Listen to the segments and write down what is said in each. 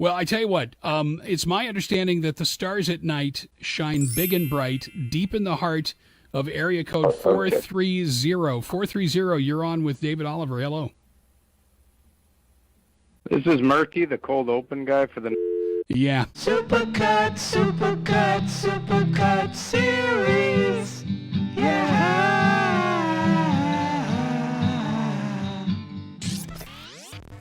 Well, I tell you what, it's my understanding that the stars at night shine big and bright deep in the heart of area code 430. 430, you're on with David Oliver. Hello. This is Murky, the cold open guy for the... Yeah. Supercut series. Yeah.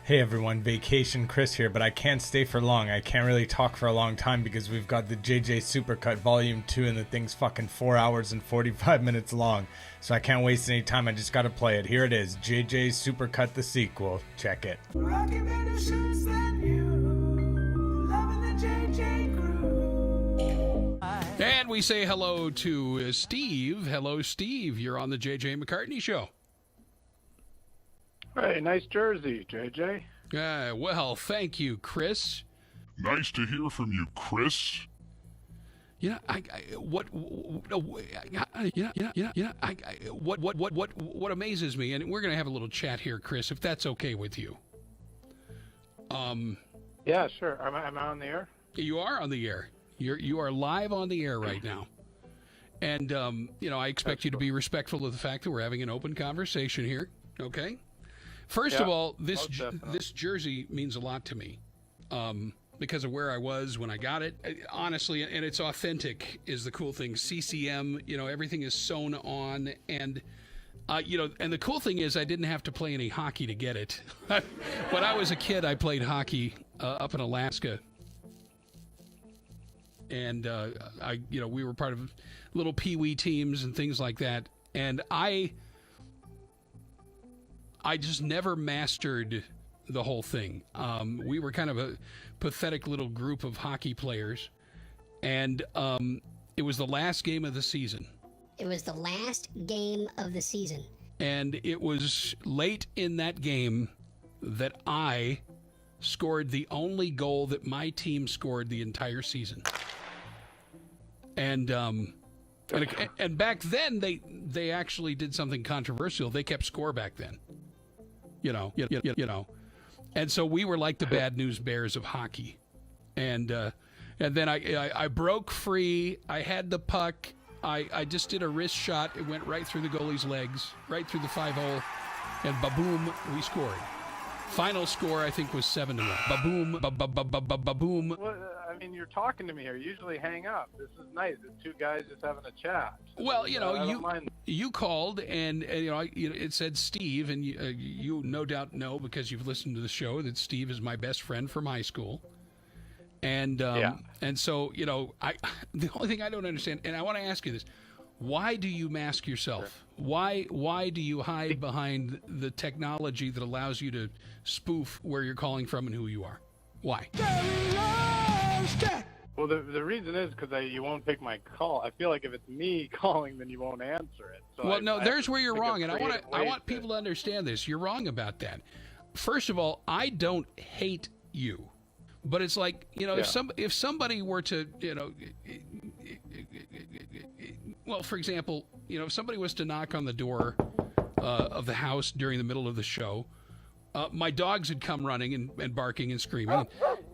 Hey everyone, Vacation Chris here, but I can't stay for long. I can't really talk for a long time because we've got the JJ Supercut Volume 2 and the thing's fucking 4 hours and 45 minutes long. So I can't waste any time, I just gotta play it. Here it is, JJ Supercut the sequel. Check it. Rocking better shirts than you. Loving the JJ crew. And we say hello to Steve. Hello, Steve. You're on the JJ McCartney Show. Hey, nice jersey, JJ. Well, thank you, Chris. Nice to hear from you, Chris. What amazes me, and we're gonna have a little chat here, Chris, if that's okay with you. Yeah, sure. Am I on the air? You are on the air. You are live on the air right now, and I expect you to be respectful of the fact that we're having an open conversation here. Okay. First of all, this jersey means a lot to me because of where I was when I got it. Honestly, and it's authentic is the cool thing. CCM, everything is sewn on, and and the cool thing is I didn't have to play any hockey to get it. When I was a kid, I played hockey up in Alaska, and we were part of little pee-wee teams and things like that, and I just never mastered the whole thing. We were kind of a pathetic little group of hockey players, and it was the last game of the season. It was the last game of the season. And it was late in that game that I scored the only goal that my team scored the entire season. And back then, they actually did something controversial. They kept score back then. And so we were like the Bad News Bears of hockey, and then I broke free. I had the puck. I just did a wrist shot. It went right through the goalie's legs, right through the 5-hole, and ba-boom, we scored. Final score, I think, was 7-1. Ba-boom, ba-ba-ba-ba-ba-boom. Well, I mean, you're talking to me here. Usually hang up. This is nice. It's two guys just having a chat. Well, I don't mind. you called, and it said Steve, and you no doubt know because you've listened to the show that Steve is my best friend from high school. And and so the only thing I don't understand, and I want to ask you this: why do you mask yourself? Sure. Why do you hide behind the technology that allows you to spoof where you're calling from and who you are? Why? Well, the reason is because you won't pick my call. I feel like if it's me calling, then you won't answer it. So there's where you're wrong, and I want people to understand this. You're wrong about that. First of all, I don't hate you, but it's like if somebody were to well, for example, if somebody was to knock on the door of the house during the middle of the show, my dogs would come running and barking and screaming,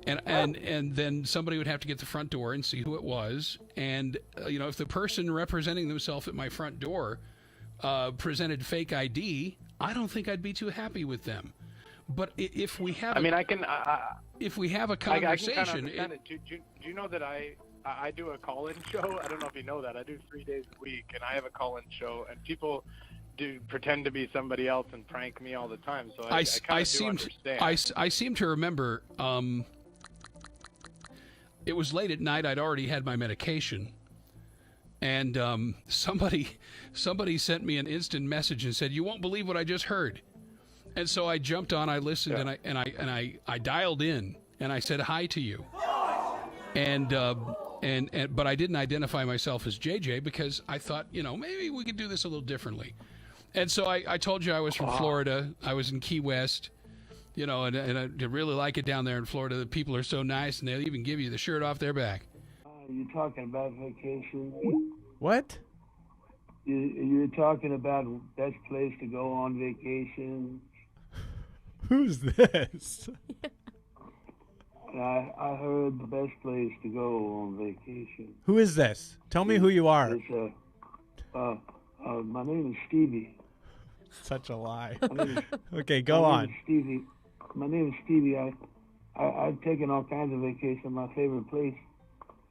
and then somebody would have to get the front door and see who it was, and if the person representing themselves at my front door presented fake ID, I don't think I'd be too happy with them. But if we have, if we have a conversation, do you know that I do a call-in show? I don't know if you know that. I do 3 days a week, and I have a call-in show, and people do pretend to be somebody else and prank me all the time. So I kind of do understand. I seem to remember it was late at night. I'd already had my medication, and somebody sent me an instant message and said, "You won't believe what I just heard." And so I jumped on, I listened, and I dialed in, and I said hi to you. But I didn't identify myself as JJ because I thought, maybe we could do this a little differently. And so I told you I was from Florida. I was in Key West, and I really like it down there in Florida. The people are so nice, and they'll even give you the shirt off their back. You talking about vacation? What? You're talking about best place to go on vacation? Who's this? And I heard the best place to go on vacation Who is this? Tell me who you are. is, my name is Stevie. Such a lie. My name is, Okay, go my on. name is Stevie. My name is Stevie. I've taken all kinds of vacations. My favorite place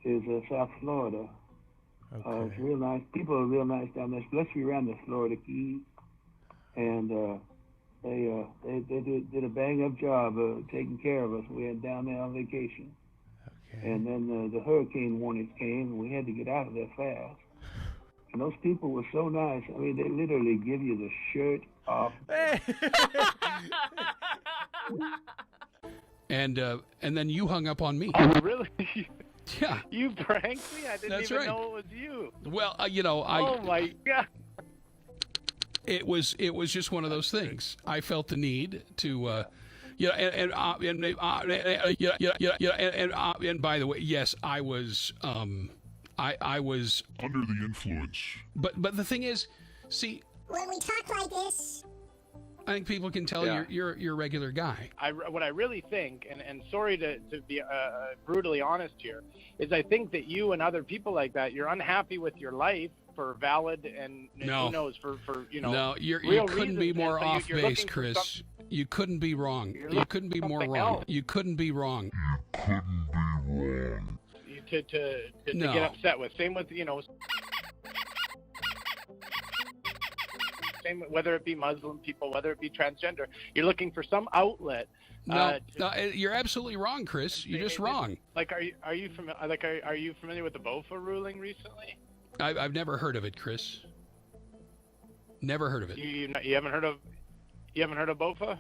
is South Florida. It's Okay. real nice. People are real nice down there, especially around the Florida Keys. And they did a bang-up job of taking care of us. We went down there on vacation. Okay. And then the hurricane warnings came, and we had to get out of there fast. And those people were so nice. I mean, they literally give you the shirt off. And then you hung up on me. Oh, really? Yeah. You pranked me? I didn't That's even right. know it was you. Well, Oh my God. it was just one of those things. I felt the need to, and by the way, yes, I was, I was Under the influence. But the thing is, see, When we talk like this, I think people can tell Yeah. you're a regular guy. What I really think, and sorry to be brutally honest here, is I think that you and other people like that, you're unhappy with your life for valid and No. who knows for No, you real couldn't be reasons, more and so off you're base, looking for Chris. You couldn't be wrong. You're You couldn't be more something wrong. else. You couldn't be wrong. to No. get upset with. Same with same whether it be Muslim people, whether it be transgender. You're looking for some outlet. No, you're absolutely wrong, Chris. You're just wrong. Like, are you familiar with the BOFA ruling recently? I've never heard of it, Chris. Never heard of it. You haven't heard of BOFA?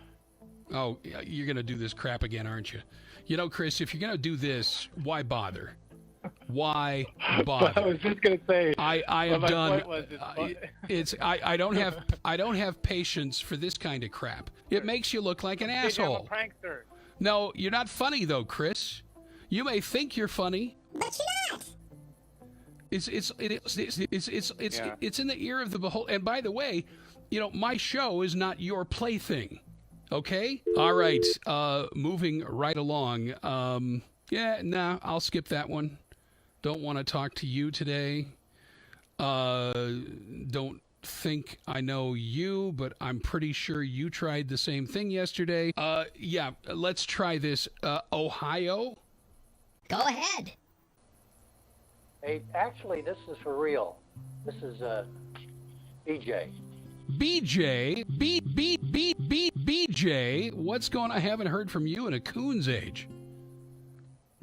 Oh, you're gonna do this crap again, aren't you? You know, Chris, if you're gonna do this, why bother? Why bother? I was just gonna say. I have my done. point was I don't have patience for this kind of crap. It makes you look like an I'm a asshole. prankster. No, you're not funny though, Chris. You may think you're funny. but you're not. It's in the ear of the beholder. And by the way, my show is not your plaything. Okay? All right. Moving right along. I'll skip that one. Don't want to talk to you today. Don't think I know you, but I'm pretty sure you tried the same thing yesterday. Let's try this. Ohio? Go ahead. Hey, actually, this is for real. This is BJ. BJ, what's going on? I haven't heard from you in a coon's age.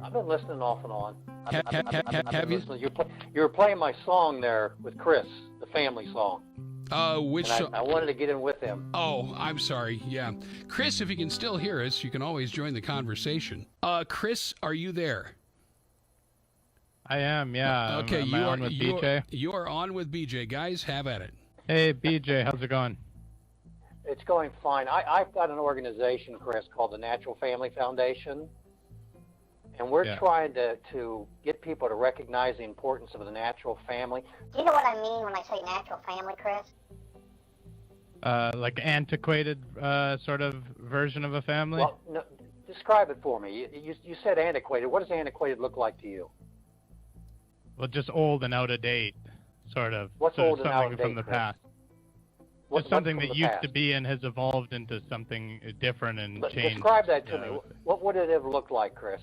I've been listening off and on. Have you? You were playing my song there with Chris, the family song. Which And I wanted to get in with him. Oh, I'm sorry. Yeah. Chris, if you can still hear us, you can always join the conversation. Chris, are you there? I am, yeah. Okay, am I on with BJ? You are on with BJ. Guys, have at it. Hey, BJ, how's it going? It's going fine. I've got an organization, Chris, called the Natural Family Foundation. And we're trying to get people to recognize the importance of the natural family. Do you know what I mean when I say natural family, Chris? Like antiquated sort of version of a family? Well, no, describe it for me. You said antiquated. What does antiquated look like to you? Well, just old and out of date, sort of. What's old and out of something from date, the Chris? past. What's something from that the used past? to be and has evolved into something different and But changed. describe that to me. What would it have looked like, Chris?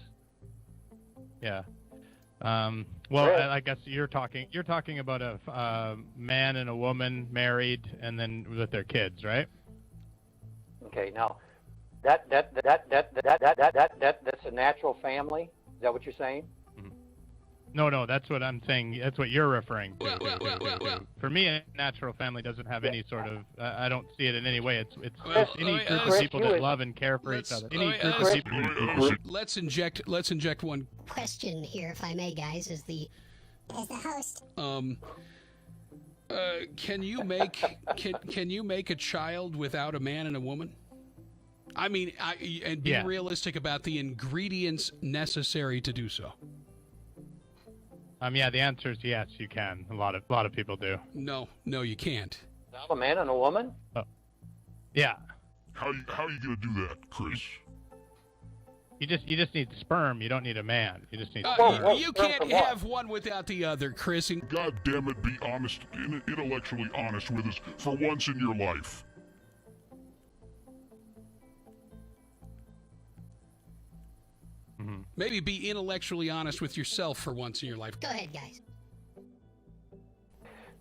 Yeah. Well, Chris? I guess you're talking about a man and a woman married and then with their kids, right? Okay, now that's a natural family. Is that what you're saying? No, that's what I'm saying. That's what you're referring to. For me, a natural family doesn't have any sort of. I don't see it in any way. It's any group of people that love and care for each other. Any group of people. Let's inject one Question here, if I may, guys, as the host. Can you make a child without a man and a woman? I mean, and be realistic about the ingredients necessary to do so. Yeah, the answer is yes, you can. A lot of people do. No, you can't. A man and a woman? Oh. Yeah. How you gonna do that, Chris? You just need sperm. You don't need a man. You just need. You can't have one without the other, Chris. God damn it, be honest, intellectually honest with us for once in your life. Maybe be intellectually honest with yourself for once in your life. Go ahead, guys.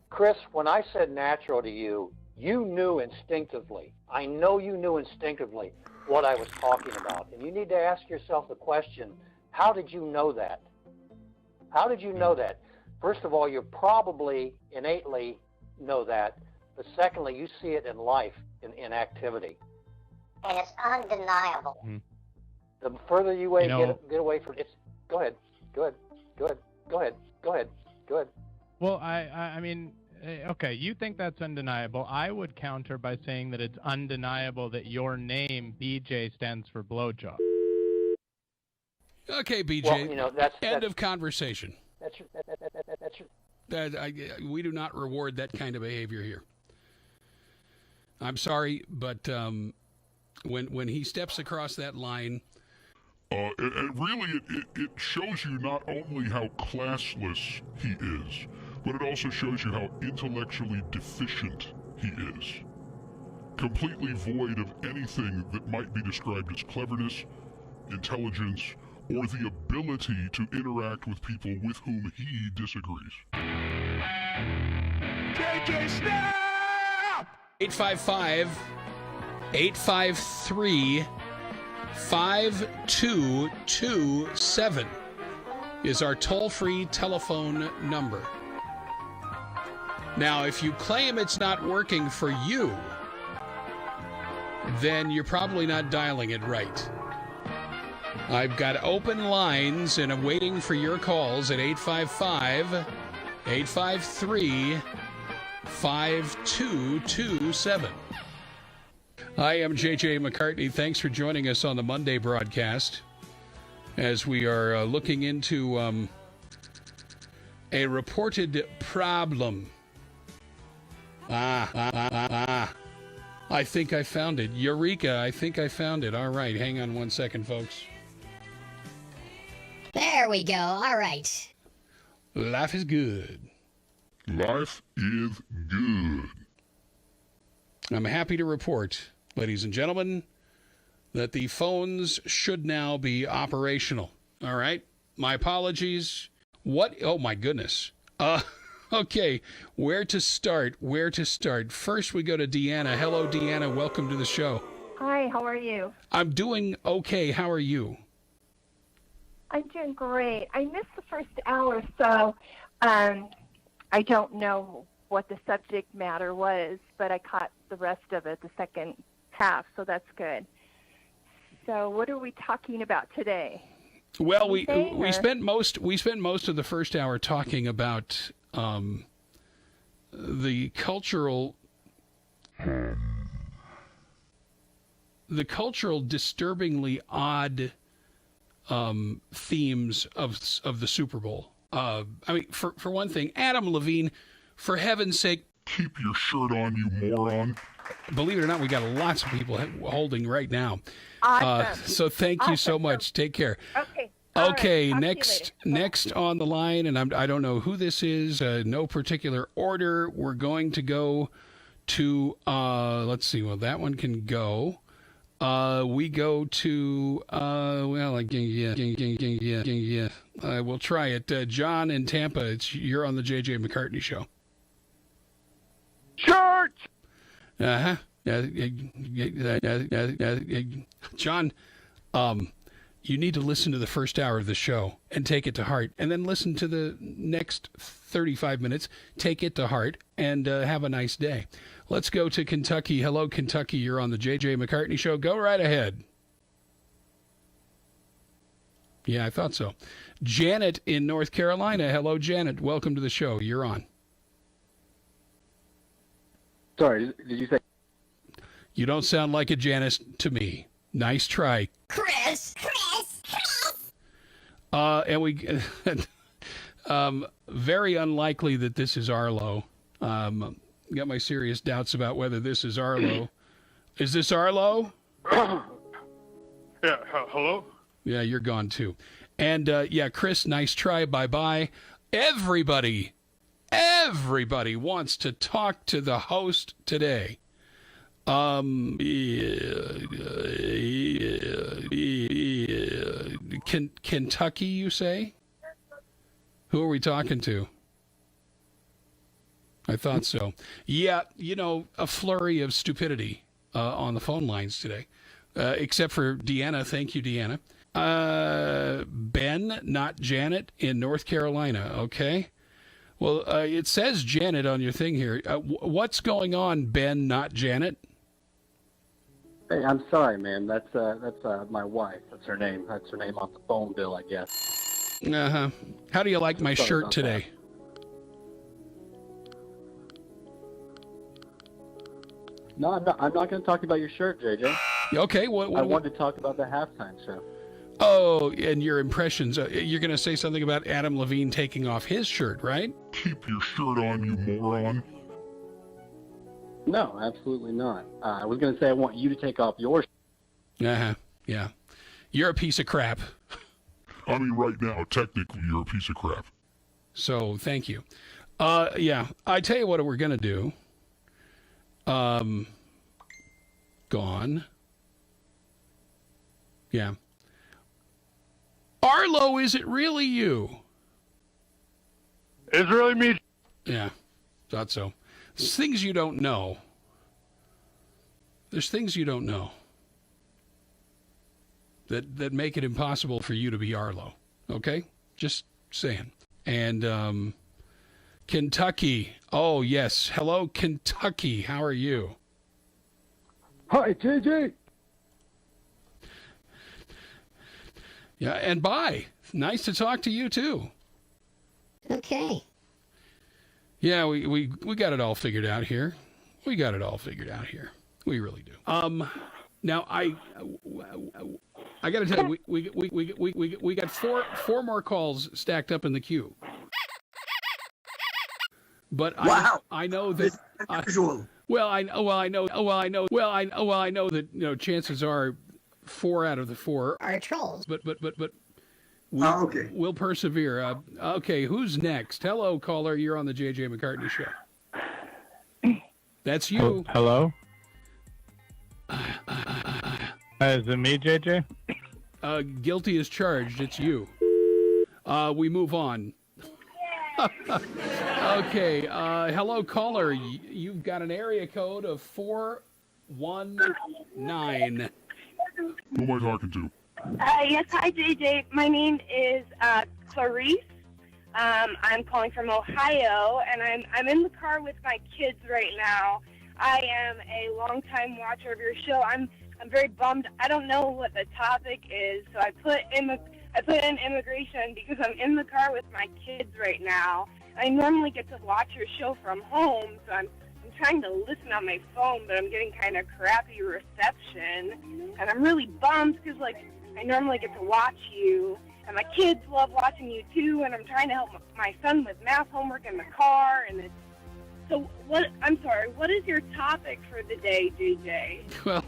Chris, when I said natural to you, you knew instinctively. I know you knew instinctively what I was talking about. And you need to ask yourself the question, how did you know that? How did you know that? First of all, you probably innately know that. But secondly, you see it in life, in activity. And it's undeniable. The further you get away from it, go ahead. Well, I mean, okay, you think that's undeniable. I would counter by saying that it's undeniable that your name, BJ, stands for blowjob. Okay, BJ. Well, that's end of conversation. That's your. We do not reward that kind of behavior here. I'm sorry, but when he steps across that line. And really, it shows you not only how classless he is, but it also shows you how intellectually deficient he is. Completely void of anything that might be described as cleverness, intelligence, or the ability to interact with people with whom he disagrees. JJ, snap! 855-853 5227 is our toll-free telephone number. Now, if you claim it's not working for you, then you're probably not dialing it right. I've got open lines, and I'm waiting for your calls at 855-853-5227. I am JJ McCartney. Thanks for joining us on the Monday broadcast as we are looking into a reported problem. I think I found it. Eureka, I think I found it. All right, hang on 1 second, folks. There we go. All right. Life is good. Life is good. I'm happy to report, ladies and gentlemen, that the phones should now be operational. All right? My apologies. What? Oh, my goodness. Okay. Where to start? First, we go to Deanna. Hello, Deanna. Welcome to the show. Hi, how are you? I'm doing okay. How are you? I'm doing great. I missed the first hour, so I don't know what the subject matter was, but I caught the rest of it, the second half, so that's good. So what are we talking about today? Well, we spent most of the first hour talking about the cultural disturbingly odd themes of the Super Bowl. I mean, for one thing, Adam Levine, for heaven's sake, keep your shirt on, you moron. Believe it or not, we got lots of people holding right now. Awesome. So thank you so much. Take care. Okay. Okay, right. next on the line, and I don't know who this is. No particular order. We're going to go to let's see. Well, that one can go. We go to we'll try it. John in Tampa. You're on the JJ McCartney Show. Church. John, you need to listen to the first hour of the show and take it to heart, and then listen to the next 35 minutes, take it to heart, and have a nice day. Let's go to Kentucky. Hello, Kentucky. You're on the JJ McCartney Show. Go right ahead. Yeah, I thought so. Janet in North Carolina. Hello, Janet. Welcome to the show. You're on. Sorry, did you say? You don't sound like a Janice to me. Nice try. Chris. And we, very unlikely that this is Arlo. Got my serious doubts about whether this is Arlo. Is this Arlo? Yeah. Hello. Yeah, you're gone too. And yeah, Chris, nice try. Bye-bye. Everybody wants to talk to the host today. Kentucky, you say? Who are we talking to? I thought so. Yeah, you know, a flurry of stupidity on the phone lines today, except for Deanna. Thank you, Deanna. Ben, not Janet, in North Carolina. Okay. Well, it says Janet on your thing here. What's going on, Ben, not Janet? Hey, I'm sorry, man. That's my wife. That's her name. That's her name on the phone bill, I guess. Uh-huh. How do you like my shirt today? No, I'm not going to talk about your shirt, JJ. Okay. I wanted to talk about the halftime show. Oh, and your impressions. You're going to say something about Adam Levine taking off his shirt, right? Keep your shirt on, you moron. No, absolutely not. I was going to say I want you to take off your shirt. Uh-huh. Yeah. You're a piece of crap. I mean, right now, technically, you're a piece of crap. So, thank you. Yeah, I tell you what we're going to do. Gone. Yeah. Arlo, is it really you? It's really me. Yeah, thought so. There's things you don't know. There's things you don't know that make it impossible for you to be Arlo. Okay? Just saying. And Kentucky. Oh, yes. Hello, Kentucky. How are you? Hi, JJ. Yeah, and bye. Nice to talk to you, too. Okay. Yeah, we got it all figured out here. We got it all figured out here. We really do. Now I got to tell you, we got four more calls stacked up in the queue. But wow. I know that. I know that, you know, chances are 4 out of the 4 are trolls. But we'll persevere. Okay, who's next? Hello, caller. You're on the JJ McCartney Show. That's you. Hello? Is it me, JJ? Guilty as charged. It's you. We move on. Okay. Hello, caller. You've got an area code of 419. Who am I talking to? Yes, hi, JJ. My name is Clarice. I'm calling from Ohio, and I'm in the car with my kids right now. I am a longtime watcher of your show. I'm very bummed. I don't know what the topic is, so I put in immigration because I'm in the car with my kids right now. I normally get to watch your show from home, so I'm trying to listen on my phone, but I'm getting kind of crappy reception, and I'm really bummed because, like, I normally get to watch you, and my kids love watching you too, and I'm trying to help my son with math homework in the car, and it's... So, what is your topic for the day, JJ?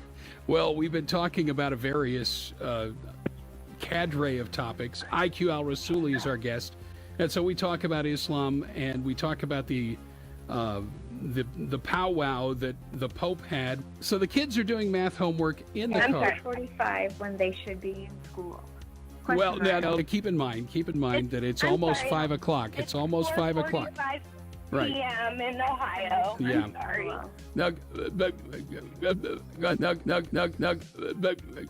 Well, we've been talking about a various cadre of topics. IQ Al-Rasuli is our guest, and so we talk about Islam, and we talk about the powwow that the Pope had. So the kids are doing math homework in the car. I'm 45 when they should be in school. Well, now keep in mind that it's almost 5 o'clock. It's almost 5 o'clock. Right. p.m. in Ohio. Yeah. I'm sorry.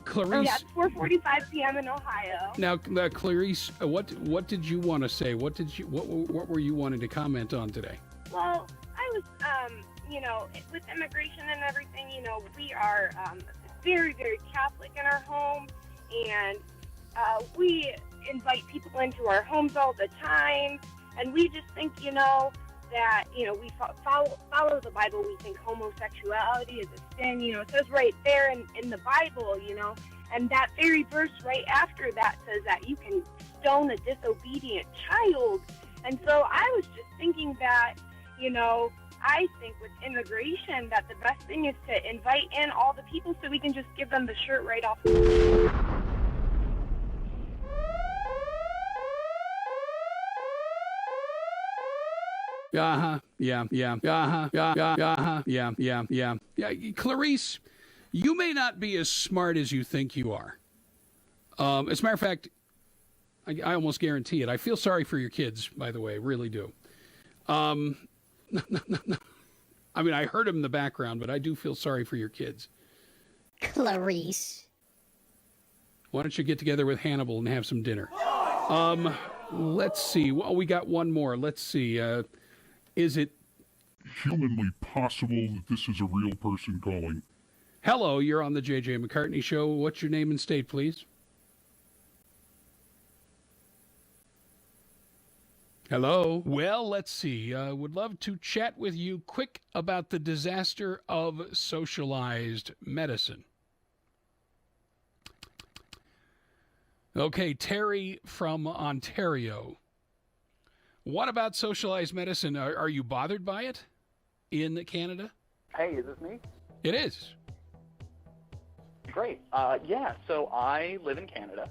Clarice. Yeah, it's 4:45 p.m. in Ohio. Now, Clarice, what did you want to say? What were you wanting to comment on today? Well, I was, with immigration and everything, we are very, very Catholic in our home, and we invite people into our homes all the time, and we just think, that, we follow the Bible. We think homosexuality is a sin, it says right there in the Bible, and that very verse right after that says that you can stone a disobedient child. And so I was just thinking that, I think with immigration that the best thing is to invite in all the people so we can just give them the shirt right off. Yeah. Clarice, you may not be as smart as you think you are. As a matter of fact, I almost guarantee it. I feel sorry for your kids, by the way, really do. I mean, I heard him in the background, but I do feel sorry for your kids. Clarice. Why don't you get together with Hannibal and have some dinner? Let's see. Well, we got one more. Let's see. Is it humanly possible that this is a real person calling? Hello, you're on the JJ McCartney Show. What's your name and state, please? Hello. Well, let's see. Would love to chat with you quick about the disaster of socialized medicine. Okay, Terry from Ontario. What about socialized medicine? Are you bothered by it in Canada? Hey, is this me? It is. Great. Yeah, so I live in Canada,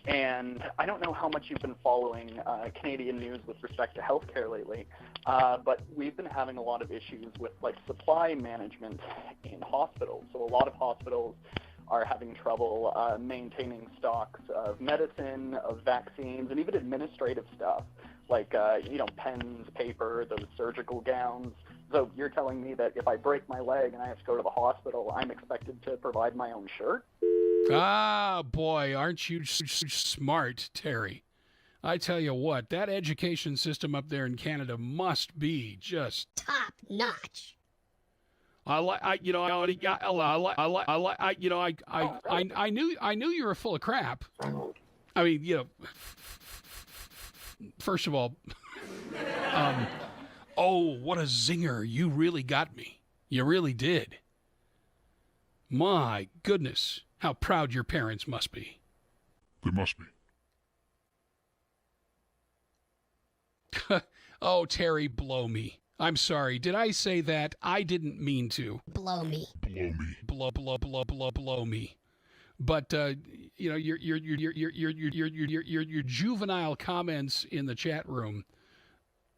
and I don't know how much you've been following Canadian news with respect to healthcare lately, but we've been having a lot of issues with like supply management in hospitals. So a lot of hospitals are having trouble maintaining stocks of medicine, of vaccines, and even administrative stuff like pens, paper, those surgical gowns. So you're telling me that if I break my leg and I have to go to the hospital, I'm expected to provide my own shirt? Ah, boy, aren't you smart, Terry? I tell you what, that education system up there in Canada must be just top notch. I knew you were full of crap. I mean, first of all, oh, what a zinger. You really got me. You really did. My goodness, how proud your parents must be. They must be. Oh, Terry, blow me. I'm sorry. Did I say that? I didn't mean to. Blow me. Blow me. Blow me. But your juvenile comments in the chat room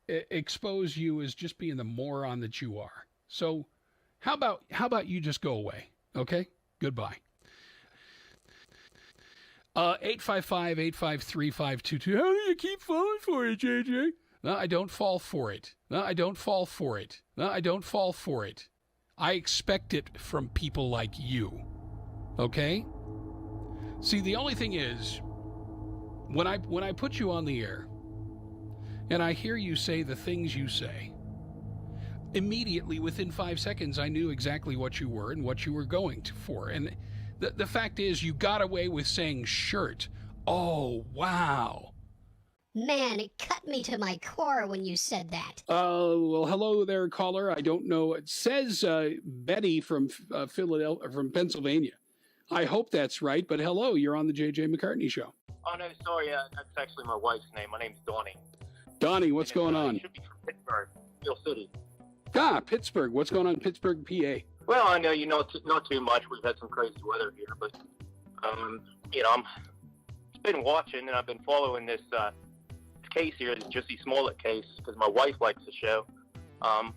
expose you as just being the moron that you are. So, how about you just go away? Okay? Goodbye. 855-853-522. How do you keep falling for it, JJ? No, I don't fall for it. No, I don't fall for it. No, I don't fall for it. I expect it from people like you. Okay? See, the only thing is, when I put you on the air, and I hear you say the things you say, immediately within 5 seconds, I knew exactly what you were and what you were going for. And the fact is, you got away with saying shirt. Oh, wow. Man, it cut me to my core when you said that. Well, hello there, caller. I don't know. It says Betty from Philadelphia, from Pennsylvania. I hope that's right, but hello, you're on the JJ McCartney Show. Oh, no, sorry. That's actually my wife's name. My name's Donnie. Donnie, what's going on? It should be from Pittsburgh, Steel City. Ah, Pittsburgh. What's going on in Pittsburgh, PA? Well, I know you know not too much. We've had some crazy weather here, but I've been watching and I've been following this case here, this Jussie Smollett case, because my wife likes the show. I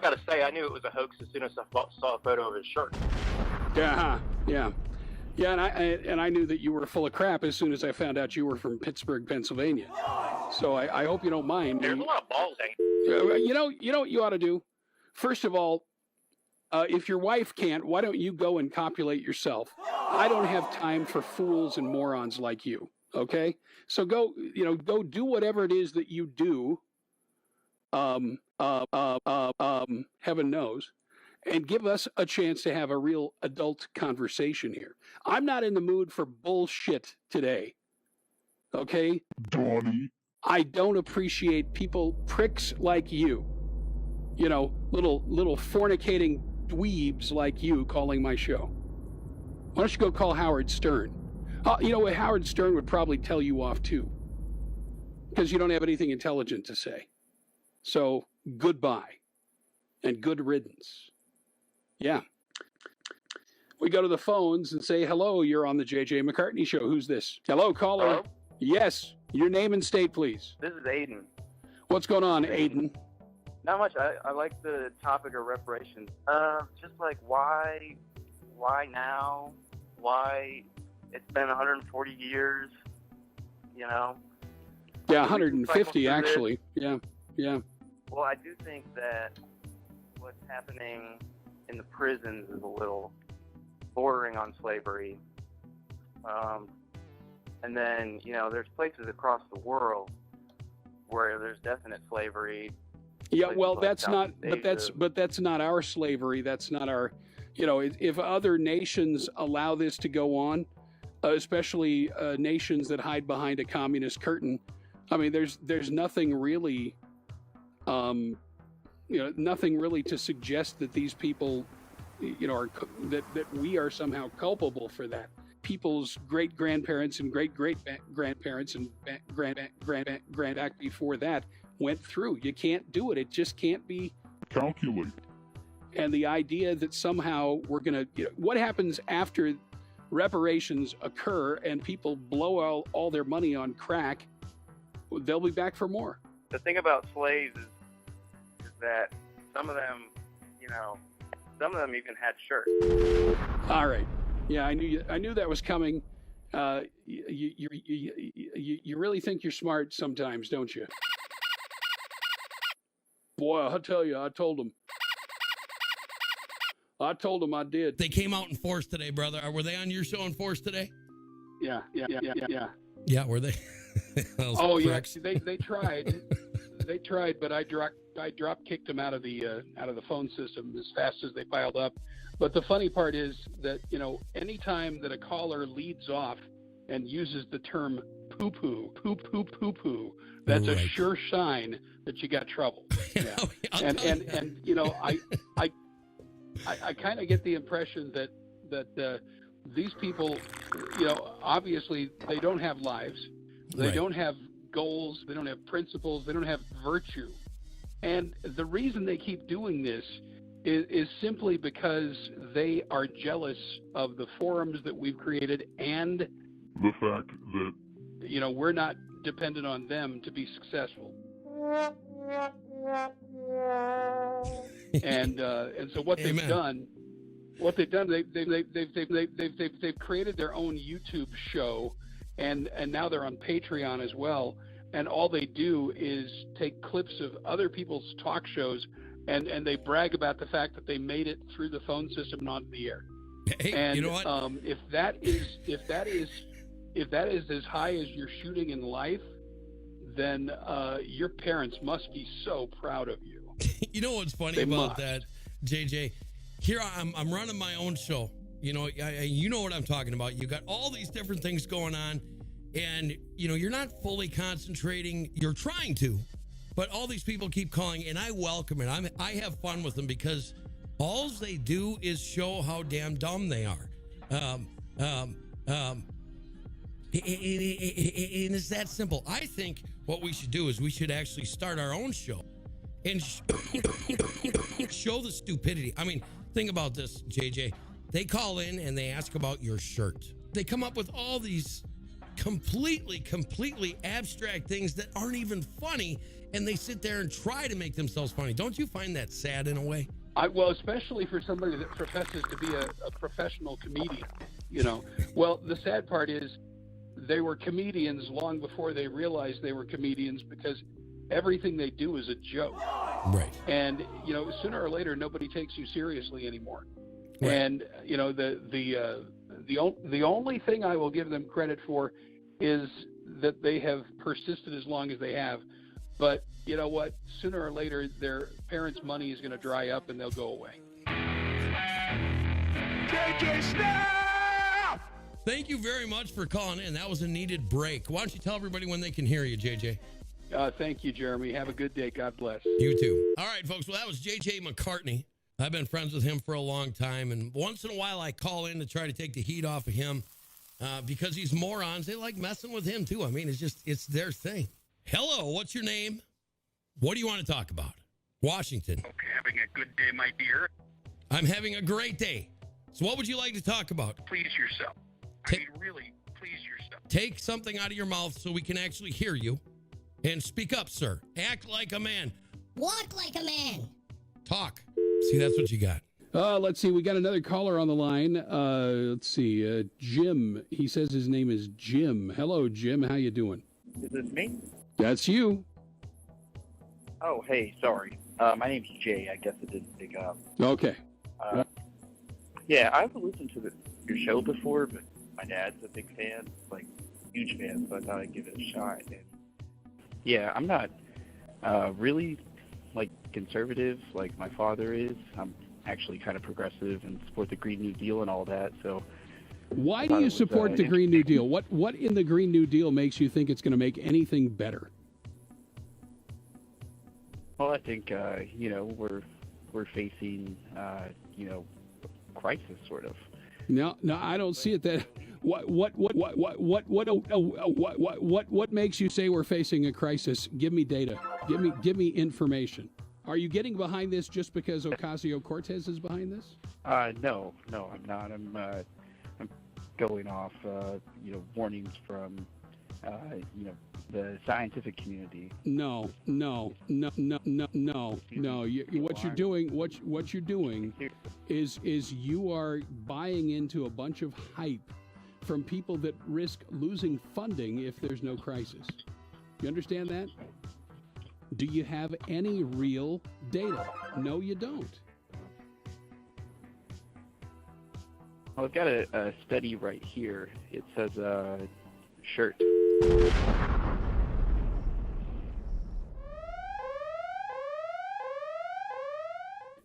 got to say, I knew it was a hoax as soon as I saw a photo of his shirt. Yeah, and I knew that you were full of crap as soon as I found out you were from Pittsburgh, Pennsylvania. So I hope you don't mind. There's a lot of balls. You know what you ought to do? First of all, if your wife can't, why don't you go and copulate yourself? I don't have time for fools and morons like you. Okay, so go do whatever it is that you do. Heaven knows, and give us a chance to have a real adult conversation here. I'm not in the mood for bullshit today. Okay, Donnie. I don't appreciate pricks like you. Little fornicating dweebs like you calling my show. Why don't you go call Howard Stern? What Howard Stern would probably tell you off too, because you don't have anything intelligent to say. So goodbye and good riddance. Yeah. We go to the phones and say, hello, you're on the JJ McCartney Show. Who's this? Hello, caller. Hello? Yes. Your name and state, please. This is Aiden. What's going on, Aiden? Not much. I like the topic of reparations. Just like why now? Why it's been 140 years? You know. Yeah, 150 actually. Yeah. Well, I do think that what's happening in the prisons is a little bordering on slavery. And then, there's places across the world where there's definite slavery. Yeah, well, that's not, Asia. but that's not our slavery. That's not our, if other nations allow this to go on, especially nations that hide behind a communist curtain, I mean, there's nothing really, nothing really to suggest that these people, that we are somehow culpable for that. People's great grandparents and great grandparents and grand act before that went through. You can't do it. It just can't be calculated. And the idea that somehow we're going to, what happens after reparations occur and people blow all their money on crack, they'll be back for more. The thing about slaves is that some of them even had shirts. All right. Yeah, I knew that was coming. You really think you're smart sometimes, don't you? Boy, I'll tell you, I told them I did. They came out in force today, brother. Were they on your show in force today? Yeah. Yeah, were they? Oh, yeah. They tried. They tried, but I drop kicked them out of the phone system as fast as they piled up. But the funny part is that, anytime that a caller leads off and uses the term poo-poo, that's a sure sign that you got trouble. Yeah. I kind of get the impression that these people, obviously they don't have lives. They don't have goals. They don't have principles. They don't have virtue. And the reason they keep doing this is simply because they are jealous of the forums that we've created and the fact that we're not dependent on them to be successful. And so what they've done, they've created their own YouTube show, and now they're on Patreon as well. And all they do is take clips of other people's talk shows, and they brag about the fact that they made it through the phone system and onto the air. Hey, and you know what? If that is as high as you're shooting in life, then your parents must be so proud of you. You know what's funny about that, JJ? Here I'm running my own show. You know what I'm talking about. You got all these different things going on, and you're not fully concentrating. You're trying to, but all these people keep calling, and I welcome it. I have fun with them because all they do is show how damn dumb they are. And it's that simple. I think what we should do is we should actually start our own show and show the stupidity. I mean, think about this, JJ. They call in and they ask about your shirt. They come up with all these completely abstract things that aren't even funny, and they sit there and try to make themselves funny. Don't you find that sad in a way? Well, especially for somebody that professes to be a professional comedian, Well, the sad part is they were comedians long before they realized they were comedians, because everything they do is a joke. Right. And, sooner or later, nobody takes you seriously anymore. Right. And, the only thing I will give them credit for is that they have persisted as long as they have. But you know what? Sooner or later, their parents' money is going to dry up and they'll go away. JJ, snap! Thank you very much for calling in. That was a needed break. Why don't you tell everybody when they can hear you, JJ? Thank you, Jeremy. Have a good day. God bless. You too. All right, folks. Well, that was JJ McCartney. I've been friends with him for a long time, and once in a while I call in to try to take the heat off of him because these morons, they like messing with him too. I mean, it's their thing. Hello, what's your name? What do you want to talk about? Washington. Okay, having a good day, my dear. I'm having a great day. So what would you like to talk about? Please yourself. Really, please yourself. Take something out of your mouth so we can actually hear you. And speak up, sir. Act like a man. Walk like a man. Talk. See, that's what you got. Let's see. We got another caller on the line. Let's see. Jim. He says his name is Jim. Hello, Jim. How you doing? Is this me? That's you. Oh, hey, sorry. My name's Jay. I guess it didn't pick up. Okay. Yeah, I've listened to your show before, but my dad's a big fan, like, huge fan, so I thought I'd give it a shot. And yeah, I'm not really, like, conservative like my father is. I'm actually kind of progressive and support the Green New Deal and all that, so... Why do you support the Green New Deal? What in the Green New Deal makes you think it's going to make anything better? Well, I think, we're facing, crisis, sort of. No, I don't see it that. What makes you say we're facing a crisis? Give me data. Give me information. Are you getting behind this just because Ocasio-Cortez is behind this? No, I'm not. I'm going off, warnings from, the scientific community. No. What you're doing is you are buying into a bunch of hype from people that risk losing funding if there's no crisis. You understand that? Do you have any real data? No, you don't. Well, I've got a study right here. It says shirt.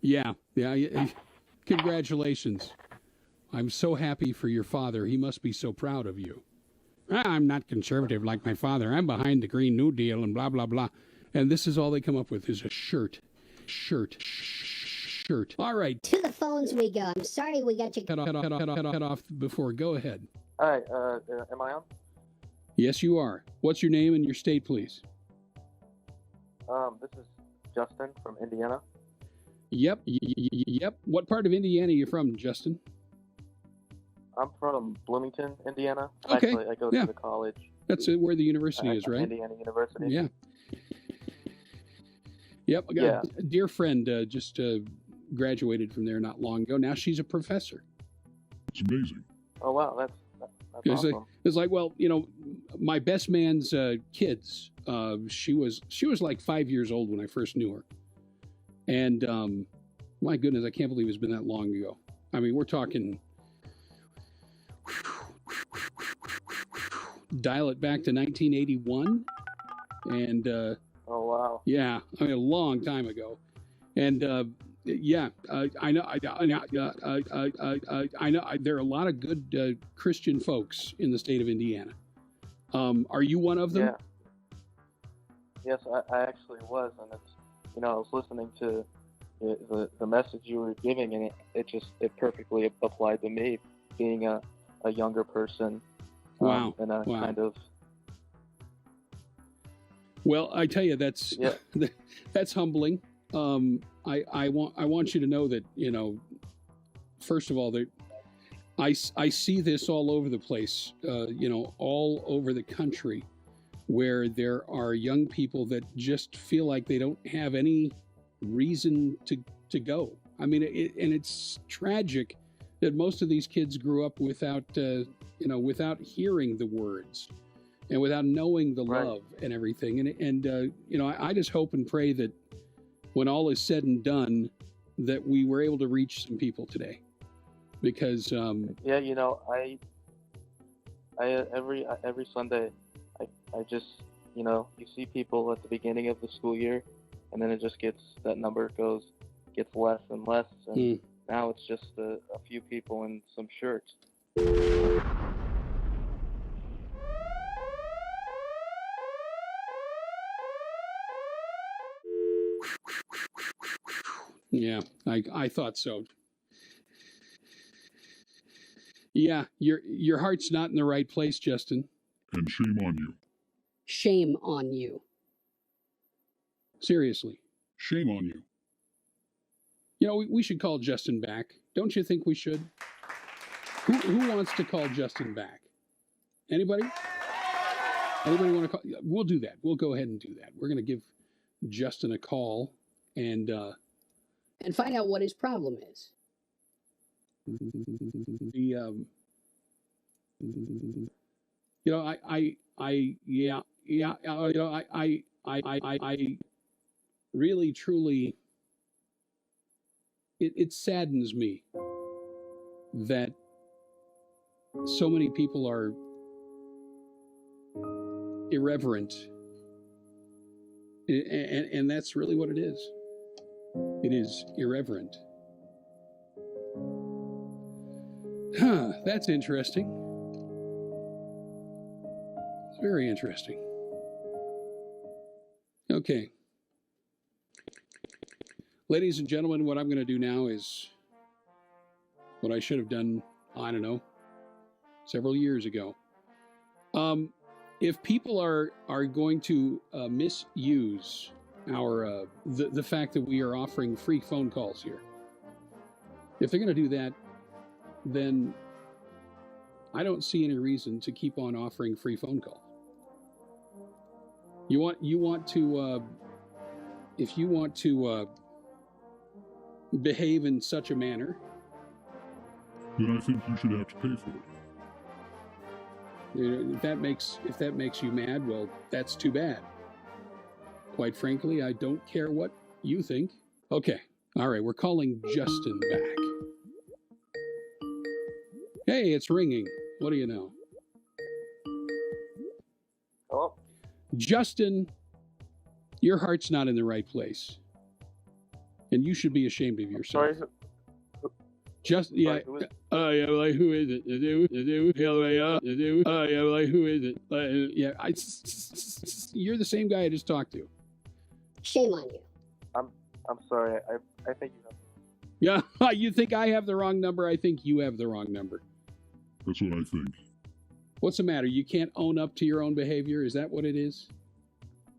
Yeah. Congratulations. I'm so happy for your father. He must be so proud of you. I'm not conservative like my father. I'm behind the Green New Deal and blah, blah, blah. And this is all they come up with is a shirt. All right. To the phones we go. I'm sorry we got you cut off before. Go ahead. All right. Am I on? Yes, you are. What's your name and your state, please? This is Justin from Indiana. Yep. What part of Indiana are you from, Justin? I'm from Bloomington, Indiana. Okay. Actually, I go to the college. That's where the university is, right? Indiana University. Yeah. Yep. I got a dear friend just graduated from there not long ago. Now she's a professor. It's amazing. Oh, wow. That's awesome. It's like, well, my best man's kids, she was like 5 years old when I first knew her. And my goodness, I can't believe it's been that long ago. I mean, we're talking... Dial it back to 1981, and oh wow, yeah, I mean a long time ago, and I know there are a lot of good Christian folks in the state of Indiana. Are you one of them? Yeah. Yes, I actually was, and it's I was listening to the message you were giving, and it perfectly applied to me, being a younger person. Wow. And kind of. Well, I tell you, that's humbling. I want you to know that first of all, I see this all over the place. All over the country, where there are young people that just feel like they don't have any reason to go. I mean, it's tragic that most of these kids grew up without hearing the words and without knowing the love and everything. And I just hope and pray that when all is said and done, that we were able to reach some people today, because I every Sunday I just you see people at the beginning of the school year, and then that number gets less and less, and now it's just a few people in some shirts. Yeah, I thought so. Yeah, your heart's not in the right place, Justin. And shame on you. Shame on you. Seriously. Shame on you. We should call Justin back. Don't you think we should? Who wants to call Justin back? Anybody? Anybody want to call? We'll do that. We'll go ahead and do that. We're going to give Justin a call and find out what his problem is. I really, truly, it saddens me that so many people are irreverent, and that's really what it is. It is irreverent. Huh, that's interesting. It's very interesting. Okay. Ladies and gentlemen, what I'm going to do now is what I should have done, I don't know, several years ago. If people are going to misuse our the fact that we are offering free phone calls here, if they're going to do that, then I don't see any reason to keep on offering free phone calls. You want to if you want to behave in such a manner, then I think you should have to pay for it. If that makes you mad, well, that's too bad. Quite frankly, I don't care what you think. Okay, all right, we're calling Justin back. Hey, it's ringing. What do you know? Hello? Justin, your heart's not in the right place. And you should be ashamed of yourself. Sorry. Just, yeah. Yeah, like, who is it? Yeah, like, who is it? Yeah, you're the same guy I just talked to. Shame on you. I'm sorry. I think you have. Yeah, you think I have the wrong number? I think you have the wrong number. That's what I think. What's the matter? You can't own up to your own behavior? Is that what it is?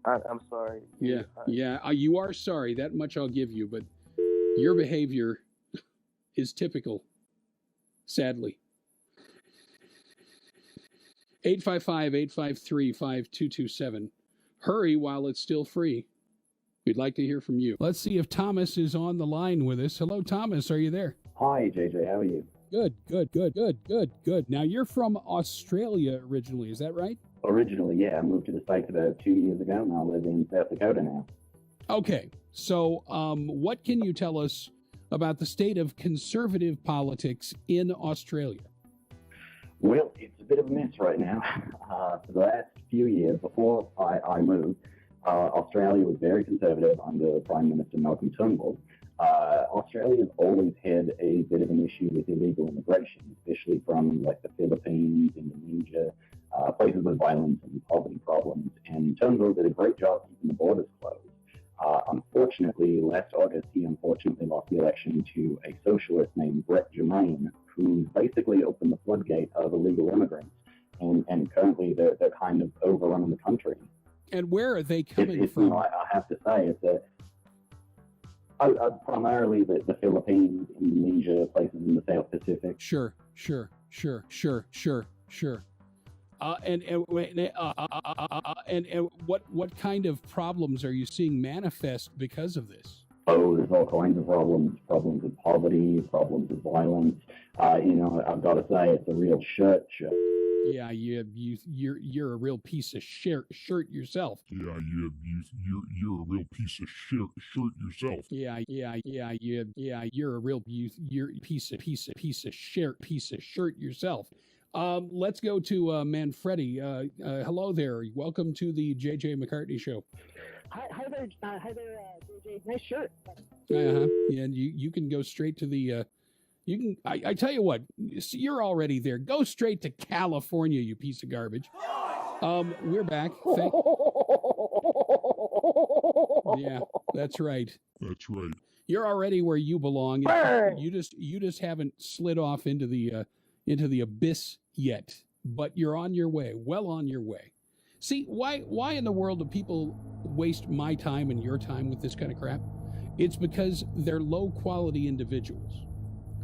I'm sorry. Yeah, you are sorry. That much I'll give you, but your behavior is typical, sadly. 855-853-5227. Hurry while it's still free. We'd like to hear from you. Let's see if Thomas is on the line with us. Hello, Thomas. Are you there? Hi, JJ. How are you? Good. Now, you're from Australia originally, is that right? Originally, yeah. I moved to the States about 2 years ago, and I live in South Dakota now. Okay. So, what can you tell us about the state of conservative politics in Australia? Well, it's a bit of a mess right now. For the last few years, before I moved, Australia was very conservative under Prime Minister Malcolm Turnbull. Australia's always had a bit of an issue with illegal immigration, especially from like the Philippines, Indonesia, places with violence and poverty problems. And Turnbull did a great job keeping the borders closed. Unfortunately, last August, he unfortunately lost the election to a socialist named Brett Germain, who basically opened the floodgate of illegal immigrants. And currently, they're kind of overrunning the country. And where are they coming from? I have to say, it's primarily the Philippines, Indonesia, places in the South Pacific. Sure. And what kind of problems are you seeing manifest because of this? Oh, there's all kinds of problems with poverty, problems with violence. I've got to say, it's a real shirt show. Yeah, you're a real piece of shirt yourself. Yeah, you're a real piece of shirt yourself. Yeah, you're a real piece of shirt yourself. Let's go to Manfredi. Hello there. Welcome to the JJ McCartney Show. Hi there, JJ. Nice shirt. Yeah, and you can go straight to the. You can. I tell you what. You're already there. Go straight to California, you piece of garbage. We're back. Yeah, that's right. That's right. You're already where you belong. You just haven't slid off into the abyss yet, but you're on your way, well on your way. See, why in the world do people waste my time and your time with this kind of crap? It's because they're low quality individuals.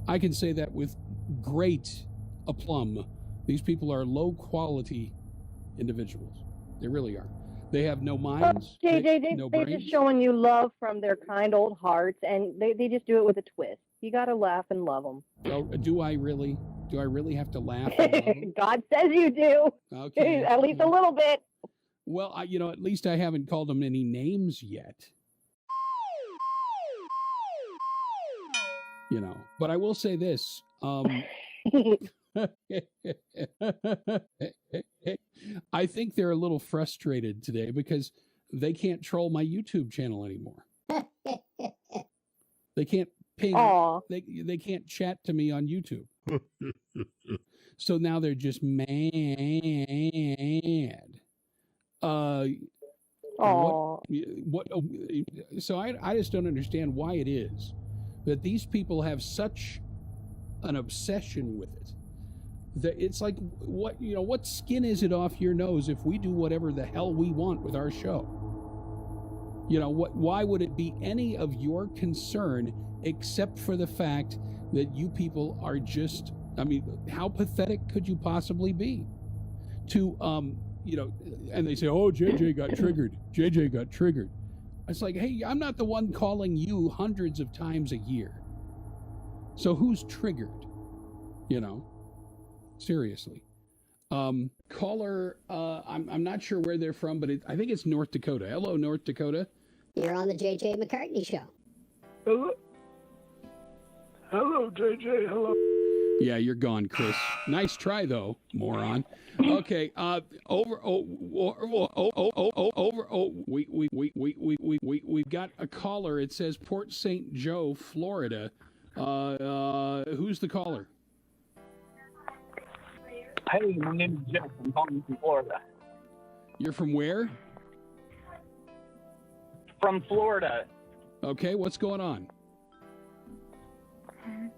I can say that with great aplomb. These people are low quality individuals. They really are. They have no minds. JJ, no they're brains. just showing you love from their kind old hearts, and they just do it with a twist. You got to laugh and love them. Oh, do I really? Do I really have to laugh? And love 'em? God says you do. Okay. At least a little bit. Well, at least I haven't called them any names yet. But I will say this. I think they're a little frustrated today because they can't troll my YouTube channel anymore. They can't ping. They can't chat to me on YouTube. So now they're just mad. What? So I just don't understand why it is that these people have such an obsession with it. That it's like, what skin is it off your nose if we do whatever the hell we want with our show? Why would it be any of your concern except for the fact that you people are just, how pathetic could you possibly be? And they say, oh, JJ got triggered. JJ got triggered. It's like, hey, I'm not the one calling you hundreds of times a year. So who's triggered? Seriously. Caller, I'm not sure where they're from, but I think it's North Dakota. Hello, North Dakota. You're on the JJ McCartney Show. Hello, JJ. Hello. Yeah, you're gone, Chris. Nice try, though, moron. Okay, we've got a caller. It says Port St. Joe, Florida. Who's the caller? Hey, my name is Jeff. I'm calling from Florida. You're from where? From Florida. Okay, what's going on?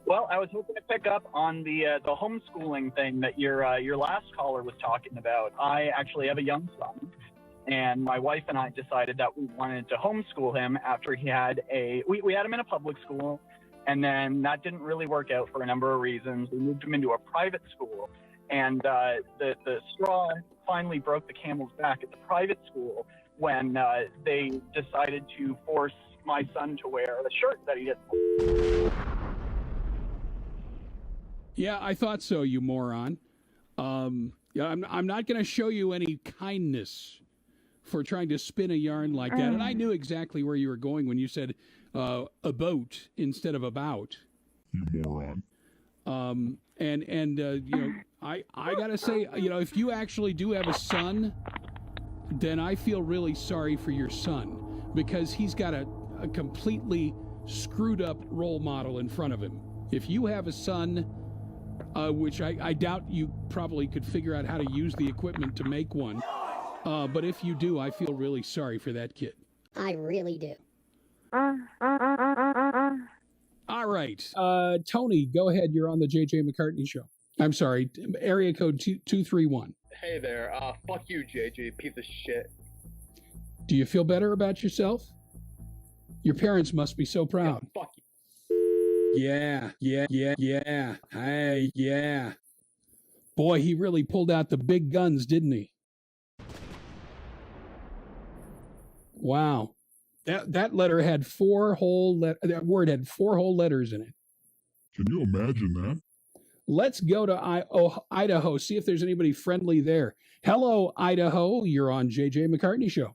Well, I was hoping to pick up on the homeschooling thing that your last caller was talking about. I actually have a young son, and my wife and I decided that we wanted to homeschool him after he had we had him in a public school, and then that didn't really work out for a number of reasons. We moved him into a private school, and the straw finally broke the camel's back at the private school when they decided to force my son to wear a shirt that he didn't. Yeah, I thought so, you moron. I'm not going to show you any kindness for trying to spin a yarn like that. And I knew exactly where you were going when you said about instead of about. You moron. I got to say, if you actually do have a son, then I feel really sorry for your son because he's got a completely screwed up role model in front of him. If you have a son, which I doubt you probably could figure out how to use the equipment to make one, but if you do, I feel really sorry for that kid. I really do. All right. Tony, go ahead. You're on the JJ McCartney Show. I'm sorry. Area code 231. Hey there. Fuck you, JJ, piece of shit. Do you feel better about yourself? Your parents must be so proud. Yeah, fuck you. Yeah. Hey, yeah. Boy, he really pulled out the big guns, didn't he? Wow. That letter had that word had 4 whole letters in it. Can you imagine that? Let's go to Idaho, see if there's anybody friendly there. Hello, Idaho. You're on JJ McCartney Show.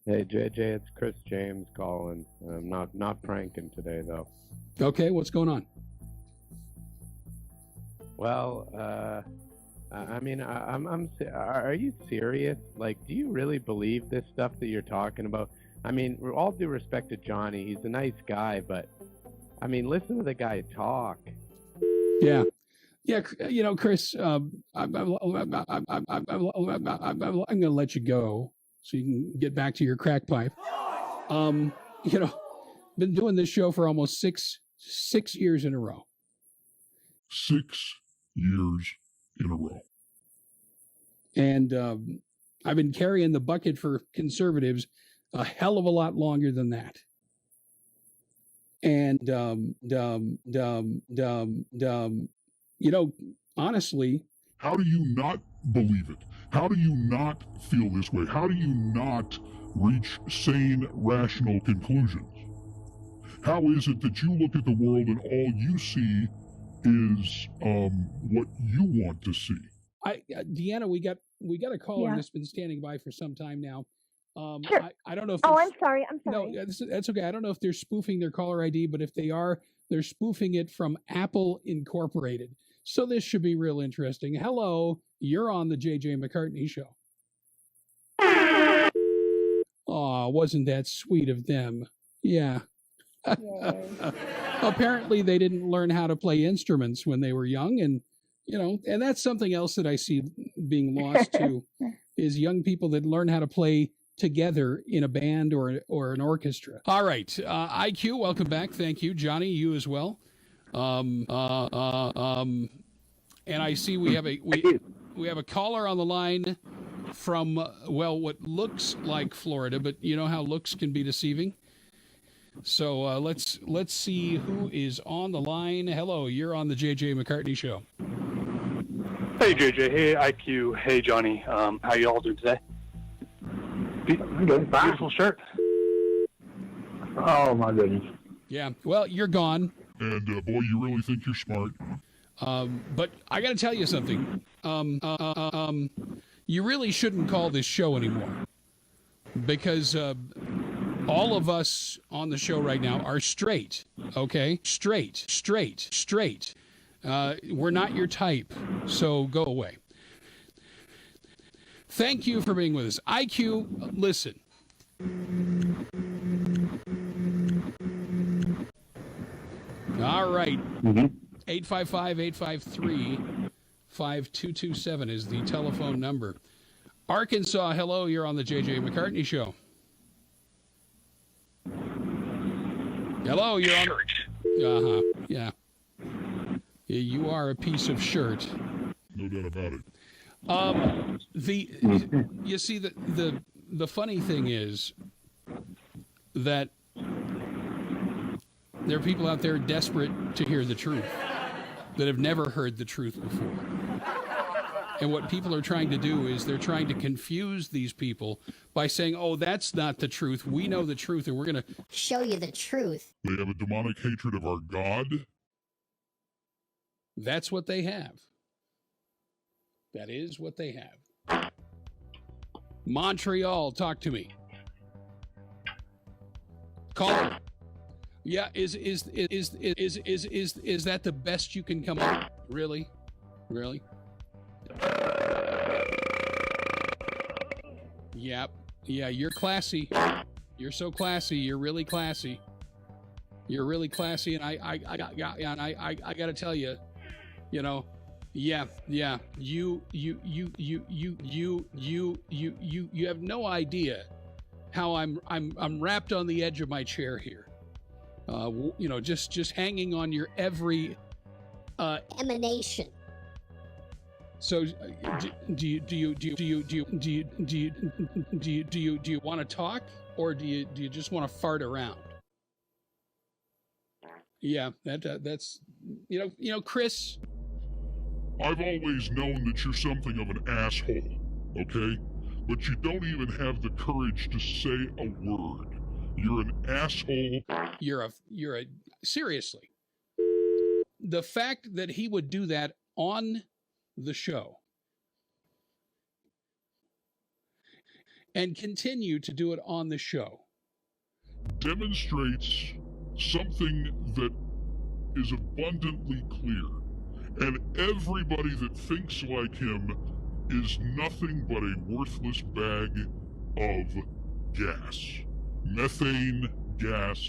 Hey, JJ, it's Chris James calling. I'm not pranking today, though. Okay, what's going on? Well, are you serious? Like, do you really believe this stuff that you're talking about? I mean, with all due respect to Johnny, he's a nice guy, but, I mean, listen to the guy talk. Yeah. Yeah, Chris, I'm going to let you go so you can get back to your crack pipe. Been doing this show for almost six years in a row. 6 years in a row. And I've been carrying the bucket for conservatives a hell of a lot longer than that. And honestly, how do you not believe it? How do you not feel this way? How do you not reach sane, rational conclusions? How is it that you look at the world and all you see is what you want to see? Deanna, we got a caller Yeah. that's been standing by for some time now. Sure. I don't know if Oh, they're- I'm sorry. I'm sorry. No, that's okay. I don't know if they're spoofing their caller ID, but if they are, they're spoofing it from Apple Incorporated. So this should be real interesting. Hello, you're on the JJ McCartney Show. Aw, wasn't that sweet of them? Yeah. Apparently they didn't learn how to play instruments when they were young, and and that's something else that I see being lost too, is young people that learn how to play together in a band or an orchestra. All right, IQ, welcome back. Thank you, Johnny. You as well. And I see we have a caller on the line from what looks like Florida, but you know how looks can be deceiving. So let's see who is on the line. Hello, you're on the JJ McCartney Show. Hey JJ, hey IQ, hey Johnny. How you all doing today? Beautiful shirt. Oh my goodness. Yeah. Well, you're gone. And boy, you really think you're smart. But I got to tell you something. You really shouldn't call this show anymore, because all of us on the show right now are straight. Okay, straight. We're not your type, so go away. Thank you for being with us. IQ, listen. All right. 855-853-5227 is the telephone number. Arkansas, hello, you're on the JJ McCartney Show. Hello, you're on. Uh-huh, yeah. You are a piece of shirt. No doubt about it. You see, the funny thing is that there are people out there desperate to hear the truth that have never heard the truth before. And what people are trying to do is they're trying to confuse these people by saying, oh, that's not the truth. We know the truth, and we're going to show you the truth. They have a demonic hatred of our God. That's what they have. That is what they have. Montreal, talk to me. Call. Yeah, is that the best you can come up? Really? Yep. Yeah, you're classy. You're so classy. You're really classy. You're really classy, and I got to tell you, yeah. You have no idea how I'm wrapped on the edge of my chair here. Just hanging on your every emanation. So, do you want to talk, or do you just want to fart around? Yeah, that's Chris. I've always known that you're something of an asshole, okay? But you don't even have the courage to say a word. You're an asshole. Seriously. The fact that he would do that on the show and continue to do it on the show demonstrates something that is abundantly clear. And everybody that thinks like him is nothing but a worthless bag of gas. Methane gas.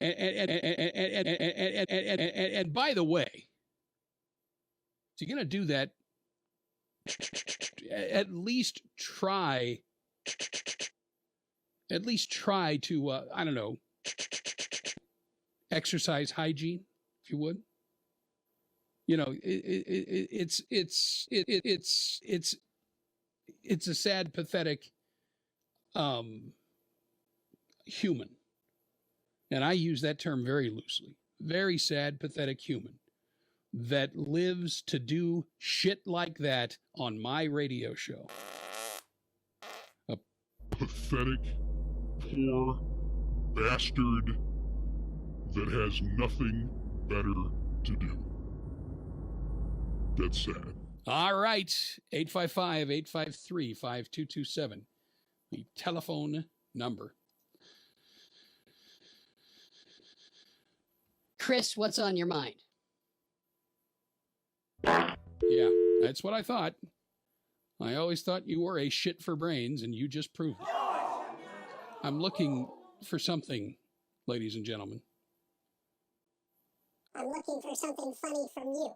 And by the way, if you're going to do that, at least try to, I don't know, exercise hygiene, if you would. It's a sad, pathetic, human. And I use that term very loosely. Very sad, pathetic human that lives to do shit like that on my radio show. A pathetic, poor bastard that has nothing better to do. That's sad. All right. 855-853-5227. The telephone number. Chris, what's on your mind? Yeah, that's what I thought. I always thought you were a shit for brains, and you just proved it. I'm looking for something, ladies and gentlemen. I'm looking for something funny from you.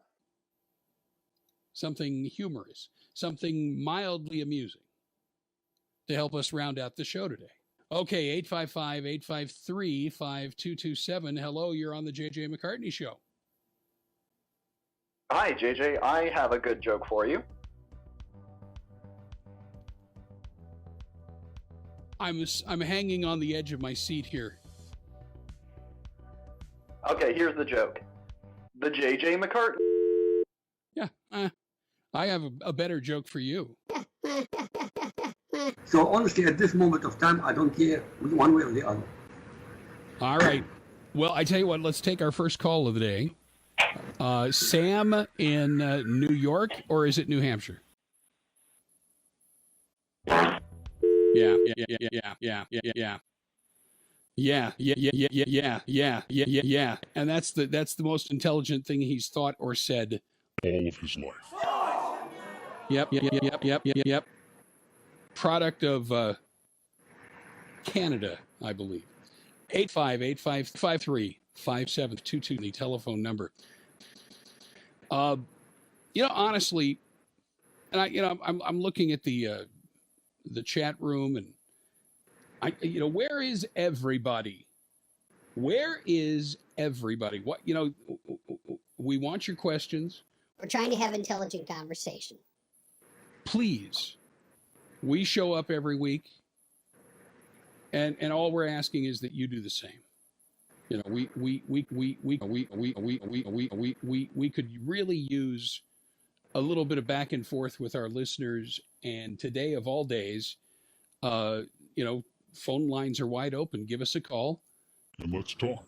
Something humorous, something mildly amusing to help us round out the show today. Okay, 855-853-5227. Hello, you're on the JJ McCartney Show. Hi, JJ. I have a good joke for you. I'm hanging on the edge of my seat here. Okay, here's the joke. The JJ McCartney. Yeah, I have a better joke for you. So honestly, at this moment of time, I don't care one way or the other. All right. Well, I tell you what, let's take our first call of the day. Sam in New York, or is it New Hampshire? Yeah. And that's the most intelligent thing he's thought or said all of his life. Yep. Product of Canada, I believe. 855-853-5722, the telephone number. Honestly, and I'm looking at the chat room, and where is everybody? Where is everybody? What, we want your questions. We're trying to have intelligent conversation. Please. We show up every week, and all we're asking is that you do the same. We could really use a little bit of back and forth with our listeners, and today of all days, phone lines are wide open. Give us a call. And let's talk.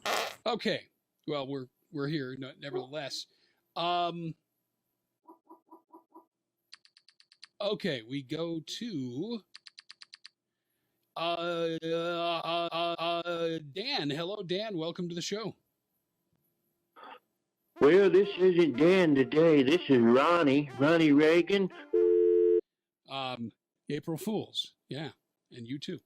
Okay. Well, we're here nevertheless. Okay, we go to Dan. Hello, Dan. Welcome to the show. Well, this isn't Dan today. This is Ronnie Reagan. April Fools. Yeah, and you too.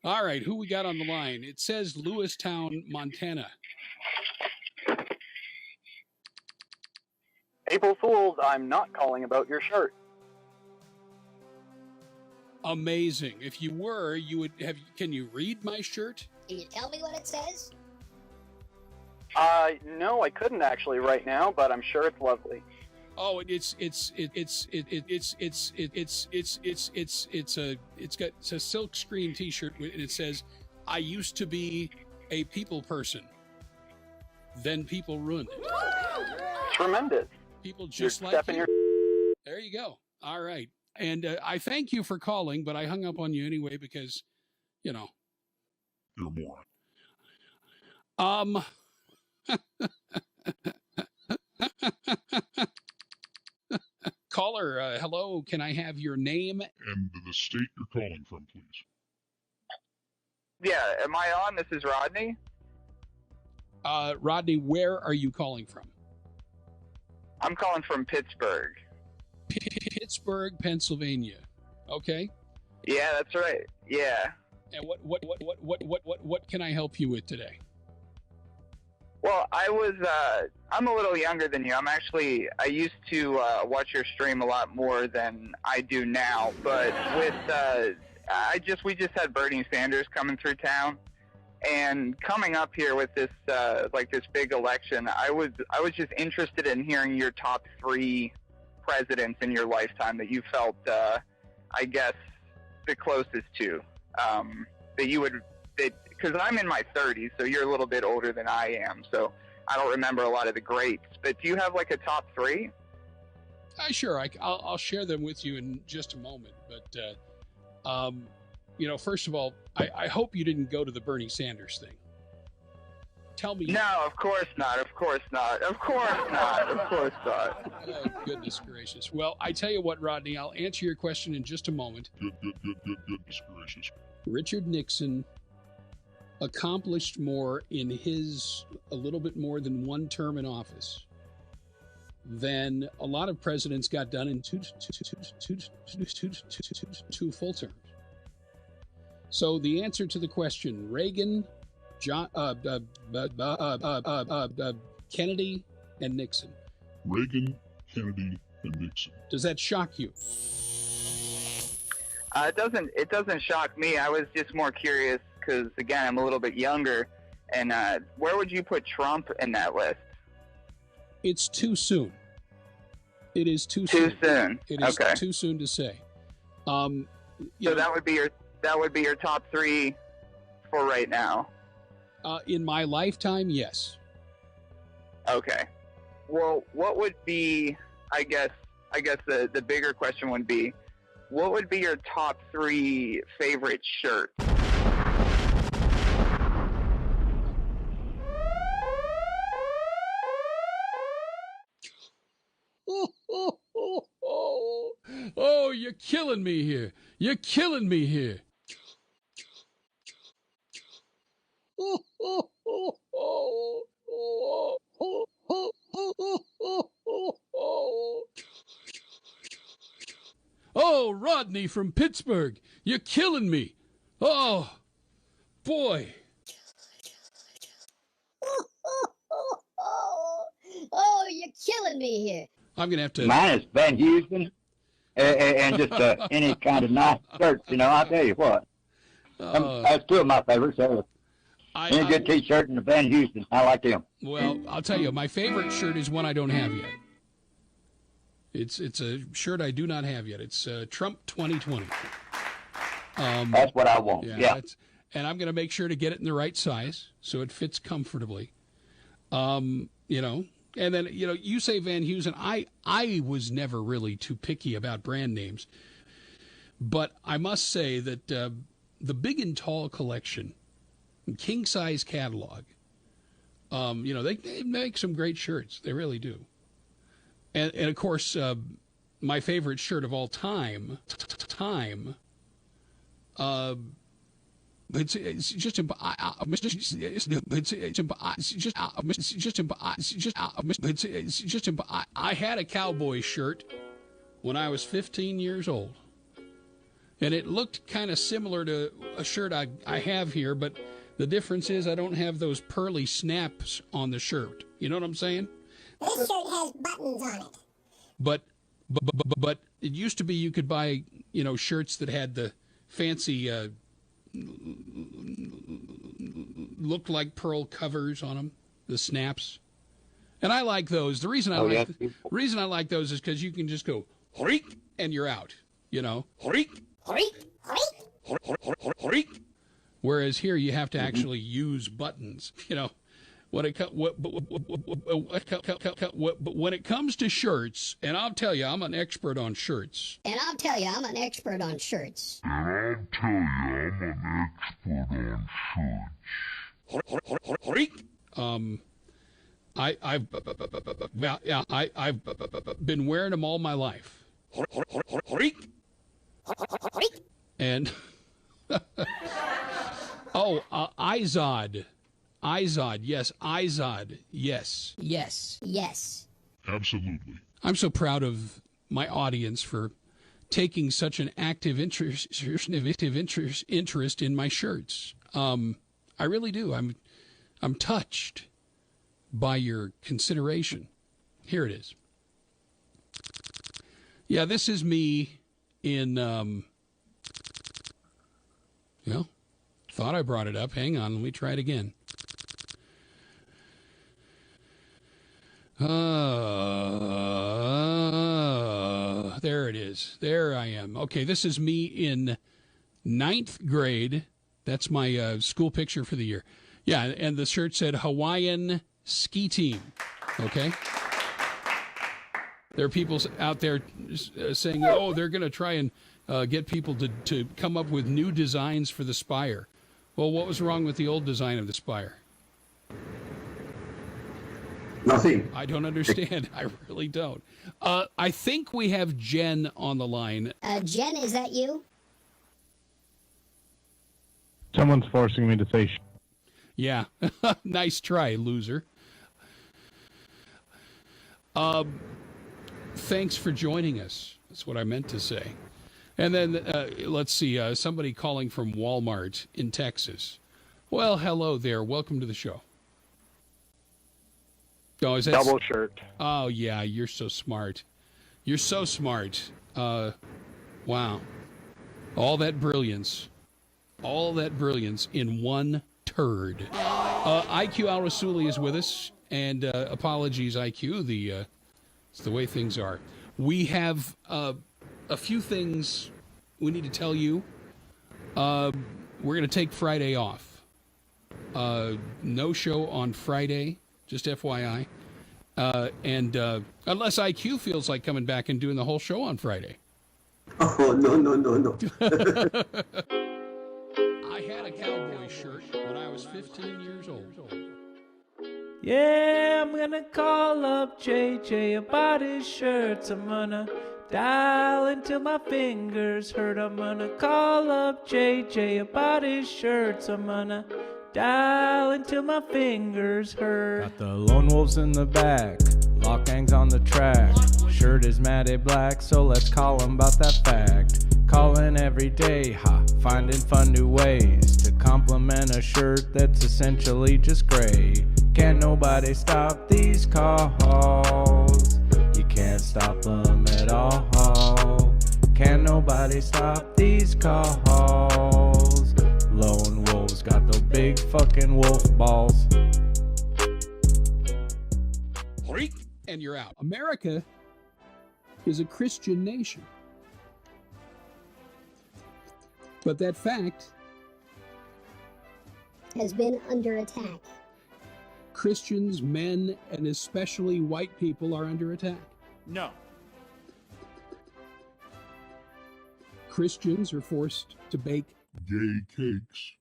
All right, who we got on the line? It says Lewistown, Montana. April Fools, I'm not calling about your shirt. Amazing. If you were, you would have. Can you read my shirt? Can you tell me what it says? No, I couldn't actually right now, but I'm sure it's lovely. Oh, it's a silk screen T-shirt, and it says, "I used to be a people person, then people ruined it." Tremendous. People just You're like stepping you. There you go. All right. And I thank you for calling, but I hung up on you anyway because, You're a moron. Caller, hello. Can I have your name? And the state you're calling from, please. Yeah, am I on? This is Rodney. Rodney, where are you calling from? I'm calling from Pittsburgh. Pittsburgh, Pennsylvania. Okay. Yeah, that's right. Yeah. And what can I help you with today? Well, I'm a little younger than you. I used to watch your stream a lot more than I do now, but with, we just had Bernie Sanders coming through town, and coming up here with this, this big election, I was just interested in hearing your top 3 presidents in your lifetime that you felt, I guess, the closest to, that you would, because I'm in my 30s, so you're a little bit older than I am. So I don't remember a lot of the greats. But do you have like a top 3? Sure, I'll share them with you in just a moment. But, first of all, I hope you didn't go to the Bernie Sanders thing. Tell me. No, of course not. Of course not. Of course not. Of course not. Oh, goodness gracious. Well, I tell you what, Rodney, I'll answer your question in just a moment. Goodness gracious. Richard Nixon accomplished more in his a little bit more than one term in office than a lot of presidents got done in two full terms. So the answer to the question, Reagan, Kennedy, and Nixon. Reagan, Kennedy, and Nixon. Does that shock you? It doesn't shock me. I was just more curious because, again, I'm a little bit younger. And where would you put Trump in that list? It's too soon. It is too soon. Too soon. It is okay. too soon to say. So that would be your top 3 for right now. In my lifetime, yes. Okay. Well, what would be? I guess the bigger question would be, what would be your top 3 favorite shirts? Oh, you're killing me here. You're killing me here. Oh, Rodney from Pittsburgh. You're killing me. Oh, boy. Oh, you're killing me here. I'm going to have to... Mine is Van Houston and just any kind of nice shirts, I'll tell you what. That's 2 of my favorites. Any good T-shirt and the Van Houston, I like them. Well, I'll tell you, my favorite shirt is one I don't have yet. It's a shirt I do not have yet. It's Trump 2020. That's what I want, yeah. And I'm going to make sure to get it in the right size so it fits comfortably. And then, you say Van Heusen. I was never really too picky about brand names. But I must say that the Big and Tall collection, king size catalog, they make some great shirts. They really do. And of course, my favorite shirt of all time, it's just I had a cowboy shirt when I was 15 years old, and it looked kind of similar to a shirt I have here, but the difference is I don't have those pearly snaps on the shirt. You know what I'm saying? This shirt has buttons on it. But it used to be you could buy, shirts that had the fancy looked like pearl covers on them, the snaps. And I like those. The reason I like those is because you can just go horik and you're out, horik. Whereas here you have to actually use buttons, When it comes to shirts, and I'll tell you, I'm an expert on shirts. I've been wearing them all my life. And Izod. Izod, yes. Izod, yes. Yes. Absolutely. I'm so proud of my audience for taking such an active interest in my shirts. I really do. I'm touched by your consideration. Here it is. Yeah, this is me in, thought I brought it up. Hang on, let me try it again. There it is. There I am. Okay, this is me in 9th grade. That's my school picture for the year. Yeah, and the shirt said Hawaiian ski team. Okay? There are people out there saying, oh, they're going to try and get people to come up with new designs for the Spire. Well, what was wrong with the old design of the Spire? Nothing. I don't understand. I really don't. I think we have Jen on the line. Jen, is that you? Someone's forcing me to say Yeah. Nice try, loser. Thanks for joining us. That's what I meant to say. And then, let's see, somebody calling from Walmart in Texas. Well, hello there. Welcome to the show. Oh, is that Double shirt. Oh, yeah, you're so smart. You're so smart. Wow. All that brilliance in one turd. IQ Al-Rasuli is with us, and apologies, IQ. It's the way things are. We have a few things we need to tell you. We're going to take Friday off. No show on Friday, just FYI. And unless IQ feels like coming back and doing the whole show on Friday. Oh, no. I had a cowboy shirt when I was 15 years old. Yeah, I'm gonna call up JJ about his shirts. I'm gonna dial until my fingers hurt. I'm gonna call up JJ about his shirts. I'm gonna dial until my fingers hurt. Got the lone wolves in the back, lock gangs on the track. Shirt is matted black, so let's call him about that fact. Calling every day, finding fun new ways to compliment a shirt that's essentially just gray. Can't nobody stop these calls. You can't stop them at all. Can't nobody stop these calls. Lone wolves got the big fucking wolf balls. And you're out. America is a Christian nation. But that fact has been under attack. Christians, men, and especially white people are under attack. No. Christians are forced to bake gay cakes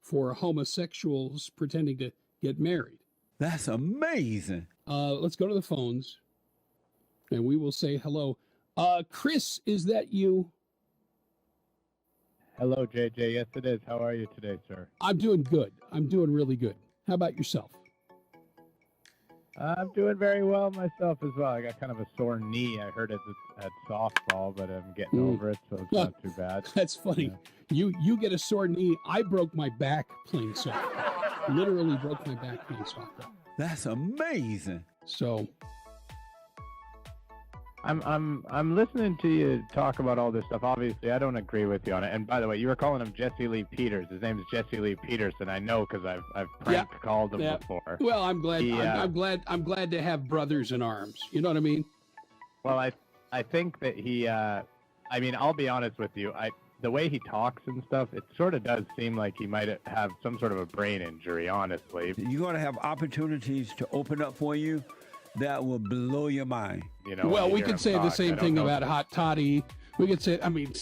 for homosexuals pretending to get married. That's amazing. Let's go to the phones, and we will say hello. Chris, is that you? Hello, JJ. Yes, it is. How are you today, sir? I'm doing good. I'm doing really good. How about yourself? I'm doing very well myself as well. I got kind of a sore knee. I heard it at softball, but I'm getting over it, so it's not too bad. That's funny. Yeah. You get a sore knee. I broke my back playing softball. Literally broke my back playing softball. That's amazing. So I'm listening to you talk about all this stuff. Obviously, I don't agree with you on it. And by the way, you were calling him Jesse Lee Peters. His name is Jesse Lee Peterson. I know because I've prank called him before. Well, I'm glad. I'm glad to have brothers in arms. You know what I mean? Well, I think that he. I mean, I'll be honest with you. The way he talks and stuff, it sort of does seem like he might have some sort of a brain injury. Honestly, you're going to have opportunities to open up for you that will blow your mind. You know, well, we could say the same thing about Hot Toddy. We could say, I mean,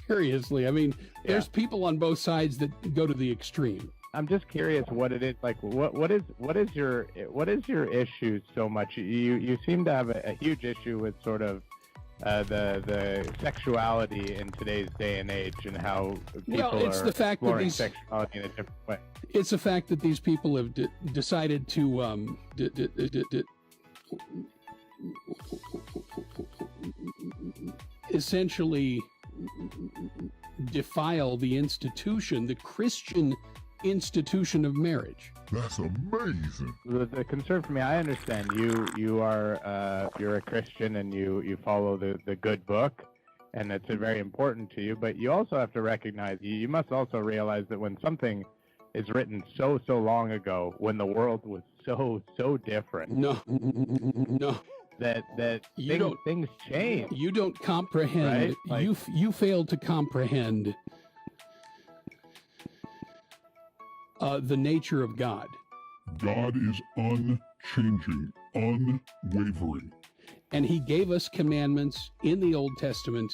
seriously, I mean, there's people on both sides that go to the extreme. I'm just curious what it is like. What is your issue so much? You seem to have a huge issue with sort of the sexuality in today's day and age and how people it's are the fact exploring that sexuality in a different way. It's the fact that these people have decided to essentially defile the institution, the Christian institution of marriage. That's amazing. The concern for me, I understand you're a Christian and you follow the good book, and it's very important to you. But you also have to recognize, you must also realize that when something is written so long ago, when the world was so different. No. That things change. You don't comprehend. Right? You fail to comprehend the nature of God. God is unchanging, unwavering. And he gave us commandments in the Old Testament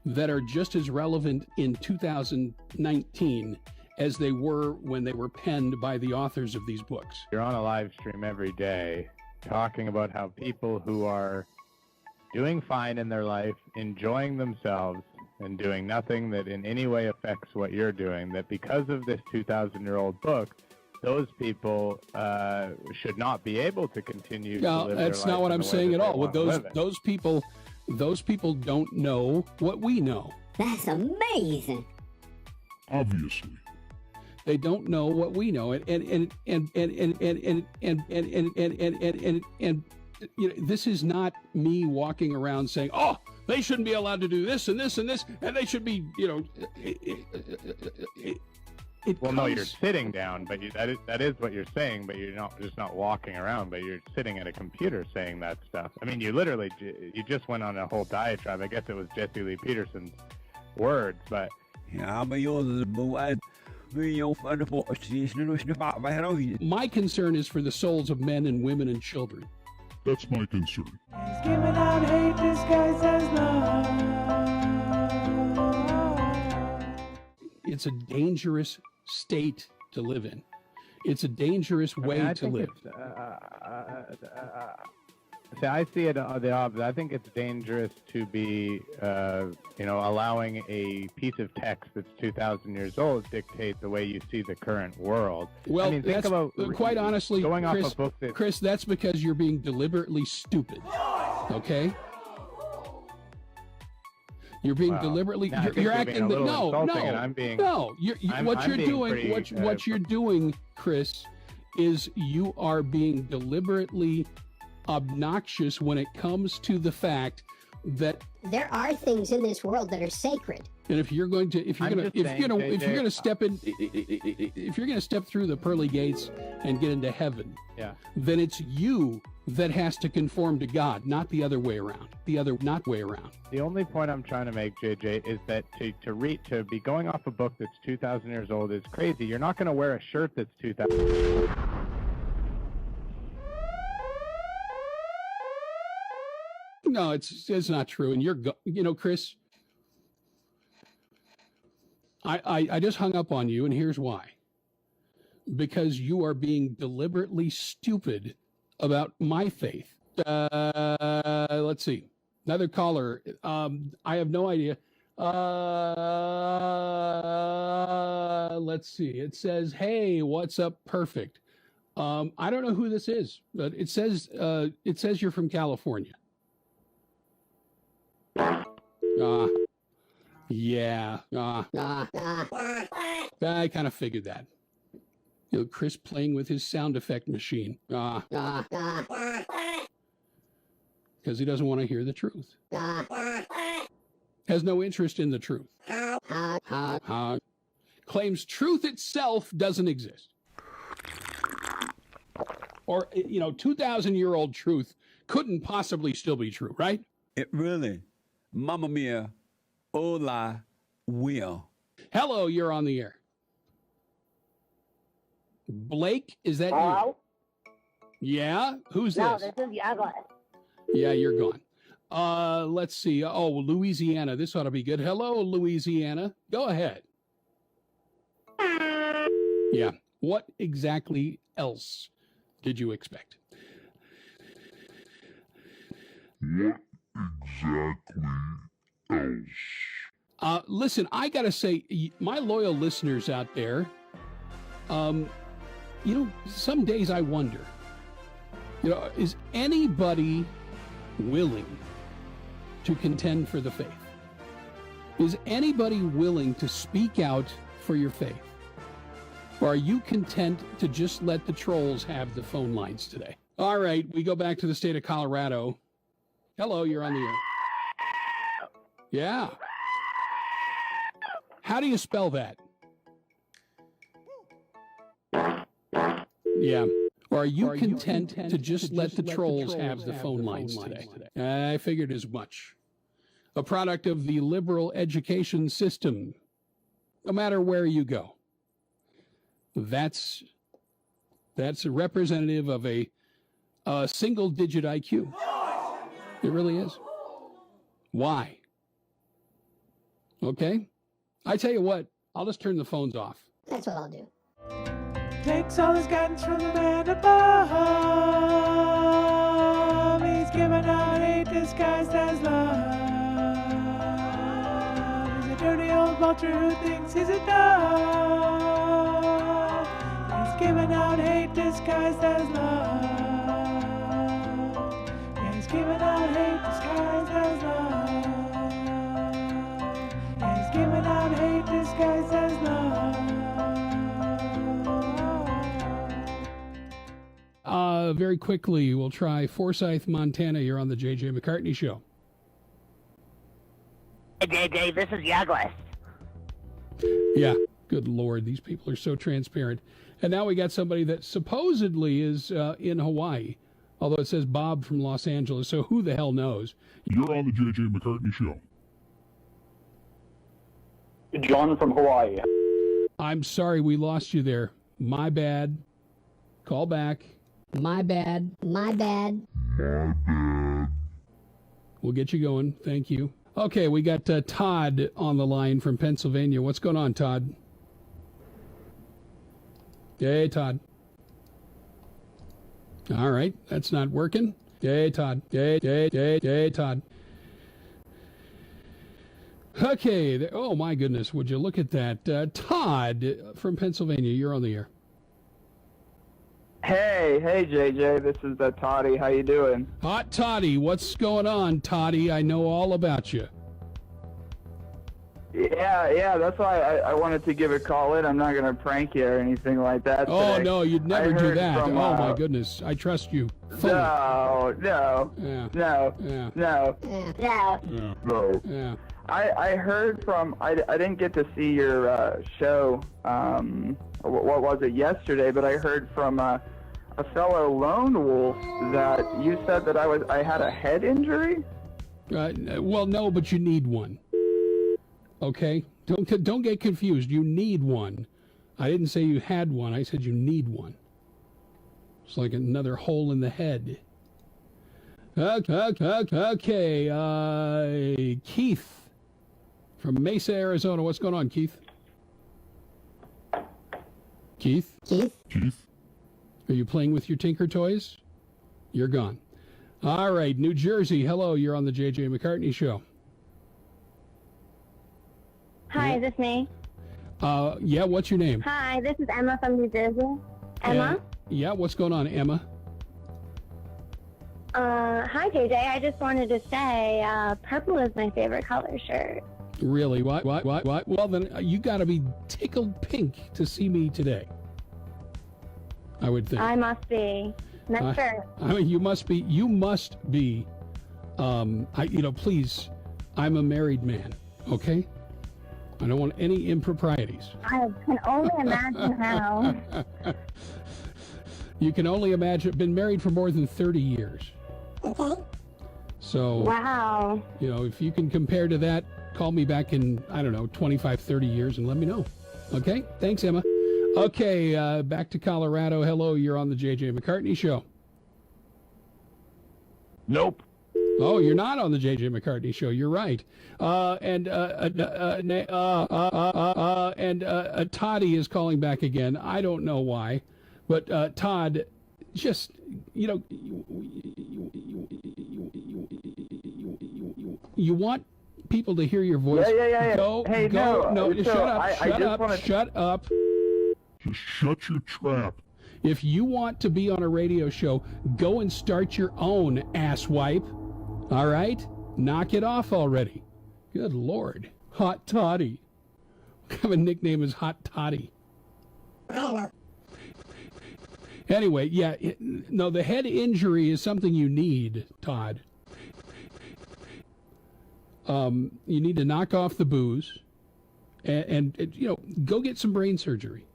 that are just as relevant in 2019 as they were when they were penned by the authors of these books. You're on a live stream every day talking about how people who are doing fine in their life, enjoying themselves, and doing nothing that in any way affects what you're doing, that because of this 2,000-year-old book, those people should not be able to continue to live that's their not life what in I'm the way saying that at they all. want to live it. Those people don't know what we know. That's amazing. Obviously. They don't know what we know, and you know, this is not me walking around saying, "Oh, they shouldn't be allowed to do this and this and this, and they should be," you know. No, you're sitting down, but that is what you're saying, but you're not just not walking around, but you're sitting at a computer saying that stuff. I mean, you just went on a whole diatribe. I guess it was Jesse Lee Peterson's words, but my concern is for the souls of men and women and children. That's my concern. He's giving out hate disguised as love. It's a dangerous state to live in. It's a dangerous way to live. See, I see it the opposite. I think it's dangerous to be, allowing a piece of text that's 2,000 years old dictate the way you see the current world. Well, I mean, think about quite honestly, going Chris, off a book that... Chris, that's because you're being deliberately stupid. Okay? You're being deliberately. You're acting. What you're doing, Chris, is you are being deliberately obnoxious when it comes to the fact that there are things in this world that are sacred. And if you're going to step through the pearly gates and get into heaven, then it's you that has to conform to God, not the other way around. The only point I'm trying to make, JJ, is that to be going off a book that's 2,000 years old is crazy. You're not going to wear a shirt that's 2,000. No, it's not true. And Chris, I just hung up on you, and here's why. Because you are being deliberately stupid about my faith. Let's see. Another caller. I have no idea. Let's see. It says, "Hey, what's up? Perfect." I don't know who this is, but it says you're from California. Yeah. I kind of figured that. Chris playing with his sound effect machine. Because he doesn't want to hear the truth. Has no interest in the truth. Claims truth itself doesn't exist. Or, 2,000-year-old truth couldn't possibly still be true, right? It really. Mamma mia. Hola, Will. Hello, you're on the air. Blake, is that you? Yeah? Who's this? No, this is Yagla. Yeah, you're gone. Let's see. Oh, Louisiana. This ought to be good. Hello, Louisiana. Go ahead. Yeah. What exactly else did you expect? What exactly else? Listen, I got to say, my loyal listeners out there, some days I wonder, is anybody willing to contend for the faith? Is anybody willing to speak out for your faith? Or are you content to just let the trolls have the phone lines today? All right, we go back to the state of Colorado. Hello, you're on the air. Yeah. How do you spell that? Yeah. Or are you content to just let the trolls have the phone lines today? I figured as much. A product of the liberal education system, no matter where you go. That's That's representative of a single-digit IQ. It really is. Why? Okay? I tell you what, I'll just turn the phones off. That's what I'll do. Takes all his guidance from the man above. He's giving out hate disguised as love. He's a dirty old vulture who thinks he's a dove. He's giving out hate disguised as love. Yeah, he's giving out hate disguised as love. Yeah, he's giving out hate disguised as love. Very quickly, we'll try Forsyth, Montana. You're on the JJ McCartney Show. Hey, JJ, this is Douglas. Yeah, good Lord, these people are so transparent. And now we got somebody that supposedly is in Hawaii, although it says Bob from Los Angeles, so who the hell knows? You're on the JJ McCartney Show. John from Hawaii. I'm sorry we lost you there. My bad. Call back. My bad. My bad. We'll get you going. Thank you. Okay, we got Todd on the line from Pennsylvania. What's going on, Todd? Hey, Todd. All right, that's not working. Hey, Todd. Hey, Todd. Okay. Oh, my goodness. Would you look at that? Todd from Pennsylvania, you're on the air. Hey, JJ, this is Toddy. How you doing? Hot Toddy, what's going on, Toddy? I know all about you. Yeah, that's why I wanted to give a call in. I'm not going to prank you or anything like that. Oh, today. no, you'd never do that. From, oh, my goodness. I trust you. Fully. No. Yeah. No. Yeah. No. No. Yeah. No. Yeah. I heard from, I didn't get to see your show, what was it, yesterday, but I heard from a fellow lone wolf that you said that I had a head injury? Well, no, but you need one. Okay? Don't get confused. You need one. I didn't say you had one. I said you need one. It's like another hole in the head. Okay. Keith from Mesa, Arizona. What's going on, Keith? Keith? Are you playing with your Tinker toys? You're gone. All right, New Jersey. Hello, you're on the JJ McCartney Show. Hi, is this me? Yeah, what's your name? Hi, this is Emma from New Jersey. Emma? Yeah, what's going on, Emma? Hi, JJ. I just wanted to say purple is my favorite color shirt. Really? What? Well, then you got to be tickled pink to see me today. I would think. I must be. Next shirt. I mean, you must be. Please, I'm a married man, okay? I don't want any improprieties. I can only imagine how. You can only imagine. Been married for more than 30 years. Okay. So. Wow. If you can compare to that, call me back in, 25, 30 years and let me know. Okay? Thanks, Emma. Okay, back to Colorado. Hello, you're on the JJ McCartney Show. Nope. Oh, you're not on the JJ McCartney Show. You're right. And Toddy is calling back again. I don't know why, but Todd, just you want people to hear your voice. Yeah. No, shut up. Just shut your trap. If you want to be on a radio show, go and start your own, asswipe. All right? Knock it off already. Good Lord. Hot Toddy. I have a nickname as Hot Toddy. Anyway, yeah, the head injury is something you need, Todd. You need to knock off the booze and go get some brain surgery.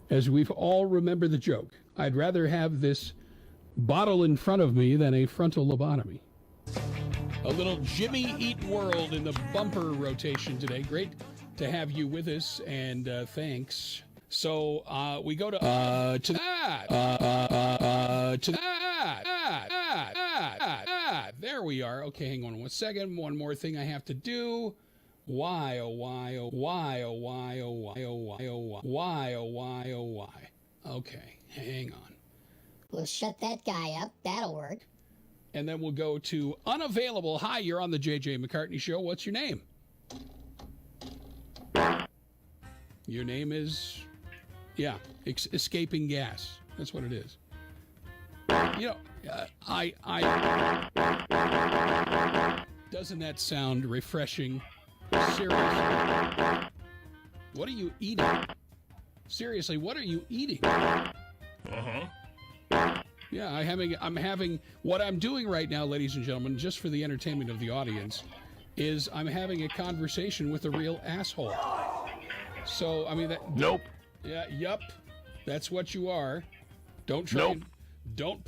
As we've all remembered the joke, I'd rather have this bottle in front of me than a frontal lobotomy. A little Jimmy Eat World in the bumper rotation today. Great to have you with us, and thanks. So we go to that. There we are. Okay, hang on 1 second. One more thing I have to do. Why, oh, why, oh, why, oh, why, oh, why, oh, why, oh, why, why, oh, why, oh, why. Okay, hang on. We'll shut that guy up. That'll work. And then we'll go to unavailable. Hi, you're on the JJ McCartney Show. What's your name? Your name is, yeah, escaping gas. That's what it is. You know, doesn't that sound refreshing? Seriously. What are you eating? Seriously, what are you eating? Uh-huh. Yeah, I'm having what I'm doing right now, ladies and gentlemen, just for the entertainment of the audience, is I'm having a conversation with a real asshole. So, I mean that. Nope. Yeah, yup. That's what you are. Don't try. Nope. Don't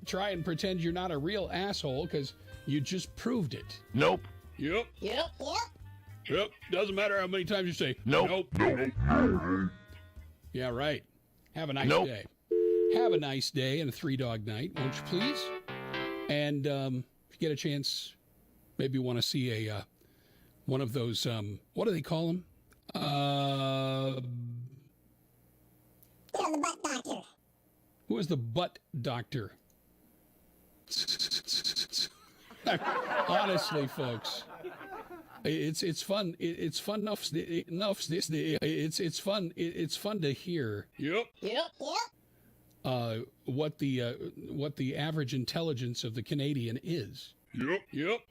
try and pretend you're not a real asshole, because you just proved it. Nope. Yep. Yep. Yep. Yep. Doesn't matter how many times you say nope. Nope. Yeah, right. Have a nice day. Have a nice day and a 3-dog night, won't you please? And if you get a chance, maybe you want to see a one of those what do they call them? Yeah, the butt doctor. Who is the butt doctor? Honestly, folks, it's fun. It's fun enough. It's fun. It's fun to hear. Yep. What the average intelligence of the Canadian is. Yep.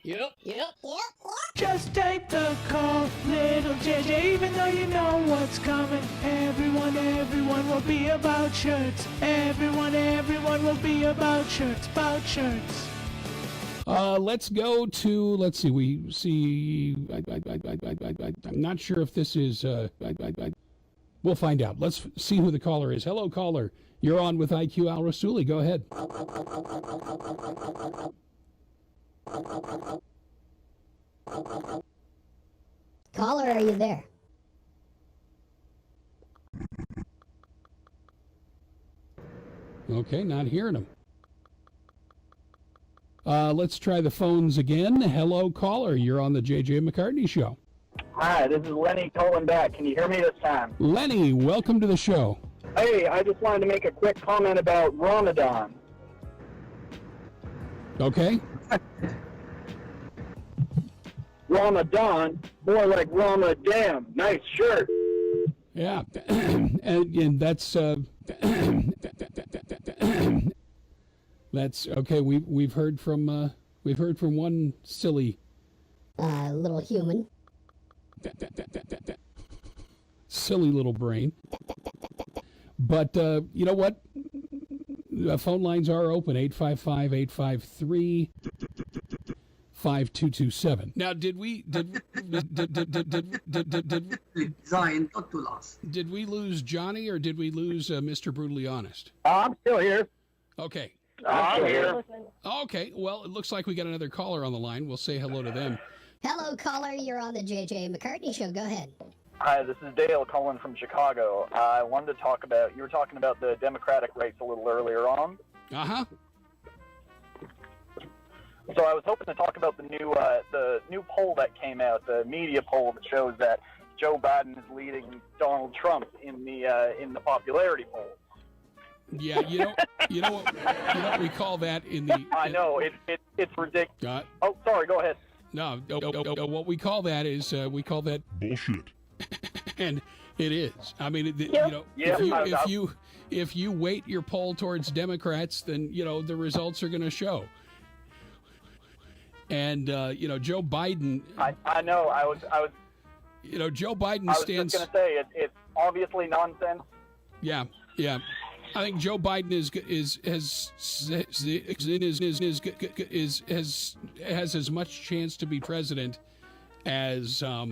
Just take the call, little JJ, even though you know what's coming. Everyone will be about shirts. Everyone will be about shirts, Let's go to, let's see, I'm not sure if this is, we'll find out. Let's see who the caller is. Hello, caller. You're on with IQ Al Rassouli. Go ahead. Caller, are you there? Okay, not hearing him. Let's try the phones again. Hello, caller. You're on the JJ McCartney Show. Hi, this is Lenny calling back. Can you hear me this time? Lenny, welcome to the show. Hey, I just wanted to make a quick comment about Ramadan. Okay. Ramadan, more like Ramadan. Nice shirt. Yeah, and that's that's okay. We've heard from one silly little human. Silly little brain. But you know what? The phone lines are open, 855-853-5227. Now, did we lose Johnny, or did we lose Mr. Brutally Honest? I'm still here. Okay. I'm here. Okay, well, it looks like we got another caller on the line. We'll say hello to them. Hello, caller. You're on the JJ McCartney Show. Go ahead. Hi, this is Dale calling from Chicago. I wanted to talk about, you were talking about the Democratic race a little earlier on. Uh-huh. So I was hoping to talk about the new poll that came out, the media poll that shows that Joe Biden is leading Donald Trump in the popularity poll. Yeah, you know what we call that in the. I know it's ridiculous. Oh, sorry. Go ahead. No, what we call that is we call that bullshit. And it is. I mean, if you weight your poll towards Democrats, then the results are going to show. And Joe Biden. I know. I was. Joe Biden stands. I was just going to say it's obviously nonsense. Yeah. I think Joe Biden has as much chance to be president as I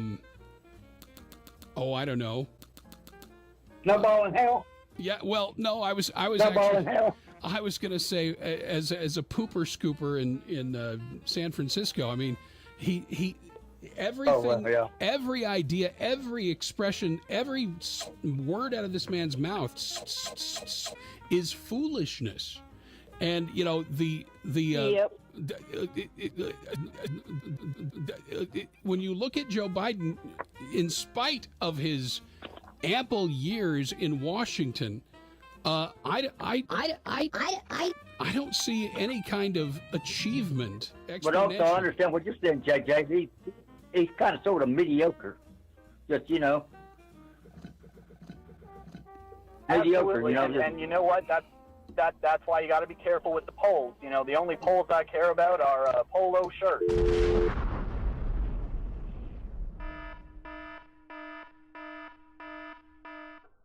don't know. No ball in hell. Yeah, well, no, I was no ball in hell. I was going to say as a pooper scooper in San Francisco. I mean, he everything, yeah. every idea, every expression, every word out of this man's mouth is foolishness. And you know when you look at Joe Biden, in spite of his ample years in Washington, I don't see any kind of achievement. But also I understand what you're saying, JJ. He's kind of sort of mediocre. Just, you know. Mediocre, you know. And you know what? That's why you got to be careful with the polls. You know, the only polls I care about are polo shirts.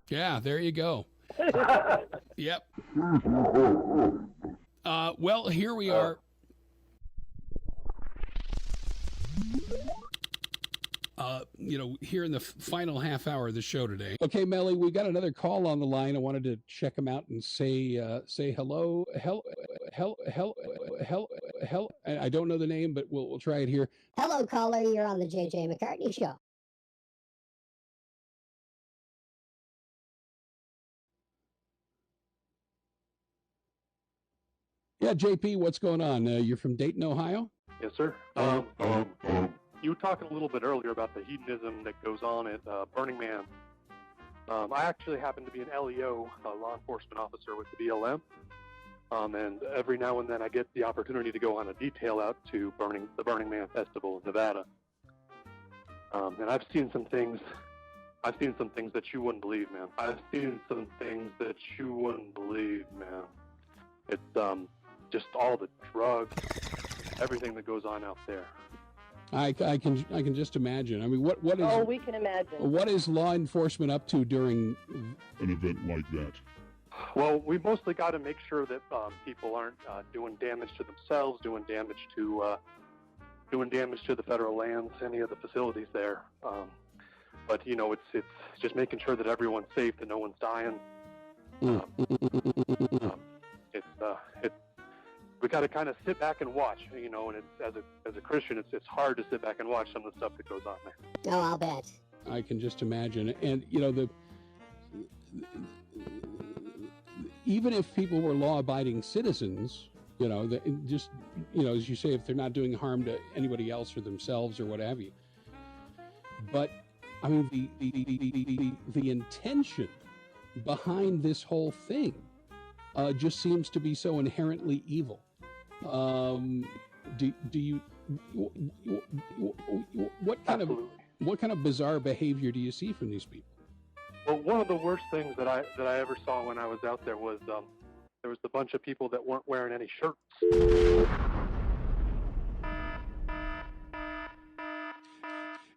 Yeah, there you go. Yep. Well, here we are. You know, here in the final half hour of the show today. Okay, Melly, we got another call on the line. I wanted to check him out and say hello. I don't know the name, but we'll try it here. Hello, caller. You're on the JJ McCartney Show. Yeah, JP, what's going on? You're from Dayton, Ohio? Yes, sir. You were talking a little bit earlier about the hedonism that goes on at Burning Man. I actually happen to be an LEO, law enforcement officer with the BLM, and every now and then I get the opportunity to go on a detail out to the Burning Man Festival in Nevada. And I've seen some things that you wouldn't believe, man. It's just all the drugs, everything that goes on out there. I can just imagine. I mean, what is? Oh, we can imagine. What is law enforcement up to during an event like that? Well, we mostly got to make sure that people aren't doing damage to themselves, doing damage to the federal lands, any of the facilities there. But you know, it's just making sure that everyone's safe, that no one's dying. We got to kind of sit back and watch, you know, and it's as a Christian, it's hard to sit back and watch some of the stuff that goes on there. Oh, I'll bet. I can just imagine. And you know, even if people were law-abiding citizens, you know, just, you know, as you say, if they're not doing harm to anybody else or themselves or what have you. But I mean, the intention behind this whole thing just seems to be so inherently evil. Do you what kind of bizarre behavior do you see from these people? Well, one of the worst things that I ever saw when I was out there was there was a bunch of people that weren't wearing any shirts.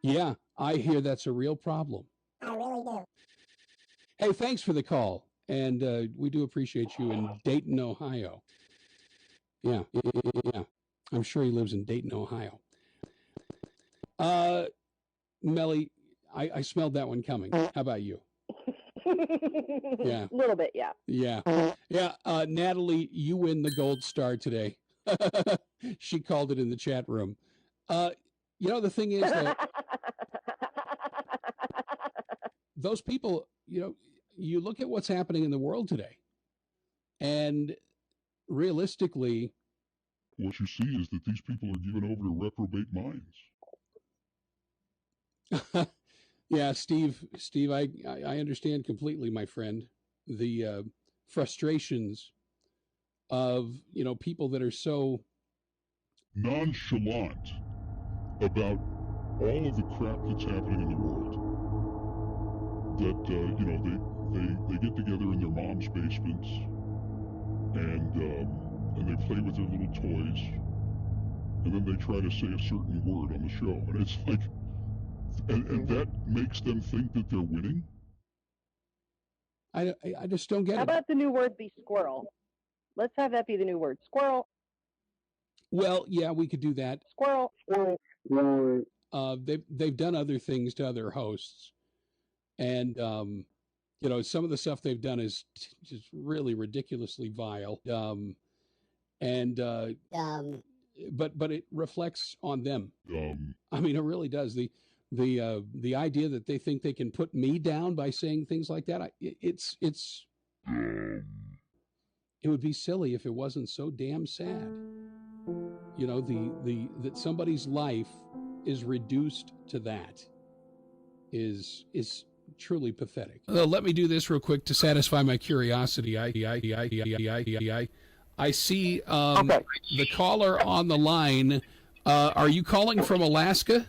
Yeah, I hear that's a real problem. I really do. Hey, thanks for the call, and we do appreciate you in Dayton, Ohio. Yeah. I'm sure he lives in Dayton, Ohio. Melly, I smelled that one coming. How about you? Yeah. A little bit, yeah. Yeah. Natalie, you win the gold star today. She called it in the chat room. You know, the thing is that those people, you know, you look at what's happening in the world today, and realistically, what you see is that these people are given over to reprobate minds. Yeah, Steve, I understand completely, my friend, the frustrations of, you know, people that are so nonchalant about all of the crap that's happening in the world. That you know, they get together in their mom's basements and they play with their little toys, and then they try to say a certain word on the show, and it's like, and that makes them think that they're winning. I just don't get it. How about the new word be squirrel? Let's have that be the new word. Squirrel. Well, yeah, we could do that. Squirrel. They've done other things to other hosts, and you know, some of the stuff they've done is just really ridiculously vile. but it reflects on them. I mean, it really does. The idea that they think they can put me down by saying things like that, it would be silly if it wasn't so damn sad. You know, that somebody's life is reduced to that is truly pathetic. Let me do this real quick to satisfy my curiosity. I see the caller on the line. Are you calling from Alaska?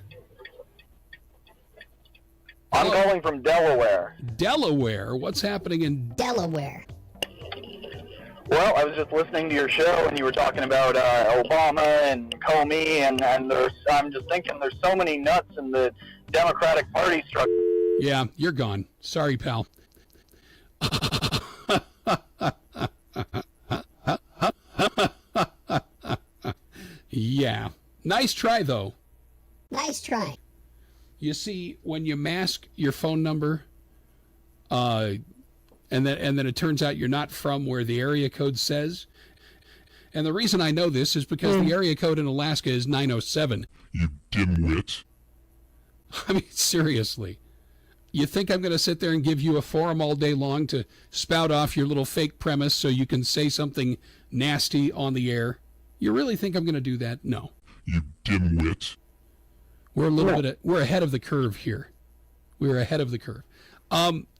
I'm calling from Delaware. Delaware? What's happening in Delaware? Well, I was just listening to your show, and you were talking about Obama and Comey, and I'm just thinking there's so many nuts in the Democratic Party structure. Yeah, you're gone. Sorry, pal. Yeah. Nice try, though. Nice try. You see, when you mask your phone number, and then it turns out you're not from where the area code says. And the reason I know this is because the area code in Alaska is 907. You dimwit. I mean, seriously. You think I'm going to sit there and give you a forum all day long to spout off your little fake premise so you can say something nasty on the air? You really think I'm going to do that? No. You dimwit. We're ahead of the curve here. We're ahead of the curve.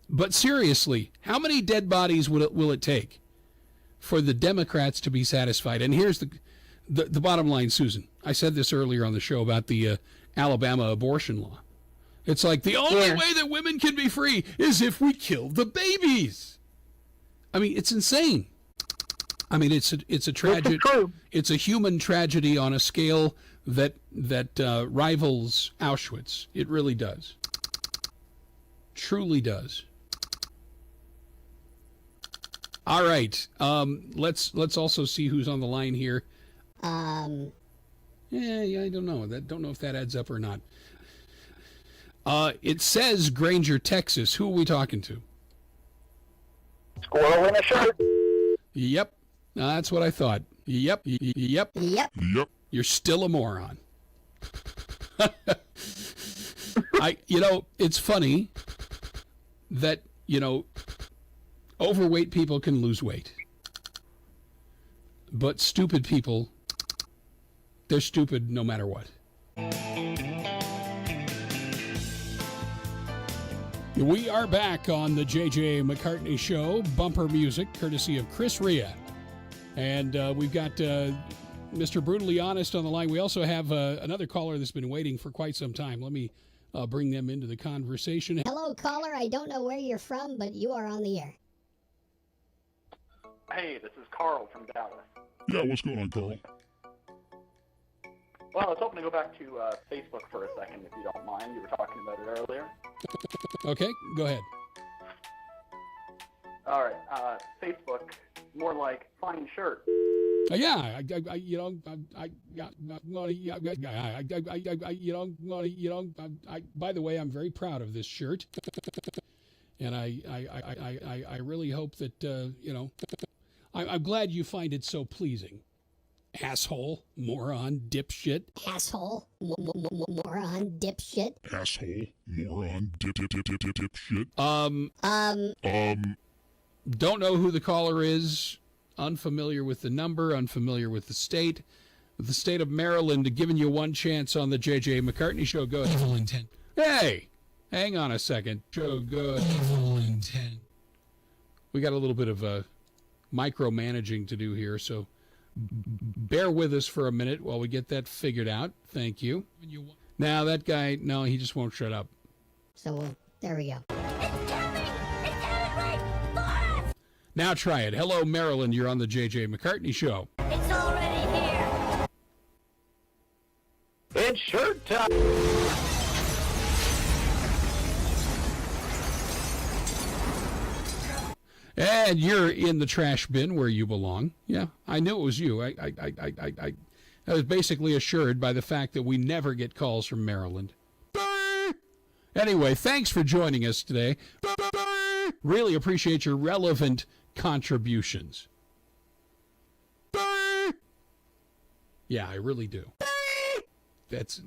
But seriously, how many dead bodies will it take for the Democrats to be satisfied? And here's the bottom line, Susan. I said this earlier on the show about the Alabama abortion law. It's like the only way that women can be free is if we kill the babies. I mean, it's insane. I mean, it's a tragedy. It's a human tragedy on a scale that rivals Auschwitz. It really does. Truly does. All right. Let's also see who's on the line here. Yeah, I don't know. Don't know if that adds up or not. It says Granger, Texas. Who are we talking to? Squirrel in a shirt. Yep. That's what I thought. Yep. You're still a moron. It's funny that, overweight people can lose weight. But stupid people, they're stupid no matter what. We are back on the JJ McCartney Show. Bumper music courtesy of Chris Rea. And we've got Mr. Brutally Honest on the line. We also have another caller that's been waiting for quite some time. Let me bring them into the conversation. Hello, caller. I don't know where you're from, but you are on the air. Hey, this is Carl from Dallas. Yeah, what's going on, Carl? Well, I was hoping to go back to Facebook for a second, if you don't mind. You were talking about it earlier. Okay, go ahead. All right, Facebook, more like fine shirt. By the way, I'm very proud of this shirt, and I really hope that I'm glad you find it so pleasing. Asshole, moron, dipshit. Asshole, moron, dipshit. Asshole, moron, dipshit. Don't know who the caller is. Unfamiliar with the number. Unfamiliar with the state. With the state of Maryland, giving you one chance on the JJ McCartney Show. Go ahead. Evil intent. Hey, hang on a second. Show good. Evil intent. We got a little bit of micromanaging to do here, so bear with us for a minute while we get that figured out. Thank you. Now that guy, no, he just won't shut up. So there we go. Now try it. Hello, Maryland. You're on the JJ McCartney Show. It's already here. It's shirt time. And you're in the trash bin where you belong. Yeah, I knew it was you. I was basically assured by the fact that we never get calls from Maryland. Anyway, thanks for joining us today. Really appreciate your relevant contributions. Yeah, I really do.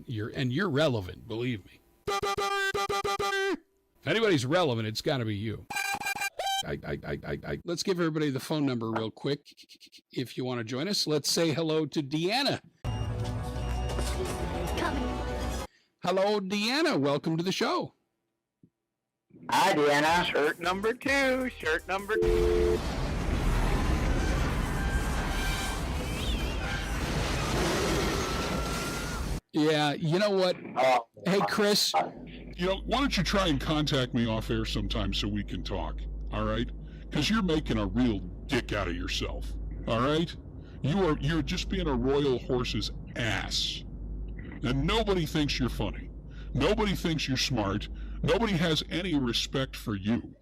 You're relevant, believe me. If anybody's relevant, it's got to be you. Let's give everybody the phone number real quick. If you want to join us, let's say hello to Deanna. Hello, Deanna. Welcome to the show. Hi, Deanna. Shirt number two. Shirt number two. Yeah, you know what? Hey, Chris. You know, why don't you try and contact me off air sometime so we can talk, all right? Because you're making a real dick out of yourself, all right? You're just being a royal horse's ass. And nobody thinks you're funny. Nobody thinks you're smart. Nobody has any respect for you.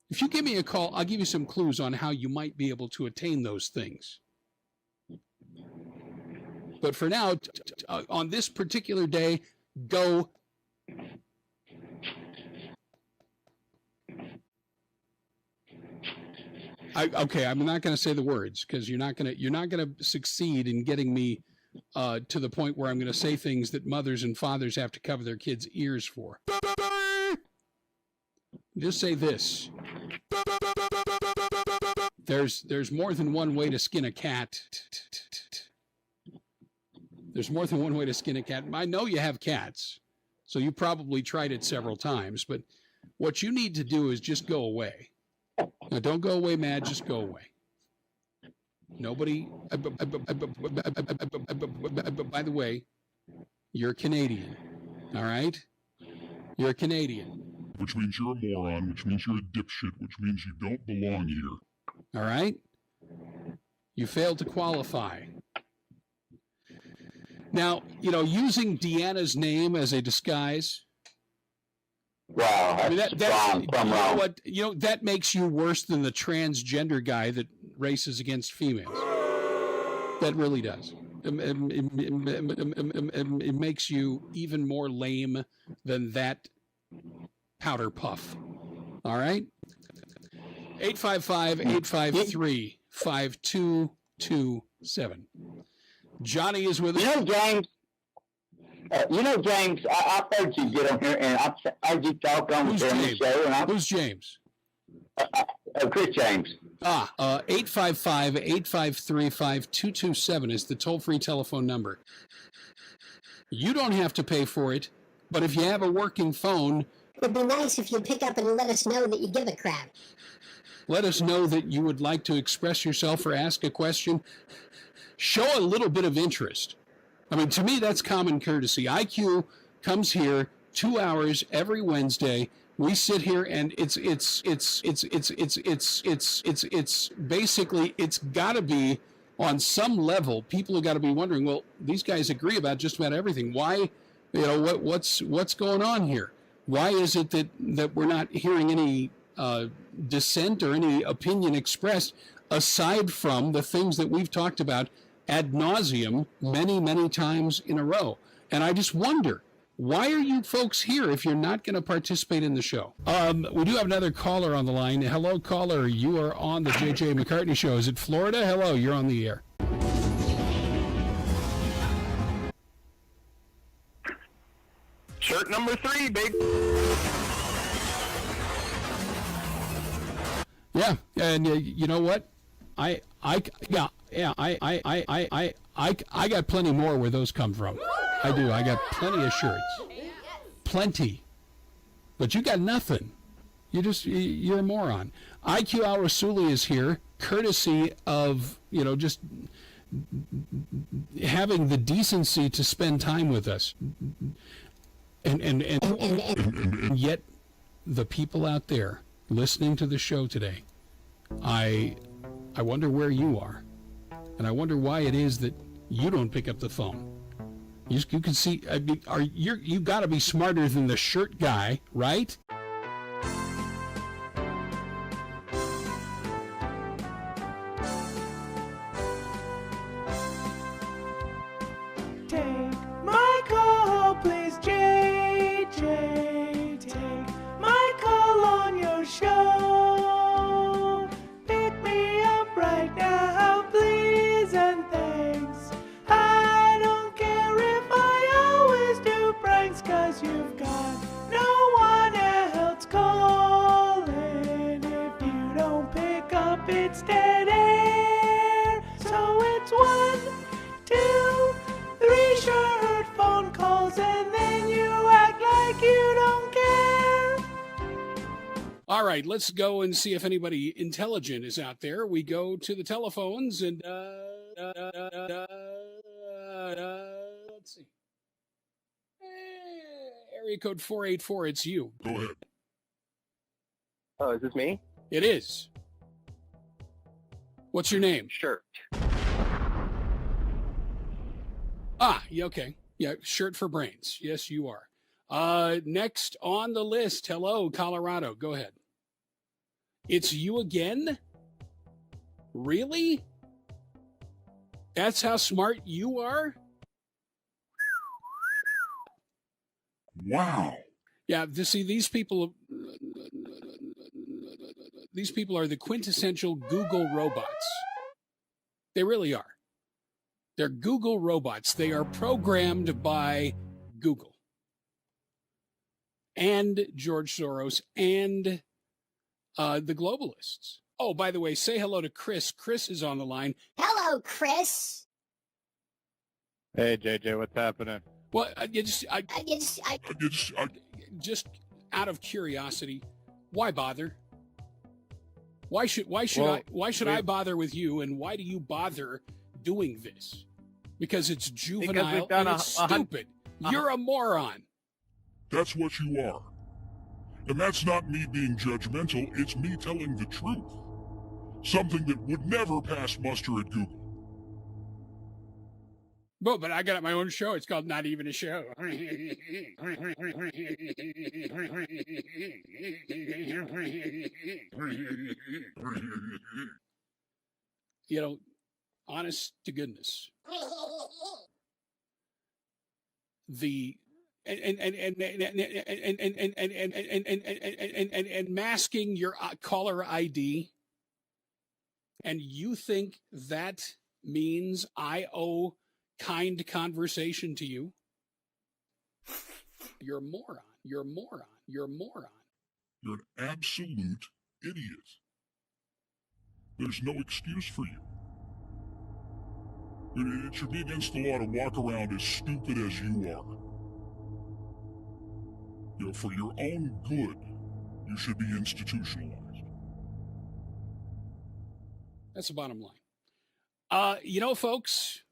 If you give me a call, I'll give you some clues on how you might be able to attain those things. But for now, on this particular day, go. Okay, I'm not going to say the words because you're not going to succeed in getting me to the point where I'm going to say things that mothers and fathers have to cover their kids' ears for. Just say this. There's more than one way to skin a cat. There's more than one way to skin a cat. I know you have cats, so you probably tried it several times, but what you need to do is just go away. Now, don't go away mad, just go away. Nobody, by the way, you're Canadian, all right? You're a Canadian. Which means you're a moron, which means you're a dipshit, which means you don't belong here. All right? You failed to qualify. Now, you know, using Deanna's name as a disguise. Wow, I mean, that makes you worse than the transgender guy that races against females. That really does. It makes you even more lame than that powder puff. All right? 855-853-5227. Johnny is with us. James, I've heard you get on here, and I've heard you talk on the show. Who's James? Chris James. 855-853-5227 is the toll-free telephone number. You don't have to pay for it, but if you have a working phone... It would be nice if you'd pick up and let us know that you give a crap. Let us know that you would like to express yourself or ask a question. Show a little bit of interest. I mean, to me, that's common courtesy. IQ comes here 2 hours every Wednesday. We sit here, and it's basically, it's got to be on some level. People have got to be wondering, well, these guys agree about just about everything. Why, what's going on here? Why is it that we're not hearing any dissent or any opinion expressed aside from the things that we've talked about ad nauseum many, many times in a row? And I just wonder, why are you folks here if you're not going to participate in the show? We do have another caller on the line. Hello, caller. You are on the JJ McCartney Show. Is it Florida? Hello, you're on the air. Shirt number 3, baby. Yeah, and you know what? I got plenty more where those come from. I do. I got plenty of shirts. Plenty. But you got nothing. You're a moron. IQ Al Rasuli is here, courtesy of, just having the decency to spend time with us. And yet the people out there listening to the show today, I wonder where you are. And I wonder why it is that you don't pick up the phone. You can see, you got to be smarter than the shirt guy, right? Take my call, please, JJ. Take my call on your show. Pick me up right now, please, and thanks All right, let's go and see if anybody intelligent is out there. We go to the telephones and let's see. Area code 484, it's you. Go ahead. Oh, is this me? It is. What's your name? Shirt. Ah, yeah, okay. Yeah, shirt for brains. Yes, you are. Next on the list, hello, Colorado. Go ahead. It's you again? Really? That's how smart you are? Wow. Yeah, see, these people are the quintessential Google robots. They really are. They're Google robots. They are programmed by Google and George Soros and the globalists. Oh, by the way, say hello to Chris. Chris is on the line. Hello, Chris. Hey, JJ, what's happening? Well, just out of curiosity, why bother? Why should I bother with you, and why do you bother doing this? Because it's juvenile and it's stupid. You're a moron. That's what you are. And that's not me being judgmental, it's me telling the truth. Something that would never pass muster at Google. Well, but I got my own show. It's called Not Even a Show. You know, honest to goodness. And masking your caller ID, and you think that means I owe kind conversation to you? You're a moron. You're a moron. You're a moron. You're an absolute idiot. There's no excuse for you. It should be against the law to walk around as stupid as you are. You know, for your own good, you should be institutionalized. That's the bottom line. You know, folks,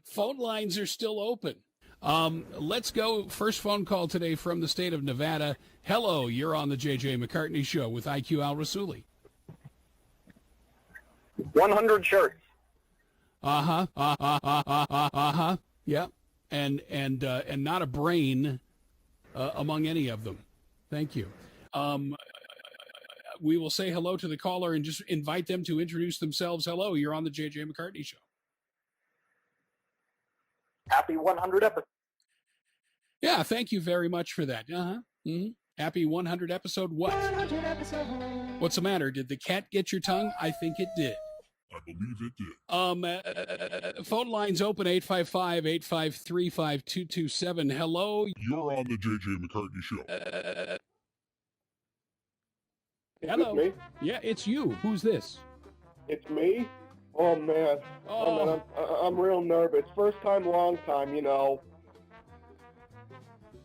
phone lines are still open. Let's go. First phone call today from the state of Nevada. Hello, you're on the JJ McCartney Show with IQ Al Rassouli. 100 shirts. Yeah, and not a brain among any of them. Thank you. We will say hello to the caller and just invite them to introduce themselves. Hello, you're on the JJ McCartney Show. Happy 100 episode. Yeah, thank you very much for that. Happy 100 episode what? 100 episode. What's the matter? Did the cat get your tongue? I think it did. I believe it did. Phone lines open, 855-853-5227. Hello. You're on the JJ McCartney Show. Hello. Me? Yeah, it's you. Who's this? It's me? Oh, man. Oh, man, I'm real nervous. First time, long time, you know.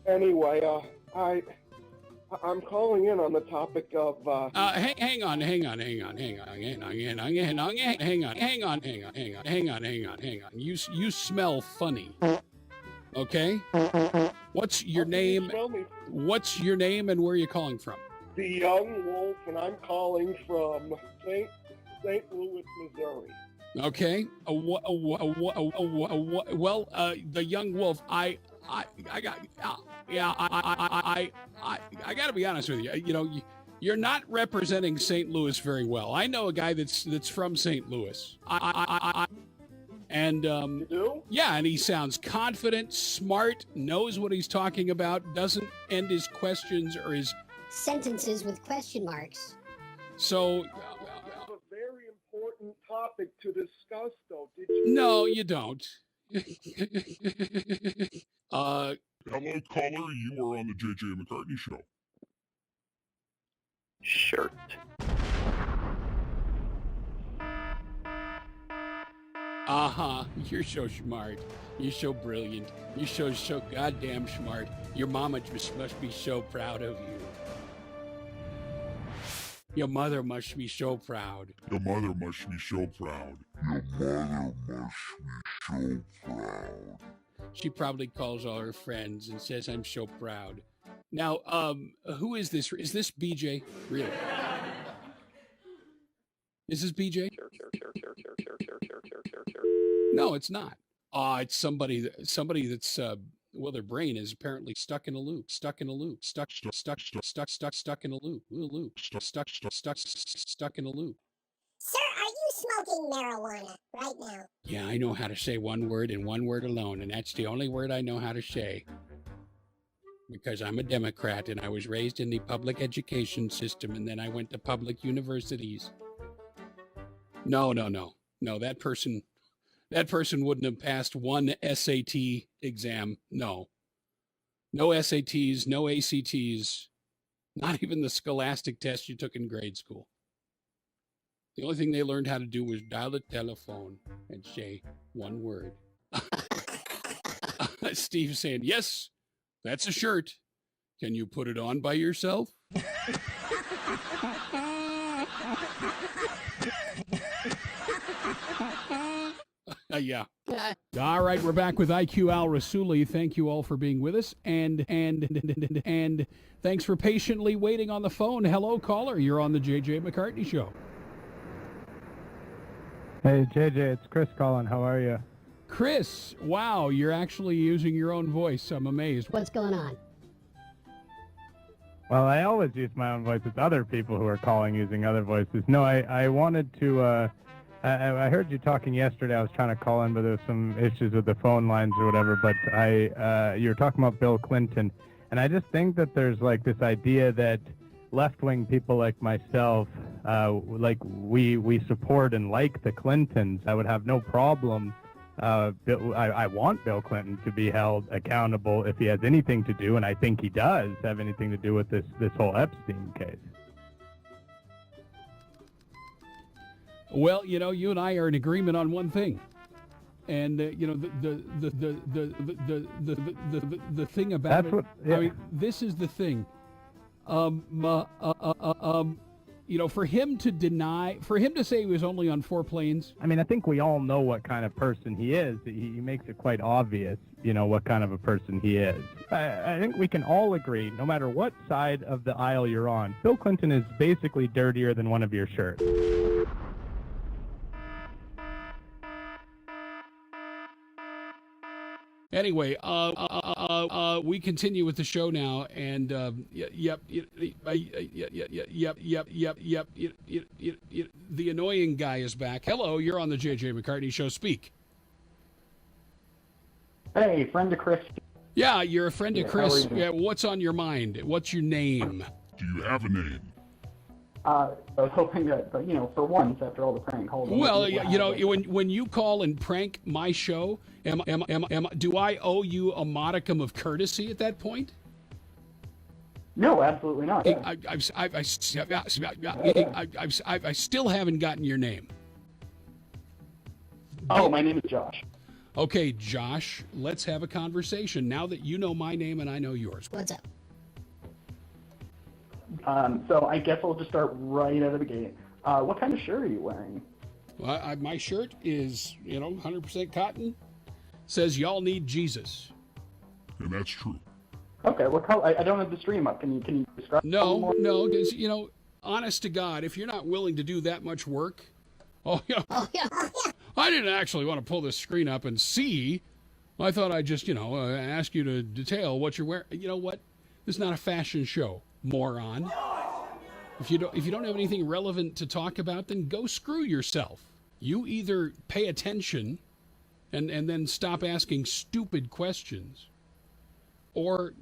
Anyway, I'm calling in on the topic of, hang on. You smell funny. Okay? What's your name? What's your name and where are you calling from? The Young Wolf, and I'm calling from St. Louis, Missouri. Okay. Well, the Young Wolf, I got to be honest with you. You know, you're not representing St. Louis very well. I know a guy that's from St. Louis. And you do? Yeah, and he sounds confident, smart, knows what he's talking about, doesn't end his questions or his sentences with question marks. So that's a very important topic to discuss, though. Did you? No, you don't. Hello, caller. You are on the JJ McCartney Show. Shirt. You're so smart. You're so brilliant. You're so goddamn smart. Your mama must be so proud of you. Your mother must be so proud. Your mother must be so proud. Your mother must be so proud. She probably calls all her friends and says, I'm so proud. Now, who is this? Is this BJ? Really? Is this BJ? No, it's not. It's somebody that's, well, their brain is apparently stuck in a loop, stuck in a loop, stuck in a loop, stuck in a loop. Sir, are you smoking marijuana right now? Yeah, I know how to say one word and one word alone, and that's the only word I know how to say. Because I'm a Democrat and I was raised in the public education system and then I went to public universities. No, that person wouldn't have passed one SAT exam. No SATs, no ACTs, not even the scholastic test you took in grade school. The only thing they learned how to do was dial a telephone and say one word. Steve's saying, yes, that's a shirt. Can you put it on by yourself? Yeah. All right, we're back with IQ Al Rassooli. Thank you all for being with us, and thanks for patiently waiting on the phone. Hello, caller. You're on the JJ McCartney Show. Hey, JJ, it's Chris calling. How are you? Chris, wow, you're actually using your own voice. I'm amazed. What's going on? Well, I always use my own voice. It's other people who are calling using other voices. No, I wanted to, I heard you talking yesterday. I was trying to call in, but there was some issues with the phone lines or whatever, but you were talking about Bill Clinton, and I just think that there's like this idea that left-wing people like myself, like we support and like the Clintons. I would have no problem. I want Bill Clinton to be held accountable if he has anything to do, and I think he does have anything to do with this whole Epstein case. Well, you and I are in agreement on one thing, and the thing about it. I mean, this is the thing. For him to say he was only on 4 planes. I mean, I think we all know what kind of person he is. He makes it quite obvious, what kind of a person he is. I think we can all agree, no matter what side of the aisle you're on, Bill Clinton is basically dirtier than one of your shirts. Anyway, we continue with the show now, and the annoying guy is back. Hello, you're on the JJ McCartney Show. Speak. Hey, friend of Chris. Yeah, you're a friend of Chris. Yeah, what's on your mind? What's your name? Do you have a name? I was hoping that, for once, after all the prank calls. Well, when you call and prank my show, do I owe you a modicum of courtesy at that point? No, absolutely not. I still haven't gotten your name. Oh, my name is Josh. Okay, Josh, let's have a conversation now that you know my name and I know yours. What's up? So I guess I'll just start right out of the gate. What kind of shirt are you wearing? Well, my shirt is, 100% cotton. Says y'all need Jesus. And that's true. Okay, what color? I don't have the stream up. Can you describe? No, because honest to God, if you're not willing to do that much work, I didn't actually want to pull this screen up and see. I thought I'd just, ask you to detail what you're wearing. You know what? This is not a fashion show, moron. If you don't have anything relevant to talk about, then go screw yourself. You either pay attention and then stop asking stupid questions, or,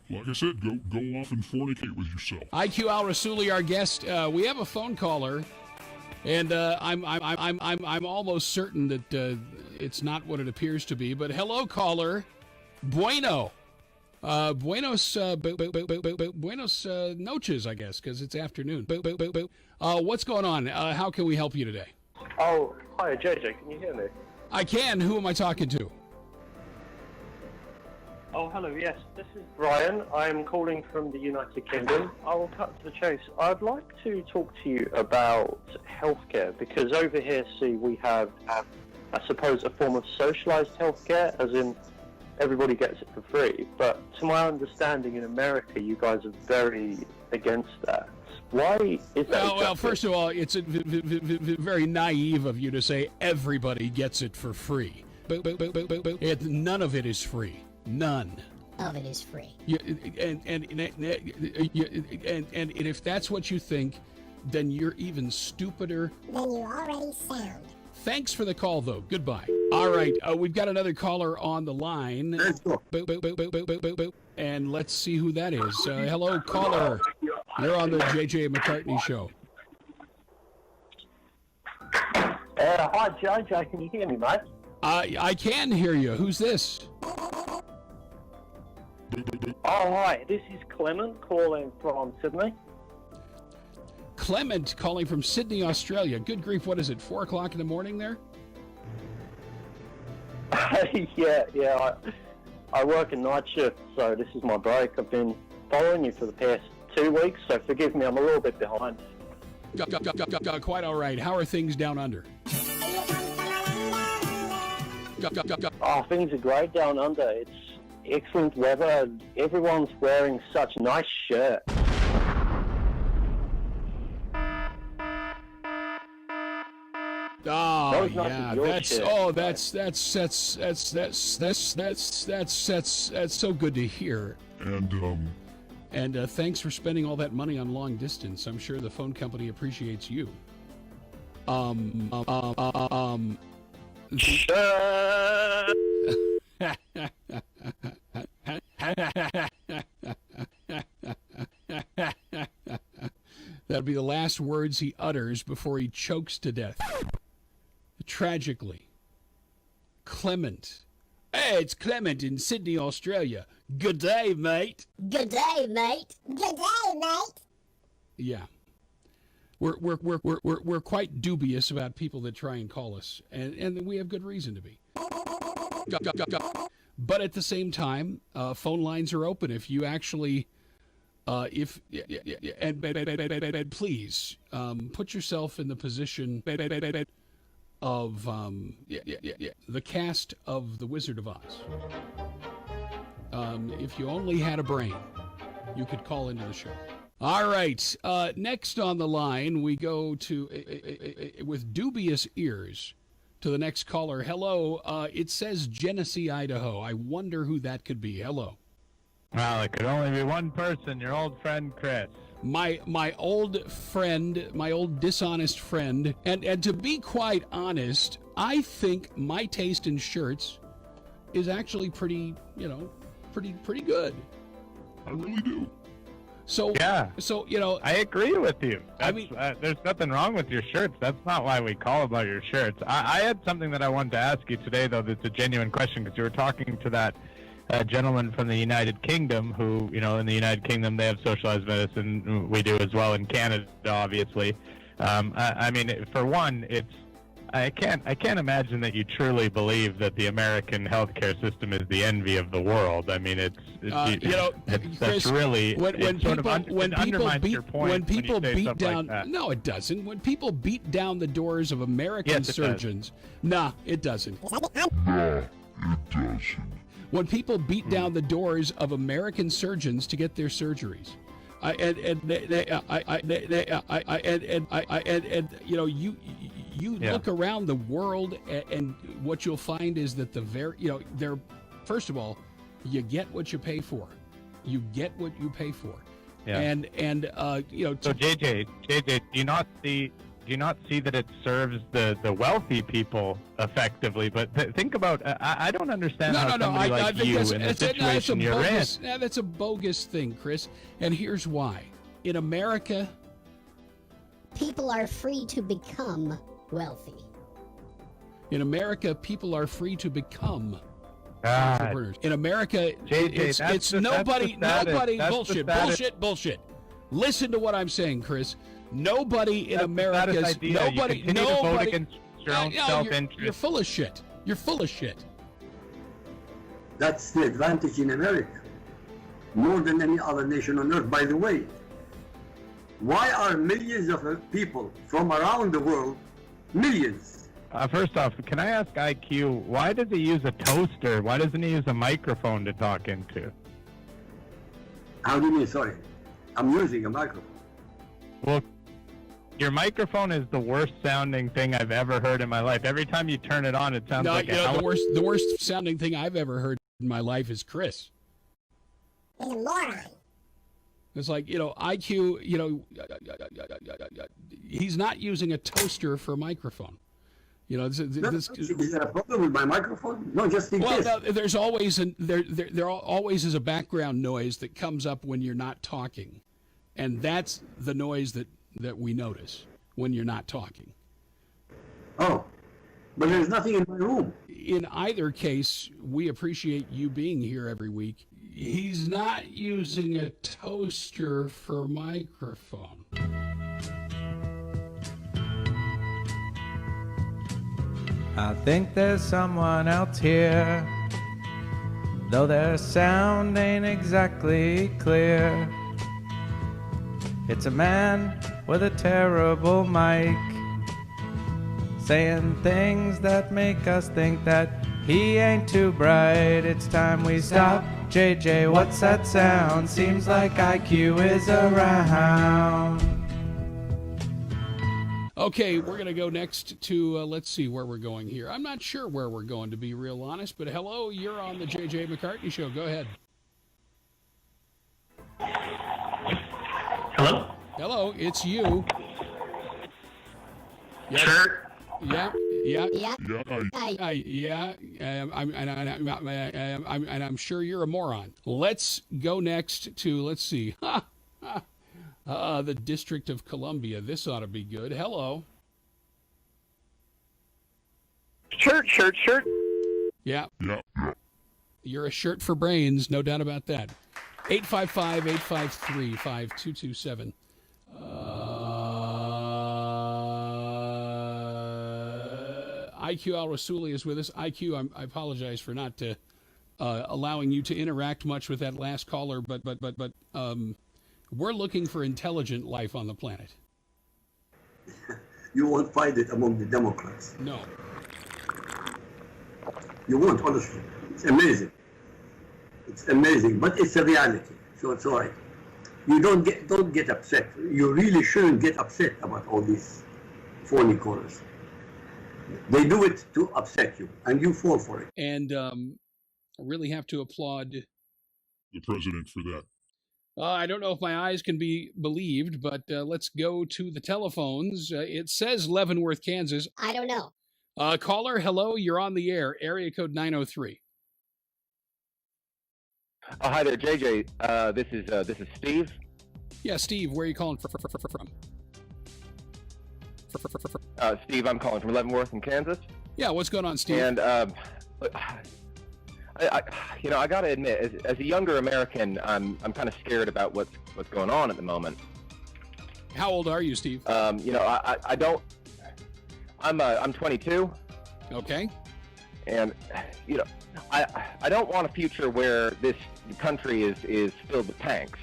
Like I said, go off and fornicate with yourself. IQ Al Rassooli, our guest. We have a phone caller, and I'm almost certain that it's not what it appears to be. But hello, caller. Bueno. Buenos noches, I guess, because it's afternoon. What's going on? How can we help you today? Oh, hi, JJ. Can you hear me? I can. Who am I talking to? Oh, hello. Yes, this is Brian. I'm calling from the United Kingdom. I will cut to the chase. I'd like to talk to you about healthcare because over here, we have, I suppose, a form of socialized healthcare, as in everybody gets it for free. But to my understanding, in America, you guys are very against that. Why is that? Well, first of all, it's very naive of you to say everybody gets it for free. None of it is free. None of it is free. And if that's what you think, then you're even stupider than you already sound. Thanks for the call, though. Goodbye. All right, we've got another caller on the line. And let's see who that is. Hello, caller. You're on the JJ McCartney Show. Hi, JJ. Can you hear me, mate? I can hear you. Who's this? Oh, hi. This is Clement calling from Sydney. Clement calling from Sydney, Australia. Good grief, what is it, 4 o'clock in the morning there? Yeah. I work a night shift, so this is my break. I've been following you for the past 2 weeks, so forgive me, I'm a little bit behind. Quite all right. How are things down under? Oh, things are great down under. It's excellent weather. Everyone's wearing such nice shirts. Oh yeah, that's so good to hear. And thanks for spending all that money on long distance. I'm sure the phone company appreciates you. That'll be the last words he utters before he chokes to death. Tragically. Clement. Hey, it's Clement in Sydney, Australia. Good day, mate. Good day, mate. Good day, mate. Yeah. We're quite dubious about people that try and call us, and we have good reason to be. But at the same time, phone lines are open. If you actually, please put yourself in the position of the cast of The Wizard of Oz. If you only had a brain, you could call into the show. All right, next on the line, we go to, with dubious ears, to the next caller. Hello, it says Genesee, Idaho. I wonder who that could be. Hello. Well, it could only be one person, your old friend Chris. My old friend, my old dishonest friend, and to be quite honest, I think my taste in shirts is actually pretty good. I really do. So yeah. So I agree with you. There's nothing wrong with your shirts. That's not why we call about your shirts. I had something that I wanted to ask you today, though. That's a genuine question because you were talking to that gentleman from the United Kingdom, who in the United Kingdom they have socialized medicine. We do as well in Canada, obviously. I mean, for one, I can't imagine that you truly believe that the American healthcare system is the envy of the world. I mean, Chris, that's really when people beat down. Like no, it doesn't. When people beat down the doors of American surgeons, it doesn't. No, it doesn't. When people beat down the doors of American surgeons to get their surgeries, you look around the world, and what you'll find is that they're first of all, you get what you pay for. You get what you pay for. Yeah. And So JJ, do you not see that it serves the wealthy people effectively? But think about, I don't understand how somebody like you in the situation you're in. That's a bogus thing, Chris. And here's why. In America, people are free to become wealthy. In America, people are free to become God. In America, JJ, it's nobody, bullshit. Listen to what I'm saying, Chris. Nobody in America's nobody. You're full of shit. You're full of shit. That's the advantage in America, more than any other nation on earth. By the way, why are millions of people from around the world, millions? First off, can I ask IQ, why does he use a toaster? Why doesn't he use a microphone to talk into? How do you mean, sorry? I'm using a microphone. Well, your microphone is the worst sounding thing I've ever heard in my life. Every time you turn it on, it sounds like the worst sounding thing I've ever heard in my life is Chris. He's a moron. It's like, IQ, he's not using a toaster for a microphone. Is there a problem with my microphone? No, just in case. Well, there's always there always is a background noise that comes up when you're not talking, and that's the noise that we notice when you're not talking. Oh, but there's nothing in my room. In either case, we appreciate you being here every week. He's not using a toaster for microphone. I think there's someone else here, though their sound ain't exactly clear. It's a man with a terrible mic, saying things that make us think that he ain't too bright. It's time we stop. JJ, what's that sound? Seems like IQ is around. Okay, we're going to go next to, let's see where we're going here. I'm not sure where we're going, to be real honest, but hello, you're on the JJ McCartney Show. Go ahead. Hello? Hello, it's you. Yes. Sure. Yeah. I'm sure you're a moron. Let's go next to, let's see. The District of Columbia. This ought to be good. Hello. Shirt. Yeah. You're a shirt for brains, no doubt about that. 855-853-5227. IQ Al-Rasuli is with us. IQ, I apologize for not allowing you to interact much with that last caller, but we're looking for intelligent life on the planet. You won't find it among the Democrats. No. You won't, honestly. It's amazing. It's amazing, but it's a reality, so it's all right. You don't get upset. You really shouldn't get upset about all these phony callers. They do it to upset you, and you fall for it. And I really have to applaud the president for that. I don't know if my eyes can be believed, but let's go to the telephones. It says Leavenworth, Kansas. I don't know. Caller, hello, you're on the air. Area code 903. Hi there, JJ. This is Steve. Yeah, Steve, where are you calling from? Steve, I'm calling from Leavenworth in Kansas. Yeah, what's going on, Steve? And I gotta admit, as a younger American, I'm kind of scared about what's going on at the moment. How old are you, Steve? I'm 22. Okay. And I don't want a future where this country is filled with tanks.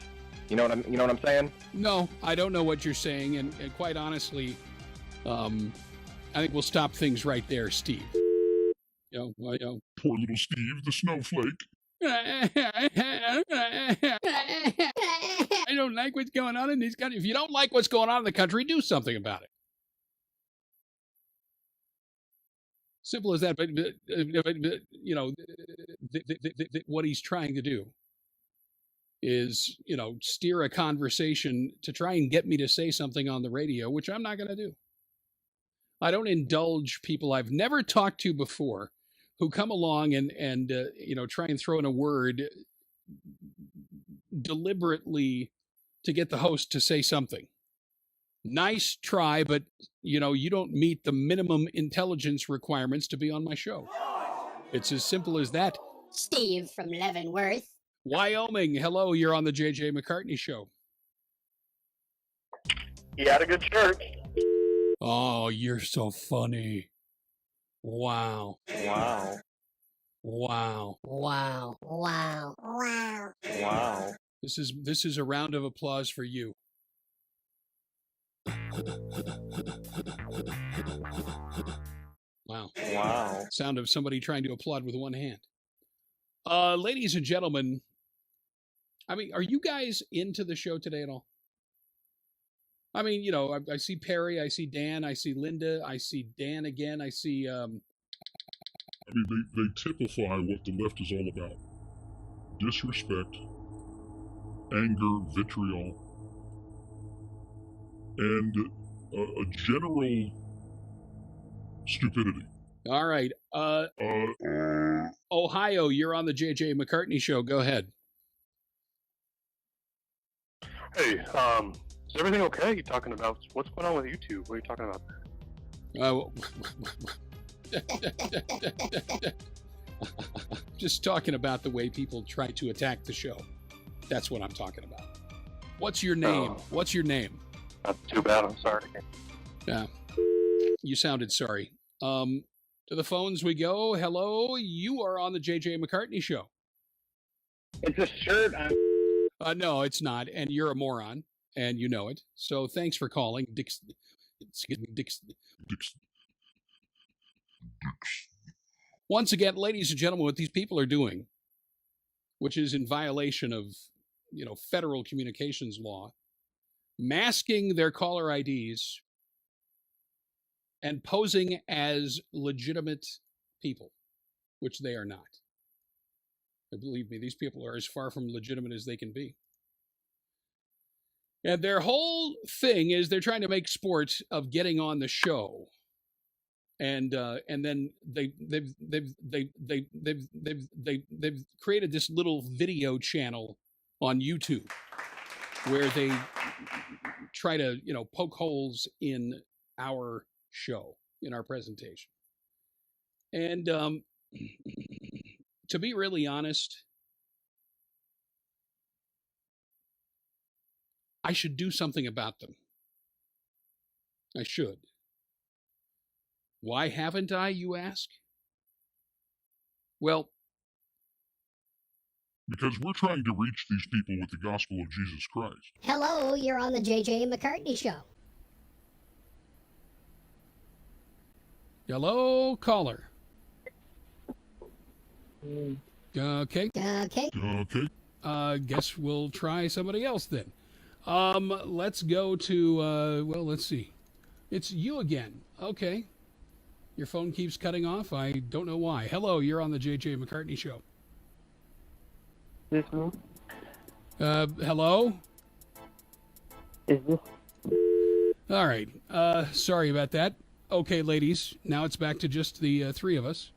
You know what I'm saying? No, I don't know what you're saying, and quite honestly, I think we'll stop things right there, Steve. Poor little Steve, the snowflake. I don't like what's going on in this country. If you don't like what's going on in the country, do something about it. Simple as that. But what he's trying to do is, steer a conversation to try and get me to say something on the radio, which I'm not going to do. I don't indulge people I've never talked to before who come along and try and throw in a word deliberately to get the host to say something. Nice try, but you don't meet the minimum intelligence requirements to be on my show. It's as simple as that. Steve from Leavenworth. Wyoming, hello, you're on the JJ McCartney Show. He had a good church. Oh, you're so funny. Wow. Wow. Wow. Wow. Wow. Wow. Wow. This is a round of applause for you. Wow. Wow. Sound of somebody trying to applaud with one hand. Ladies and gentlemen, I mean, are you guys into the show today at all? I mean, you know, I see Perry, I see Dan, I see Linda, I see Dan again, I see... I mean, they typify what the left is all about. Disrespect, anger, vitriol, and a general stupidity. All right. Ohio, you're on the JJ McCartney Show. Go ahead. Hey, is everything okay? You talking about what's going on with YouTube? What are you talking about? Just talking about the way people try to attack the show. That's what I'm talking about. What's your name? What's your name? Not too bad. I'm sorry. Yeah. You sounded sorry. To the phones we go. Hello, you are on the JJ McCartney Show. It's a shirt. No, it's not, and you're a moron, and you know it. So thanks for calling, Dix. Once again, ladies and gentlemen, what these people are doing, which is in violation of, you know, federal communications law, masking their caller IDs and posing as legitimate people, which they are not. And believe me, these people are as far from legitimate as they can be. And their whole thing is they're trying to make sport of getting on the show. And then they've created this little video channel on YouTube where they try to, you know, poke holes in our show, in our presentation. And to be really honest, I should do something about them. I should. Why haven't I, you ask? Well, because we're trying to reach these people with the gospel of Jesus Christ. Hello, you're on the JJ McCartney Show. Hello, caller. Okay. Okay. Okay. Guess we'll try somebody else then. Let's go to, well, let's see. It's you again. Okay. Your phone keeps cutting off. I don't know why. Hello, you're on the JJ McCartney Show. This me? Hello? Is this? All right. Sorry about that. Okay, ladies. Now it's back to just the three of us.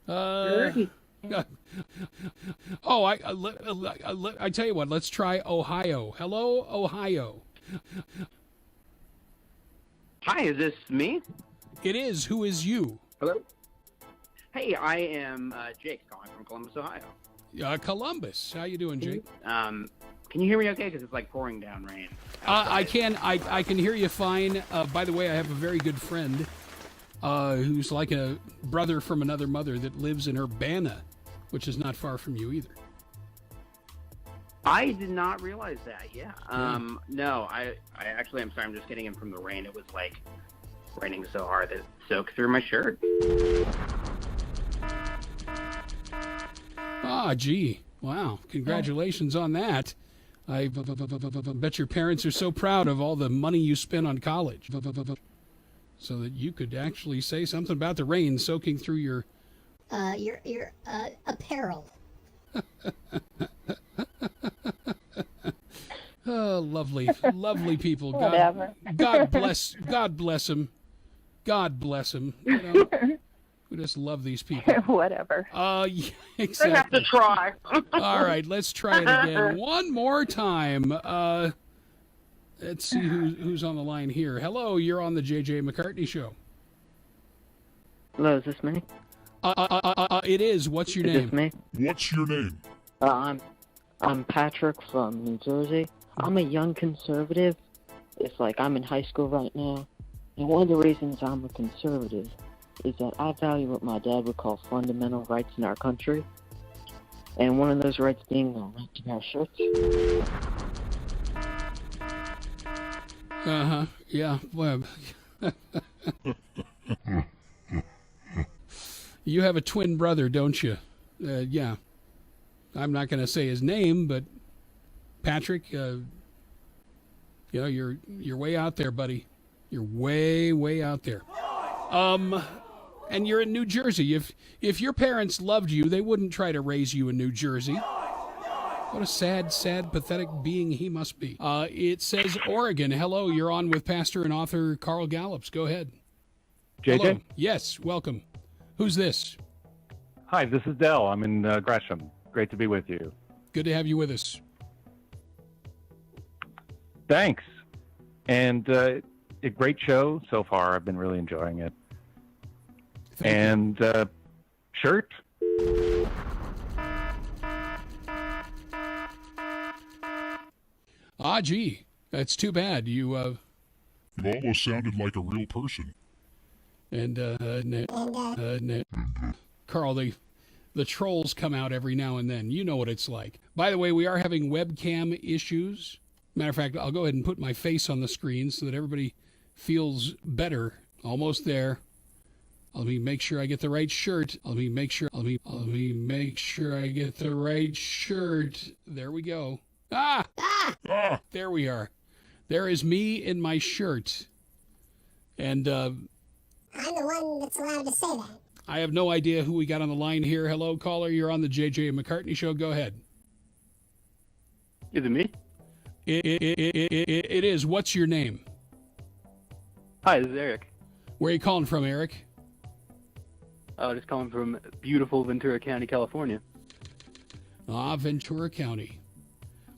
I tell you what. Let's try Ohio. Hello, Ohio. Hi, is this me? It is. Who is you? Hello? Hey, I am Jake, calling from Columbus, Ohio. Columbus. How you doing, Jake? Can you hear me okay? Because it's like pouring down rain. I can hear you fine. By the way, I have a very good friend who's like a brother from another mother that lives in Urbana, which is not far from you either. I did not realize that. Yeah. No, I actually, I'm sorry. I'm just getting in from the rain. It was like raining so hard that it soaked through my shirt. Ah, gee. Wow. Congratulations on that. I bet your parents are so proud of all the money you spent on college. So that you could actually say something about the rain soaking through your apparel. Oh, lovely, lovely people. Whatever. God bless them. God bless them. You know, we just love these people. Whatever. Yeah, exactly. I have to try. All right, let's try it again one more time. Let's see who's on the line here. Hello, you're on the JJ McCartney Show. Hello, is this me? It is. What's your Is name? this me? What's your name? I'm Patrick from New Jersey. I'm a young conservative. It's like I'm in high school right now. And one of the reasons I'm a conservative is that I value what my dad would call fundamental rights in our country. And one of those rights being the right to wear shirts. Uh-huh. Yeah. Well, you have a twin brother, don't you? Yeah. I'm not going to say his name, but Patrick, you know, you're way out there, buddy. You're way out there. And you're in New Jersey. If your parents loved you, they wouldn't try to raise you in New Jersey. What a sad, pathetic being he must be. It says Oregon. Hello, you're on with pastor and author Carl Gallups. Go ahead. JJ? Hello. Yes, welcome. Who's this? Hi, this is Dell. I'm in Gresham. Great to be with you. Good to have you with us. Thanks. And a great show so far. I've been really enjoying it. Shirt? Gee, that's too bad. You almost sounded like a real person. Carl, the trolls come out every now and then. You know what it's like. By the way, we are having webcam issues. Matter of fact, I'll go ahead and put my face on the screen so that everybody feels better. Almost there. Let me make sure I get the right shirt. Let me make sure I get the right shirt. There we go. There we are. There is me in my shirt. And I'm the one that's allowed to say that. I have no idea who we got on the line here. Hello, caller. You're on the JJ McCartney Show. Go ahead. Is it me? It is. What's your name? Hi, this is Eric. Where are you calling from, Eric? Just calling from beautiful Ventura County, California. Ventura County.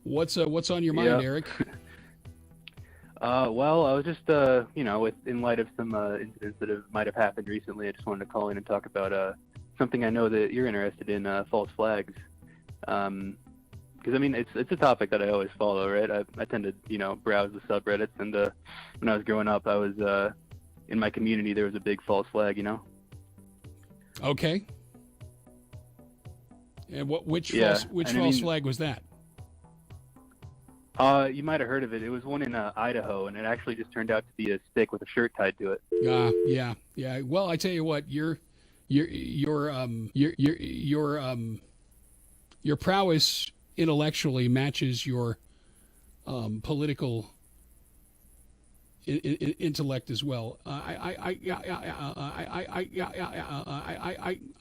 What's on your mind, Eric? Well, I was just, in light of some incidents that might have happened recently, I just wanted to call in and talk about something I know that you're interested in, false flags. Because, I mean, it's a topic that I always follow, right? I tend to, browse the subreddits, and when I was growing up, I was, in my community, there was a big false flag, Okay. And which false flag was that? You might have heard of it. It was one in Idaho, and it actually just turned out to be a stick with a shirt tied to it. Yeah. Well, I tell you what, your prowess intellectually matches your political intellect as well.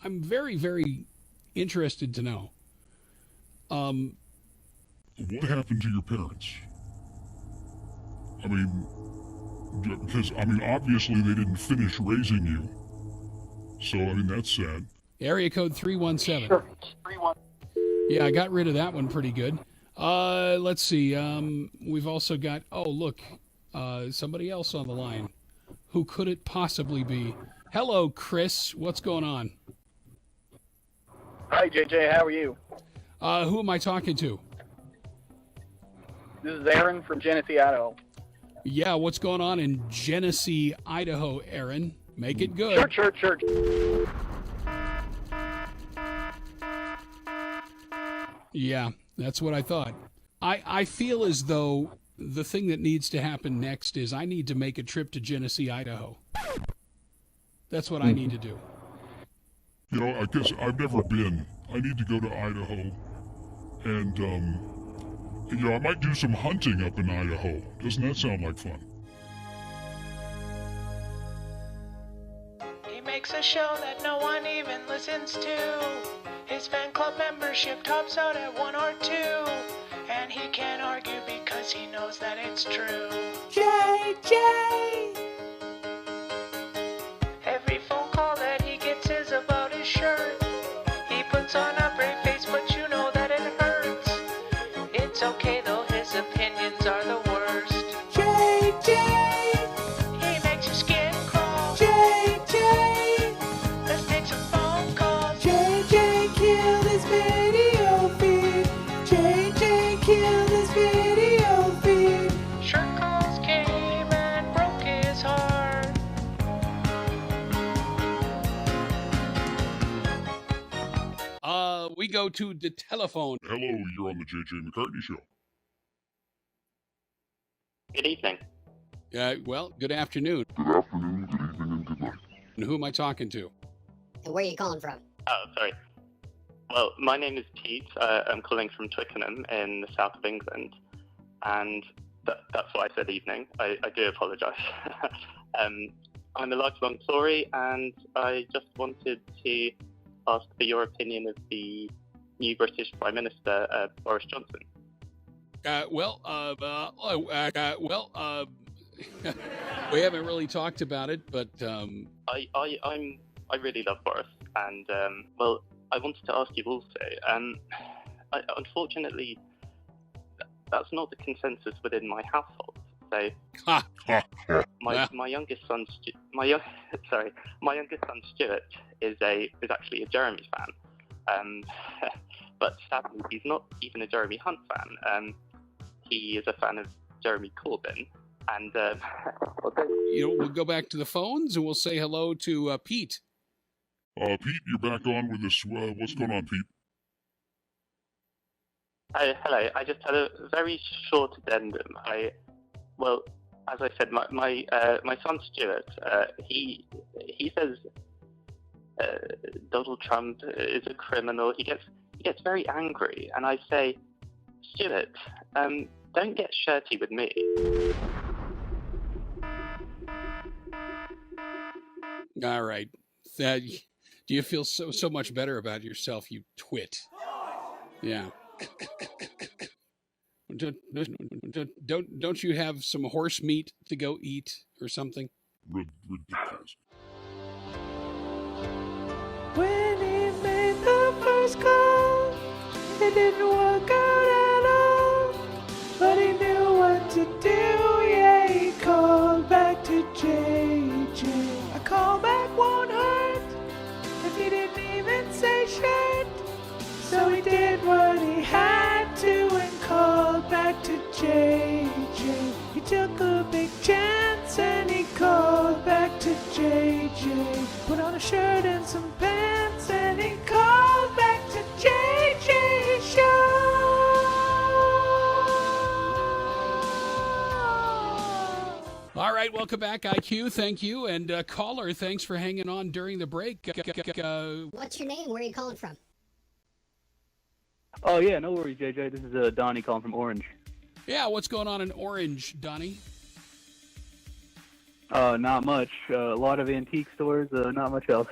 I'm very, very interested to know. What happened to your parents? I mean, because, obviously they didn't finish raising you. So, that's sad. Area code 317. Sure. Yeah, I got rid of that one pretty good. Let's see. We've also got, somebody else on the line. Who could it possibly be? Hello, Chris. What's going on? Hi, JJ. How are you? Who am I talking to? This is Aaron from Genesee, Idaho. Yeah, what's going on in Genesee, Idaho, Aaron? Make it good. Sure. Yeah, that's what I thought. I feel as though the thing that needs to happen next is I need to make a trip to Genesee, Idaho. That's what I need to do. I guess I've never been. I need to go to Idaho. And, I might do some hunting up in Idaho. Doesn't that sound like fun? He makes a show that no one even listens to. His fan club membership tops out at 1 or 2. And he can't argue because he knows that it's true. JJ! Every phone call that he gets is about his shirt. He puts on a brave face, but you know that it hurts. It's okay though, his opinions are the worst. JJ! He makes your skin crawl. JJ! Let's take some phone calls. we go to the telephone. Hello, you're on the JJ McCartney Show. Good evening. Well, good afternoon. Good afternoon, good evening, and good night. And who am I talking to? And where are you calling from? Oh, sorry. Well, my name is Pete. I'm calling from Twickenham in the south of England. And that's why I said evening. I do apologise. I'm a lifelong Tory, and I just wanted to ask for your opinion of the new British Prime Minister, Boris Johnson. We haven't really talked about it, but I really love Boris, and well, I wanted to ask you also. Unfortunately, that's not the consensus within my household. So, my youngest son, my youngest son Stuart is actually a Jeremy fan. But sadly, he's not even a Jeremy Hunt fan. He is a fan of Jeremy Corbyn. And we'll go back to the phones and we'll say hello to Pete. Pete, you're back on with us. What's going on, Pete? Hello. I just had a very short addendum. Well, as I said, my son Stuart, he says Donald Trump is a criminal. He gets very angry, and I say, Stuart, don't get shirty with me. All right. Do you feel so much better about yourself, you twit? Yeah. Don't you have some horse meat to go eat or something? Ridiculous. When he made the first call, it didn't work out at all. But he knew what to do, yeah, he called back to JJ. A call back won't hurt if he didn't even say shit. So he did what he had to and called back to JJ. He took a big chance and he called back to JJ. Put on a shirt and some pants and he called back to JJ Show. All right, welcome back, IQ. Thank you. And caller, thanks for hanging on during the break. What's your name? Where are you calling from? Oh, yeah, no worries, JJ. This is Donnie calling from Orange. Yeah, what's going on in Orange, Donnie? Not much. A lot of antique stores, not much else.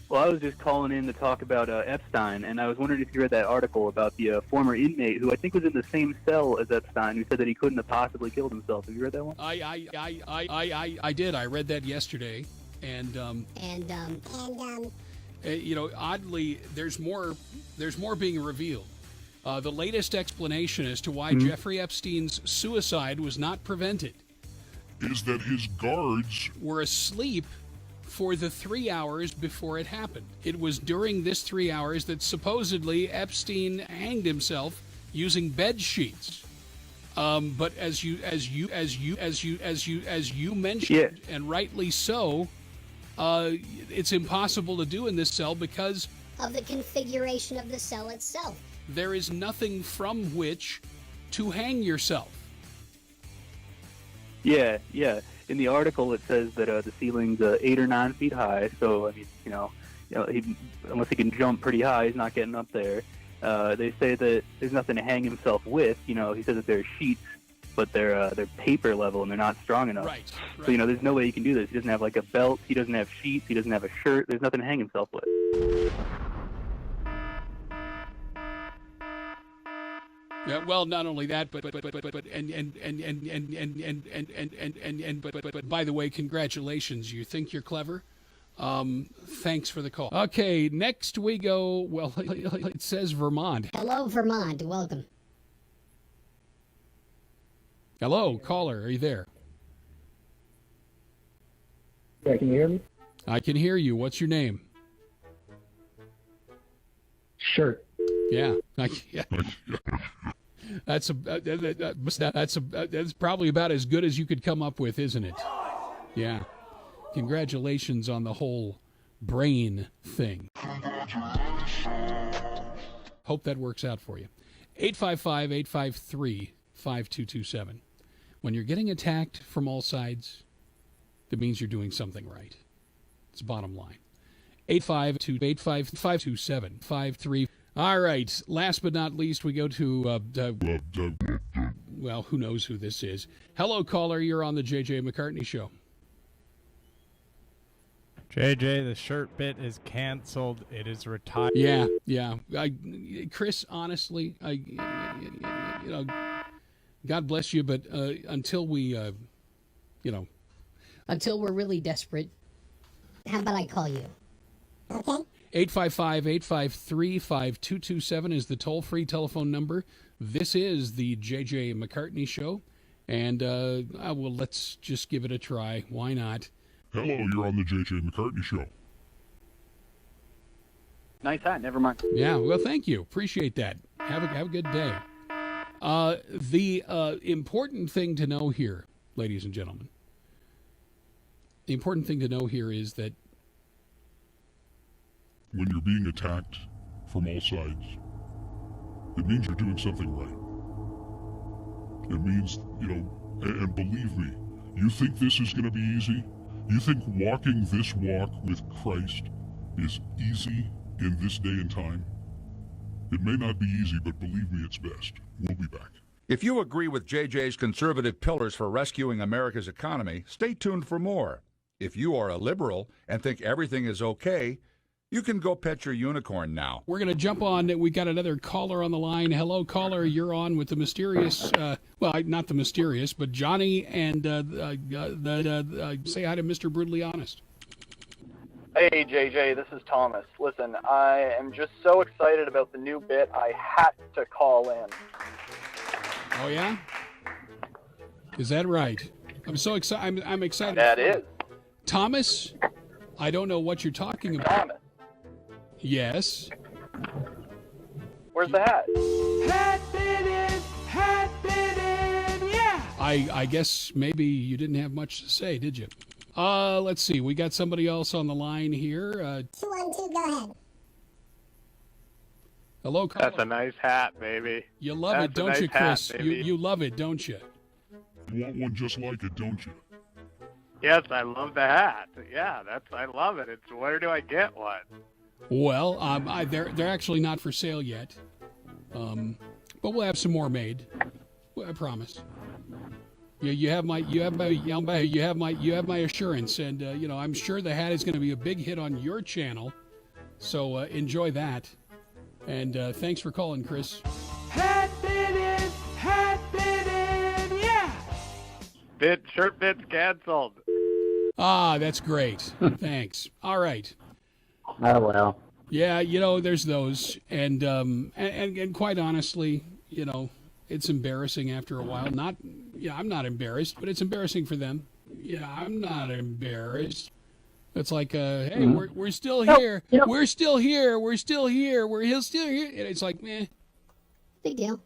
Well, I was just calling in to talk about Epstein, and I was wondering if you read that article about the former inmate who I think was in the same cell as Epstein, who said that he couldn't have possibly killed himself. Have you read that one? I did. I read that yesterday, and oddly, there's more being revealed. The latest explanation as to why Jeffrey Epstein's suicide was not prevented is that his guards were asleep for the 3 hours before it happened. It was during this 3 hours that supposedly Epstein hanged himself using bed sheets. But as you mentioned, and rightly so, it's impossible to do in this cell because of the configuration of the cell itself. There is nothing from which to hang yourself. Yeah. In the article, it says that the ceiling's 8 or 9 feet high. So I mean, unless he can jump pretty high, he's not getting up there. They say that there's nothing to hang himself with. He says that there are sheets, but they're paper level and they're not strong enough. Right. So there's no way he can do this. He doesn't have like a belt. He doesn't have sheets. He doesn't have a shirt. There's nothing to hang himself with. Yeah, well, not only that, but by the way, congratulations. You think you're clever? Thanks for the call. Okay, next we go. Well, it says Vermont. Hello, Vermont. Welcome. Hello, caller. Are you there? Yeah, can you hear me? I can hear you. What's your name? Shirt. Yeah. That's probably about as good as you could come up with, isn't it? Yeah. Congratulations on the whole brain thing. Hope that works out for you. 855-853-5227. When you're getting attacked from all sides, that means you're doing something right. It's bottom line. 852-855-527-53. All right. Last but not least, we go to, well, who knows who this is. Hello, caller. You're on the JJ McCartney Show. JJ, the shirt bit is canceled. It is retired. Yeah. Chris, honestly, God bless you, but until we, Until we're really desperate. How about I call you? Okay. 855-853-5227 is the toll-free telephone number. This is the JJ McCartney Show, and well, let's just give it a try. Why not? Hello, you're on the JJ McCartney Show. Nice hat. Never mind. Yeah, well, thank you. Appreciate that. Have a good day. The important thing to know here, ladies and gentlemen, the important thing to know here is that when you're being attacked from all sides, it means you're doing something right. It means, and believe me, you think this is going to be easy? You think walking this walk with Christ is easy in this day and time? It may not be easy, but believe me, it's best. We'll be back. If you agree with JJ's conservative pillars for rescuing America's economy, stay tuned for more. If you are a liberal and think everything is okay, you can go pet your unicorn now. we're going to jump on. We got another caller on the line. Hello, caller. You're on with the mysterious, well, not the mysterious, but Johnny, and say hi to Mr. Brutally Honest. Hey, JJ, this is Thomas. Listen, I am just so excited about the new bit, I had to call in. Oh, yeah? Is that right? I'm so excited. I'm excited. That is. Thomas, I don't know what you're talking about. Thomas. Yes. Where's the hat? Hat bitten, yeah. I guess maybe you didn't have much to say, did you? Let's see. We got somebody else on the line here. 212, go ahead. Hello, caller. That's a nice hat, baby. You love That's it, don't a you, nice Chris? Hat, baby. You love it, don't you? You want one just like it, don't you? Yes, I love the hat. Yeah, I love it. It's where do I get one? Well, they're actually not for sale yet, but we'll have some more made. I promise. You have my assurance, and I'm sure the hat is going to be a big hit on your channel. So enjoy that, and thanks for calling, Chris. Hat bitten, yeah. Shirt bit's canceled. Ah, that's great. Thanks. All right. Oh, well. Yeah, there's those, and quite honestly, it's embarrassing after a while. I'm not embarrassed, but it's embarrassing for them. Yeah, I'm not embarrassed. It's like, hey, we're still here. We're still here. We're still here. We're still here. And it's like, meh. Big deal.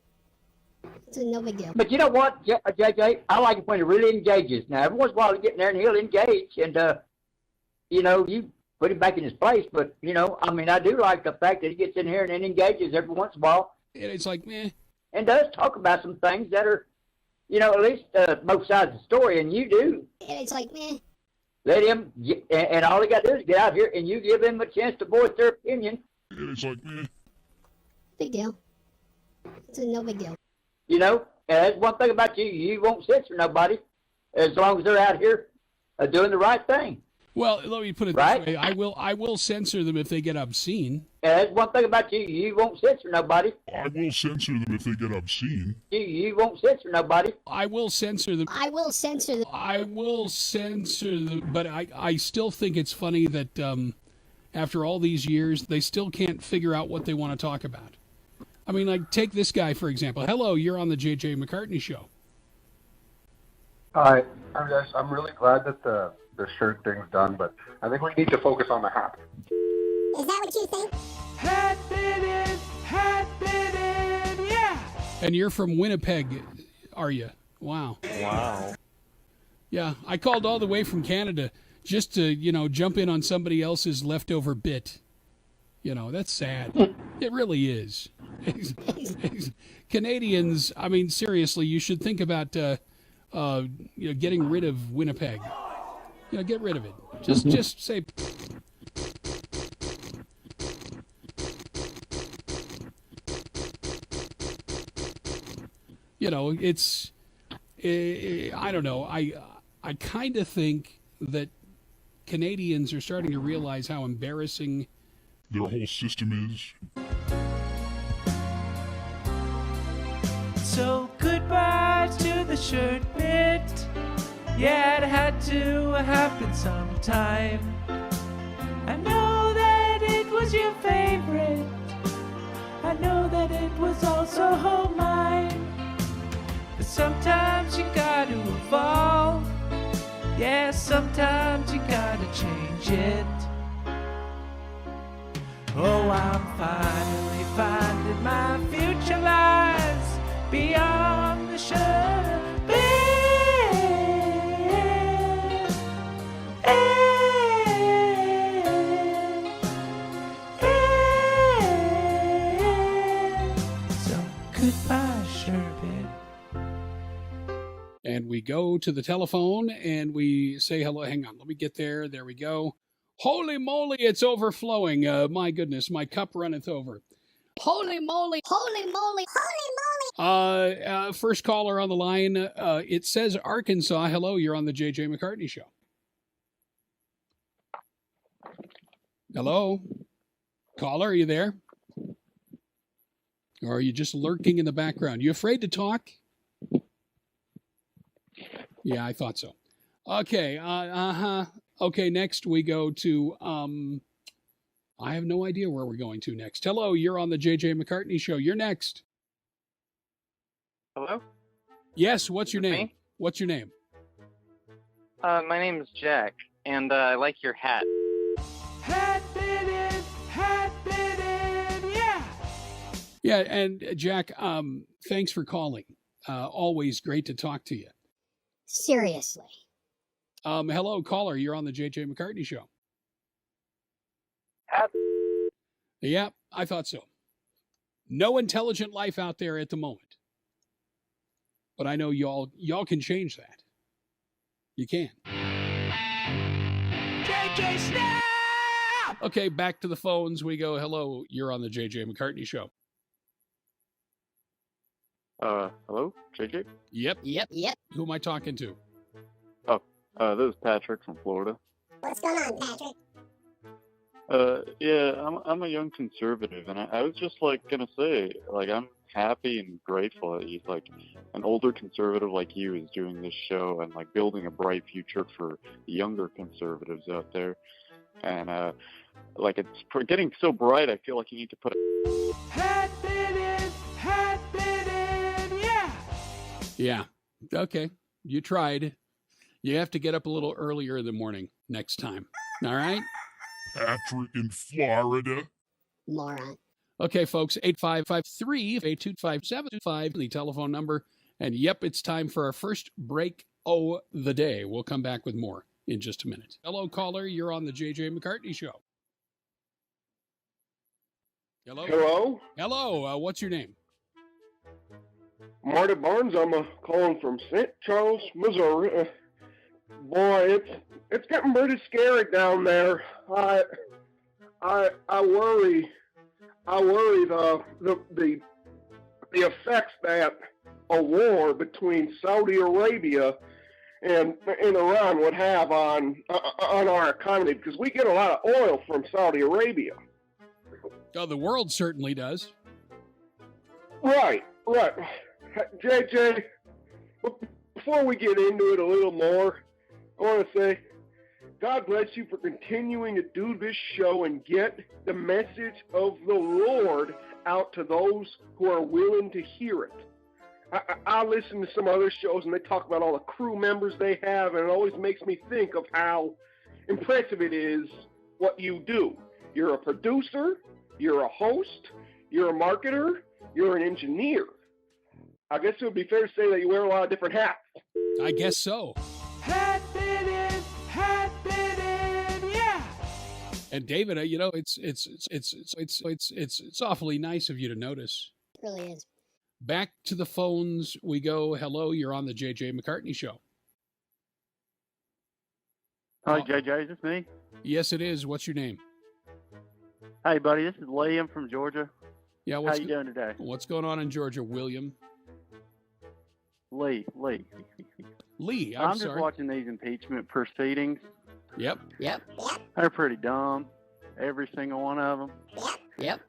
It's no big deal. But you know what, JJ? I like it when he really engages. Now, every once in a while, he'll get in there and he'll engage, and, you put him back in his place. But, I do like the fact that he gets in here and then engages every once in a while. And it's like, meh. And does talk about some things that are, at least both sides of the story, and you do. And it's like, meh. Let him, and all he got to do is get out here, and you give him a chance to voice their opinion. And it's like, meh. Big deal. It's no big deal. And that's one thing about you. You won't censor nobody as long as they're out here doing the right thing. Well, let me put it this way. I will censor them if they get obscene. And that's one thing about you. You won't censor nobody. I will censor them if they get obscene. You won't censor nobody. I will censor them. I will censor them. I will censor them. But I still think it's funny that after all these years, they still can't figure out what they want to talk about. I mean, like, take this guy, for example. Hello, you're on the JJ McCartney Show. Hi. I'm really glad that the shirt thing's done, but I think we need to focus on the hat. Is that what you think? Hat bitten, yeah. And you're from Winnipeg, are you? Wow. Wow. Yeah, I called all the way from Canada just to, jump in on somebody else's leftover bit. That's sad. It really is. Canadians, I mean, seriously, you should think about, getting rid of Winnipeg. Get rid of it. Just say. I don't know. I kind of think that Canadians are starting to realize how embarrassing their whole system is. So goodbye to the shirt bit. Yeah, it had to happen sometime. I know that it was your favorite. I know that it was also mine. But sometimes you gotta evolve. Yeah, sometimes you gotta change it. Oh, I'm finally finding my future lies beyond the shirt. So goodbye, Sherbet. And we go to the telephone and we say hello. Hang on, let me get there. There we go. Holy moly, it's overflowing. My goodness, my cup runneth over. Holy moly. Holy moly. Holy moly. First caller on the line. It says Arkansas. Hello, you're on the JJ McCartney Show. Hello? Caller, are you there? Or are you just lurking in the background? You afraid to talk? Yeah, I thought so. Okay, Okay, next we go to, I have no idea where we're going to next. Hello, you're on the JJ McCartney Show. You're next. Hello? Yes, what's your name? Me? What's your name? My name is Jack, and I like your hat. Hat bitten, yeah. Yeah, and Jack, thanks for calling. Always great to talk to you. Seriously. Hello, caller. You're on the JJ McCartney Show. Yeah, I thought so. No intelligent life out there at the moment. But I know y'all can change that. You can. JJ Snap! Okay, back to the phones we go. Hello, you're on the JJ McCartney Show. Hello, JJ? Yep. Who am I talking to? This is Patrick from Florida. What's going on, Patrick? Yeah, I'm a young conservative, and I was just gonna say, I'm happy and grateful that an older conservative like you is doing this show and building a bright future for younger conservatives out there. And it's getting so bright, I feel like you need to put a Hat bitten, yeah. Yeah. Okay. You tried. You have to get up a little earlier in the morning next time. All right? Patrick in Florida. Moron. Okay, folks, 8553-825-725, the telephone number. And yep, it's time for our first break of the day. We'll come back with more in just a minute. Hello, caller. You're on the JJ McCartney Show. Hello? Hello. What's your name? Marty Barnes. I'm calling from St. Charles, Missouri. Boy, it's getting pretty scary down there. I worry the effects that a war between Saudi Arabia and Iran would have on our economy, because we get a lot of oil from Saudi Arabia. Oh, the world certainly does. Right. JJ, before we get into it a little more, I want to say, God bless you for continuing to do this show and get the message of the Lord out to those who are willing to hear it. I listen to some other shows and they talk about all the crew members they have, and it always makes me think of how impressive it is what you do. You're a producer, you're a host, you're a marketer, you're an engineer. I guess it would be fair to say that you wear a lot of different hats. I guess so. Hat bitten, And David, it's awfully nice of you to notice. It really is. Back to the phones we go. Hello, you're on the JJ McCartney Show. Hi, JJ. Is this me? Yes, it is. What's your name? Hey, buddy. This is Liam from Georgia. Yeah. How you doing today? What's going on in Georgia, William? Lee. I'm just sorry. watching these impeachment proceedings. Yep. They're pretty dumb. Every single one of them. Yep.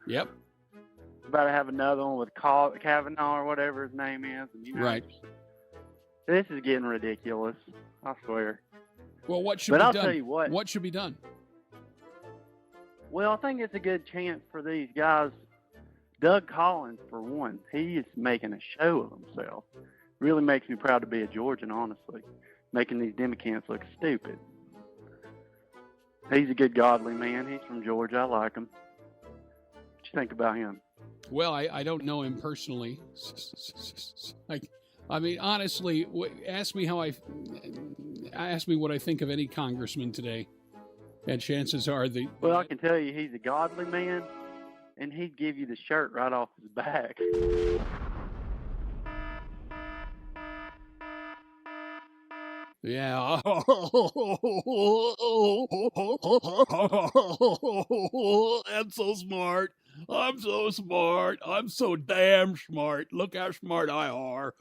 About to have another one with Kavanaugh or whatever his name is. And, Right. This is getting ridiculous. I swear. Well, what should But be I'll done? tell you what. What should be done? Well, I think it's a good chance for these guys. Doug Collins, for one, he is making a show of himself. Really makes me proud to be a Georgian, honestly. Making these Democrats look stupid. He's a good, godly man. He's from Georgia. I like him. What you think about him? Well, I don't know him personally. I mean, honestly, ask me what I think of any congressman today, and chances are Well, I can tell you he's a godly man, and he'd give you the shirt right off his back. Yeah. I'm so smart. I'm so smart. I'm so damn smart. Look how smart I are.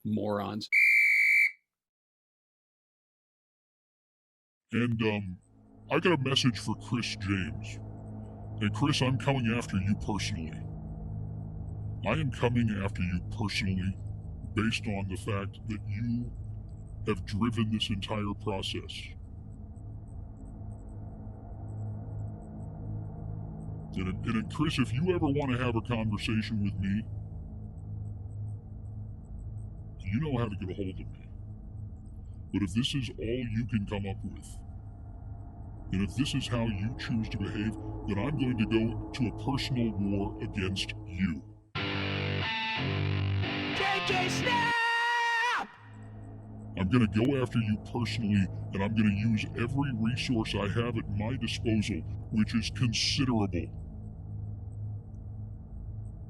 Morons. And I got a message for Chris James. And Chris, I'm coming after you personally. I am coming after you personally based on the fact that you have driven this entire process. And Chris, if you ever want to have a conversation with me, you know how to get a hold of me. But if this is all you can come up with, and if this is how you choose to behave, then I'm going to go to a personal war against you. JJ Snap! I'm going to go after you personally, and I'm going to use every resource I have at my disposal, which is considerable,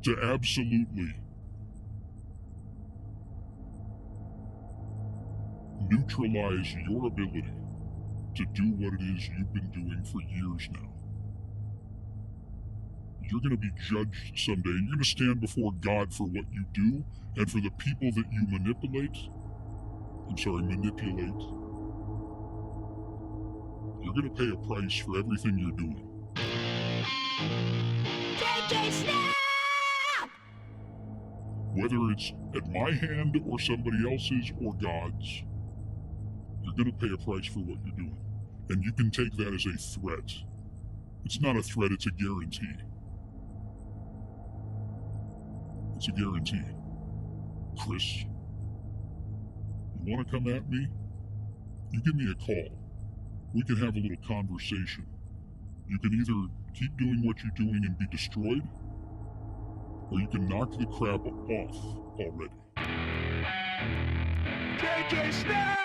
to absolutely neutralize your ability to do what it is you've been doing for years now. You're going to be judged someday. You're going to stand before God for what you do and for the people that you manipulate. You're going to pay a price for everything you're doing. JJ Snap! Whether it's at my hand or somebody else's or God's, you're going to pay a price for what you're doing. And you can take that as a threat. It's not a threat, it's a guarantee. It's a guarantee. Chris, you want to come at me? You give me a call. We can have a little conversation. You can either keep doing what you're doing and be destroyed, or you can knock the crap off already. JJ Snap!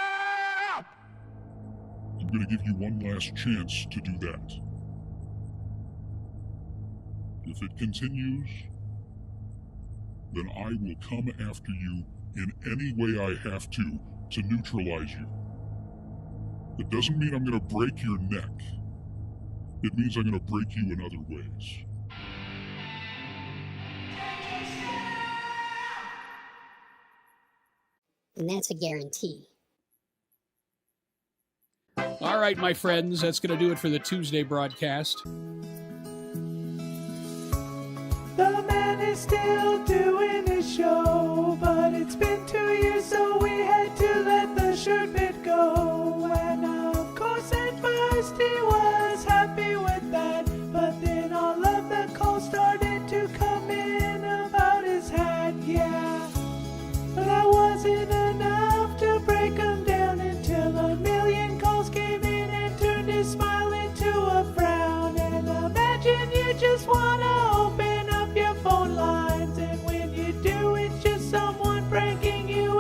I'm going to give you one last chance to do that. If it continues, then I will come after you in any way I have to neutralize you. It doesn't mean I'm going to break your neck. It means I'm going to break you in other ways. And that's a guarantee. All right, my friends, that's going to do it for the Tuesday broadcast. The man is still doing his show, but it's been 2 years, so we had to let the shirt bit go. And of course, at first he was happy with that, but then all of the calls started to come in about his hat, yeah. But that wasn't enough to break him down until a million calls came in and turned his smile into a frown. And imagine you just wanna open up your phone lines, and when you do, it's just someone pranking you.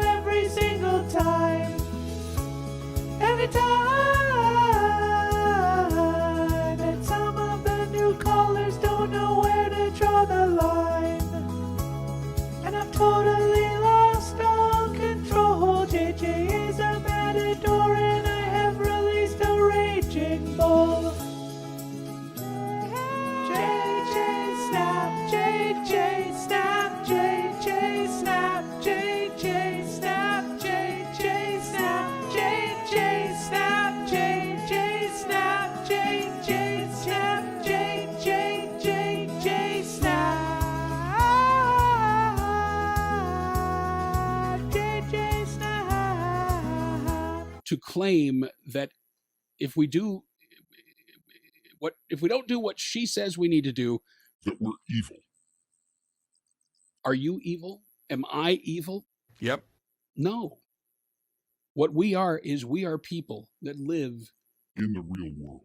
to claim that if we don't do what she says we need to do, that we're evil. Are you evil? Am I evil? Yep. No. What we are is we are people that live in the real world.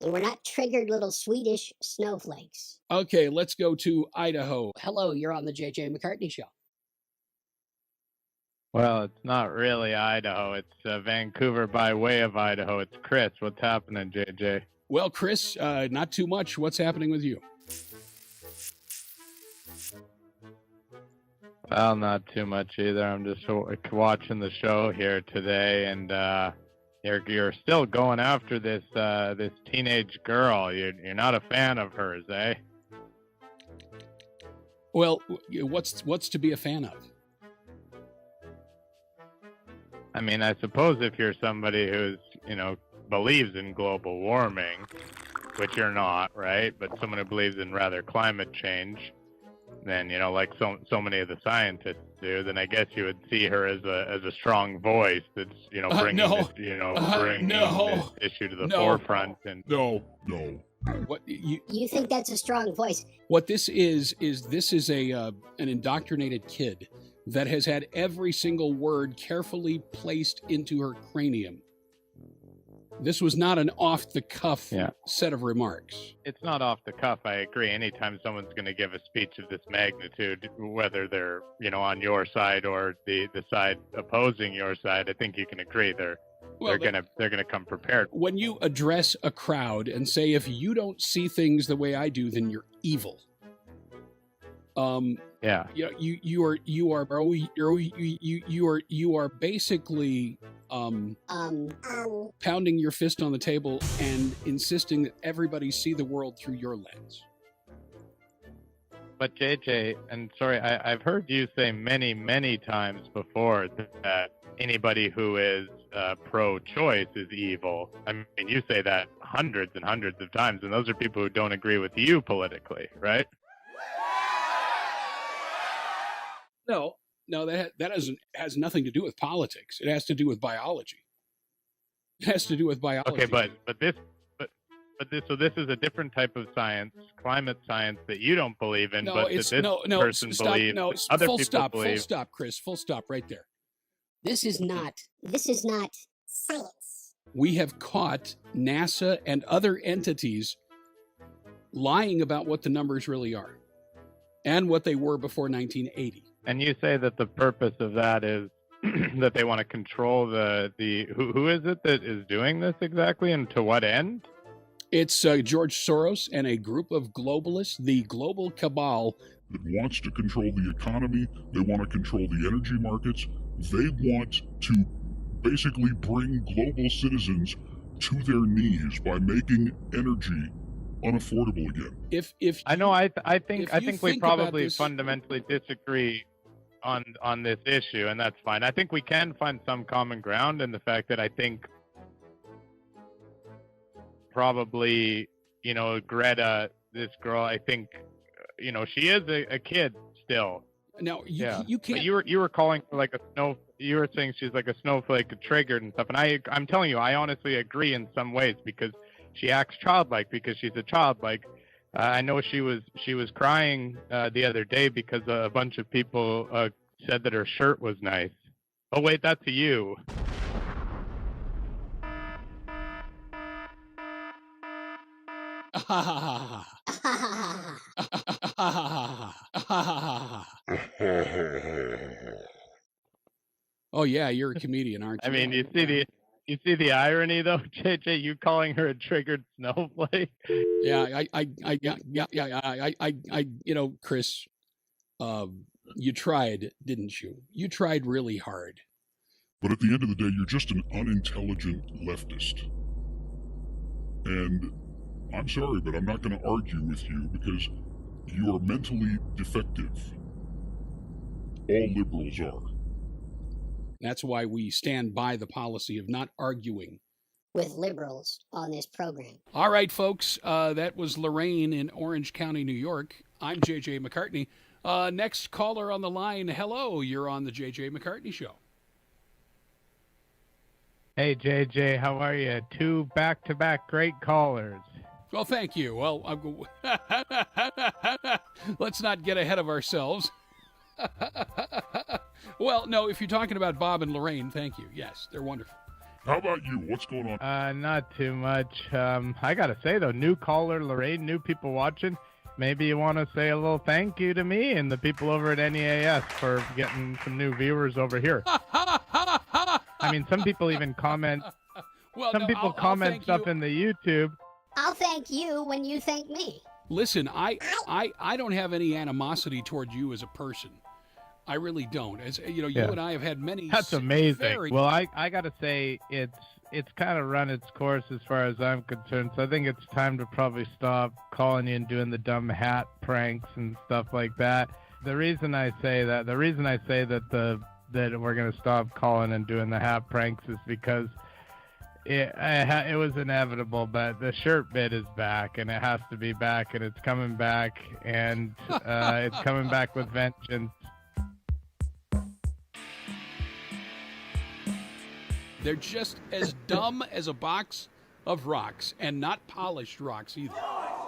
And we're not triggered little Swedish snowflakes. Okay, let's go to Idaho. Hello, you're on the JJ McCartney Show. Well, it's not really Idaho. It's Vancouver by way of Idaho. It's Chris. What's happening, JJ? Well, Chris, not too much. What's happening with you? Well, not too much either. I'm just watching the show here today, and you're still going after this this teenage girl. You're not a fan of hers, eh? Well, what's to be a fan of? I mean, I suppose if you're somebody who's, believes in global warming, which you're not, right? But someone who believes in rather climate change, then, like so many of the scientists do, then I guess you would see her as a strong voice that's, bringing this issue to the forefront. And no. What you think that's a strong voice? What this is an indoctrinated kid that has had every single word carefully placed into her cranium. This was not an off-the-cuff set of remarks. It's not off the cuff, I agree. Anytime someone's going to give a speech of this magnitude, whether they're, on your side or the side opposing your side, I think you can agree they're gonna come prepared. When you address a crowd and say, if you don't see things the way I do, then you're evil. You are basically pounding your fist on the table and insisting that everybody see the world through your lens. But JJ, and sorry, I've heard you say many, many times before that anybody who is pro-choice is evil. I mean, you say that hundreds and hundreds of times, and those are people who don't agree with you politically, right? No, that has nothing to do with politics. It has to do with biology. It has to do with biology. Okay, but this is a different type of science, climate science that you don't believe in, but this person believes. No, other full people stop, believe. full stop, Chris, full stop right there. This is not science. We have caught NASA and other entities lying about what the numbers really are and what they were before 1980. And you say that the purpose of that is that they want to control the who is it that is doing this exactly, and to what end? It's George Soros and a group of globalists, the global cabal. That wants to control the economy. They want to control the energy markets. They want to basically bring global citizens to their knees by making energy unaffordable again. If I know, I think we probably fundamentally disagree on this issue, and that's fine. I think we can find some common ground in the fact that I think probably, Greta, this girl, I think, she is a kid still. No, you can't. But you were calling her like a snow. You were saying she's like a snowflake, triggered and stuff. And I'm telling you, I honestly agree in some ways because she acts childlike because she's a childlike. I know she was crying the other day because a bunch of people said that her shirt was nice. Oh wait, that's you. Oh yeah, you're a comedian, aren't you? I mean, you see the irony though, JJ, you calling her a triggered snowflake? Yeah, Chris, you tried, didn't you? You tried really hard. But at the end of the day, you're just an unintelligent leftist. And I'm sorry, but I'm not going to argue with you because you are mentally defective. All liberals are. That's why we stand by the policy of not arguing with liberals on this program. All right, folks, that was Lorraine in Orange County, New York. I'm JJ McCartney. Next caller on the line. Hello, you're on the JJ McCartney Show. Hey, JJ, how are you? 2 back-to-back great callers. Well, thank you. Well, let's not get ahead of ourselves. Well, no, if you're talking about Bob and Lorraine, thank you. Yes, they're wonderful. How about you? What's going on? Not too much. I gotta say, though, new caller, Lorraine, new people watching. Maybe you want to say a little thank you to me and the people over at NEAS for getting some new viewers over here. I mean, some people even comment. Well, some no, people I'll comment thank stuff you. in the YouTube. I'll thank you when you thank me. Listen, I don't have any animosity toward you as a person. I really don't. As you know, you Yeah. and I have had many. That's amazing. very- Well, I gotta say it's kind of run its course as far as I'm concerned. So I think it's time to probably stop calling you and doing the dumb hat pranks and stuff like that. The reason I say that that we're gonna stop calling and doing the hat pranks is because it was inevitable, but the shirt bit is back and it has to be back and it's coming back and it's coming back with vengeance. They're just as dumb as a box of rocks, and not polished rocks either.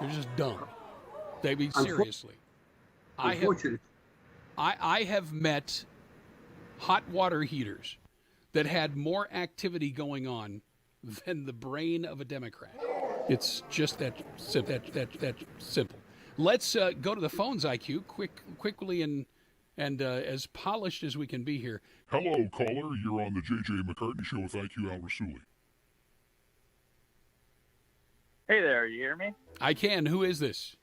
They're just dumb. They mean seriously. I have met hot water heaters that had more activity going on than the brain of a Democrat. It's just that simple. Let's go to the phones, IQ, quickly and as polished as we can be here. Hello, caller. You're on the JJ McCartney Show with IQ Al Rassouli. Hey there, you hear me? I can. Who is this?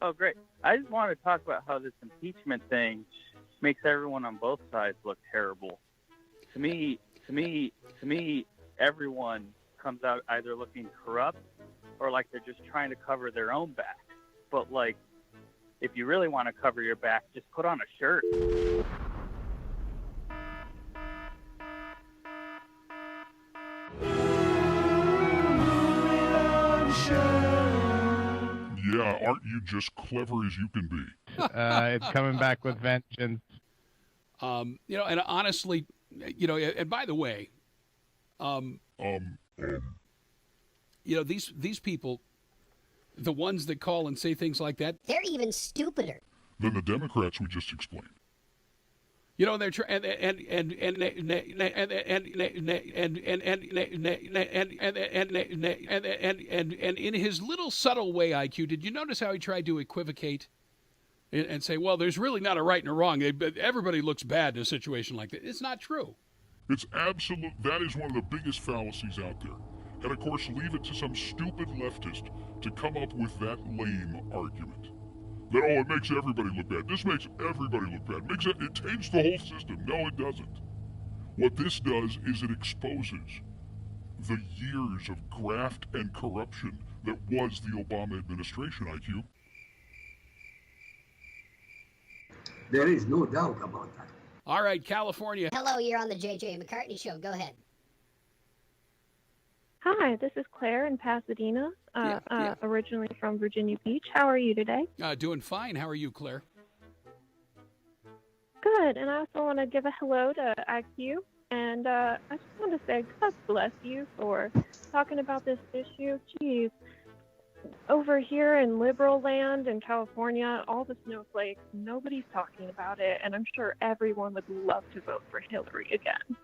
Oh, great. I just want to talk about how this impeachment thing makes everyone on both sides look terrible. To me, everyone comes out either looking corrupt or like they're just trying to cover their own back. But like, if you really want to cover your back, just put on a shirt. Yeah, aren't you just clever as you can be? It's coming back with vengeance. You know, and honestly, you know, and by the way, you know, these people, the ones that call and say things like that, They're even stupider. Than the Democrats we just explained. you know, they're trying and in his little subtle way, IQ, did you notice how he tried to equivocate and say, well, there's really not a right and a wrong. Everybody looks bad in a situation like that. It's not true. It's absolute. That is one of the biggest fallacies out there. And of course, leave it to some stupid leftist to come up with that lame argument. That, oh, it makes everybody look bad. This makes everybody look bad. It taints the whole system. No, it doesn't. What this does is it exposes the years of graft and corruption that was the Obama administration, IQ. There is no doubt about that. All right, California. Hello, you're on the JJ McCartney Show. Go ahead. Hi, this is Claire in Pasadena, originally from Virginia Beach. How are you today? Doing fine. How are you, Claire? Good, and I also want to give a hello to IQ, and I just want to say God bless you for talking about this issue. Jeez, over here in liberal land in California, all the snowflakes, nobody's talking about it, and I'm sure everyone would love to vote for Hillary again.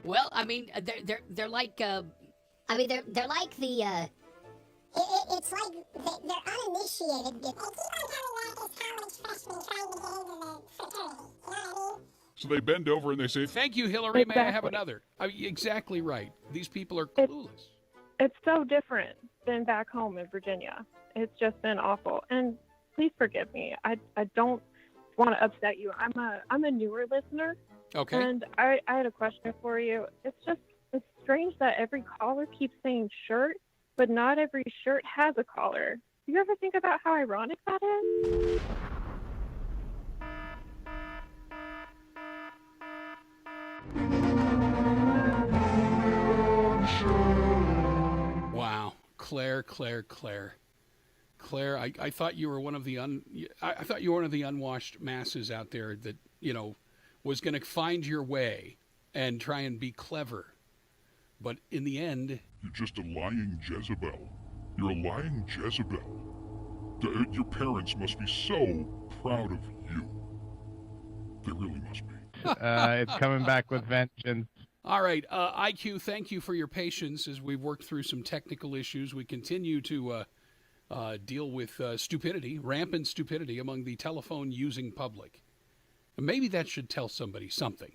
Well, I mean, they're like, they're like the, It's like they're uninitiated. They keep on coming back as college freshmen trying to get into the fraternity. You know what I mean? So they bend over and they say, thank you, Hillary. May I have Exactly. another? Exactly right. These people are clueless. It's so different than back home in Virginia. It's just been awful. And please forgive me. I don't want to upset you. I'm a newer listener. Okay. And I had a question for you. It's strange that every caller keeps saying shirt, but not every shirt has a collar. Do you ever think about how ironic that is? Wow, Claire, I thought you were one of the I thought you were one of the unwashed masses out there that, you know, was going to find your way and try and be clever. But in the end... You're just a lying Jezebel. You're a lying Jezebel. Your parents must be so proud of you. They really must be. It's coming back with vengeance. All right, IQ, thank you for your patience as we've worked through some technical issues. We continue to deal with stupidity, rampant stupidity among the telephone-using public. And maybe that should tell somebody something.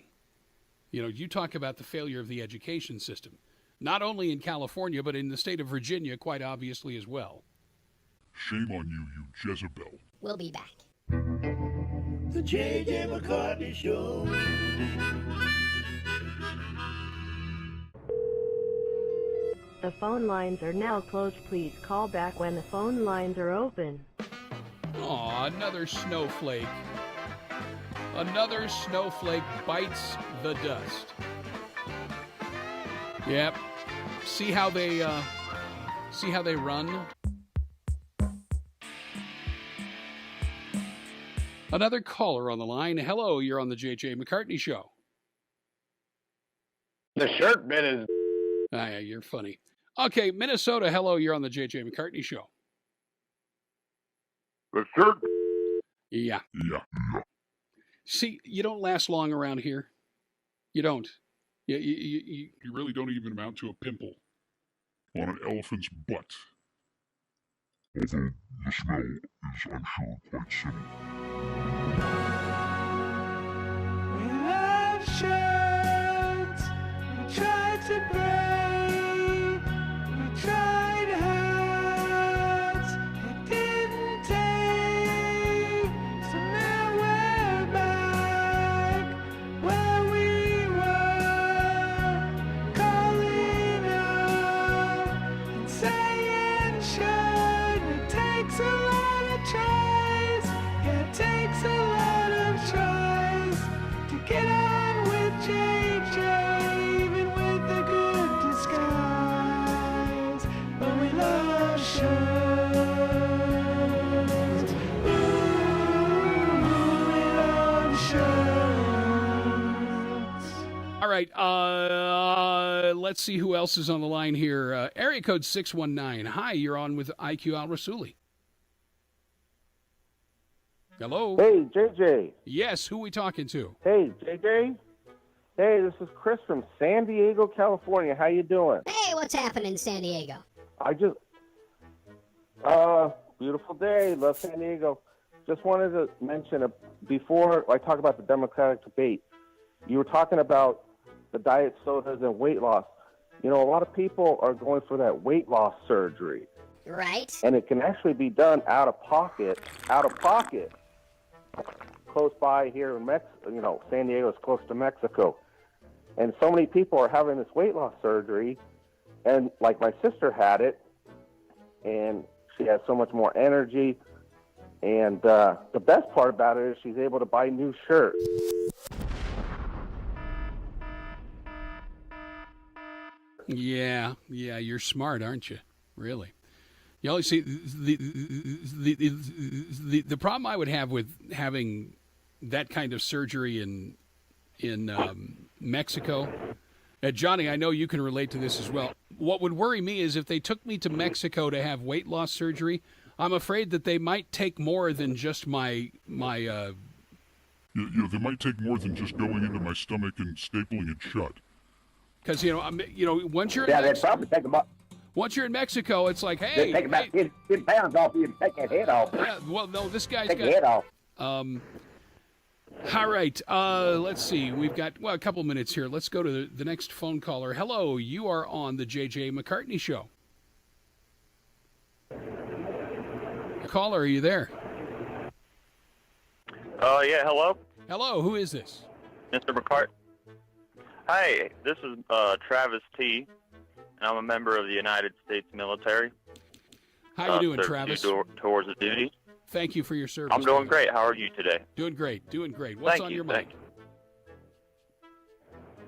You know, you talk about the failure of the education system, not only in California, but in the state of Virginia, quite obviously as well. Shame on you, you Jezebel. We'll be back. The JJ McCartney Show. The phone lines are now closed. Please call back when the phone lines are open. Aw, another snowflake. Another snowflake bites the dust. Yep. See how they run? Another caller on the line. Hello, you're on the JJ McCartney Show. The shirt bit is... Ah, yeah, you're funny. Okay, Minnesota, hello, you're on the JJ McCartney Show. The shirt... Yeah. Yeah. See, you don't last long around here. You don't. You really don't even amount to a pimple on an elephant's butt. Although the smell is, I'm sure, quite similar. We love shirts. We tried to break. We tried hats. It didn't take. So now we're back where we were, calling out and saying shirt. It takes a lot of tries. Yeah, it takes a lot of tries to get on with JJ, even with a good disguise. But we love shirts. Ooh, we love shirts. All right, let's see who else is on the line here. Area code 619. Hi, you're on with IQ Al Rasuli. Hello? Hey, JJ. Yes, who we talking to? Hey, JJ. Hey, this is Chris from San Diego, California. How you doing? Hey, what's happening in San Diego? I just... beautiful day. Love San Diego. Just wanted to mention, before I talk about the Democratic debate, you were talking about the diet sodas and weight loss. You know, a lot of people are going for that weight loss surgery. Right. And it can actually be done out of pocket. Close by here in Mexico, you know, San Diego is close to Mexico. And so many people are having this weight loss surgery. And like my sister had it, and she has so much more energy. And the best part about it is she's able to buy new shirts. Yeah, you're smart, aren't you? Really. You know, see, the problem I would have with having that kind of surgery in Mexico, Johnny, I know you can relate to this as well. What would worry me is if they took me to Mexico to have weight loss surgery, I'm afraid that they might take more than just my Yeah, they might take more than just going into my stomach and stapling it shut. Because once you're Yeah, they'd probably take about. once you're in Mexico, it's like, hey, They take about 10 pounds off you and take that head off. Yeah, well, no, this guy's Take got the head off. All right, let's see. We've got a couple minutes here. Let's go to the next phone caller. Hello, you are on the JJ McCartney Show. Caller, are you there? Yeah, hello? Hello, who is this? Mr. McCart. Hi, this is Travis T., and I'm a member of the United States military. How you doing, served Travis? 2 tours of duty. Thank you for your service. I'm doing great. How are you today? Doing great. What's on your mind?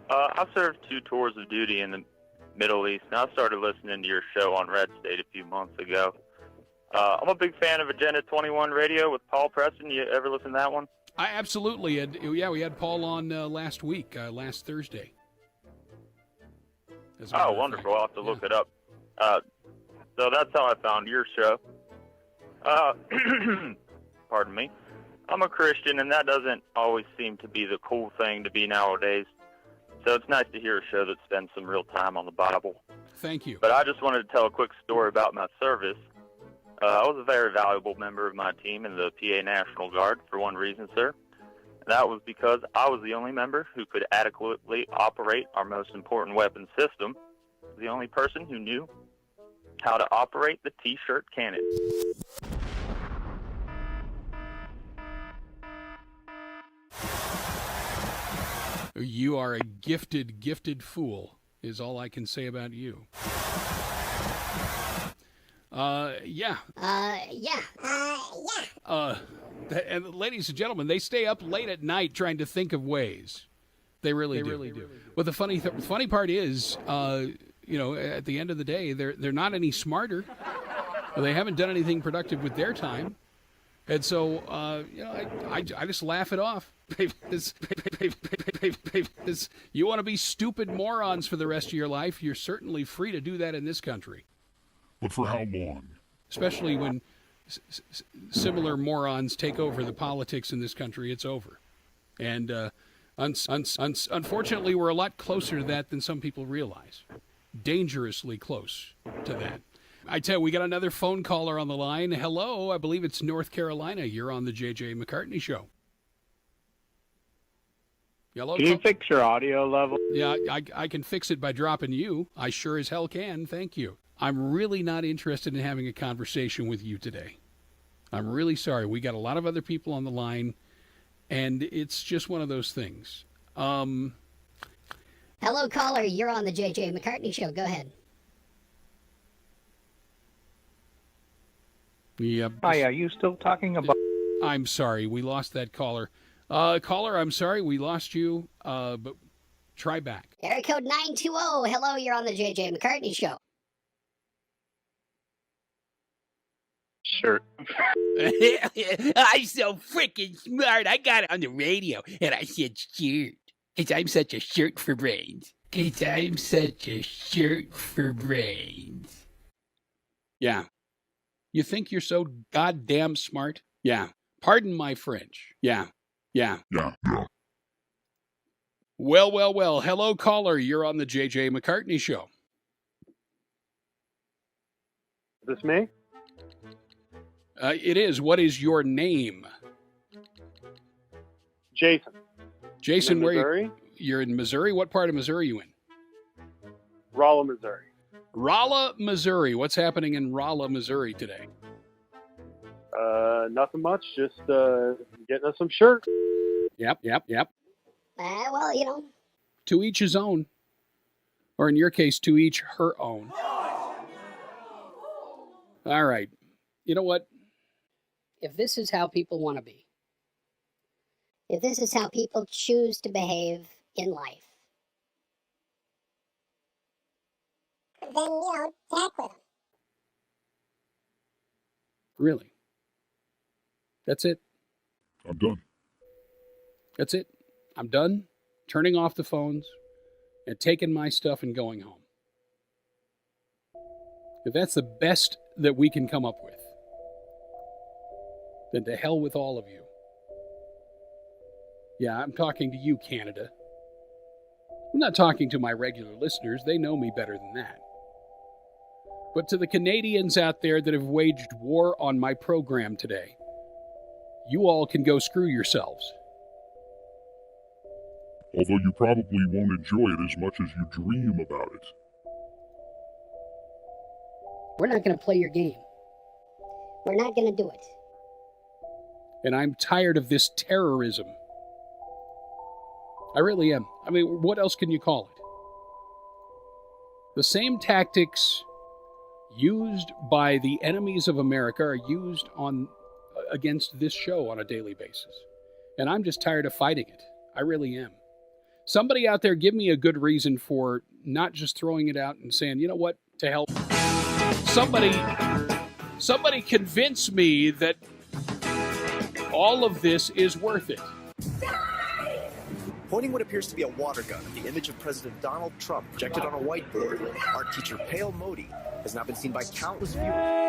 I served 2 tours of duty in the Middle East, and I started listening to your show on Red State a few months ago. I'm a big fan of Agenda 21 Radio with Paul Preston. You ever listen to that one? Absolutely. And, yeah, we had Paul on last week, last Thursday. Oh, wonderful. I'll have to look it up. So that's how I found your show. Pardon me. I'm a Christian, and that doesn't always seem to be the cool thing to be nowadays. So it's nice to hear a show that spends some real time on the Bible. Thank you. But I just wanted to tell a quick story about my service. I was a very valuable member of my team in the PA National Guard for one reason, sir. And that was because I was the only member who could adequately operate our most important weapon system, the only person who knew how to operate the T-shirt cannon. You are a gifted, gifted fool, is all I can say about you. Yeah. And ladies and gentlemen, they stay up late at night trying to think of ways. They really do. But the funny part is, at the end of the day, they're not any smarter. They haven't done anything productive with their time. And so, I just laugh it off. You want to be stupid morons for the rest of your life, you're certainly free to do that in this country. But for how long? Especially when similar morons take over the politics in this country, it's over. And unfortunately, we're a lot closer to that than some people realize. Dangerously close to that. I tell you, we got another phone caller on the line. Hello, I believe it's North Carolina. You're on the JJ McCartney Show. Hello, can you fix your audio level? Yeah, I can fix it by dropping you. I sure as hell can. Thank you. I'm really not interested in having a conversation with you today. I'm really sorry. We got a lot of other people on the line, and it's just one of those things. Hello, caller. You're on the JJ McCartney Show. Go ahead. Yep. Hi, are you still talking about... I'm sorry. We lost that caller. Caller, I'm sorry. We lost you, but try back. Area code 920. Hello, you're on the JJ McCartney Show. Shirt. I'm so freaking smart. I got it on the radio, and I said shirt. Because I'm such a shirt for brains. Yeah. You think you're so goddamn smart? Yeah. Pardon my French. Yeah. Well. Hello, caller. You're on the JJ McCartney Show. Is this me? It is. What is your name? Jason. Jason, where Missouri? You're in Missouri? What part of Missouri are you in? Rolla, Missouri. Rolla, Missouri. What's happening in Rolla, Missouri today? Nothing much. Just getting us some shirts. Yep. Well, To each his own. Or in your case, to each her own. All right. You know what? If this is how people want to be, if this is how people choose to behave in life, then, tack with them. Really? That's it? I'm done. That's it. I'm done turning off the phones and taking my stuff and going home. If that's the best that we can come up with, then to hell with all of you. Yeah, I'm talking to you, Canada. I'm not talking to my regular listeners. They know me better than that. But to the Canadians out there that have waged war on my program today, you all can go screw yourselves. Although you probably won't enjoy it as much as you dream about it. we're not going to play your game. We're not going to do it. And I'm tired of this terrorism. I really am. I mean, what else can you call it? The same tactics used by the enemies of America are used against this show on a daily basis. And I'm just tired of fighting it. I really am. Somebody out there give me a good reason for not just throwing it out and saying, you know what, to help. Somebody convince me that all of this is worth it. Pointing what appears to be a water gun at the image of President Donald Trump projected on a whiteboard, art teacher Pale Modi has now been seen by countless viewers.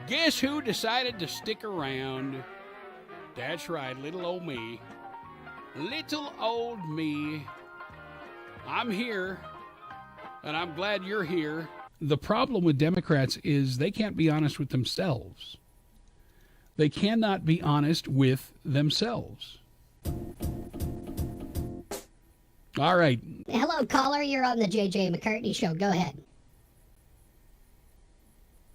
Guess who decided to stick around? That's right, little old me. Little old me. I'm here, and I'm glad you're here. The problem with Democrats is they can't be honest with themselves. They cannot be honest with themselves. All right. Hello, caller. You're on the JJ McCartney Show. Go ahead.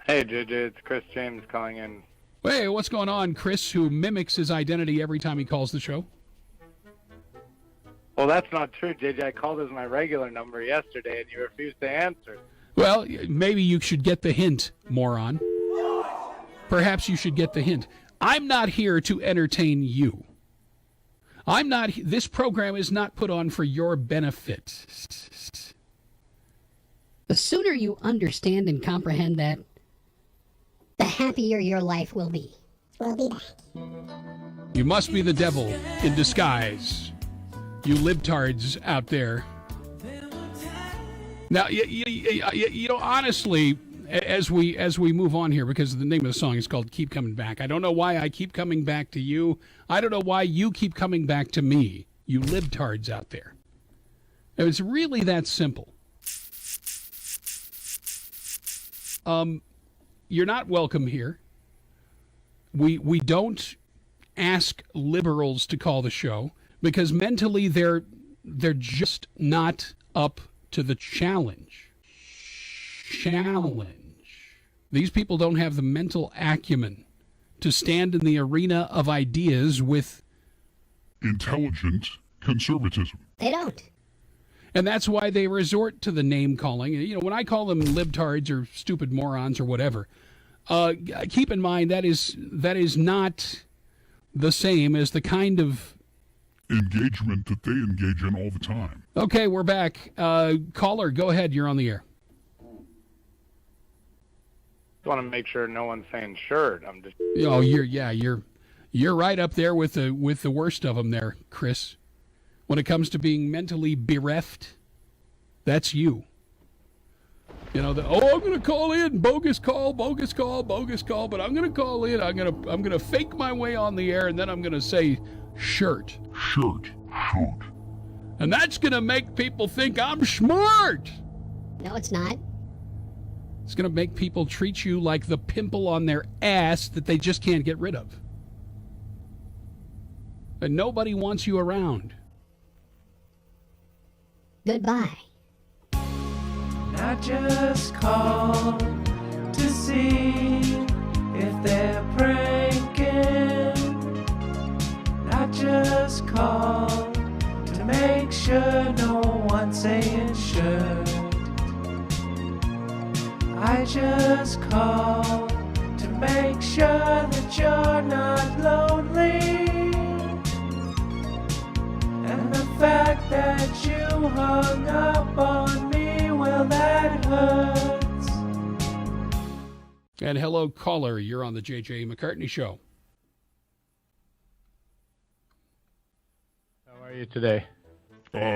Hey, JJ, it's Chris James calling in. Hey, what's going on, Chris, who mimics his identity every time he calls the show? Well, that's not true, JJ. I called as my regular number yesterday, and you refused to answer. Well, maybe you should get the hint, moron. Perhaps you should get the hint. I'm not here to entertain you. This program is not put on for your benefit. The sooner you understand and comprehend that, the happier your life will be. We'll be back. You must be the devil in disguise, you libtards out there. Now, you know, honestly, as we move on here, because the name of the song is called Keep Coming Back, I don't know why I keep coming back to you. I don't know why you keep coming back to me, you libtards out there. It's really that simple. You're not welcome here. We don't ask liberals to call the show because mentally they're just not up to the challenge. These people don't have the mental acumen to stand in the arena of ideas with intelligent conservatism. They don't. And that's why they resort to the name calling. You know, when I call them libtards or stupid morons or whatever, keep in mind that is not the same as the kind of engagement that they engage in all the time. Okay, we're back. Caller, go ahead. You're on the air. Just want to make sure no one's saying shirt. I'm just. Oh, you're right up there with the worst of them there, Chris. When it comes to being mentally bereft, that's you. You know, I'm going to call in, bogus call, but I'm going to call in. I'm going to fake my way on the air, and then I'm going to say shirt. And that's going to make people think I'm smart. No, it's not. It's going to make people treat you like the pimple on their ass that they just can't get rid of. And nobody wants you around. Goodbye. I just called to see if they're pranking. I just called to make sure no one's saying should. I just called to make sure that you're not lonely. And the fact that you hung up on me, well, that hurts. And hello, caller. You're on the JJ McCartney Show. How are you today?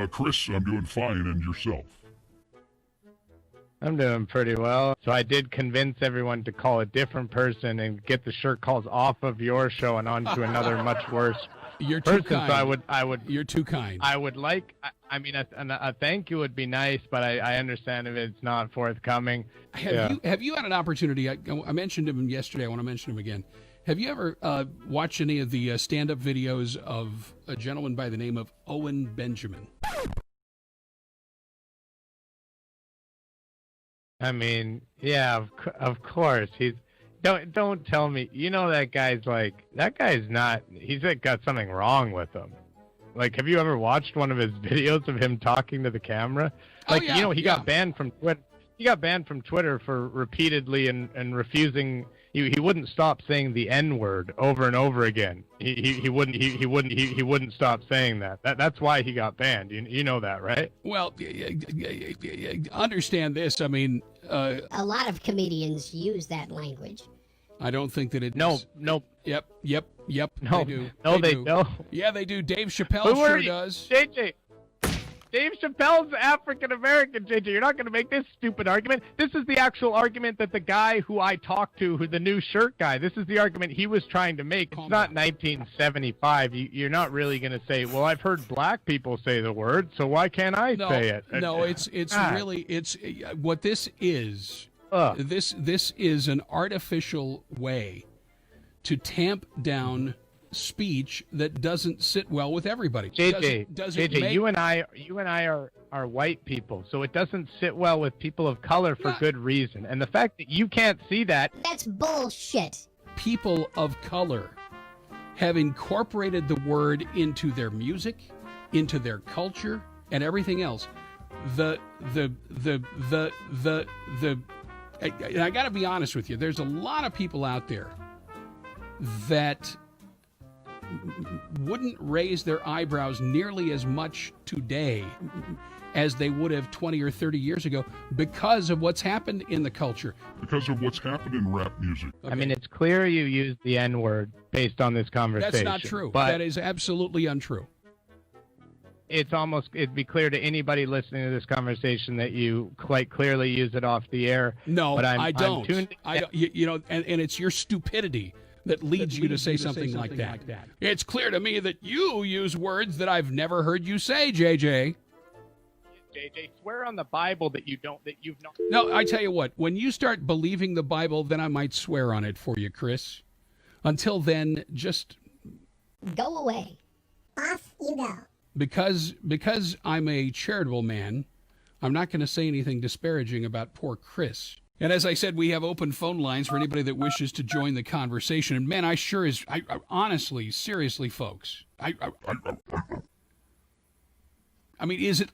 Chris, I'm doing fine, and yourself? I'm doing pretty well. So I did convince everyone to call a different person and get the shirt calls off of your show and onto another much worse You're too person. kind. So I would. You're too kind. I would like. I mean, a thank you would be nice, but I understand if it's not forthcoming. Have you had an opportunity? I mentioned him yesterday. I want to mention him again. Have you ever watched any of the stand-up videos of a gentleman by the name of Owen Benjamin? I mean, yeah, of course. Don't tell me. You know that guy's not. He's got something wrong with him. Like, have you ever watched one of his videos of him talking to the camera? Like, he got banned from Twitter. He got banned from Twitter for repeatedly and refusing. He wouldn't stop saying the N-word over and over again. He wouldn't stop saying that. That's why he got banned. You know that, right? Well, understand this. I mean, a lot of comedians use that language. I don't think that it. No. Yep. No, they do. No, they don't. Yeah, they do. Dave Chappelle sure does. JJ. Dave Chappelle's African American, JJ. You're not going to make this stupid argument. This is the actual argument that the guy who I talked to, who the new shirt guy, this is the argument he was trying to make. It's not 1975. You're not really going to say, well, I've heard black people say the word, so why can't I say it? No, it's what this is. This is an artificial way to tamp down speech that doesn't sit well with everybody. JJ, you and I are white people, so it doesn't sit well with people of color for good reason. And the fact that you can't see that's bullshit. People of color have incorporated the word into their music, into their culture, and everything else. And I got to be honest with you. There's a lot of people out there that wouldn't raise their eyebrows nearly as much today as they would have 20 or 30 years ago because of what's happened in the culture. Because of what's happened in rap music. Okay. I mean, it's clear you used the N-word based on this conversation. That's not true. But that is absolutely untrue. It'd be clear to anybody listening to this conversation that you quite clearly use it off the air. No, but I don't. And it's your stupidity that leads you to say something like that. It's clear to me that you use words that I've never heard you say, JJ. JJ, swear on the Bible that you've not. No, I tell you what, when you start believing the Bible, then I might swear on it for you, Chris. Until then, just go away. Off you go. Because I'm a charitable man, I'm not going to say anything disparaging about poor Chris. And as I said, we have open phone lines for anybody that wishes to join the conversation. And man, I honestly, seriously, folks, I mean, is it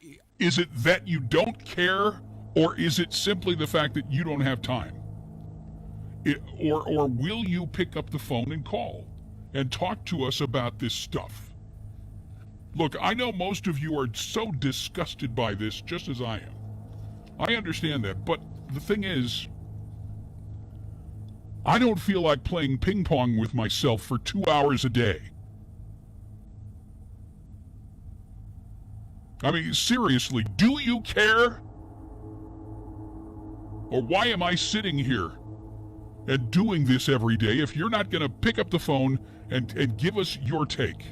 that you don't care, or is it simply the fact that you don't have time? Or will you pick up the phone and call and talk to us about this stuff? Look, I know most of you are so disgusted by this, just as I am. I understand that, but the thing is, I don't feel like playing ping pong with myself for 2 hours a day. I mean, seriously, do you care? Or why am I sitting here and doing this every day if you're not going to pick up the phone and give us your take?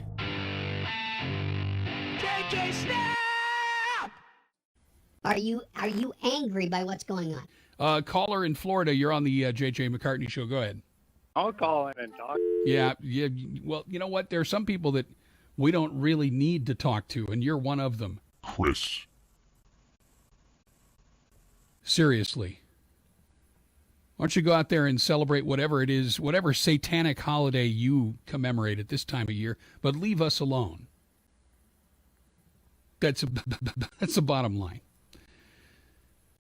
JJ, snap! Are you angry by what's going on? Caller in Florida, you're on the JJ McCartney Show. Go ahead. I'll call in and talk. Yeah. Well, you know what? There are some people that we don't really need to talk to, and you're one of them. Chris. Seriously. Why don't you go out there and celebrate whatever it is, whatever satanic holiday you commemorate at this time of year, but leave us alone. That's the bottom line.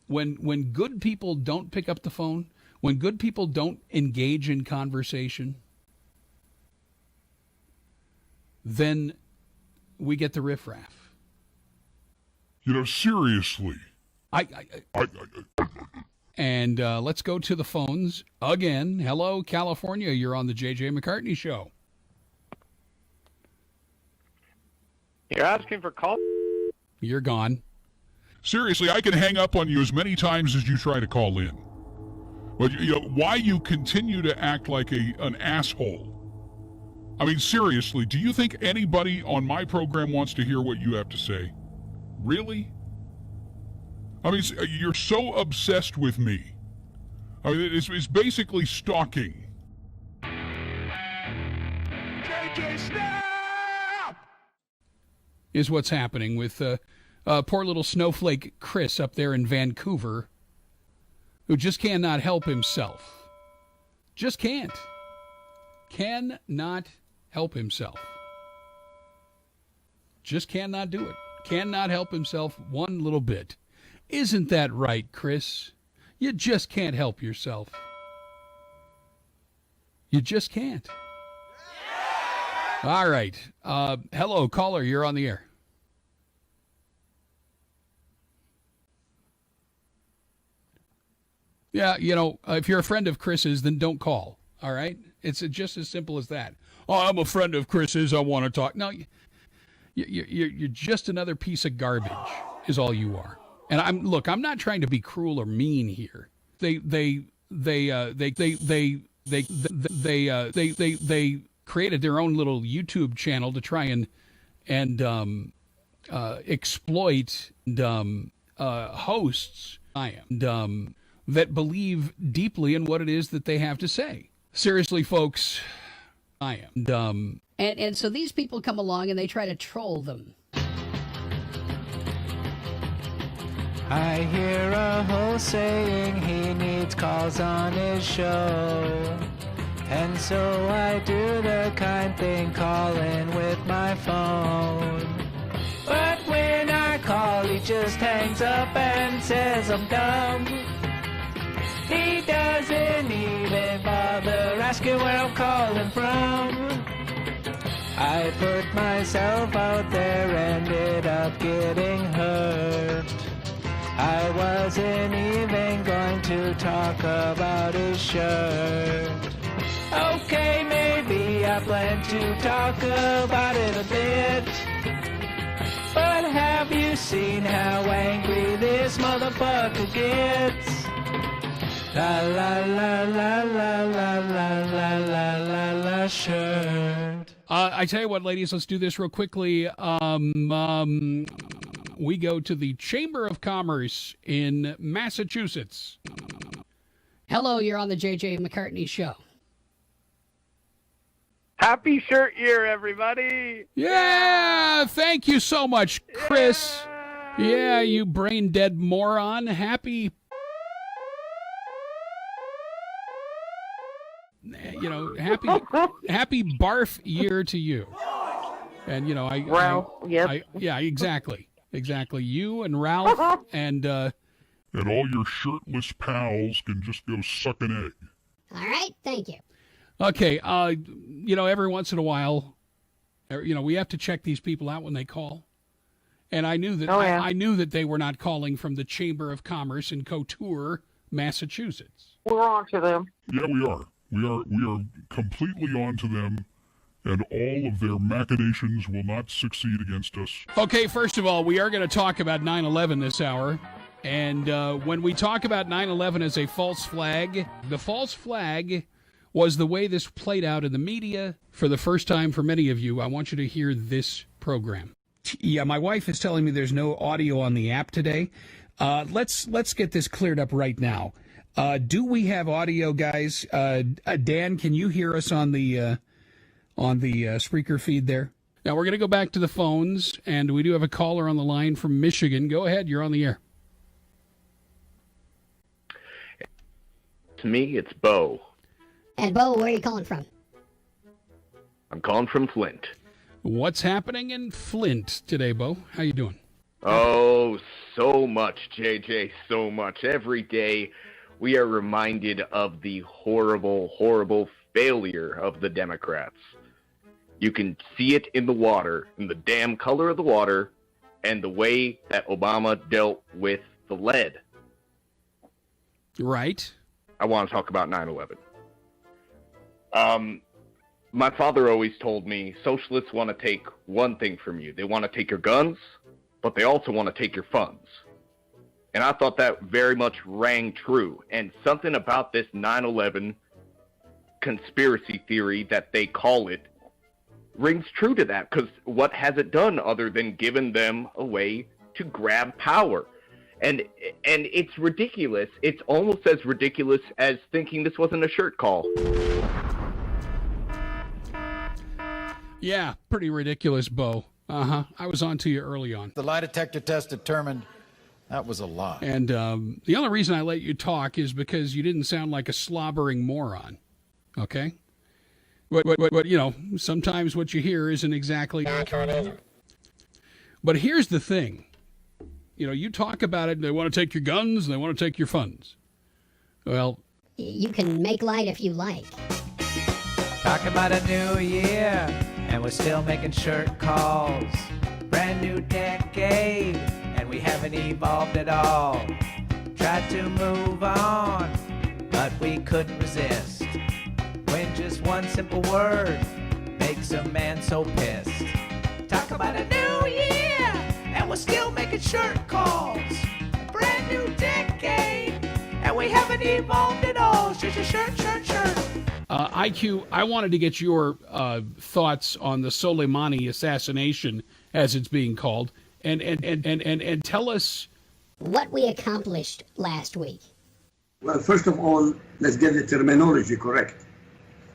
When good people don't pick up the phone, when good people don't engage in conversation, then we get the riffraff. You know, seriously. And let's go to the phones again. Hello, California. You're on the JJ McCartney Show. You're asking for call? You're gone. Seriously, I can hang up on you as many times as you try to call in. But why you continue to act like an asshole? I mean, seriously, do you think anybody on my program wants to hear what you have to say? Really? I mean, you're so obsessed with me. I mean, it's basically stalking. JJ, snap! Is what's happening with poor little snowflake Chris up there in Vancouver, who just cannot help himself. Just can't. Cannot help himself. Just cannot do it. Cannot help himself one little bit. Isn't that right, Chris? You just can't help yourself. You just can't. All right. Hello, caller. You're on the air. Yeah, if you're a friend of Chris's, then don't call. All right? It's just as simple as that. Oh, I'm a friend of Chris's. I want to talk. No, you're just another piece of garbage is all you are. And I'm not trying to be cruel or mean here. They created their own little YouTube channel to try and exploit hosts that believe deeply in what it is that they have to say. Seriously, folks, I am dumb. And so these people come along and they try to troll them. I hear a host saying he needs calls on his show. And so I do the kind thing, call in with my phone. But when I call, he just hangs up and says I'm dumb. He doesn't even bother asking where I'm calling from. I put myself out there, ended up getting hurt. I wasn't even going to talk about his shirt. Okay, maybe I plan to talk about it a bit. But have you seen how angry this motherfucker gets? La la la la la la la la la la la shirt. I tell you what, ladies, let's do this real quickly. We go to the Chamber of Commerce in Massachusetts. Hello, you're on the JJ McCartney Show. Happy shirt year, everybody! Yeah! Thank you so much, Chris. Yeah, you brain-dead moron. Happy... happy barf year to you. And, yeah, exactly. You and Ralph and all your shirtless pals can just go suck an egg. All right, thank you. Okay, every once in a while, we have to check these people out when they call. And I knew that I knew that they were not calling from the Chamber of Commerce in Couture, Massachusetts. We're on to them. Yeah, we are. We are completely on to them, and all of their machinations will not succeed against us. Okay, first of all, we are going to talk about 9/11 this hour. And when we talk about 9/11 as a false flag, the false flag was the way this played out in the media for the first time for many of you. I want you to hear this program. Yeah, my wife is telling me there's no audio on the app today. Let's get this cleared up right now. Do we have audio, guys? Dan, can you hear us on the Spreaker feed there? Now we're going to go back to the phones, and we do have a caller on the line from Michigan. Go ahead, you're on the air. To me, it's Bo. And Bo, where are you calling from? I'm calling from Flint. What's happening in Flint today, Bo? How you doing? Oh, so much, JJ, so much. Every day we are reminded of the horrible, horrible failure of the Democrats. You can see it in the water, in the damn color of the water, and the way that Obama dealt with the lead. Right. I want to talk about 9/11. My father always told me socialists want to take one thing from you. They want to take your guns, but they also want to take your funds. And I thought that very much rang true. And something about this 9/11 conspiracy theory that they call it rings true to that, because what has it done other than given them a way to grab power? And it's ridiculous. It's almost as ridiculous as thinking this wasn't a shirt call. Yeah, pretty ridiculous, Bo. Uh-huh. I was on to you early on. The lie detector test determined that was a lie. And the only reason I let you talk is because you didn't sound like a slobbering moron. Okay? But you know, sometimes what you hear isn't exactly accurate either. But here's the thing. You know, you talk about it, and they want to take your guns, and they want to take your funds. Well, you can make light if you like. Talk about a new year, and we're still making shirt calls. Brand new decade, and we haven't evolved at all. Tried to move on, but we couldn't resist. When just one simple word makes a man so pissed. Talk about a new year, and we're still making shirt calls. A brand new decade, and we haven't evolved at all. Shirt. IQ, I wanted to get your thoughts on the Soleimani assassination, as it's being called, and tell us what we accomplished last week. Well, first of all, let's get the terminology correct.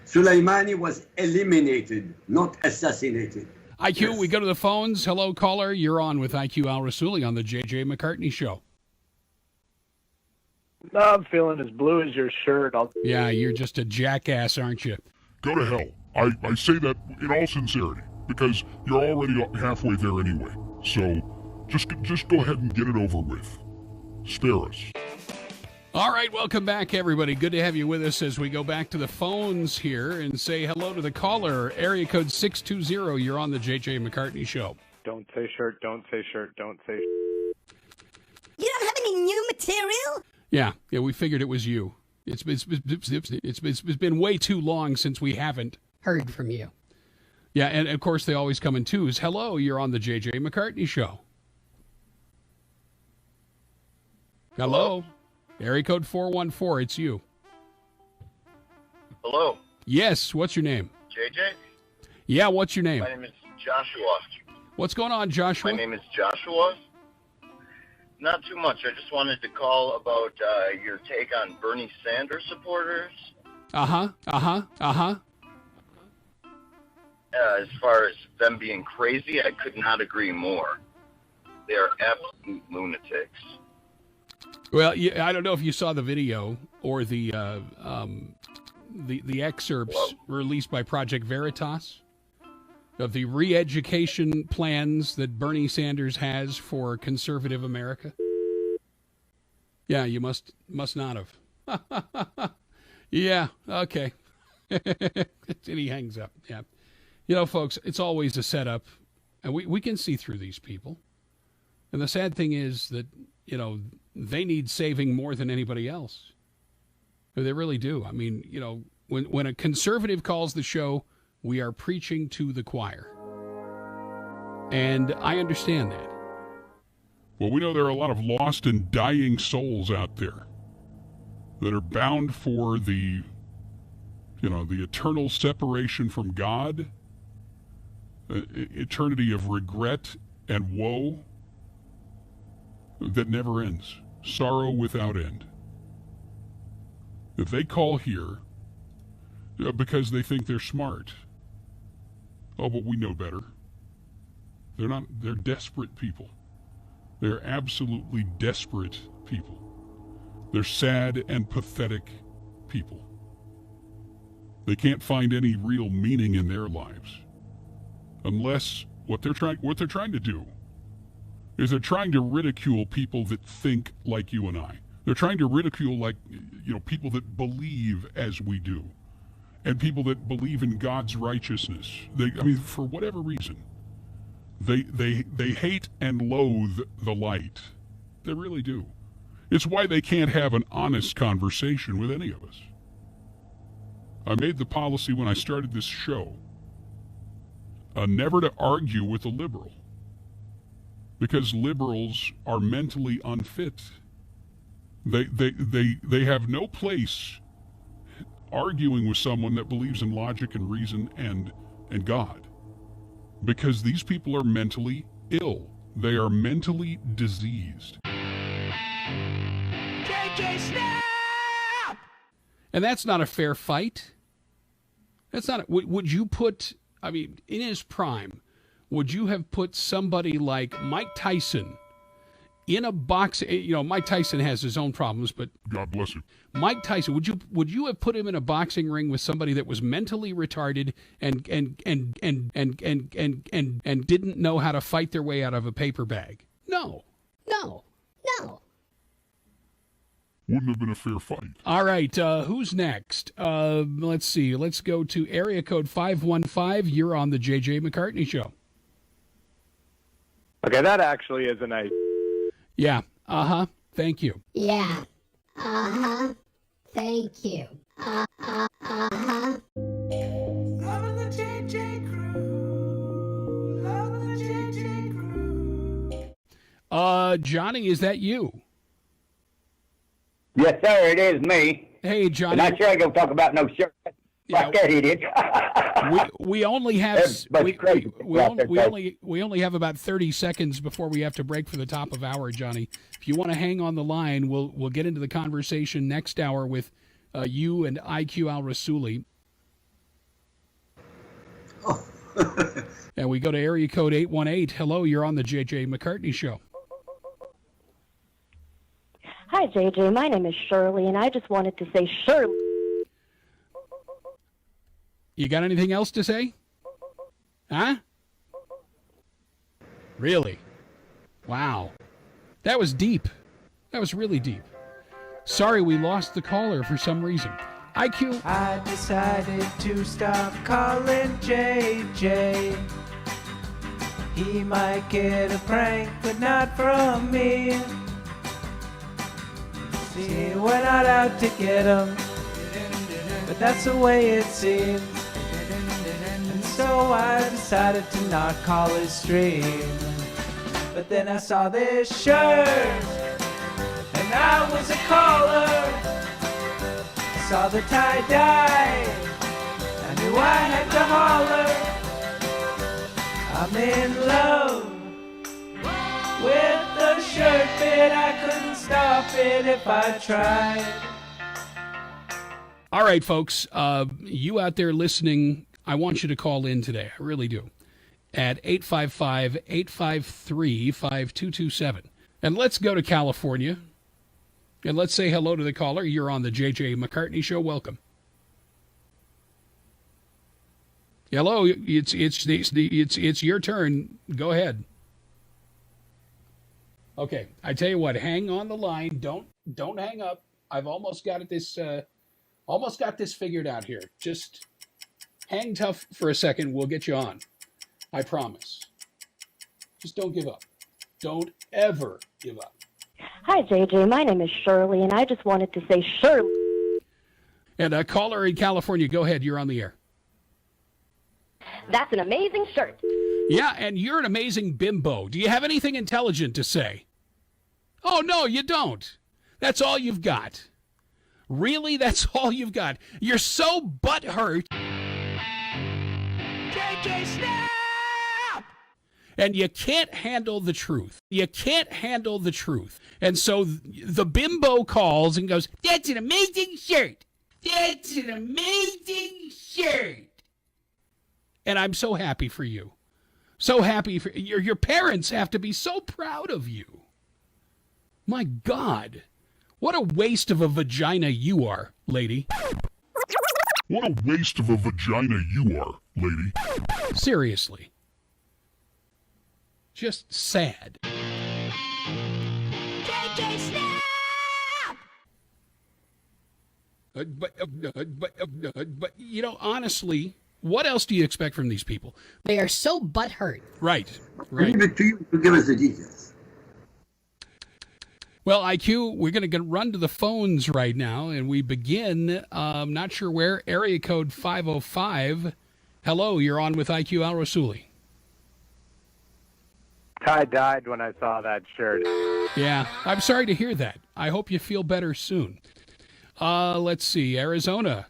Soleimani was eliminated, not assassinated. IQ, yes. We go to the phones. Hello, caller. You're on with IQ Al Rassouli on the JJ McCartney Show. No, I'm feeling as blue as your shirt. Yeah, you're just a jackass, aren't you? Go to hell. I say that in all sincerity, because you're already halfway there anyway. So just go ahead and get it over with. Spare us. All right, welcome back, everybody. Good to have you with us as we go back to the phones here and say hello to the caller. Area code 620, you're on the JJ McCartney Show. Don't say shirt, don't say shirt, don't say You don't have any new material? Yeah, we figured it was you. It's been way too long since we haven't heard from you. Yeah, and of course they always come in twos. Hello, you're on the JJ McCartney Show. Hello? Area code 414, it's you. Hello. Yes, what's your name? JJ? Yeah, what's your name? My name is Joshua. What's going on, Joshua? My name is Joshua. Not too much. I just wanted to call about your take on Bernie Sanders supporters. Uh-huh. As far as them being crazy, I could not agree more. They are absolute lunatics. Well, I don't know if you saw the video or the excerpts released by Project Veritas of the re-education plans that Bernie Sanders has for conservative America. Yeah, you must not have. Yeah, okay. And he hangs up. Yeah. You know, folks, it's always a setup, and we can see through these people. And the sad thing is that, you know, they need saving more than anybody else. They really do. I mean, you know, when a conservative calls the show, we are preaching to the choir. And I understand that. Well, we know there are a lot of lost and dying souls out there that are bound for the eternal separation from God, eternity of regret and woe that never ends, sorrow without end. If they call here because they think they're smart, oh, but we know better. They're not. They're desperate people. They're absolutely desperate people. They're sad and pathetic people. They can't find any real meaning in their lives unless what they're trying to do is they're trying to ridicule people that think like you and I. They're trying to ridicule people that believe as we do, and people that believe in God's righteousness. For whatever reason, they hate and loathe the light. They really do. It's why they can't have an honest conversation with any of us. I made the policy when I started this show never to argue with a liberal, because liberals are mentally unfit They have no place arguing with someone that believes in logic and reason and God, because these people are mentally ill. They are mentally diseased. JJ Snap! And that's not a fair fight. That's not. Would you put? I mean, in his prime, would you have put somebody like Mike Tyson in a box? You know, Mike Tyson has his own problems, but God bless him. Mike Tyson, would you have put him in a boxing ring with somebody that was mentally retarded and didn't know how to fight their way out of a paper bag? No. Wouldn't have been a fair fight. All right, who's next? Let's see. Let's go to area code 515. You're on the JJ McCartney Show. Okay, that actually is a nice. Yeah. Uh-huh. Thank you. Yeah. Uh-huh. Thank you. Uh-huh. Loving the JJ crew. Loving the JJ crew. Johnny, is that you? Yes, sir, it is me. Hey, Johnny. And I sure ain't gonna talk about no shirt. Like that idiot. we only have crazy. we only have about 30 seconds before we have to break for the top of hour, Johnny. If you want to hang on the line, we'll get into the conversation next hour with you and IQ Al Rasuli. And we go to area code 818. Hello, you're on the JJ McCartney Show. Hi, JJ. My name is Shirley, and I just wanted to say Shirley. You got anything else to say? Huh? Really? Wow. That was deep. That was really deep. Sorry we lost the caller for some reason. IQ. I decided to stop calling JJ. He might get a prank, but not from me. See, we're not out to get him, but that's the way it seems. And so I decided to not call his stream. But then I saw this shirt, and I was a caller. I saw the tie-dye, I knew I had to holler. I'm in love with the shirt bit, I couldn't stop it if I tried. All right, folks, you out there listening, I want you to call in today. I really do. At 855-853-5227. And let's go to California. And let's say hello to the caller. You're on the JJ McCartney Show. Welcome. Hello, it's your turn. Go ahead. Okay, I tell you what, hang on the line. Don't hang up. I've almost got this figured out here. Just hang tough for a second. We'll get you on. I promise. Just don't give up. Don't ever give up. Hi, JJ. My name is Shirley, and I just wanted to say Shirley. And a caller in California, go ahead. You're on the air. That's an amazing shirt. Yeah, and you're an amazing bimbo. Do you have anything intelligent to say? Oh, no, you don't. That's all you've got. Really? That's all you've got. You're so butthurt. JJ Snap! And you can't handle the truth. You can't handle the truth. And so the bimbo calls and goes, "That's an amazing shirt. That's an amazing shirt." And I'm so happy for you. So happy for your parents have to be so proud of you. My God, what a waste of a vagina you are, lady. What a waste of a vagina you are, lady. Seriously. Just sad. JJ Snap! But you know, honestly, what else do you expect from these people? They are so butthurt. Right. Leave it to you to give us the details. Well, IQ, we're going to run to the phones right now, and we begin, not sure where, area code 505. Hello, you're on with IQ Al Rasuli. I died when I saw that shirt. Yeah, I'm sorry to hear that. I hope you feel better soon. Let's see, Arizona.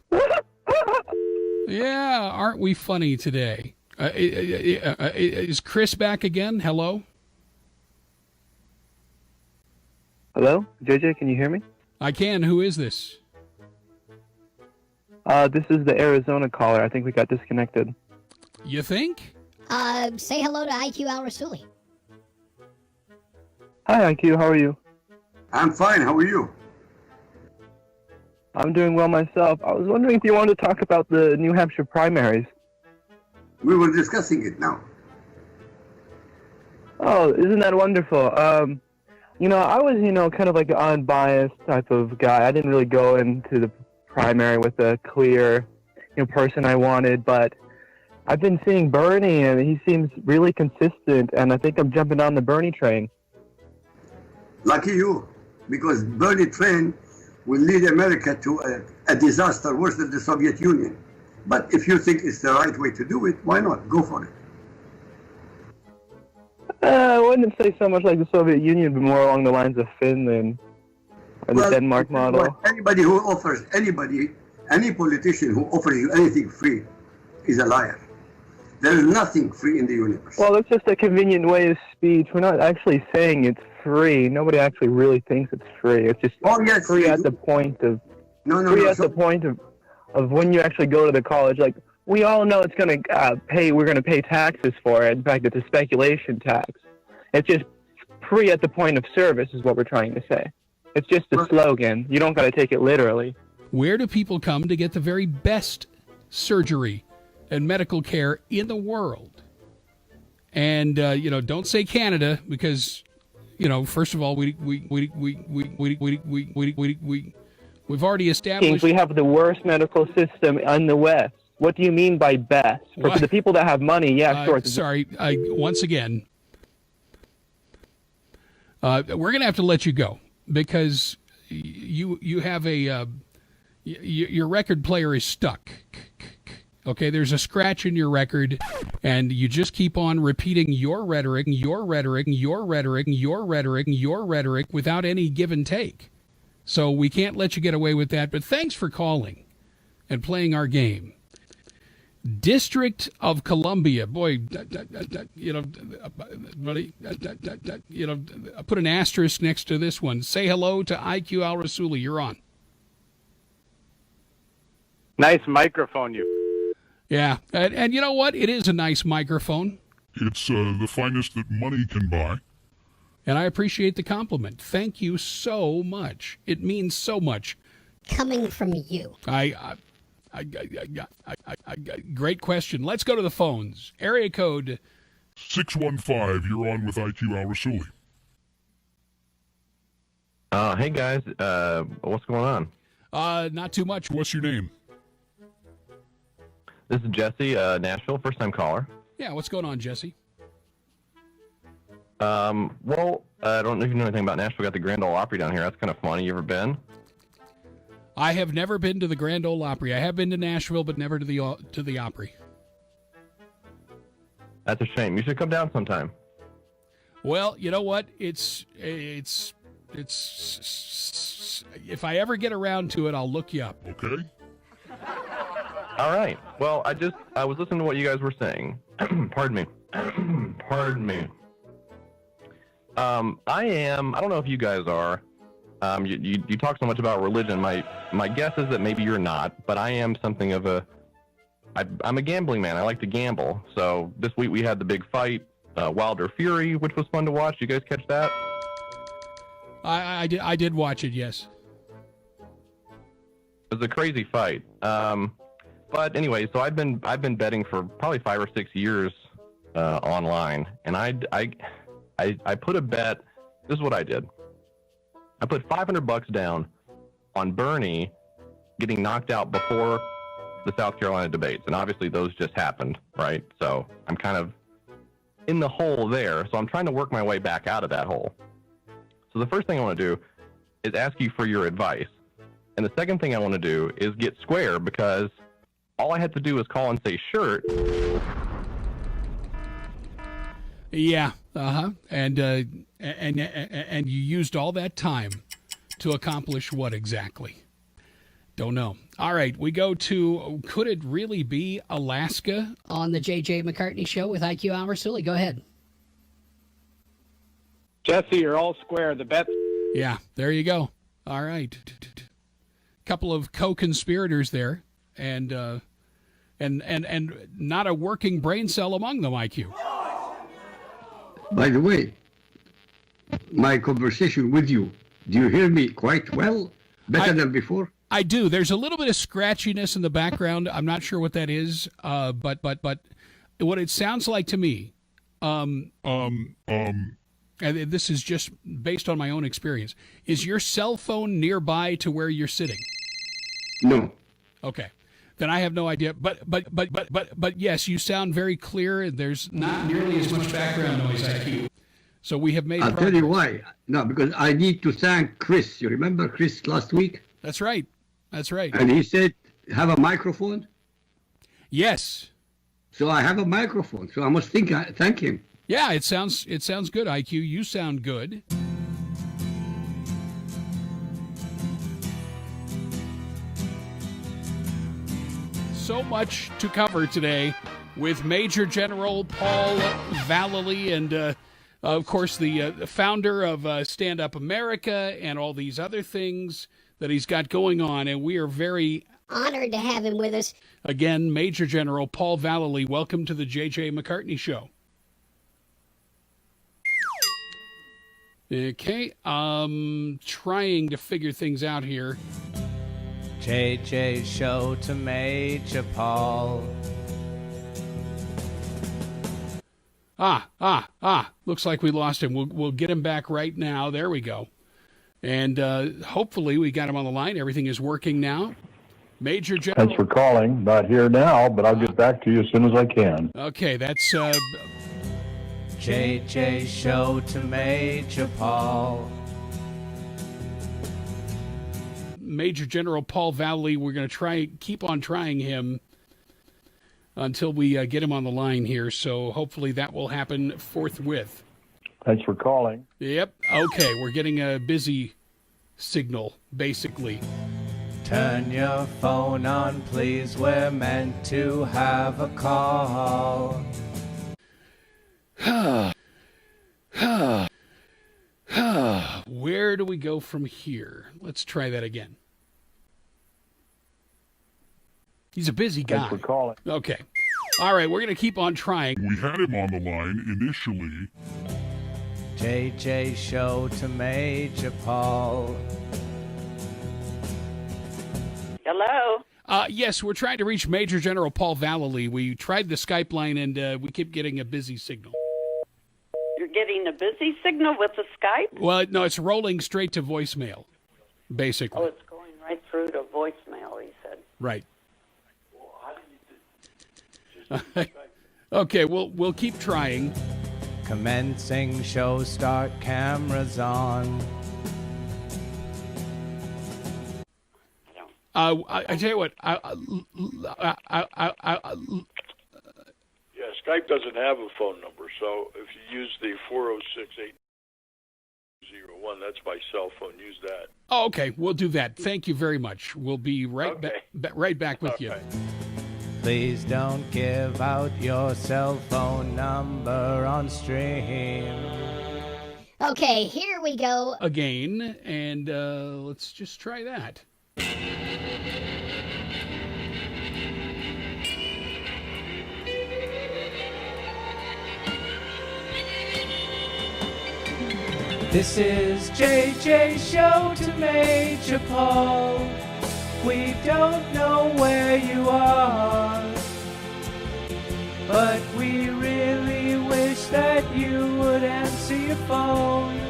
Yeah, aren't we funny today? Is Chris back again? Hello? Hello? JJ, can you hear me? I can. Who is this? This is the Arizona caller. I think we got disconnected. You think? Say hello to IQ Al Rasuli. Hi, IQ. How are you? I'm fine. How are you? I'm doing well myself. I was wondering if you wanted to talk about the New Hampshire primaries. We were discussing it now. Oh, isn't that wonderful? I was, kind of like an unbiased type of guy. I didn't really go into the primary with a clear, person I wanted, but I've been seeing Bernie, and he seems really consistent, and I think I'm jumping on the Bernie train. Lucky you, because Bernie train will lead America to a disaster worse than the Soviet Union. But if you think it's the right way to do it, why not? Go for it. I wouldn't say so much like the Soviet Union, but more along the lines of Finland or the Denmark model. Anybody who offers any politician who offers you anything free is a liar. There is nothing free in the universe. Well, that's just a convenient way of speech. We're not actually saying it's free. Nobody actually really thinks it's free. It's just free at the point of the point of when you actually go to the college. Like, we all know it's going to we're going to pay taxes for it. In fact, it's a speculation tax. It's just free at the point of service is what we're trying to say. It's just a slogan. You don't got to take it literally. Where do people come to get the very best surgery and medical care in the world? And don't say Canada, because first of all, we've already established we have the worst medical system in the West. What do you mean by best? For the people that have money, yeah, sure. Sorry, once again, we're going to have to let you go, because you have your record player is stuck. Okay, there's a scratch in your record, and you just keep on repeating your rhetoric without any give and take. So we can't let you get away with that, but thanks for calling and playing our game. District of Columbia, boy, put an asterisk next to this one. Say hello to IQ Al Rasuli. You're on. Nice microphone, you. Yeah, and you know what? It is a nice microphone. It's the finest that money can buy. And I appreciate the compliment. Thank you so much. It means so much. Coming from you. Great question. Let's go to the phones. Area code 615. You're on with IQ Al Rasuli. Hey guys, what's going on? Not too much. What's your name? This is Jesse, Nashville, first time caller. Yeah, what's going on, Jesse? Well, I don't know if you know anything about Nashville. We got the Grand Ole Opry down here. That's kind of funny. You ever been? I have never been to the Grand Ole Opry. I have been to Nashville, but never to the Opry. That's a shame. You should come down sometime. Well, you know what? It's if I ever get around to it, I'll look you up. Okay. All right. Well, I was listening to what you guys were saying. Pardon me. Pardon me. I don't know if you guys are. You talk so much about religion. My guess is that maybe you're not, but I am something of I'm a gambling man. I like to gamble. So this week we had the big fight, Wilder Fury, which was fun to watch. You guys catch that? I did watch it, yes. It was a crazy fight. But anyway, so I've been betting for probably 5 or 6 years online, and I put a bet. This is what I did. I put $500 down on Bernie getting knocked out before the South Carolina debates, and obviously those just happened, right? So I'm kind of in the hole there. So I'm trying to work my way back out of that hole. So the first thing I want to do is ask you for your advice, and the second thing I want to do is get square, because all I had to do was call and say shirt. Yeah, And you used all that time to accomplish what exactly? Don't know. All right, we go to, could it really be Alaska? On the JJ McCartney Show with IQ Hour. Sully, go ahead. Jesse, you're all square. The bet. Yeah, there you go. All right. Couple of co-conspirators there, and not a working brain cell among them, IQ. By the way, my conversation with you, do you hear me quite well? Better than before? I do. There's a little bit of scratchiness in the background. I'm not sure what that is, but what it sounds like to me, and this is just based on my own experience, is your cell phone nearby to where you're sitting? No. Okay. Then I have no idea. But yes, you sound very clear, and there's not nearly as much background noise, IQ. So we have made I'll progress. tell you why. No, because I need to thank Chris. You remember Chris last week? That's right. That's right. And he said, have a microphone? Yes. So I have a microphone, so I must thank him. Yeah, it sounds good, IQ. You sound good. So much to cover today with Major General Paul Vallely and, of course, the founder of Stand Up America and all these other things that he's got going on. And we are very honored to have him with us. Again, Major General Paul Vallely, welcome to the JJ McCartney Show. Okay, trying to figure things out here. JJ Show to Major Paul. Looks like we lost him. We'll get him back right now. There we go. And hopefully we got him on the line. Everything is working now. Major General. Thanks for calling. Not here now, but I'll get back to you as soon as I can. Okay, that's... JJ Show to Major Paul. Major General Paul Vallely, we're going to keep on trying him until we get him on the line here. So hopefully that will happen forthwith. Thanks for calling. Yep. Okay, we're getting a busy signal, basically. Turn your phone on, please. We're meant to have a call. Where do we go from here? Let's try that again. He's a busy guy. Thanks for calling. Okay. All right, we're going to keep on trying. We had him on the line initially. JJ Show to Major Paul. Hello? Yes, we're trying to reach Major General Paul Vallely. We tried the Skype line, and we keep getting a busy signal. You're getting a busy signal with the Skype? Well, no, it's rolling straight to voicemail, basically. Oh, it's going right through to voicemail, he said. Right. Okay, we'll keep trying. Commencing show, start cameras on. I tell you what. Yeah, Skype doesn't have a phone number, so if you use the 406-801, that's my cell phone. Use that. Oh, okay, we'll do that. Thank you very much. We'll be right back with you. Please don't give out your cell phone number on stream. Okay, here we go. Again, and let's just try that. This is JJ Show to Major Paul. We don't know where you are, but we really wish that you would answer your phone.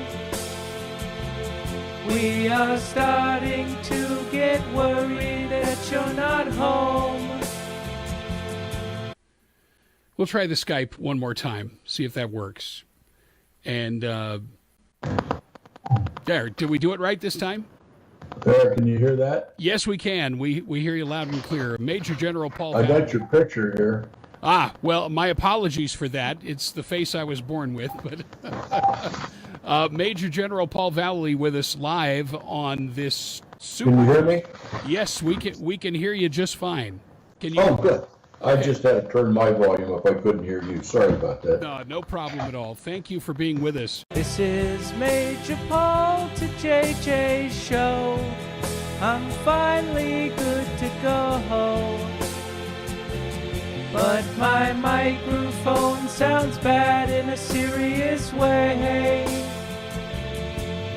We are starting to get worried that you're not home. We'll try the Skype one more time, see if that works. And there, did we do it right this time? There, can you hear that? Yes, we can. We hear you loud and clear. Major General Paul. I got your picture here. Well, my apologies for that. It's the face I was born with. But Major General Paul Valley with us live on this super. Can you hear me? Yes, we can hear you just fine. Can you? Oh, good. I just had to turn my volume up. I couldn't hear you. Sorry about that. No problem at all. Thank you for being with us. This is Major Paul to JJ show. I'm finally good to go. But my microphone sounds bad in a serious way.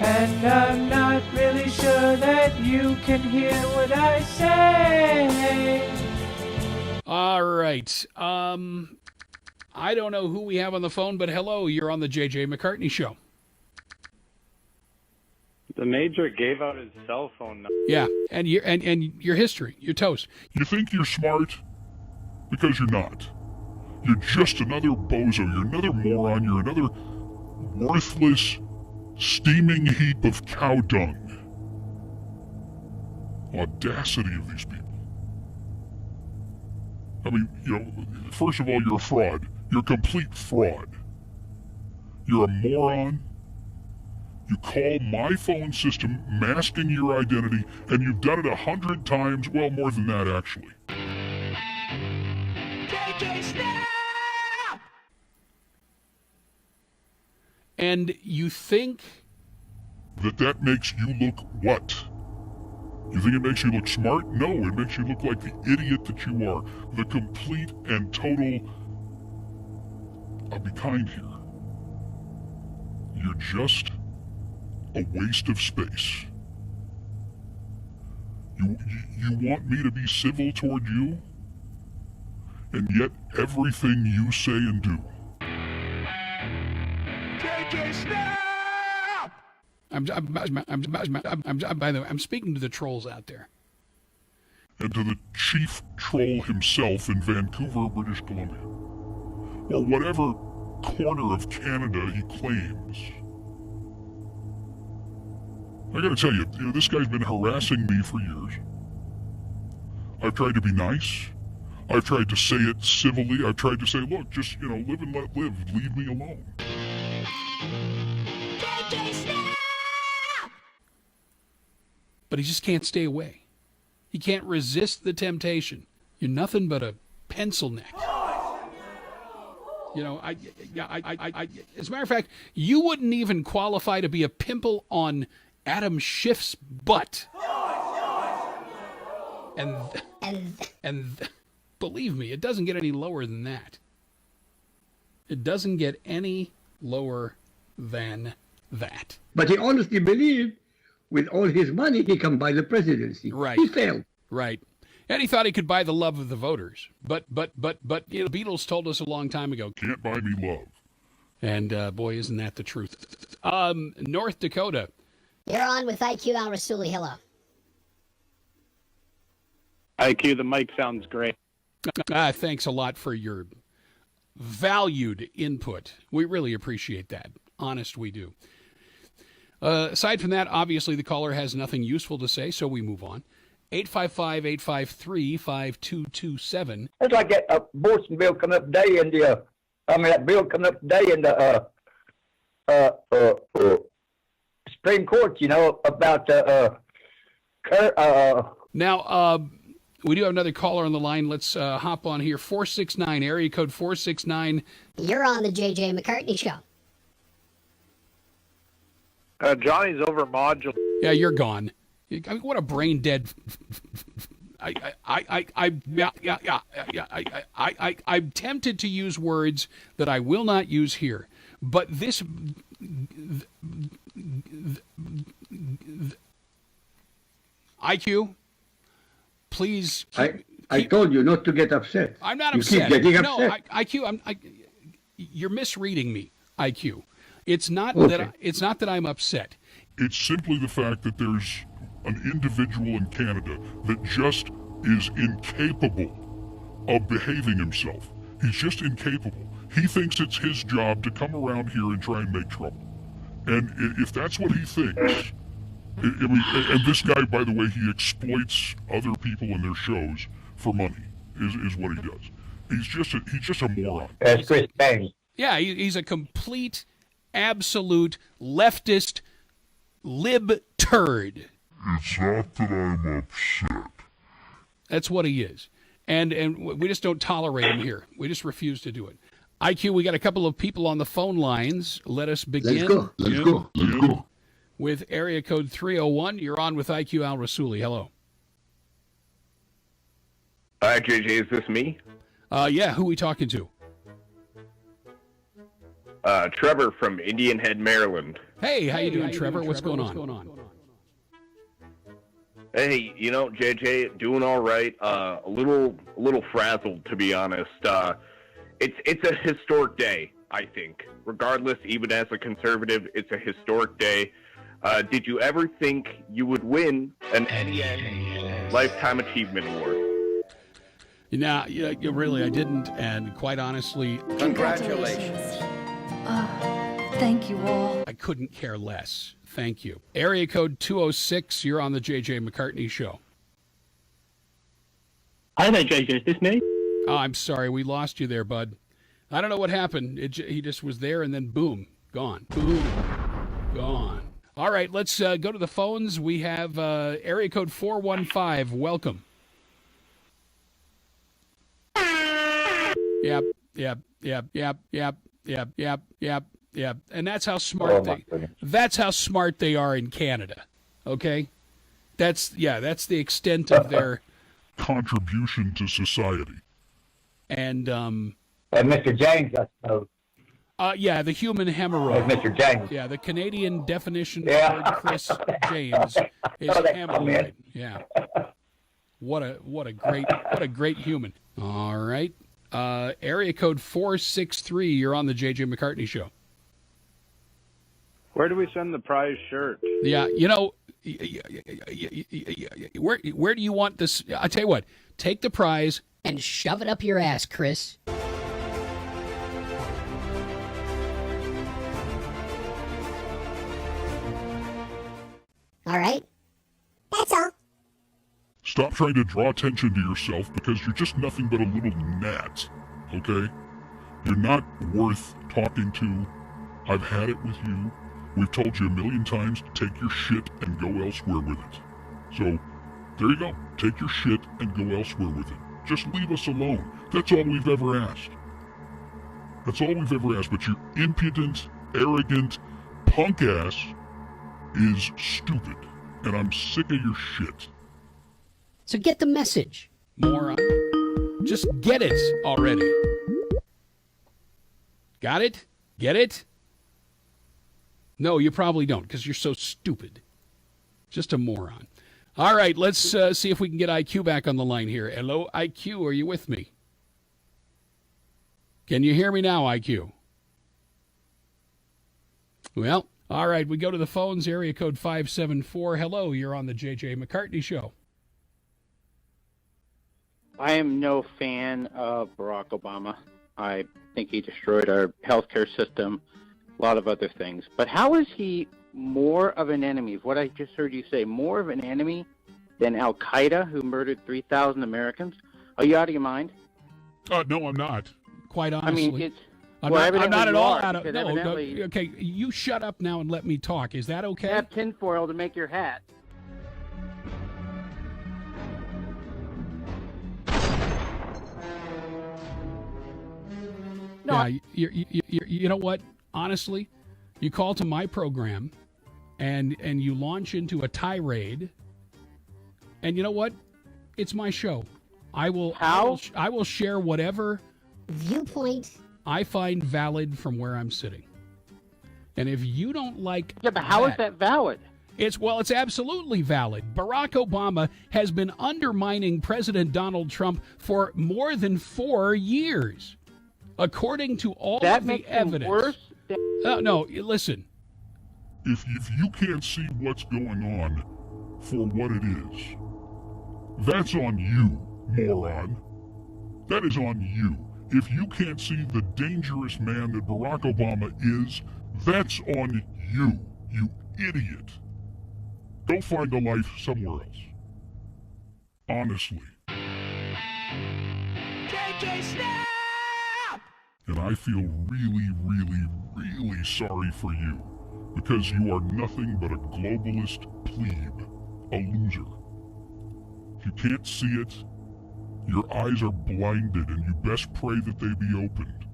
And I'm not really sure that you can hear what I say. All right. I don't know who we have on the phone, but hello, you're on the JJ McCartney Show. The Major gave out his cell phone number. Yeah, and your history, your toast. You think you're smart? Because you're not. You're just another bozo. You're another moron. You're another worthless, steaming heap of cow dung. Audacity of these people. I mean, first of all, you're a fraud. You're a complete fraud. You're a moron. You call my phone system masking your identity, and you've done it 100 times. Well, more than that, actually. JJ Snap! And you think that makes you look what? You think it makes you look smart? No, it makes you look like the idiot that you are. The complete and total... I'll be kind here. You're just a waste of space. You want me to be civil toward you? And yet everything you say and do. JJ Snap! By the way, I'm speaking to the trolls out there. And to the chief troll himself in Vancouver, British Columbia. Or whatever corner of Canada he claims. I gotta tell you, this guy's been harassing me for years. I've tried to be nice. I've tried to say it civilly. I've tried to say, look, just, live and let live. Leave me alone. JJ Snap! But he just can't stay away. He can't resist the temptation. You're nothing but a pencil neck. As a matter of fact, you wouldn't even qualify to be a pimple on Adam Schiff's butt. And believe me, it doesn't get any lower than that. It doesn't get any lower than that. But he honestly believed with all his money he can buy the presidency. Right. He failed. Right. And he thought he could buy the love of the voters. But the Beatles told us a long time ago. Can't buy me love. And boy, isn't that the truth. North Dakota. You're on with IQ Al Rasuli. Hello. IQ, the mic sounds great. Thanks a lot for your valued input. We really appreciate that. Honest, we do. Aside from that, obviously the caller has nothing useful to say, so we move on. 855-853-5227. It's like that abortion bill coming up today in the, that bill coming up today in the Supreme Court, about Now, we do have another caller on the line. Let's hop on here. 469, area code 469. You're on the JJ McCartney Show. Johnny's over module. Yeah, you're gone. I mean, what a brain dead. I'm tempted to use words that I will not use here, but this. IQ, please. I told you not to get upset. I'm not you upset. Keep getting no, upset. IQ, you're misreading me. IQ, it's not that I'm upset. It's simply the fact that there's an individual in Canada that just is incapable of behaving himself. He's just incapable. He thinks it's his job to come around here and try and make trouble. And if that's what he thinks, and this guy, by the way, he exploits other people in their shows for money, is what he does. He's just a moron. That's Chris Bang. Yeah, he's a complete, absolute leftist lib turd. It's not that I'm upset. That's what he is. And we just don't tolerate him here. We just refuse to do it. IQ, we got a couple of people on the phone lines. Let us begin. Let's go. With area code 301. You're on with IQ Al Rasuli. Hello. Hi, JJ. Is this me? Yeah, who are we talking to? Trevor from Indian Head, Maryland. Hey, how you doing, Trevor? What's going on? Hey, JJ, doing all right. A little frazzled, to be honest. It's a historic day, I think. Regardless, even as a conservative, it's a historic day. Did you ever think you would win an NEA Lifetime Achievement Award? Really, I didn't, and quite honestly... Congratulations. Thank you all. I couldn't care less. Thank you. Area code 206, you're on the JJ McCartney Show. Hi there, JJ. Is this me? Oh, I'm sorry. We lost you there, bud. I don't know what happened. He just was there, and then boom, gone. Boom, gone. All right, let's go to the phones. We have area code 415. Welcome. Yep. And that's how smart they are in Canada. Okay? That's the extent of their contribution to society. And Mr. James, I suppose. Yeah, the human hemorrhoid. Mr. James. Yeah, the Canadian definition of Chris James is hemorrhoid. Yeah. What a great human. All right. Area code 463, you're on the JJ McCartney Show. Where do we send the prize shirt? Yeah, where do you want this? I tell you what, take the prize and shove it up your ass, Chris. All right. That's all. Stop trying to draw attention to yourself because you're just nothing but a little gnat, okay? You're not worth talking to. I've had it with you. We've told you a million times to take your shit and go elsewhere with it. So, there you go. Take your shit and go elsewhere with it. Just leave us alone. That's all we've ever asked. That's all we've ever asked. But your impudent, arrogant, punk ass is stupid. And I'm sick of your shit. So get the message, moron. Just get it already. Got it? Get it? No, you probably don't, because you're so stupid. Just a moron. All right, let's see if we can get IQ back on the line here. Hello, IQ, are you with me? Can you hear me now, IQ? Well, all right, we go to the phones, area code 574. Hello, you're on the JJ McCartney Show. I am no fan of Barack Obama. I think he destroyed our healthcare system, a lot of other things. But how is he more of an enemy, what I just heard you say, more of an enemy than Al-Qaeda, who murdered 3,000 Americans? Are you out of your mind? No, I'm not. Quite honestly. I mean, I'm not at all out of... No, okay, you shut up now and let me talk. Is that okay? You have tinfoil to make your hat. No, yeah, you know what? Honestly, you call to my program, and you launch into a tirade, and you know what? It's my show. I will share whatever viewpoint I find valid from where I'm sitting. And if you don't like, yeah, but how is that valid? It's absolutely valid. Barack Obama has been undermining President Donald Trump for more than 4 years. According to all of the evidence. Worse? No, listen. If you can't see what's going on for what it is, that's on you, moron. That is on you. If you can't see the dangerous man that Barack Obama is, that's on you, you idiot. Go find a life somewhere else. Honestly. JJ JJ Snap! And I feel really, really, really sorry for you, because you are nothing but a globalist plebe, a loser. If you can't see it, your eyes are blinded, and you best pray that they be opened.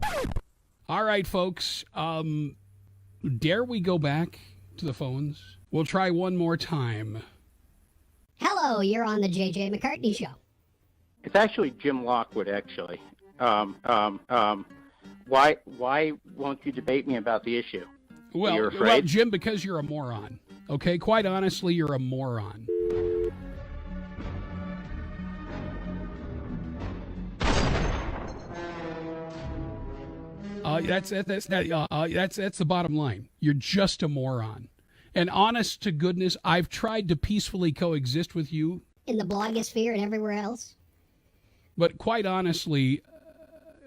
All right, folks. Dare we go back to the phones? We'll try one more time. Hello, you're on the JJ McCartney Show. It's actually Jim Lockwood, actually. Why won't you debate me about the issue? You're afraid? Well, Jim, because you're a moron. Okay, quite honestly, you're a moron. That's the bottom line. You're just a moron. And honest to goodness, I've tried to peacefully coexist with you. In the blogosphere and everywhere else. But quite honestly,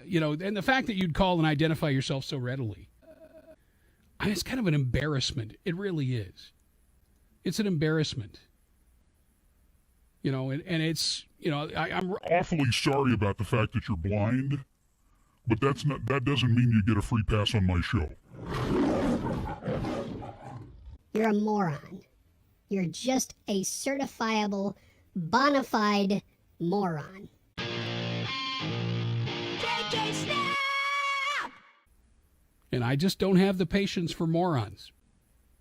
and the fact that you'd call and identify yourself so readily, it's kind of an embarrassment. It really is. It's an embarrassment. And it's, I'm awfully sorry about the fact that you're blind, but that doesn't mean you get a free pass on my show. You're a moron. You're just a certifiable, bona fide moron. JJ Snap! And I just don't have the patience for morons.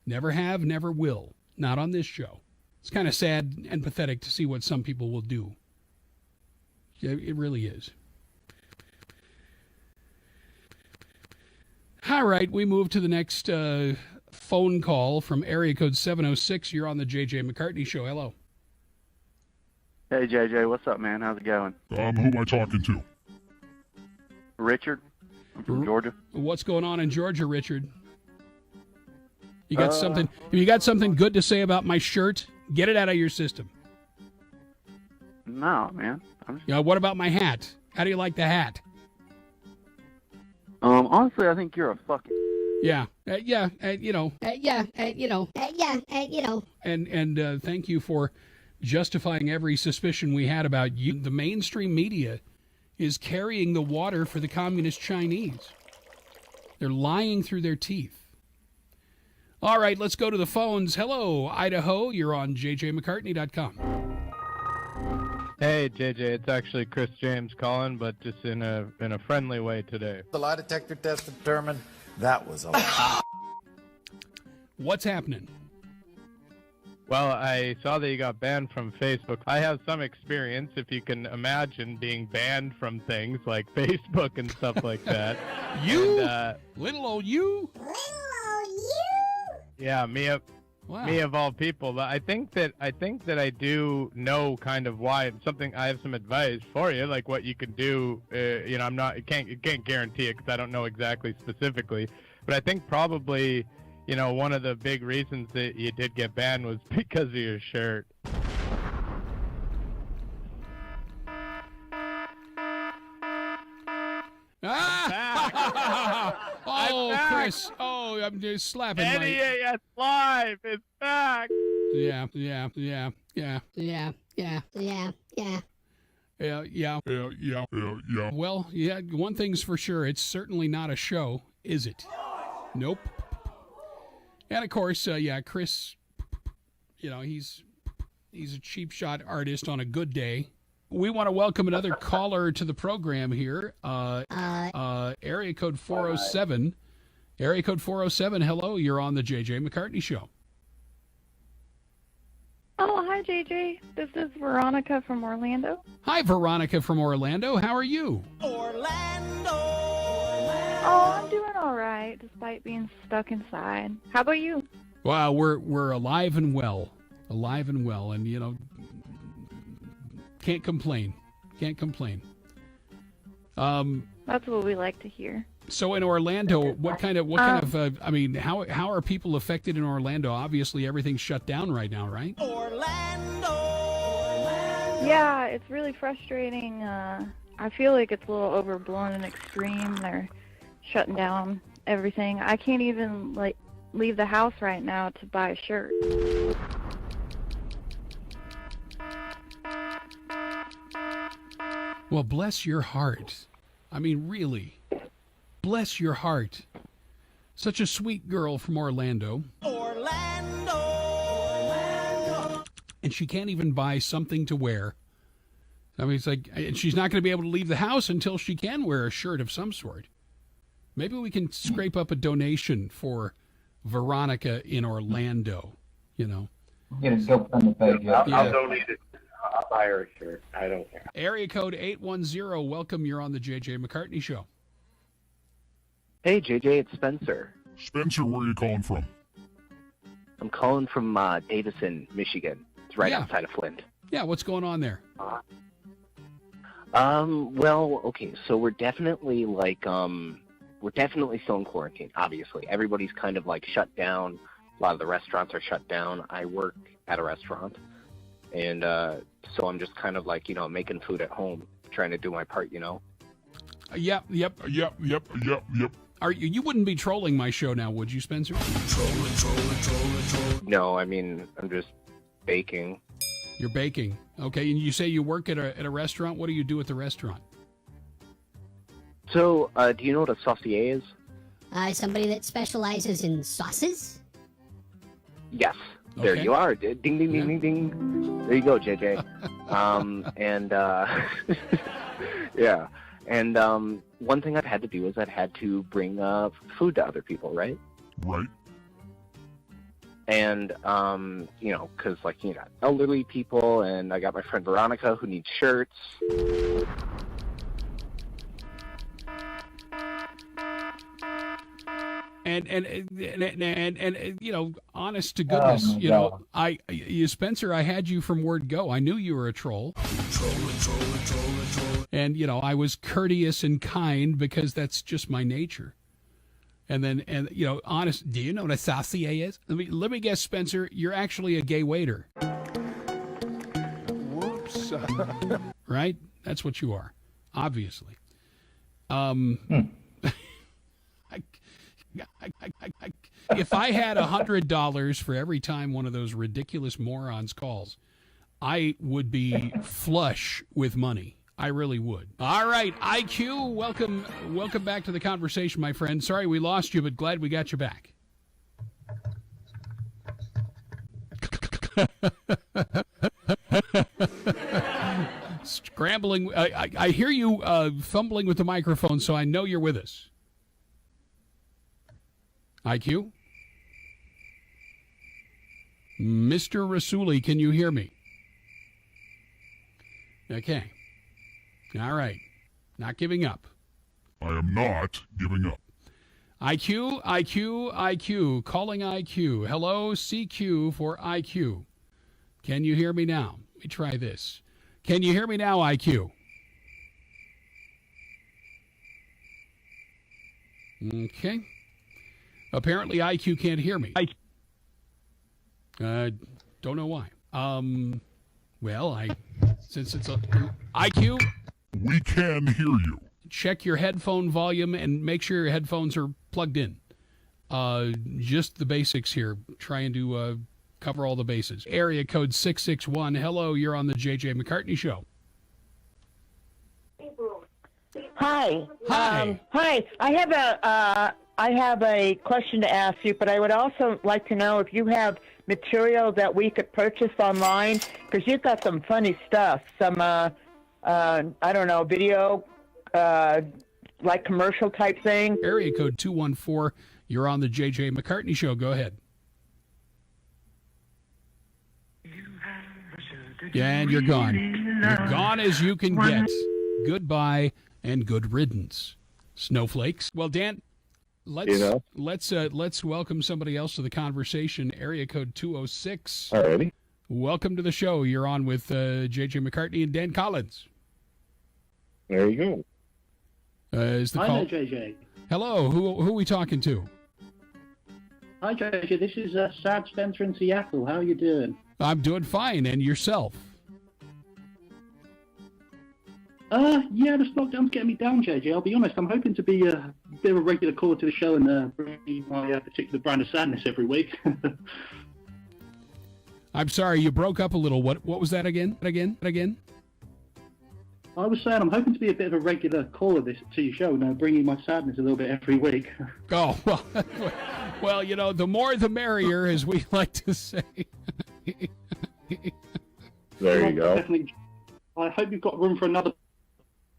Never have, never will. Not on this show. It's kind of sad and pathetic to see what some people will do. It really is. All right, we move to the next phone call from area code 706. You're on the JJ McCartney Show. Hello. Hey, JJ, what's up, man? How's it going? Who am I talking to? Richard. I'm from Georgia. What's going on in Georgia, Richard? You got something? Have you got something good to say about my shirt? Get it out of your system. No, man. What about my hat? How do you like the hat? Honestly, I think you're a fucking... Yeah. And thank you for justifying every suspicion we had about you. The mainstream media is carrying the water for the communist Chinese. They're lying through their teeth. All right, let's go to the phones. Hello, Idaho. You're on jjmccartney.com. Hey, JJ, it's actually Chris James calling, but just in a friendly way today. The lie detector test determined that was a lie. What's happening? Well, I saw that you got banned from Facebook. I have some experience, if you can imagine, being banned from things like Facebook and stuff like that. You? And, little old you? Yeah, me of all people. But I think that I do know kind of why. I have some advice for you, like what you can do. Can't guarantee it because I don't know exactly specifically. But I think probably, one of the big reasons that you did get banned was because of your shirt. Oh, Chris. Oh, I'm just slapping NEAS Live is back. Yeah. Well, yeah, one thing's for sure. It's certainly not a show, is it? Nope. And of course, Chris, he's a cheap shot artist on a good day. We want to welcome another caller to the program here. Area code 407. Area code 407, hello, you're on the JJ McCartney Show. Oh, hi, JJ. This is Veronica from Orlando. Hi, Veronica from Orlando. How are you? Orlando! Oh, I'm doing all right, despite being stuck inside. How about you? Wow, we're alive and well. And, can't complain. That's what we like to hear. So in Orlando, what kind of how are people affected in Orlando? Obviously, everything's shut down right now, right? Yeah, it's really frustrating. I feel like it's a little overblown and extreme. They're shutting down everything. I can't even leave the house right now to buy a shirt. Well, bless your heart. I mean, really. Bless your heart. Such a sweet girl from Orlando. And she can't even buy something to wear. I mean, it's like, and she's not going to be able to leave the house until she can wear a shirt of some sort. Maybe we can scrape up a donation for Veronica in Orlando, you know. Get a soap on the page. I'll donate it. I'll buy her a shirt. I don't care. Area code 810. Welcome. You're on the JJ McCartney Show. Hey, JJ, it's Spencer. Spencer, where are you calling from? I'm calling from Davison, Michigan. It's right outside of Flint. Yeah, what's going on there? Well, okay, so we're definitely still in quarantine, obviously. Everybody's kind of like shut down. A lot of the restaurants are shut down. I work at a restaurant, and so I'm just kind of like, making food at home, trying to do my part, Yep. You wouldn't be trolling my show now, would you, Spencer? Trolling. No, I mean, I'm just baking. You're baking. Okay, and you say you work at a restaurant. What do you do at the restaurant? So, do you know what a saucier is? Somebody that specializes in sauces? Yes. There you are. Ding, ding, ding, ding, ding. There you go, JJ. Yeah. And one thing I've had to do is I've had to bring food to other people, right? Right. And, because, elderly people, and I got my friend Veronica who needs shirts. And honest to goodness, Spencer, I had you from word go. I knew you were a troll. And, I was courteous and kind because that's just my nature. And honest, do you know what a saucier is? Let me guess, Spencer, you're actually a gay waiter. Whoops. Right? That's what you are, obviously. If I had $100 for every time one of those ridiculous morons calls, I would be flush with money. I really would. All right, IQ, welcome back to the conversation, my friend. Sorry we lost you, but glad we got you back. Scrambling. I hear you fumbling with the microphone, so I know you're with us. IQ? Mr. Rasuli, can you hear me? Okay. All right. Not giving up. I am not giving up. IQ. Calling IQ. Hello, CQ for IQ. Can you hear me now? Let me try this. Can you hear me now, IQ? Okay. Apparently IQ can't hear me. Don't know why. Since it's a IQ, we can hear you. Check your headphone volume and make sure your headphones are plugged in. Just the basics here, trying to cover all the bases. Area code 661. Hello, you're on the JJ McCartney Show. Hi. Hi. Hi. I have a question to ask you, but I would also like to know if you have material that we could purchase online, because you've got some funny stuff. Some, video, like commercial type thing. Area code 214. You're on the JJ McCartney Show. Go ahead. Yeah, and you're gone. You're gone as you can get. Goodbye and good riddance. Snowflakes. Well, Dan, let's welcome somebody else to the conversation. Area code 206. Alrighty. Welcome to the show. You're on with JJ McCartney and Dan Collins. There you go. Is the Hi call? there, JJ. Hello. Who are we talking to? Hi, JJ. This is Sad Spencer in Seattle. How are you doing? I'm doing fine. And yourself? Yeah, this lockdown's getting me down, JJ. I'll be honest. I'm hoping to be a bit of a regular caller to the show and bring my particular brand of sadness every week. I'm sorry, you broke up a little. What was that again? I was saying I'm hoping to be a bit of a regular caller to your show, bringing my sadness a little bit every week. Oh, well, you know, the more the merrier, as we like to say. There you go. Definitely. I hope you've got room for another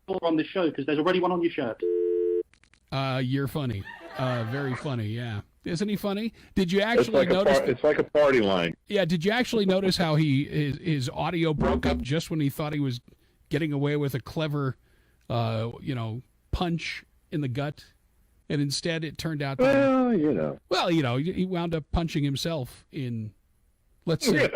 caller on this show, because there's already one on your shirt. You're funny. Very funny, yeah. Isn't he funny? Did you actually notice? It's like a party line. Yeah, did you actually notice how his audio broke up just when he thought he was getting away with a clever, punch in the gut, and instead it turned out Well, you know. Well, you know, he wound up punching himself in, let's say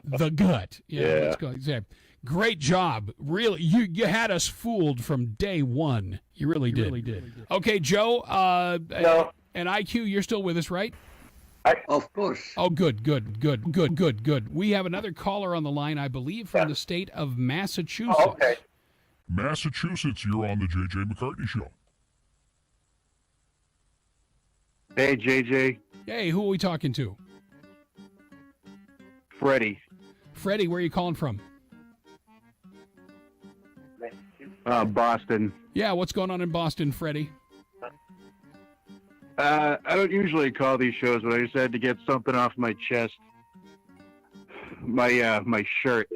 the gut. Yeah. Let's go. Yeah. Great job. Really, you had us fooled from day one. You really did. Okay, Joe, No. and IQ, you're still with us, right? Of course. Oh, good. We have another caller on the line, I believe, from the state of Massachusetts. Oh, okay. Massachusetts, you're on the JJ McCartney Show. Hey, JJ. Hey, who are we talking to? Freddie. Freddie, where are you calling from? Boston. Yeah, what's going on in Boston, Freddie? I don't usually call these shows, but I just had to get something off my chest. My shirt.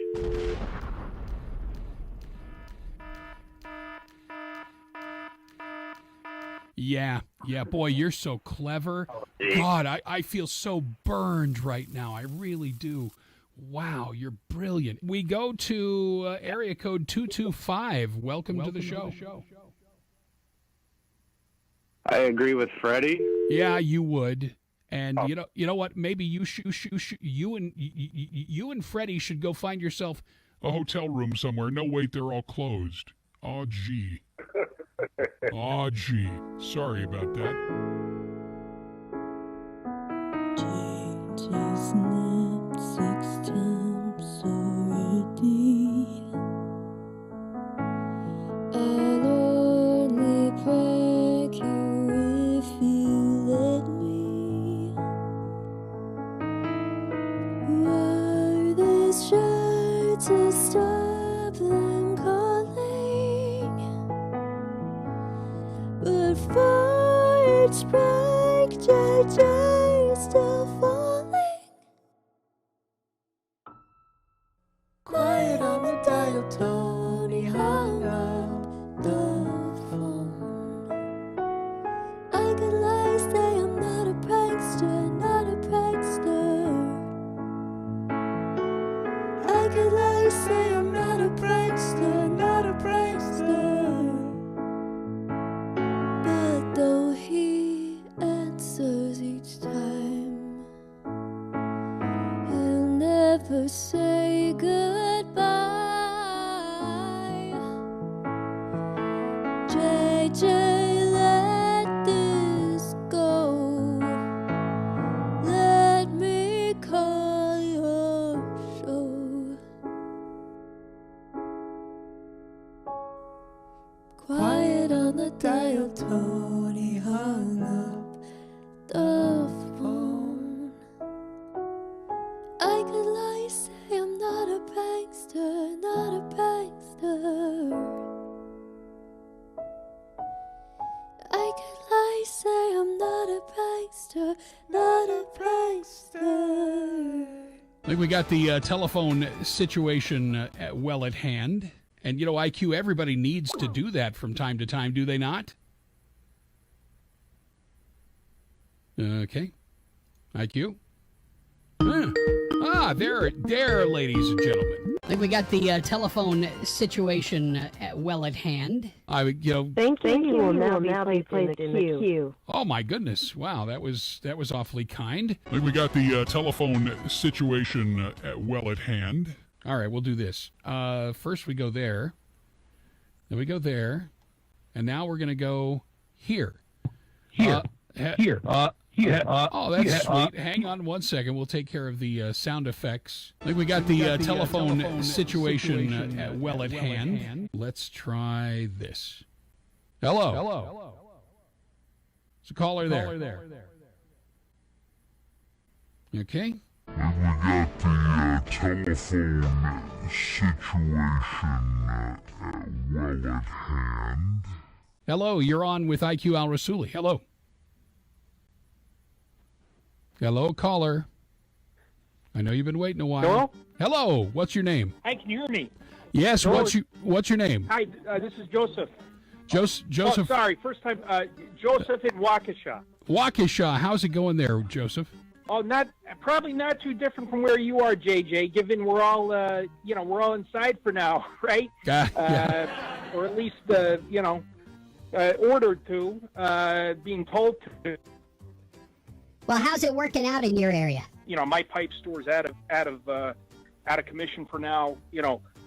Yeah, boy, you're so clever. God, I feel so burned right now. I really do. Wow, you're brilliant. We go to area code 225. Welcome to the show. I agree with Freddie. Yeah, you would. And you know what? Maybe you and Freddie should go find yourself a hotel room somewhere. No, wait, they're all closed. Aw, gee. Aw, gee. Sorry about that. Snapped 6 times already. I'll only break you if you let me. Wear this shirt to stop them calling, but for each break, JJ still falling. Quiet on the dial tone, he hung up the phone. I could lie, say I'm not a prankster, not a prankster. I could lie, say I'm not a prankster, not a prankster. But though he answers each time, he'll never say goodbye. JJ, let this go. Let me call your show. Quiet on the dial tone, he hung up the phone. I could lie, say I'm not a prankster, not a prankster. I could lie, say I'm not a prankster, not a prankster. I think we got the telephone situation well at hand. And, you know, IQ, everybody needs to do that from time to time, do they not? Okay. IQ? There, ladies and gentlemen. I think we got the telephone situation well at hand. Thank you will now be placed in the queue. Oh my goodness! Wow, that was awfully kind. I think we got the telephone situation well at hand. All right, we'll do this. First we go there, then we go there, and now we're gonna go here. Here. Oh, that's sweet. Hang on one second. We'll take care of the sound effects. I think we got the telephone situation well at hand. Let's try this. Hello. There's a caller there. Okay. And we got the telephone situation well at hand. Hello, you're on with IQ Al Rasuli. Hello. Hello, caller. I know you've been waiting a while. Hello? Hello. What's your name? Hi, can you hear me? Yes. Hello? What's your name? Hi, this is Joseph. Joseph. Oh, sorry, first time. Joseph in Waukesha. Waukesha. How's it going there, Joseph? Oh, probably not too different from where you are, JJ. Given we're all, we're all inside for now, right? Yeah. Or at least, ordered to, being told to. Well, how's it working out in your area? My pipe store's out of commission for now.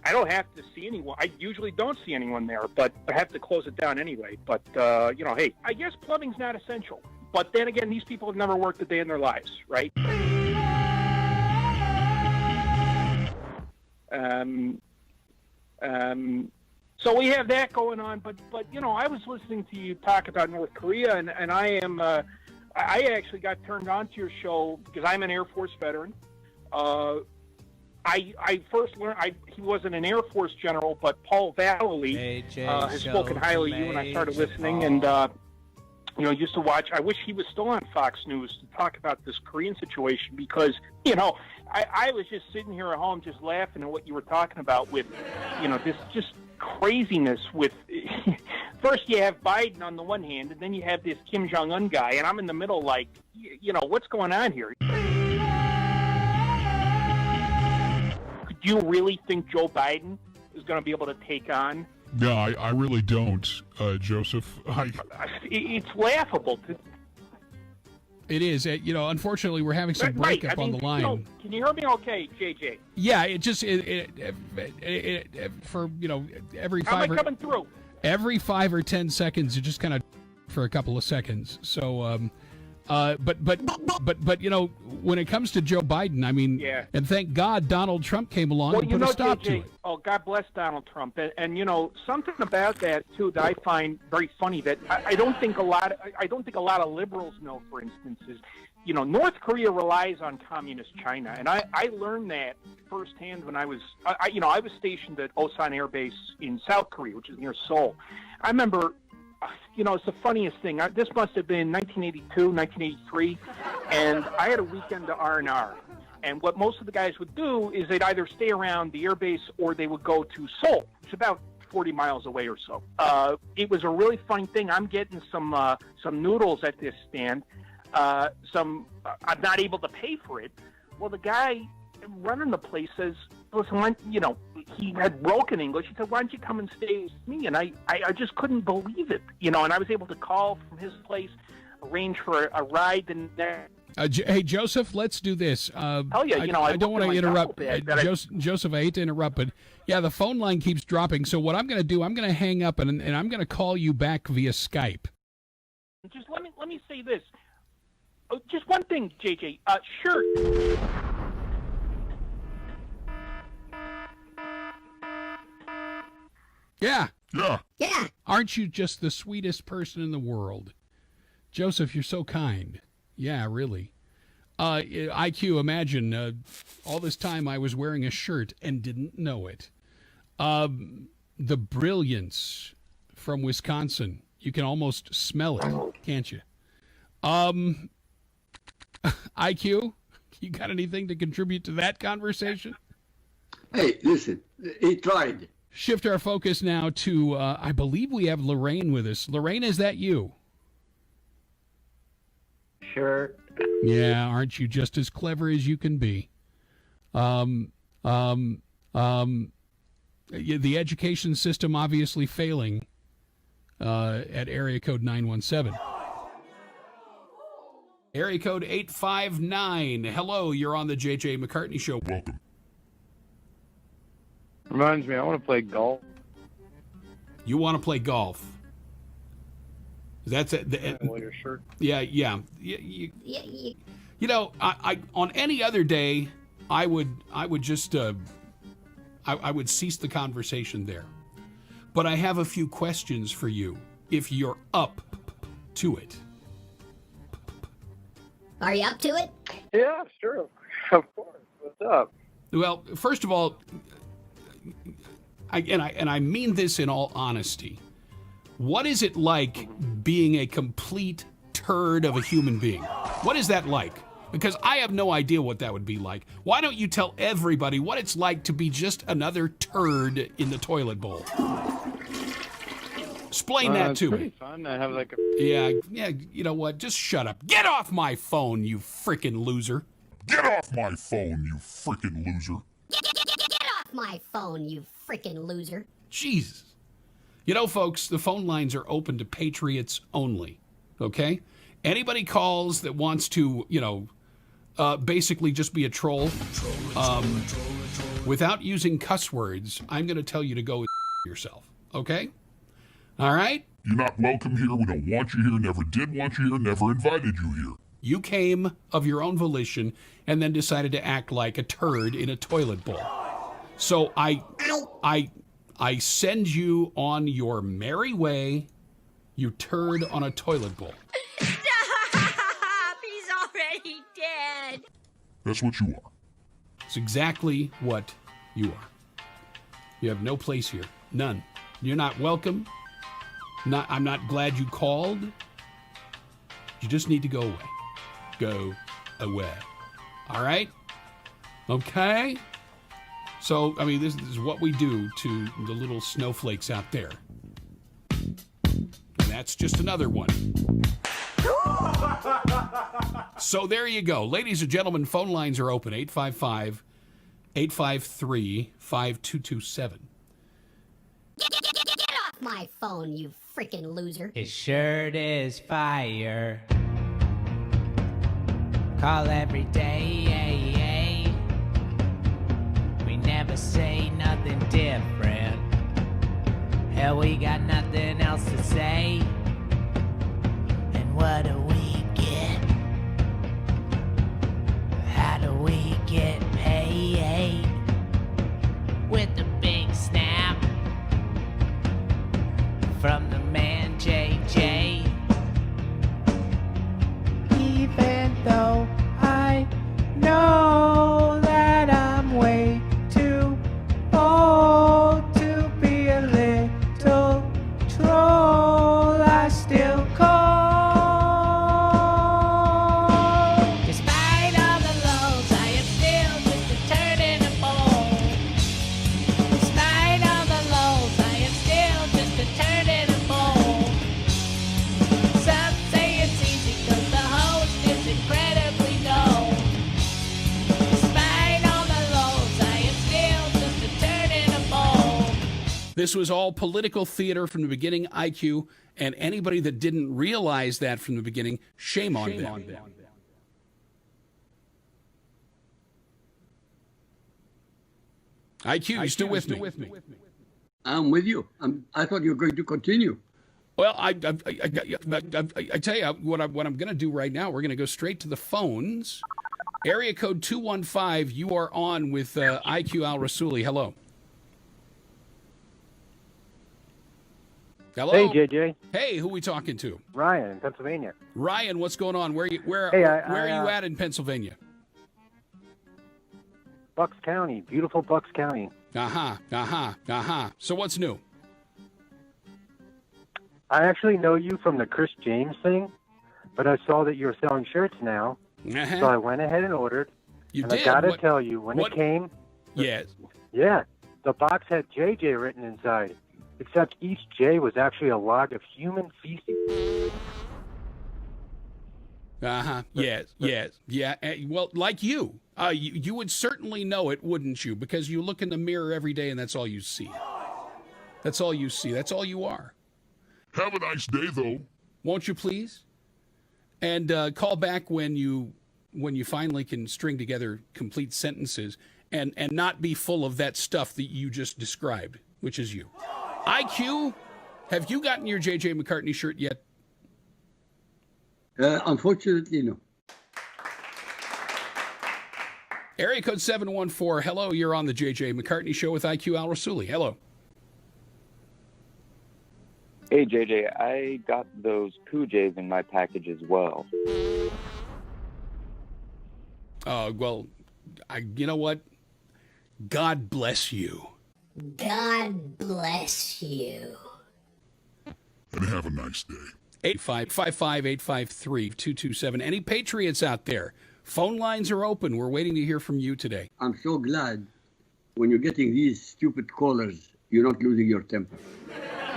I don't have to see anyone. I usually don't see anyone there, but I have to close it down anyway. But hey, I guess plumbing's not essential. But then again, these people have never worked a day in their lives, right? So we have that going on. But I was listening to you talk about North Korea, and I am. I actually got turned on to your show because I'm an Air Force veteran. I first learned he wasn't an Air Force general, but Paul Vallely has spoken highly of you, and I started listening and used to watch. I wish he was still on Fox News to talk about this Korean situation because I was just sitting here at home just laughing at what you were talking about with this just craziness with first you have Biden on the one hand and then you have this Kim Jong-un guy and I'm in the middle like what's going on here? Could you really think Joe Biden is going to be able to take on? Yeah, I really don't, Joseph. It's laughable. It is. Unfortunately, we're having some breakup on the line. Can you hear me okay, JJ? Yeah, it just for every How am I coming through? Every 5 or 10 seconds, it just kind of for a couple of seconds. So, but when it comes to Joe Biden, I mean, yeah. And thank God Donald Trump came along and put a stop to it. Oh, God bless Donald Trump, and something about that too that I find very funny that I don't think a lot of liberals know. For instance, is North Korea relies on communist China, and I learned that firsthand when I was I was stationed at Osan Air Base in South Korea, which is near Seoul. I remember. It's the funniest thing. This must have been 1982, 1983, and I had a weekend to R&R. And what most of the guys would do is they'd either stay around the airbase or they would go to Seoul, which is about 40 miles away or so. It was a really funny thing. I'm getting some noodles at this stand. I'm not able to pay for it. Well, the guy running the place says, listen, he had broken English. He said, why don't you come and stay with me? And I just couldn't believe it, and I was able to call from his place, arrange for a ride. And hey, Joseph, let's do this. I don't want to interrupt. Joseph, I hate to interrupt, but yeah, the phone line keeps dropping. So what I'm going to do, I'm going to hang up and I'm going to call you back via Skype. Just let me say this. Just one thing, JJ. Sure. Yeah. Yeah. Yeah. Aren't you just the sweetest person in the world? Joseph, you're so kind. Yeah, really. IQ, imagine all this time I was wearing a shirt and didn't know it. The brilliance from Wisconsin. You can almost smell it, can't you? IQ, you got anything to contribute to that conversation? Hey, listen, he tried. Shift our focus now to, I believe we have Lorraine with us. Lorraine, is that you? Sure. Yeah, aren't you just as clever as you can be? The education system obviously failing at area code 917. Area code 859. Hello, you're on the JJ McCartney Show. Welcome. Reminds me, I want to play golf. You want to play golf? That's it. Your shirt. Yeah. I on any other day, I would just I would cease the conversation there. But I have a few questions for you, if you're up to it. Are you up to it? Yeah, sure. Of course. What's up? Well, first of all, I mean this in all honesty. What is it like being a complete turd of a human being? What is that like? Because I have no idea what that would be like. Why don't you tell everybody what it's like to be just another turd in the toilet bowl? Explain that to It's me. pretty fun. I have like a... Yeah, you know what? Just shut up. Get off my phone, you freaking loser. Get off my phone, you freaking loser. Get off my phone, you freaking loser. Jesus. You know, folks, the phone lines are open to Patriots only, okay? Anybody calls that wants to, basically just be a troll, without using cuss words, I'm going to tell you to go yourself, okay? All right? You're not welcome here. We don't want you here. Never did want you here. Never invited you here. You came of your own volition and then decided to act like a turd in a toilet bowl. So I send you on your merry way, you turd on a toilet bowl. Stop! He's already dead. That's what you are. It's exactly what you are. You have no place here. None. You're not welcome. I'm not glad you called. You just need to go away. Go away. All right? Okay? So, I mean, this is what we do to the little snowflakes out there. And that's just another one. So there you go. Ladies and gentlemen, phone lines are open. 855-853-5227. Get off my phone, you freaking loser. His shirt is fire. Call every day. We never say nothing different. Hell, we got nothing else to say. And what do we get? How do we get paid? With the big snap from the man JJ. Even though I know that I'm way too old to be a little troll, I still call. Despite all the lows, I am still just a turd in a bowl. Despite all the lows, I am still just a turd in a bowl. Some say it's easy 'cause the host is incredibly dull. Despite all the lows, I am still just a turd in a bowl. This was all political theater from the beginning, IQ, and anybody that didn't realize that from the beginning, shame on them. IQ, you still with me? I'm with you. I thought you were going to continue. Well, I tell you what I'm going to do right now. We're going to go straight to the phones. Area code 215. You are on with IQ Al Rassouli. Hello. Hello. Hey, JJ. Hey, who we talking to? Ryan in Pennsylvania. Ryan, what's going on? Where are you at in Pennsylvania? Bucks County, beautiful Bucks County. So what's new? I actually know you from the Chris James thing, but I saw that you're selling shirts now, so I went ahead and ordered. You and did? I gotta tell you, when it came, Yes. yeah, the box had JJ written inside, except each J was actually a log of human feces. Yes. Yeah. Well, like you. You would certainly know it, wouldn't you? Because you look in the mirror every day and that's all you see. That's all you see. That's all you are. Have a nice day, though. Won't you please? And call back when you finally can string together complete sentences and not be full of that stuff that you just described, which is you. IQ, have you gotten your JJ McCartney shirt yet? Unfortunately, no. Area code 714. Hello, you're on the JJ McCartney Show with IQ Al Rassouli. Hello. Hey, JJ, I got those Pooh Jays in my package as well. Well, you know what? God bless you. God bless you. And have a nice day. 855-853-227. Any Patriots out there? Phone lines are open. We're waiting to hear from you today. I'm so glad when you're getting these stupid callers, you're not losing your temper.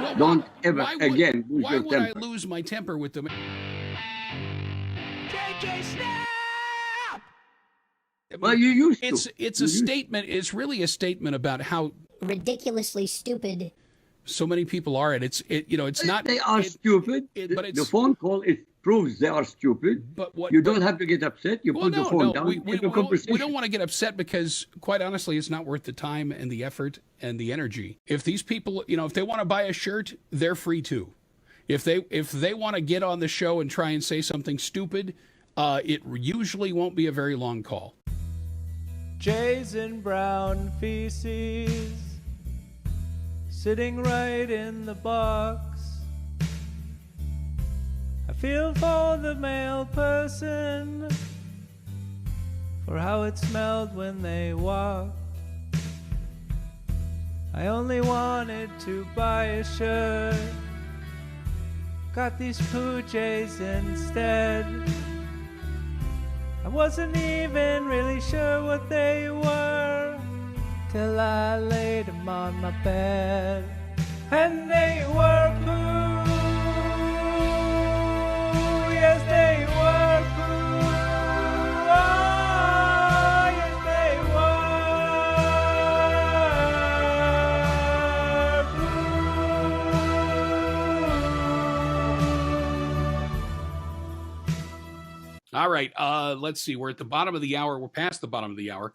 Well, Don't ever again lose why your would temper. I lose my temper with them? JJ Snap! Well, you used to. It's a statement. It's really a statement about how ridiculously stupid so many people are. And it's not. They are stupid. But it's the phone call, it proves they are stupid. But what you don't have to get upset. You put the phone down. We end the conversation. don't want to get upset because, quite honestly, it's not worth the time and the effort and the energy. If these people, if they want to buy a shirt, they're free to. If they want to get on the show and try and say something stupid, it usually won't be a very long call. Jays in brown feces, sitting right in the box. I feel for the male person, for how it smelled when they walked. I only wanted to buy a shirt, got these poo jays instead. I wasn't even really sure what they were till I laid them on my bed, and they were poo. Yes, they were poo. Oh, yes, they were poo. All right, let's see. We're at the bottom of the hour. We're past the bottom of the hour.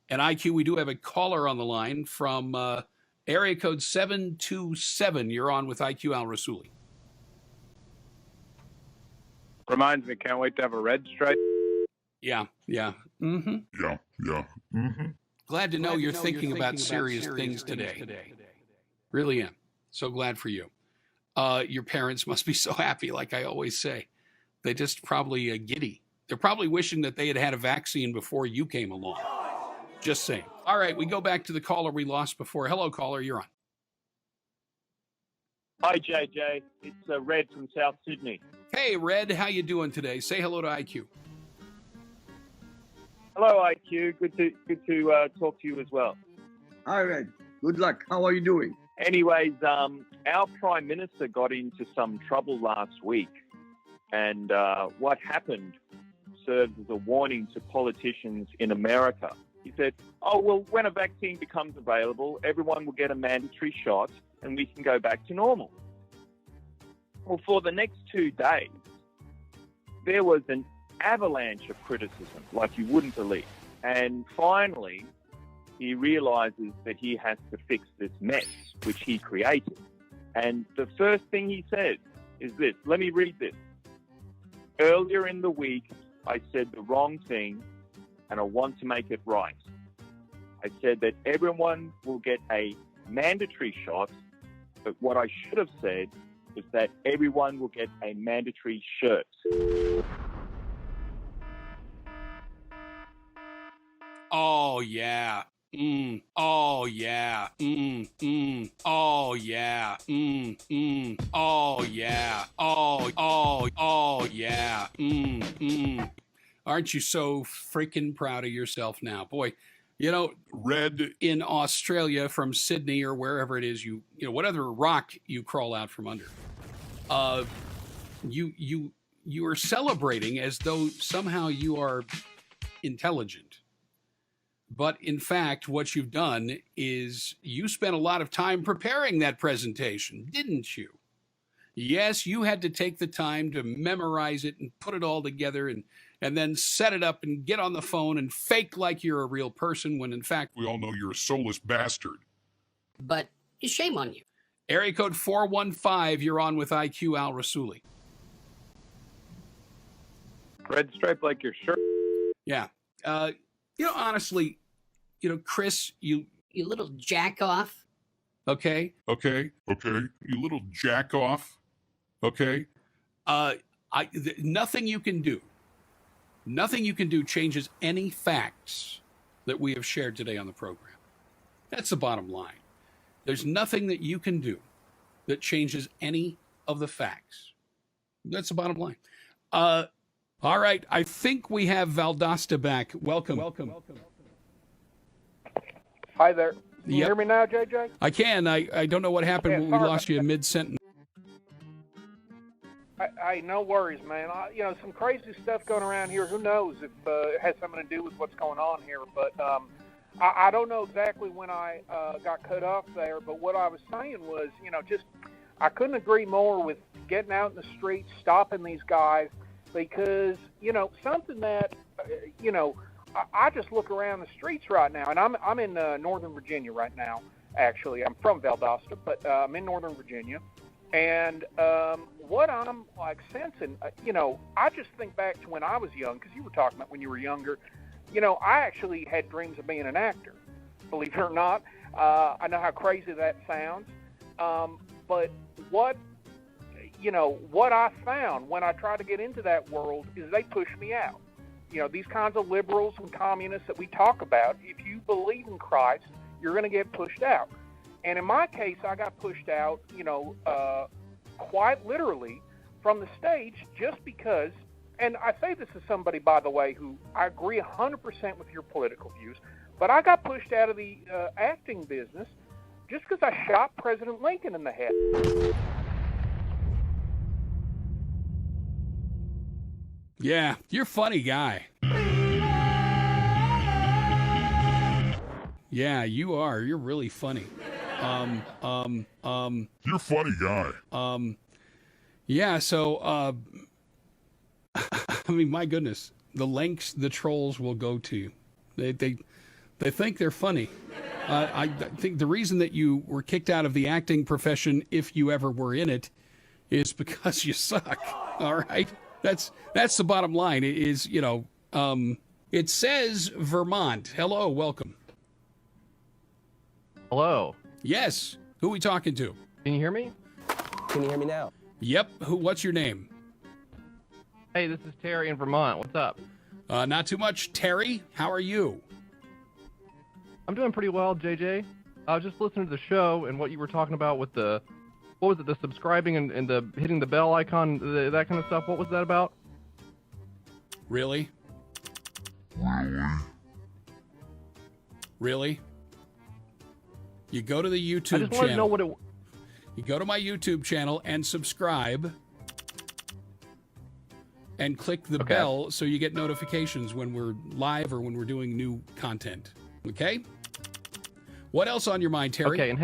And IQ, we do have a caller on the line from area code 727. You're on with IQ Al Rassouli. Reminds me, can't wait to have a red stripe. Yeah. Mm-hmm. Yeah. Mm-hmm. Glad to know you're thinking about serious things today. Really am. So glad for you. Your parents must be so happy, like I always say. They just probably giddy. They're probably wishing that they had had a vaccine before you came along. Just saying. All right, we go back to the caller we lost before. Hello, caller, you're on. Hi, JJ. It's Red from South Sydney. Hey, Red, how you doing today? Say hello to IQ. Hello, IQ. Good to talk to you as well. Hi, Red. Good luck. How are you doing? Anyways, our Prime Minister got into some trouble last week, and what happened serves as a warning to politicians in America. He said, oh, well, when a vaccine becomes available, everyone will get a mandatory shot and we can go back to normal. Well, for the next 2 days, there was an avalanche of criticism like you wouldn't believe. And finally, he realizes that he has to fix this mess, which he created. And the first thing he said is this. Let me read this. Earlier in the week, I said the wrong thing, and I want to make it right. I said that everyone will get a mandatory shot, but what I should have said was that everyone will get a mandatory shirt. Oh, yeah. Oh, yeah. Oh, yeah. Oh, yeah. Oh, yeah. Aren't you so freaking proud of yourself now? Boy, Red in Australia from Sydney or wherever it is, whatever rock you crawl out from under, you are celebrating as though somehow you are intelligent. But in fact, what you've done is you spent a lot of time preparing that presentation, didn't you? Yes, you had to take the time to memorize it and put it all together and then set it up and get on the phone and fake like you're a real person when in fact We all know you're a soulless bastard. But shame on you. Area code 415, you're on with IQ Al Rassouli. Red stripe like your shirt. Yeah. Honestly, Chris, you little jack off. Okay. You little jack off. Okay. Nothing you can do changes any facts that we have shared today on the program. That's the bottom line. There's nothing that you can do that changes any of the facts. That's the bottom line. All right. I think we have Valdosta back. Welcome. Hi there. Can you Yep. hear me now, JJ? I can. I don't know what happened Yeah, when we sorry lost you in mid-sentence. No worries, man. Some crazy stuff going around here. Who knows if it has something to do with what's going on here. But I don't know exactly when I got cut off there. But what I was saying was, I couldn't agree more with getting out in the streets, stopping these guys, because, something that, I just look around the streets right now, and I'm in Northern Virginia right now, actually. I'm from Valdosta, but I'm in Northern Virginia. And what I'm sensing, I just think back to when I was young, because you were talking about when you were younger. I actually had dreams of being an actor, believe it or not. I know how crazy that sounds. But what I found when I tried to get into that world is they pushed me out. These kinds of liberals and communists that we talk about, if you believe in Christ, you're going to get pushed out. And in my case, I got pushed out, quite literally from the stage just because, and I say this as somebody, by the way, who I agree 100% with your political views, but I got pushed out of the acting business just because I shot President Lincoln in the head. Yeah, you're a funny guy. Yeah, you are. You're really funny. You're a funny guy. Yeah, so, I mean, my goodness, the lengths the trolls will go to. They think they're funny. I think the reason that you were kicked out of the acting profession, if you ever were in it, is because you suck. All right? That's the bottom line. It is, it says Vermont. Hello, welcome. Hello. Yes. Who are we talking to? Can you hear me? Can you hear me now? Yep. What's your name? Hey, this is Terry in Vermont. What's up? Not too much. Terry, how are you? I'm doing pretty well, JJ. I was just listening to the show and what you were talking about with the, what was it, the subscribing and the hitting the bell icon, that kind of stuff. What was that about? Really? Really? You go to the YouTube I just want to know channel. what it. You go to my YouTube channel and subscribe and click the bell so you get notifications when we're live or when we're doing new content. Okay? What else on your mind, Terry? Okay,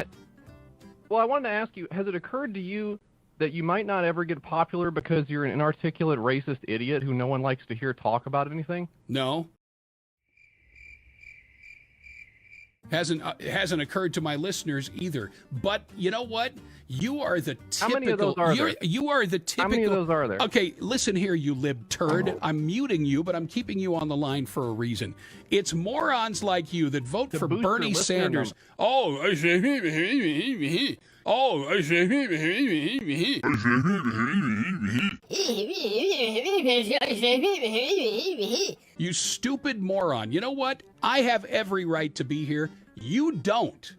well, I wanted to ask you, has it occurred to you that you might not ever get popular because you're an inarticulate racist idiot who no one likes to hear talk about anything? No. Hasn't occurred to my listeners either. But you know what? You are the typical. How many of those are there? You are the typical. How many of those are there? Okay, listen here, you lib turd. I'm muting you, but I'm keeping you on the line for a reason. It's morons like you that vote for boost Bernie your listener Sanders. number. You stupid moron. You know what? I have every right to be here. You don't.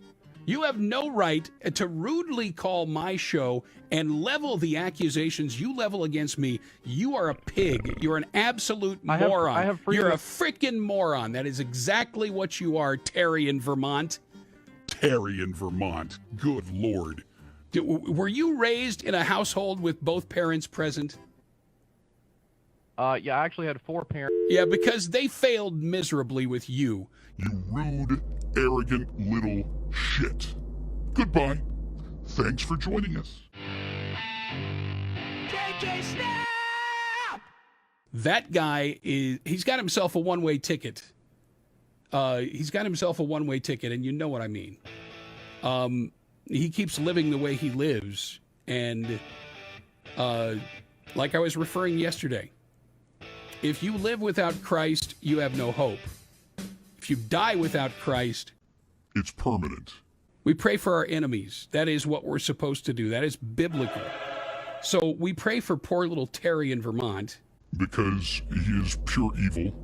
You have no right to rudely call my show and level the accusations you level against me. You are a pig. You're an absolute moron. I have freedom. You're a freaking moron. That is exactly what you are, Terry in Vermont. Terry in Vermont. Good Lord. Were you raised in a household with both parents present? Yeah, I actually had 4 parents. Yeah, because they failed miserably with you. You rude, arrogant little shit. Goodbye. Thanks for joining us. JJ Snap! That guy he's got himself a one-way ticket. He's got himself a one-way ticket, and you know what I mean. He keeps living the way he lives, and like I was referring yesterday, if you live without Christ, you have no hope. If you die without Christ, it's permanent. We pray for our enemies. That is what we're supposed to do. That is biblical. So we pray for poor little Terry in Vermont. Because he is pure evil.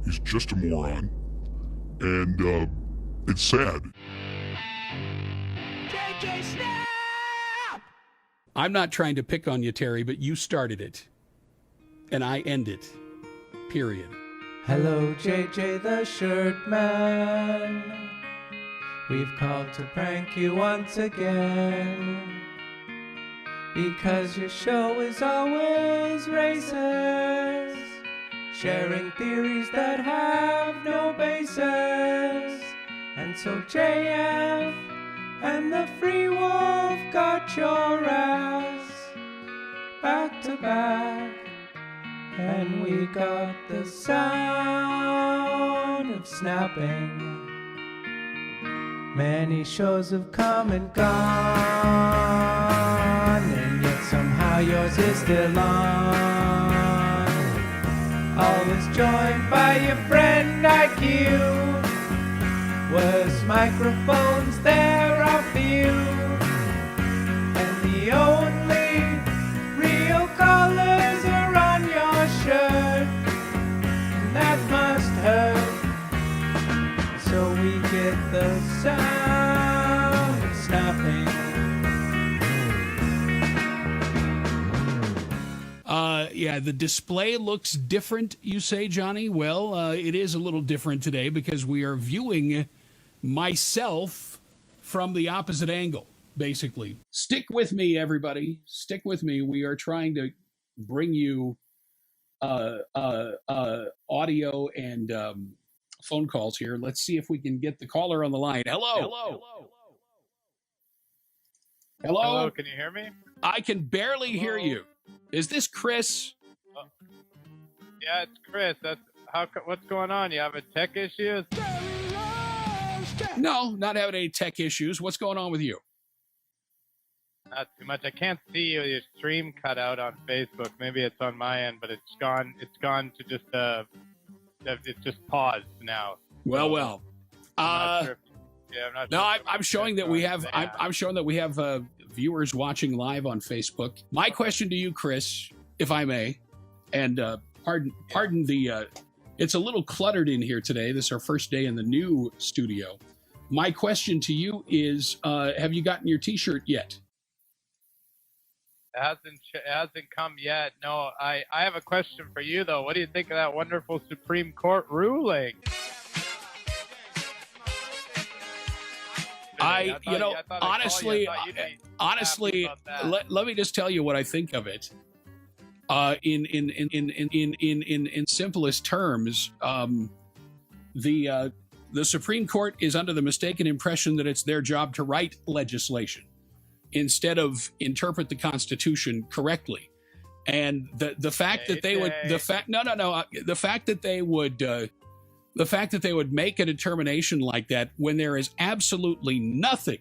He's just a moron. And It's sad. JJ Snap! I'm not trying to pick on you, Terry, but you started it. And I end it. Period. Hello, JJ the Shirt Man. We've called to prank you once again. Because your show is always racist, sharing theories that have no basis. And so JF and the Free Wolf got your ass back to back. And we got the sound of snapping. Many shows have come and gone, and yet somehow yours is still on. Always joined by your friend IQ. Worse microphones there are few, and the only real colors are on your shirt, and that must hurt. So we get the sound of snapping. Yeah, the display looks different, you say, Johnny? Well, it is a little different today because we are viewing myself from the opposite angle, basically. Stick with me, everybody. Stick with me. We are trying to bring you audio and phone calls here. Let's see if we can get the caller on the line. Hello. Hello. Hello. Hello, can you hear me? I can barely hear you. Is this Chris? Yeah, it's Chris. What's going on? You having tech issues? No, not having any tech issues. What's going on with you? Not too much. I can't see you. Your stream cut out on Facebook. Maybe it's on my end, but it's gone. It's gone to just it's just paused now. Well. I'm not sure. I'm showing that we have. I'm showing that we have viewers watching live on Facebook. My question to you, Chris, if I may, and pardon the. It's a little cluttered in here today. This is our first day in the new studio. My question to you is: have you gotten your T-shirt yet? It hasn't come yet. No, I have a question for you though. What do you think of that wonderful Supreme Court ruling? Honestly, let me just tell you what I think of it. In simplest terms, the Supreme Court is under the mistaken impression that it's their job to write legislation instead of interpret the Constitution correctly. And the fact that they would the fact that they would make a determination like that when there is absolutely nothing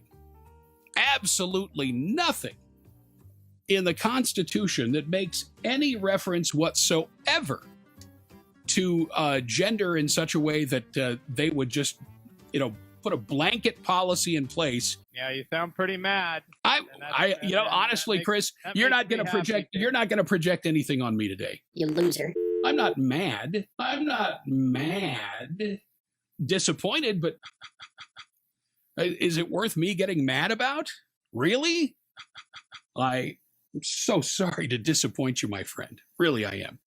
in the Constitution that makes any reference whatsoever to gender in such a way that they would just, put a blanket policy in place. Yeah, you sound pretty mad. Honestly, Chris, you're not going to project anything on me today. You loser. I'm not mad. Disappointed, but is it worth me getting mad about? Really? I'm so sorry to disappoint you, my friend. Really, I am.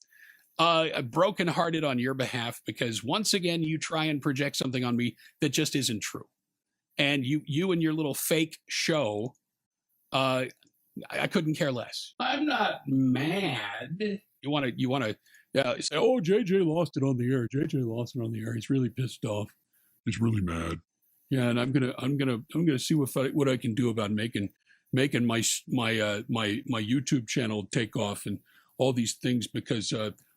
Brokenhearted on your behalf because once again, you try and project something on me that just isn't true. And you and your little fake show, I couldn't care less. I'm not mad. You want to say, oh, JJ lost it on the air. JJ lost it on the air. He's really pissed off. He's really mad. Yeah, and I'm gonna see what I can do about making my YouTube channel take off and all these things because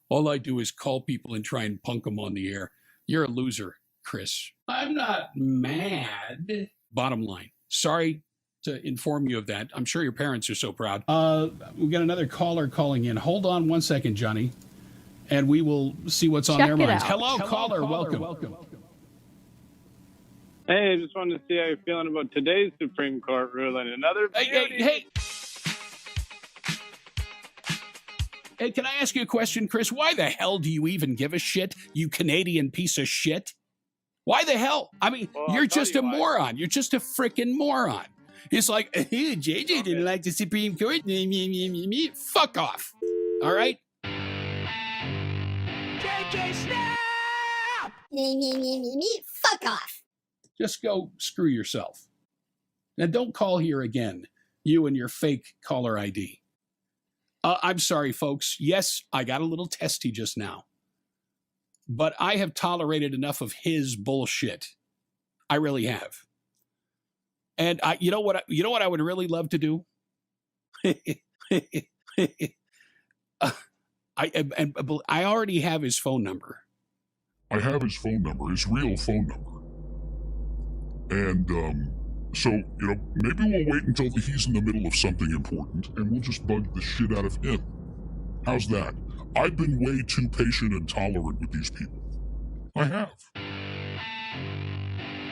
all I do is call people and try and punk them on the air. You're a loser, Chris. I'm not mad. Bottom line. Sorry to inform you of that. I'm sure your parents are so proud. We got another caller calling in. Hold on one second, Johnny, and we will see what's on their minds. Hello, caller. Welcome. Hey, I just wanted to see how you're feeling about today's Supreme Court ruling. Another beauty. Hey, can I ask you a question, Chris? Why the hell do you even give a shit, you Canadian piece of shit? Why the hell? I mean, you're just a moron. You're just a freaking moron. It's like, JJ didn't like the Supreme Court. Fuck off. All right? JJ Snap! Fuck off. Just go screw yourself. Now, don't call here again, you and your fake caller ID. I'm sorry, folks. Yes, I got a little testy just now. But I have tolerated enough of his bullshit. I really have. And you know what I would really love to do? I already have his phone number. I have his phone number, his real phone number. And, so, maybe we'll wait until he's in the middle of something important, and we'll just bug the shit out of him. How's that? I've been way too patient and tolerant with these people. I have.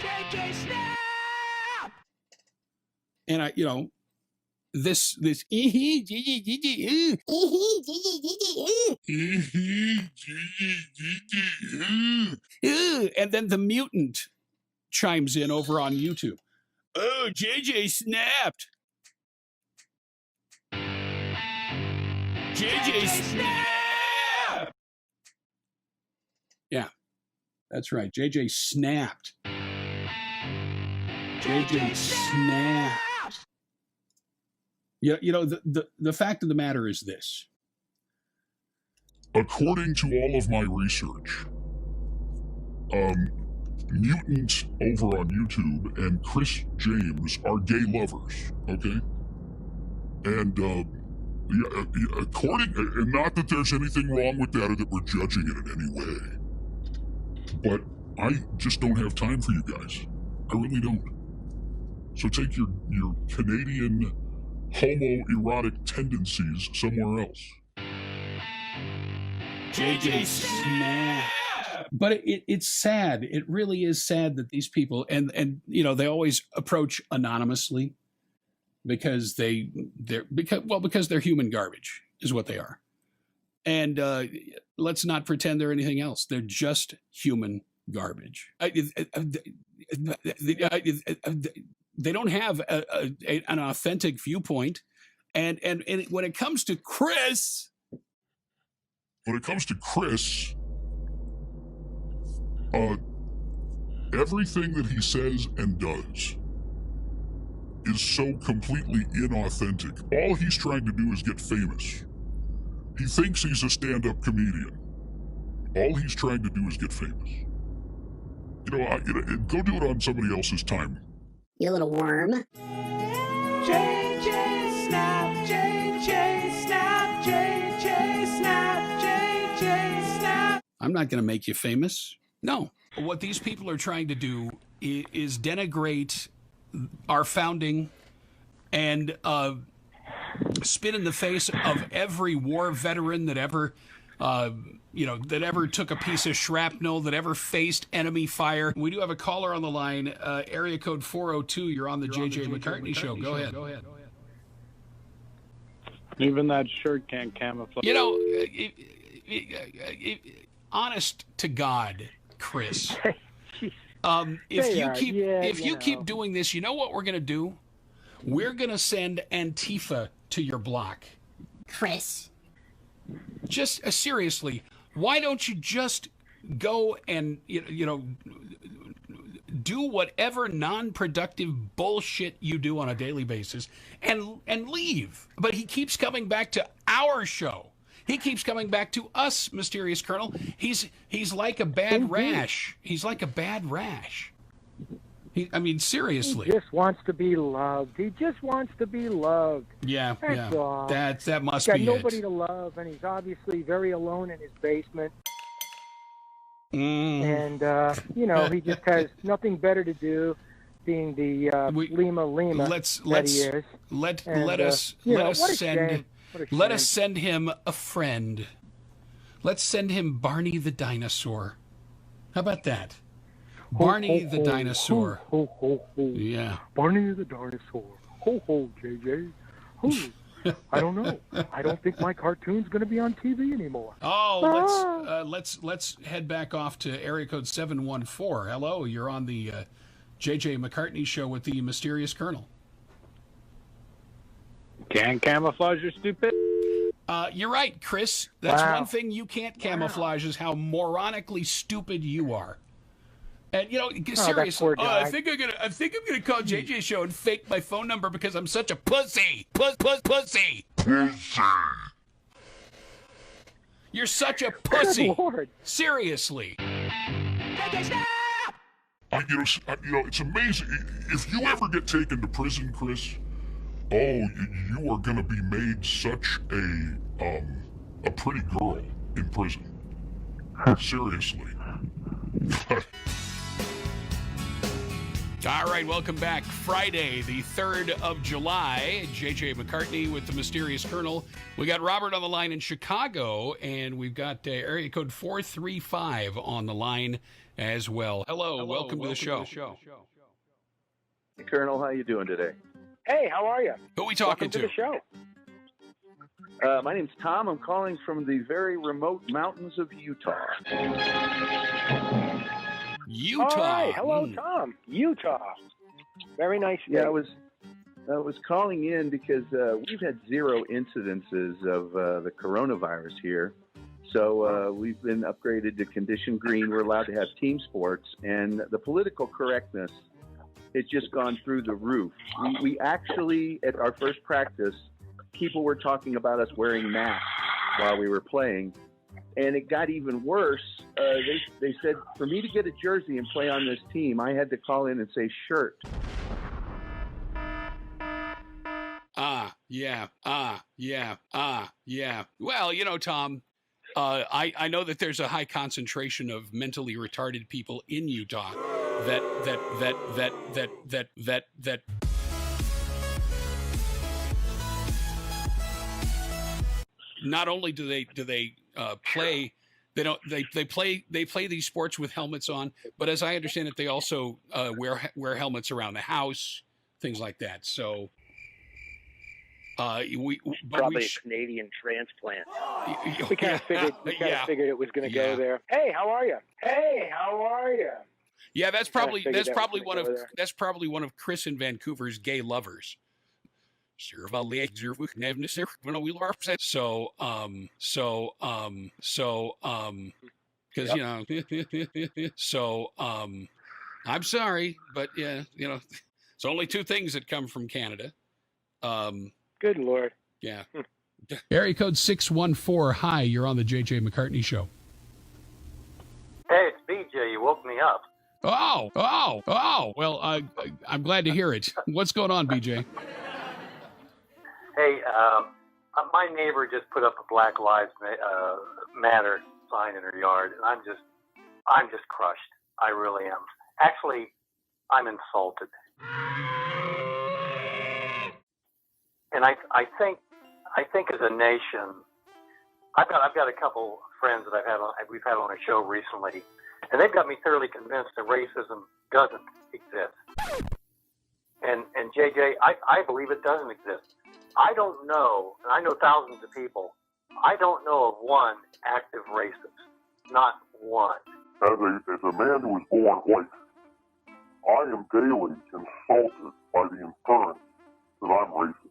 JJ Snap! And this and then the mutant chimes in over on YouTube. Oh, JJ snapped. JJ snapped. Yeah, that's right. JJ snapped. JJ snapped. The fact of the matter is this. According to all of my research, Mutant over on YouTube and Chris James are gay lovers, okay? And, and not that there's anything wrong with that or that we're judging it in any way, but I just don't have time for you guys. I really don't. So take your Canadian homoerotic tendencies somewhere else. JJ Snap. But it's sad. It really is sad that these people and they always approach anonymously because they're human garbage is what they are. And let's not pretend they're anything else. They're just human garbage. They don't have an authentic viewpoint. And when it comes to Chris, everything that he says and does is so completely inauthentic. All he's trying to do is get famous. He thinks he's a stand-up comedian. All he's trying to do is get famous. Go do it on somebody else's time. You little worm. JJ Snap, JJ Snap, JJ Snap, JJ Snap. I'm not going to make you famous. No. What these people are trying to do is denigrate our founding and spit in the face of every war veteran that ever, that ever took a piece of shrapnel, that ever faced enemy fire. We do have a caller on the line, area code 402. You're on the JJ McCartney Show. Go ahead. Even that shirt can't camouflage. Honest to God, Chris, if you keep doing this, you know what we're going to do? We're going to send Antifa to your block. Chris. Just seriously, why don't you just go and, do whatever non-productive bullshit you do on a daily basis and leave? But he keeps coming back to our show. He keeps coming back to us, Mysterious Colonel. He's like a bad rash. He's like a bad rash. Seriously. He just wants to be loved. He just wants to be loved. Yeah, That's all. That must be it. He's got nobody to love, and he's obviously very alone in his basement. And, he just has nothing better to do, being the Lima that he is. Let us send him a friend. Let's send him Barney the dinosaur. How about that? Barney the dinosaur. Ho, ho, ho. Yeah. Barney the dinosaur. Ho, ho, JJ. Ho. I don't know. I don't think my cartoon's going to be on TV anymore. Oh, let's head back off to area code 714. Hello, you're on the JJ McCartney show with the mysterious Colonel. Can't camouflage your stupid. You're right, Chris. That's one thing you can't camouflage is how moronically stupid you are. And seriously, I think I'm gonna call JJ show and fake my phone number because I'm such a pussy. Pussy. You're such a pussy. Good Lord. Seriously. It's amazing. If you ever get taken to prison, Chris, you are gonna be made such a pretty girl in prison. Seriously. All right, welcome back. Friday, the 3rd of July. JJ McCartney with the mysterious Colonel. We got Robert on the line in Chicago, and we've got area code 435 on the line as well. Hello, welcome to the show. Hey, Colonel, how you doing today? Hey, how are you? Who are we talking Welcome to the show. My name's Tom. I'm calling from the very remote mountains of Utah. Utah. All right. Hello, Tom. Utah. Very nice state. Yeah, I was calling in because we've had 0 incidences of the coronavirus here. So we've been upgraded to condition green. We're allowed to have team sports, and the political correctness has just gone through the roof. We actually, at our first practice, people were talking about us wearing masks while we were playing. And it got even worse. They said for me to get a jersey and play on this team, I had to call in and say shirt. Yeah. Well, Tom, I know that there's a high concentration of mentally retarded people in Utah that not only do they play, they play these sports with helmets on, but as I understand it, they also wear helmets around the house, things like that. So probably a Canadian transplant. We kind of figured it was going to go there. Hey, how are you? Hey, how are you? Yeah, that's probably one of Chris in Vancouver's gay lovers. So because I'm sorry, but yeah, it's only 2 things that come from Canada. Good Lord. Yeah. Area code 614. Hi, you're on the JJ McCartney show. Hey, it's BJ. You woke me up. Oh. Well, I'm glad to hear it. What's going on, BJ? Hey, my neighbor just put up a Black Lives Matter sign in her yard, and I'm just crushed. I really am. Actually, I'm insulted. And I think as a nation, I've got a couple friends that we've had on a show recently, and they've got me thoroughly convinced that racism doesn't exist. And JJ, I believe it doesn't exist. I don't know, and I know thousands of people, I don't know of one active racist. Not one. As a man who was born white, I am daily insulted by the inference that I'm racist.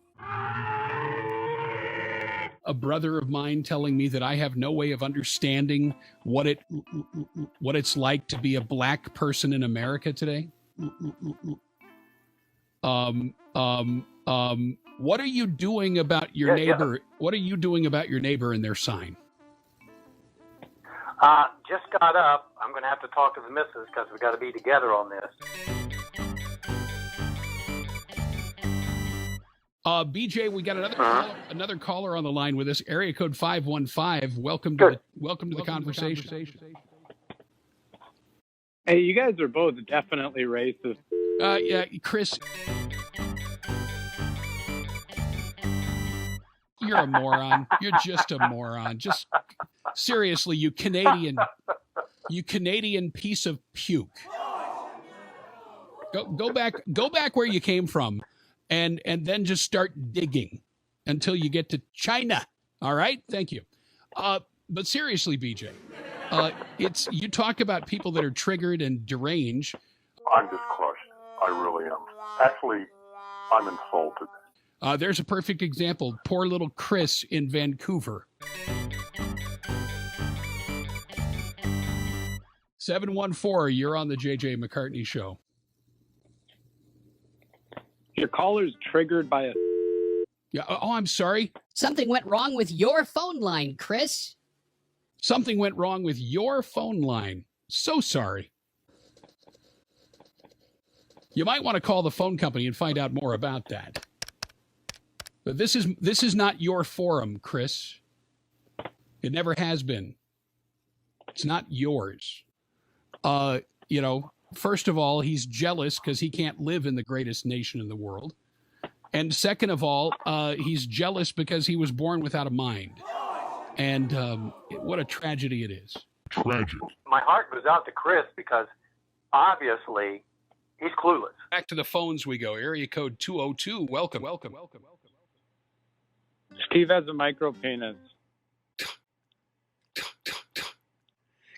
A brother of mine telling me that I have no way of understanding what it's like to be a black person in America today. What are you doing about your neighbor? Yeah. What are you doing about your neighbor and their sign? Just got up. I'm going to have to talk to the missus because we got to be together on this. BJ, we got another caller on the line with us. Area code 515. Welcome to the conversation. Hey, you guys are both definitely racist. Yeah, Chris. You're a moron. You're just a moron. Just seriously, you Canadian piece of puke. Go back where you came from, and then just start digging. until you get to China. All right? Thank you. But seriously, BJ, it's you talk about people that are triggered and deranged. I'm just crushed. I really am. Actually, I'm insulted. There's a perfect example. Poor little Chris in Vancouver. 714, you're on the JJ McCartney Show. Your caller's triggered by a... Yeah. Oh, I'm sorry. Something went wrong with your phone line, Chris. Something went wrong with your phone line. So sorry. You might want to call the phone company and find out more about that. But this is not your forum, Chris. It never has been. It's not yours. First of all, he's jealous because he can't live in the greatest nation in the world. And second of all, he's jealous because he was born without a mind. And what a tragedy it is. Tragic. My heart goes out to Chris because obviously he's clueless. Back to the phones we go. Area code 202. Welcome. Steve has a micro penis.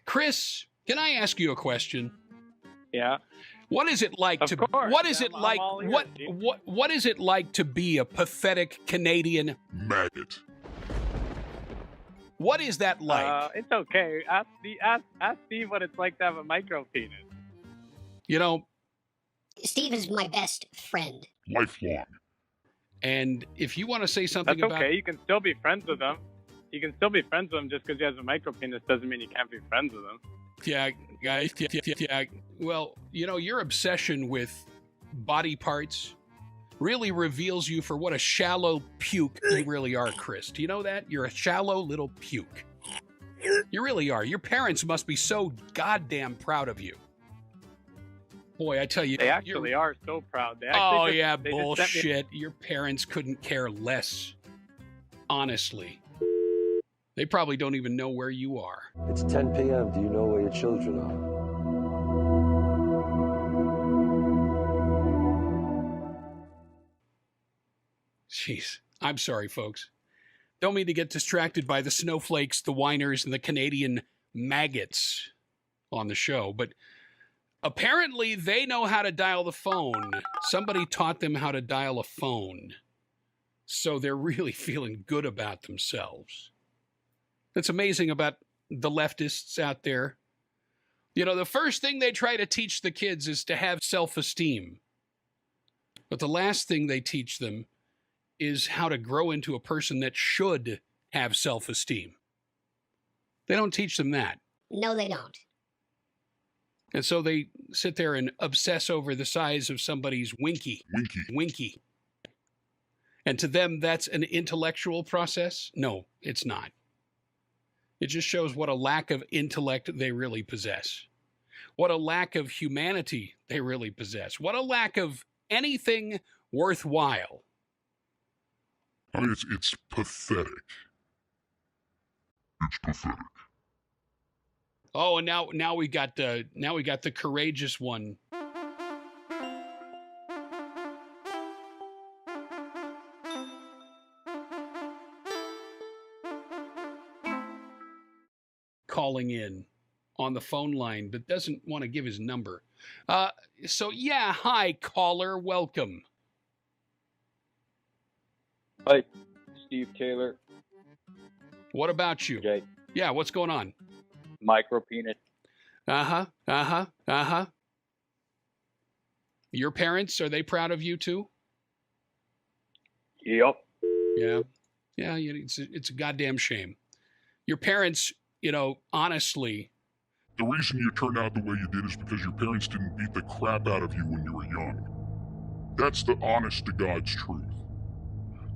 Chris, can I ask you a question? Yeah. What is it like Of to course. what is I'm it like all ears, what is it like to be a pathetic Canadian maggot? What is that like? It's okay. Ask Steve what it's like to have a micro penis. Steve is my best friend. Lifelong. And if you want to say something That's about okay. You can still be friends with him. You can still be friends with him just because he has a micro penis doesn't mean you can't be friends with him. Yeah. Well, your obsession with body parts really reveals you for what a shallow puke you really are, Chris. Do you know that? You're a shallow little puke. You really are. Your parents must be so goddamn proud of you. Boy, I tell you. They actually are so proud. They Bullshit. Your parents couldn't care less. Honestly. They probably don't even know where you are. It's 10 p.m. Do you know where your children are? Jeez. I'm sorry, folks. Don't mean to get distracted by the snowflakes, the whiners, and the Canadian maggots on the show, but apparently they know how to dial the phone. Somebody taught them how to dial a phone. So they're really feeling good about themselves. That's amazing about the leftists out there. The first thing they try to teach the kids is to have self-esteem. But the last thing they teach them is how to grow into a person that should have self-esteem. They don't teach them that. No, they don't. And so they sit there and obsess over the size of somebody's winky. Winky. And to them, that's an intellectual process? No, it's not. It just shows what a lack of intellect they really possess. What a lack of humanity they really possess. What a lack of anything worthwhile. I mean, it's pathetic. It's pathetic. Oh, and now we got the courageous one. Calling in on the phone line, but doesn't want to give his number. So yeah, hi caller, welcome. Hi, Steve Taylor. What about you? Jay. Yeah, what's going on? Micro penis. Your parents, are they proud of you too? Yep. Yeah. It's a goddamn shame. Your parents, honestly. The reason you turned out the way you did is because your parents didn't beat the crap out of you when you were young. That's the honest to God's truth.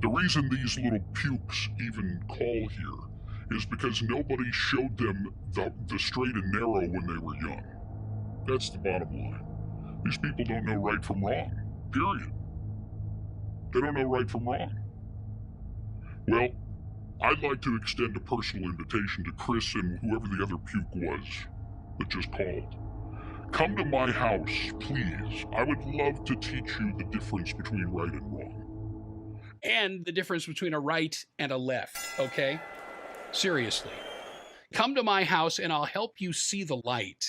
The reason these little pukes even call here is because nobody showed them the straight and narrow when they were young. That's the bottom line. These people don't know right from wrong. Period. They don't know right from wrong. Well, I'd like to extend a personal invitation to Chris and whoever the other puke was that just called. Come to my house, please. I would love to teach you the difference between right and wrong. and the difference between a right and a left, okay? Seriously. Come to my house and I'll help you see the light.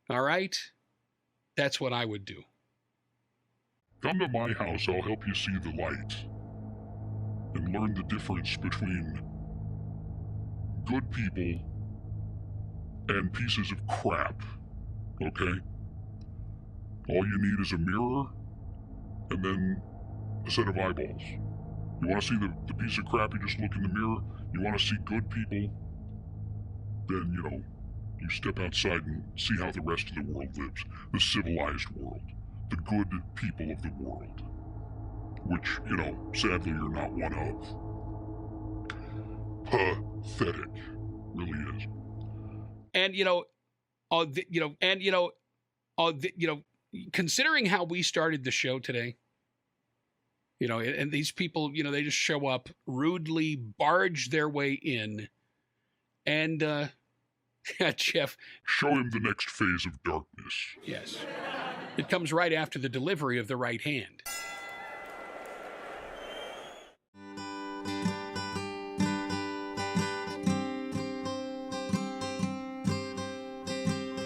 All right? That's what I would do. Come to my house, I'll help you see the light. And learn the difference between good people and pieces of crap. Okay? All you need is a mirror and then a set of eyeballs. You want to see the piece of crap, you just look in the mirror. You want to see good people, then, you step outside and see how the rest of the world lives. The civilized world. The good people of the world. Which, sadly you're not one of. Pathetic. Really is. And, considering how we started the show today, and these people, they just show up, rudely barge their way in, and, Jeff. Show him the next phase of darkness. Yes. It comes right after the delivery of the right hand.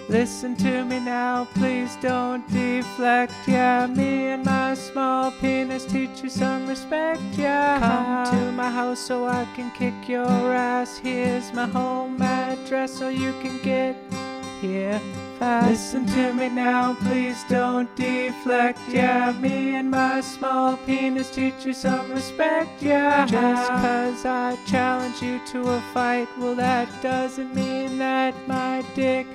Listen to me now, please don't deflect. Yeah, me and my small penis teach you some respect. Yeah, come to my house so I can kick your ass. Here's my home address so you can get here fast. Listen to me now, please don't deflect. Yeah, me and my small penis teach you some respect. Yeah, just cause I challenge you to a fight, well, that doesn't mean that my dick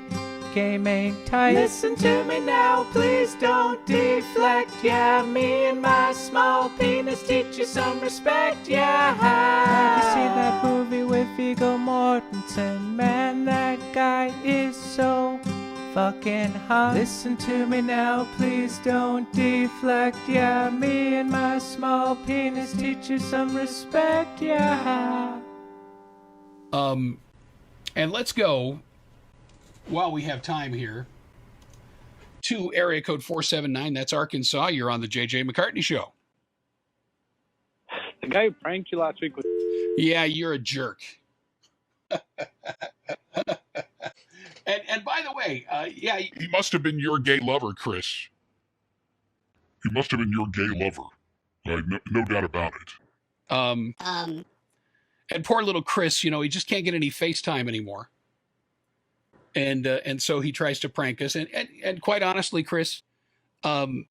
game ain't tight. Listen to me now, please don't deflect. Yeah, me and my small penis teach you some respect. Yeah, have you seen that movie with Viggo Mortensen? Man, that guy is so fucking hot. Listen to me now, please don't deflect. Yeah, me and my small penis teach you some respect. Yeah. And let's go, while we have time here, to area code 479. That's Arkansas. You're on the JJ McCartney Show. The guy who pranked you last week was... Yeah, you're a jerk. And by the way, he must have been your gay lover, Chris. He must have been your gay lover. No doubt about it. And poor little Chris, he just can't get any FaceTime anymore. And so he tries to prank us. And quite honestly, Chris, I'm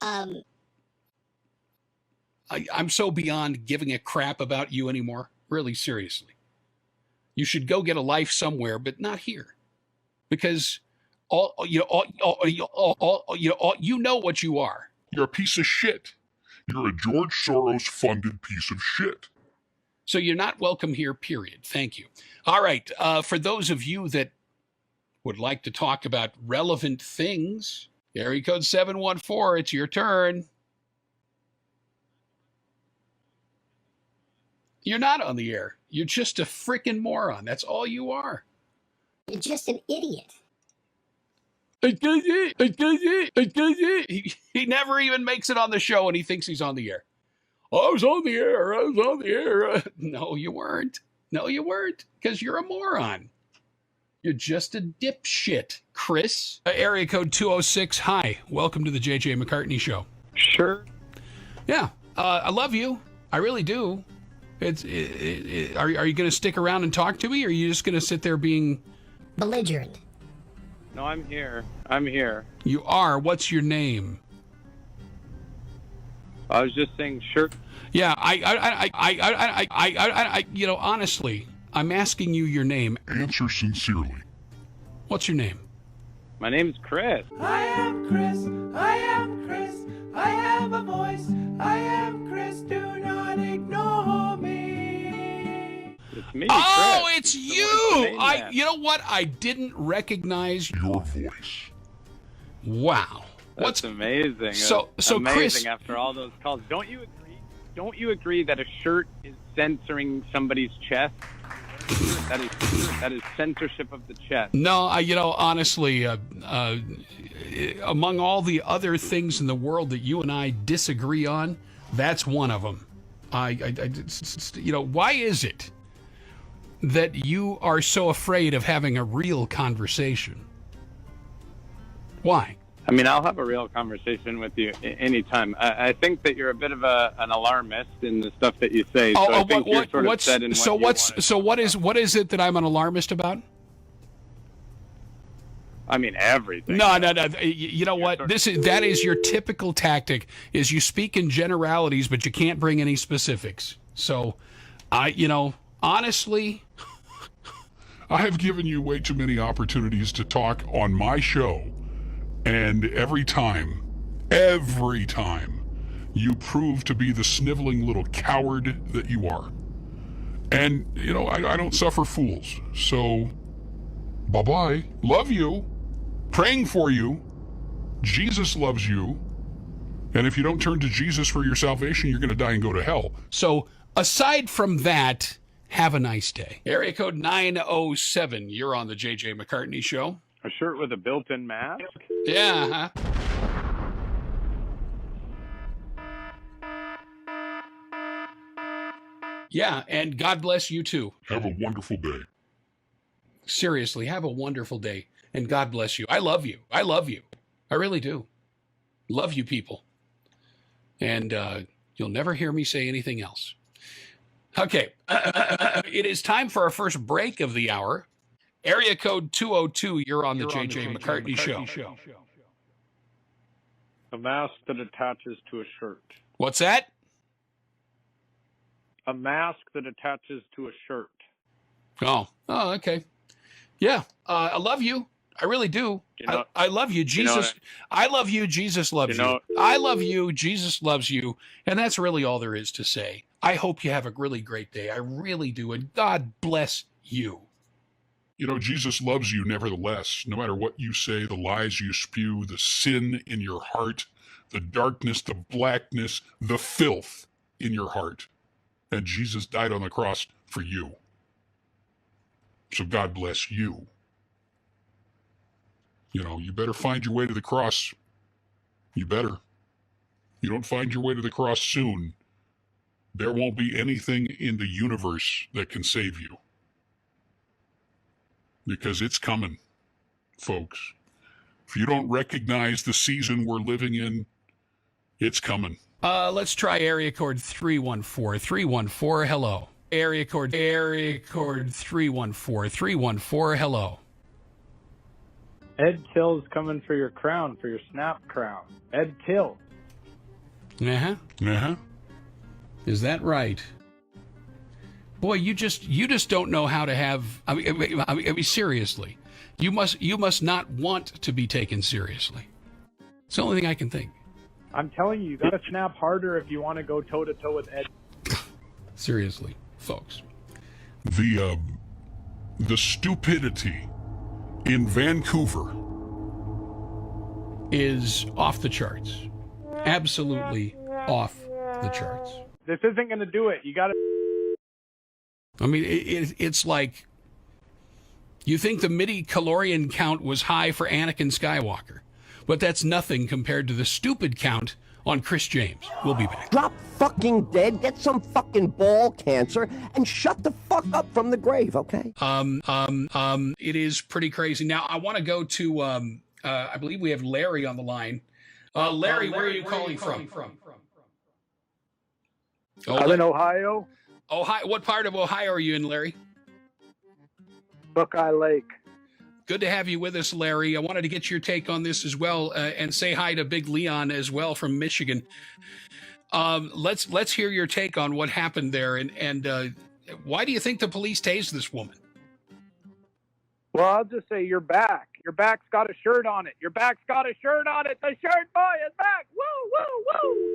so beyond giving a crap about you anymore. Really, seriously. You should go get a life somewhere, but not here. Because you know what you are. You're a piece of shit. You're a George Soros-funded piece of shit. So you're not welcome here, period. Thank you. All right. For those of you that would like to talk about relevant things, area code 714, it's your turn. You're not on the air. You're just a freaking moron. That's all you are. You're just an idiot. He never even makes it on the show and he thinks he's on the air. I was on the air. No, you weren't. Because you're a moron. You're just a dipshit, Chris. Area code 206. Hi. Welcome to the JJ McCartney Show. Sure. Yeah. I love you. I really do. Are you going to stick around and talk to me, or are you just going to sit there being belligerent? No, I'm here. You are. What's your name? I was just saying, sure. Yeah, honestly, I'm asking you your name. Answer sincerely. What's your name? My name's Chris. I am Chris. I am Chris. I have a voice. I am Chris. Do not ignore me. It's me. Oh, Chris. it's you. You know what? I didn't recognize your voice. Wow. That's amazing. So amazing Chris, after all those calls. Don't you agree that a shirt is censoring somebody's chest? That is censorship of the chest. No, honestly, among all the other things in the world that you and I disagree on, That's one of them. Why is it that you are so afraid of having a real conversation? Why? I mean, I'll have a real conversation with you anytime. I think that you're a bit of an alarmist in the stuff that you say. So I think you're sort of set in what is it that I'm an alarmist about? I mean, everything. No. You know what? That is your typical tactic. Is you speak in generalities, but you can't bring any specifics. So, honestly, I have given you way too many opportunities to talk on my show, and every time, you prove to be the sniveling little coward that you are. And, I don't suffer fools. So, bye-bye. Love you. Praying for you. Jesus loves you. And if you don't turn to Jesus for your salvation, you're going to die and go to hell. So, aside from that, have a nice day. Area code 907, you're on the JJ McCartney Show. A shirt with a built-in mask? Yeah, Yeah, and God bless you too. Have a wonderful day. Seriously, have a wonderful day, and God bless you. I love you. I love you. I really do. Love you people. And you'll never hear me say anything else. Okay, it is time for our first break of the hour. Area code 202, you're on the JJ McCartney Show. A mask that attaches to a shirt. What's that? A mask that attaches to a shirt. Oh, okay. Yeah, I love you. I really do. I love you, Jesus. I love you, Jesus loves you. I love you, Jesus loves you. And that's really all there is to say. I hope you have a really great day. I really do. And God bless you. Jesus loves you nevertheless, no matter what you say, the lies you spew, the sin in your heart, the darkness, the blackness, the filth in your heart. And Jesus died on the cross for you. So God bless you. You better find your way to the cross. You better. You don't find your way to the cross soon, there won't be anything in the universe that can save you. Because it's coming, folks. If you don't recognize the season we're living in, it's coming. Let's try area code 314. 314, hello. Area code 314. 314, hello. Ed Till's coming for your crown, for your snap crown. Ed Till. Is that right? Boy, you just don't know how to have. I mean, seriously, you must not want to be taken seriously. It's the only thing I can think. I'm telling you, you got to snap harder if you want to go toe to toe with Ed. Seriously, folks. The stupidity in Vancouver is off the charts. Absolutely off the charts. This isn't going to do it. You got to. I mean, it's like you think the midi-chlorian count was high for Anakin Skywalker, but that's nothing compared to the stupid count on Chris James. We'll be back. Drop fucking dead, get some fucking ball cancer, and shut the fuck up from the grave, okay? It is pretty crazy. Now, I want to go to, I believe we have Larry on the line. Larry, where are you calling from? I'm in Ohio. Ohio. What part of Ohio are you in, Larry? Buckeye Lake. Good to have you with us, Larry. I wanted to get your take on this as well, and say hi to Big Leon as well from Michigan. Let's hear your take on what happened there, and why do you think the police tased this woman? Well, I'll just say your back. Your back's got a shirt on it. Your back's got a shirt on it. The shirt boy is back. Woo, woo, woo.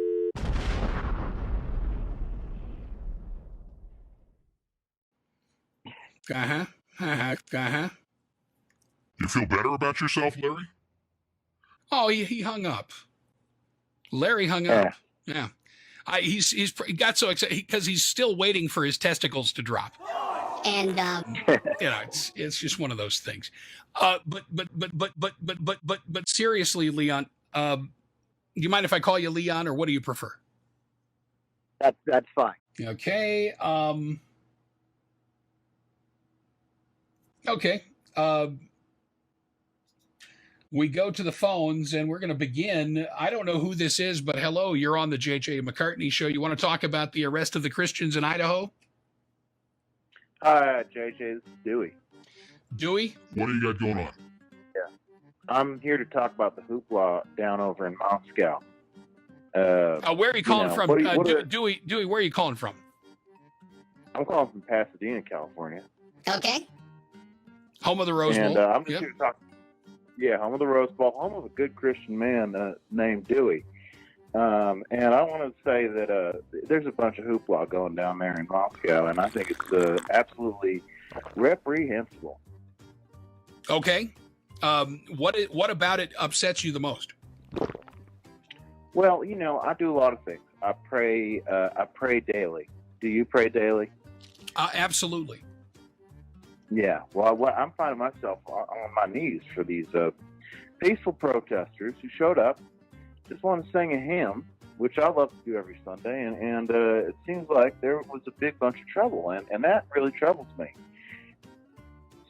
You feel better about yourself, Larry? Oh, he hung up. Larry hung up. Yeah. He got so excited because he's still waiting for his testicles to drop. And it's just one of those things. But seriously, Leon, do you mind if I call you Leon, or what do you prefer? That's fine. Okay. Okay. We go to the phones, and we're going to begin. I don't know who this is, but hello, you're on the JJ McCartney Show. You want to talk about the arrest of the Christians in Idaho? JJ, this is Dewey. Dewey? What do you got going on? Yeah. I'm here to talk about the hoopla down over in Moscow. Where are you calling from? Dewey, where are you calling from? I'm calling from Pasadena, California. Okay. Home of the Rose Bowl. And I'm just here to talk. Yeah, home of the Rose Bowl, home of a good Christian man named Dewey. And I want to say that there's a bunch of hoopla going down there in Moscow, and I think it's absolutely reprehensible. Okay. What about it upsets you the most? Well, I do a lot of things. I pray daily. Do you pray daily? Absolutely. Yeah. Well, I'm finding myself on my knees for these peaceful protesters who showed up, just want to sing a hymn, which I love to do every Sunday, and it seems like there was a big bunch of trouble, and that really troubles me.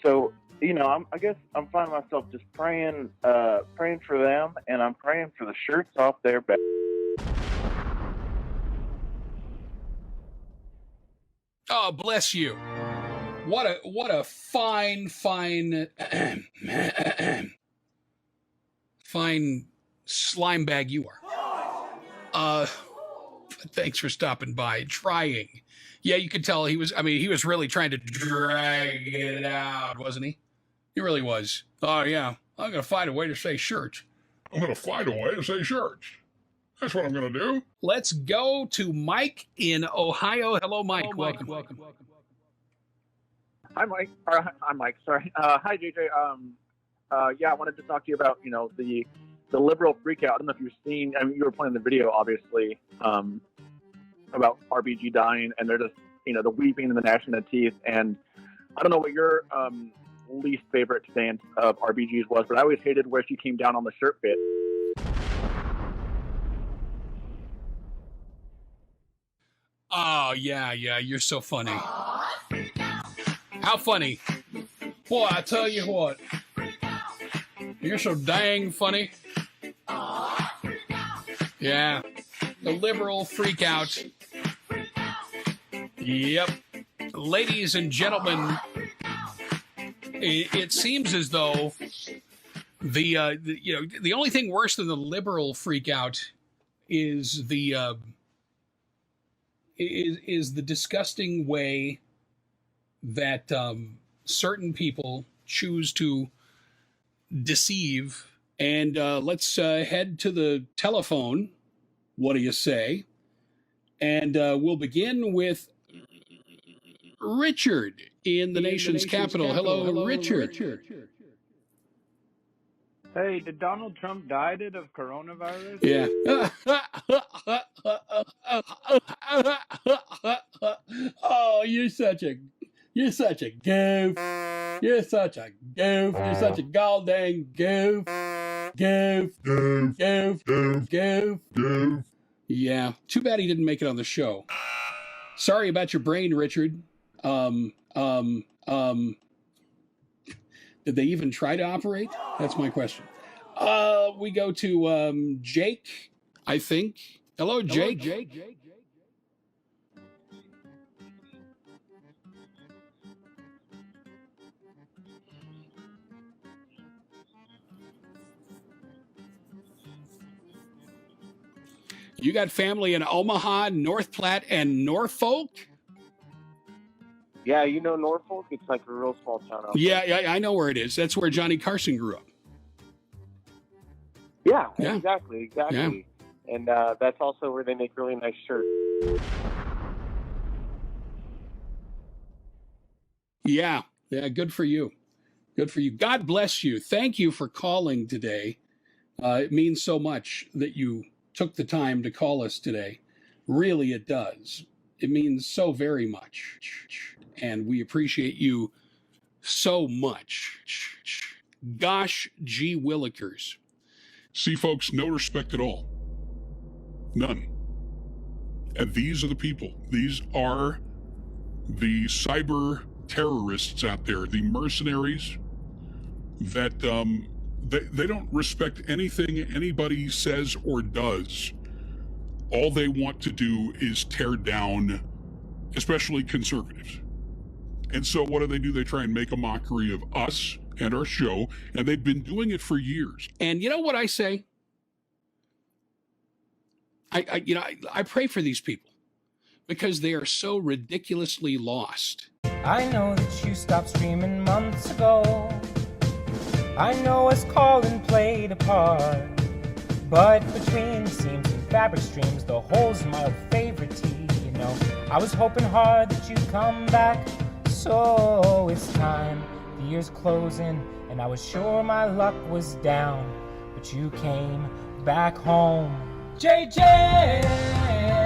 So, I guess I'm finding myself just praying for them, and I'm praying for the shirts off their back. Oh, bless you. What a fine fine slime bag you are. Thanks for stopping by, trying. Yeah, you could tell he was really trying to drag it out, wasn't he? He really was. Oh, yeah. I'm going to find a way to say shirts. I'm going to find a way to say shirts. That's what I'm going to do. Let's go to Mike in Ohio. Hello, Mike. Welcome. Hi, Mike. I'm Mike. Sorry. Hi, JJ. I wanted to talk to you about the liberal freakout. I don't know if you've seen. I mean, you were playing the video, obviously, about RBG dying, and they're just the weeping and the gnashing of teeth. And I don't know what your least favorite stance of RBG's was, but I always hated where she came down on the shirt bit. Oh, yeah, you're so funny. How funny. Boy, I tell you what. You're so dang funny. Yeah. The liberal freak out. Yep. Ladies and gentlemen, it seems as though the only thing worse than the liberal freak out is the disgusting way that certain people choose to deceive. And let's head to the telephone. What do you say? And we'll begin with Richard in the nation's capital. Hello, Richard. Hey, did Donald Trump die of coronavirus? Yeah. Oh, you're such a goof. You're such a goof. You're such a goddamn goof. Goof. Yeah. Too bad he didn't make it on the show. Sorry about your brain, Richard. Did they even try to operate? That's my question. We go to Jake, I think. Hello, Jake. You got family in Omaha, North Platte, and Norfolk? Yeah, Norfolk? It's like a real small town out there. Yeah, I know where it is. That's where Johnny Carson grew up. Yeah. Exactly. Yeah. And that's also where they make really nice shirts. Yeah, good for you. Good for you. God bless you. Thank you for calling today. It means so much that you took the time to call us today. Really, it does. It means so very much. And we appreciate you so much. Gosh, gee willikers. See, folks, no respect at all. None. And these are the people. These are the cyber terrorists out there, the mercenaries that they don't respect anything anybody says or does. All they want to do is tear down, especially conservatives. And so what do? They try and make a mockery of us and our show, and they've been doing it for years. And you know what I say? I pray for these people because they are so ridiculously lost. I know that you stopped streaming months ago. I know us calling played a part, but between the seams and fabric streams, the holes in my old favorite tee, you know. I was hoping hard that you'd come back, so it's time. The year's closing, and I was sure my luck was down, but you came back home. JJ!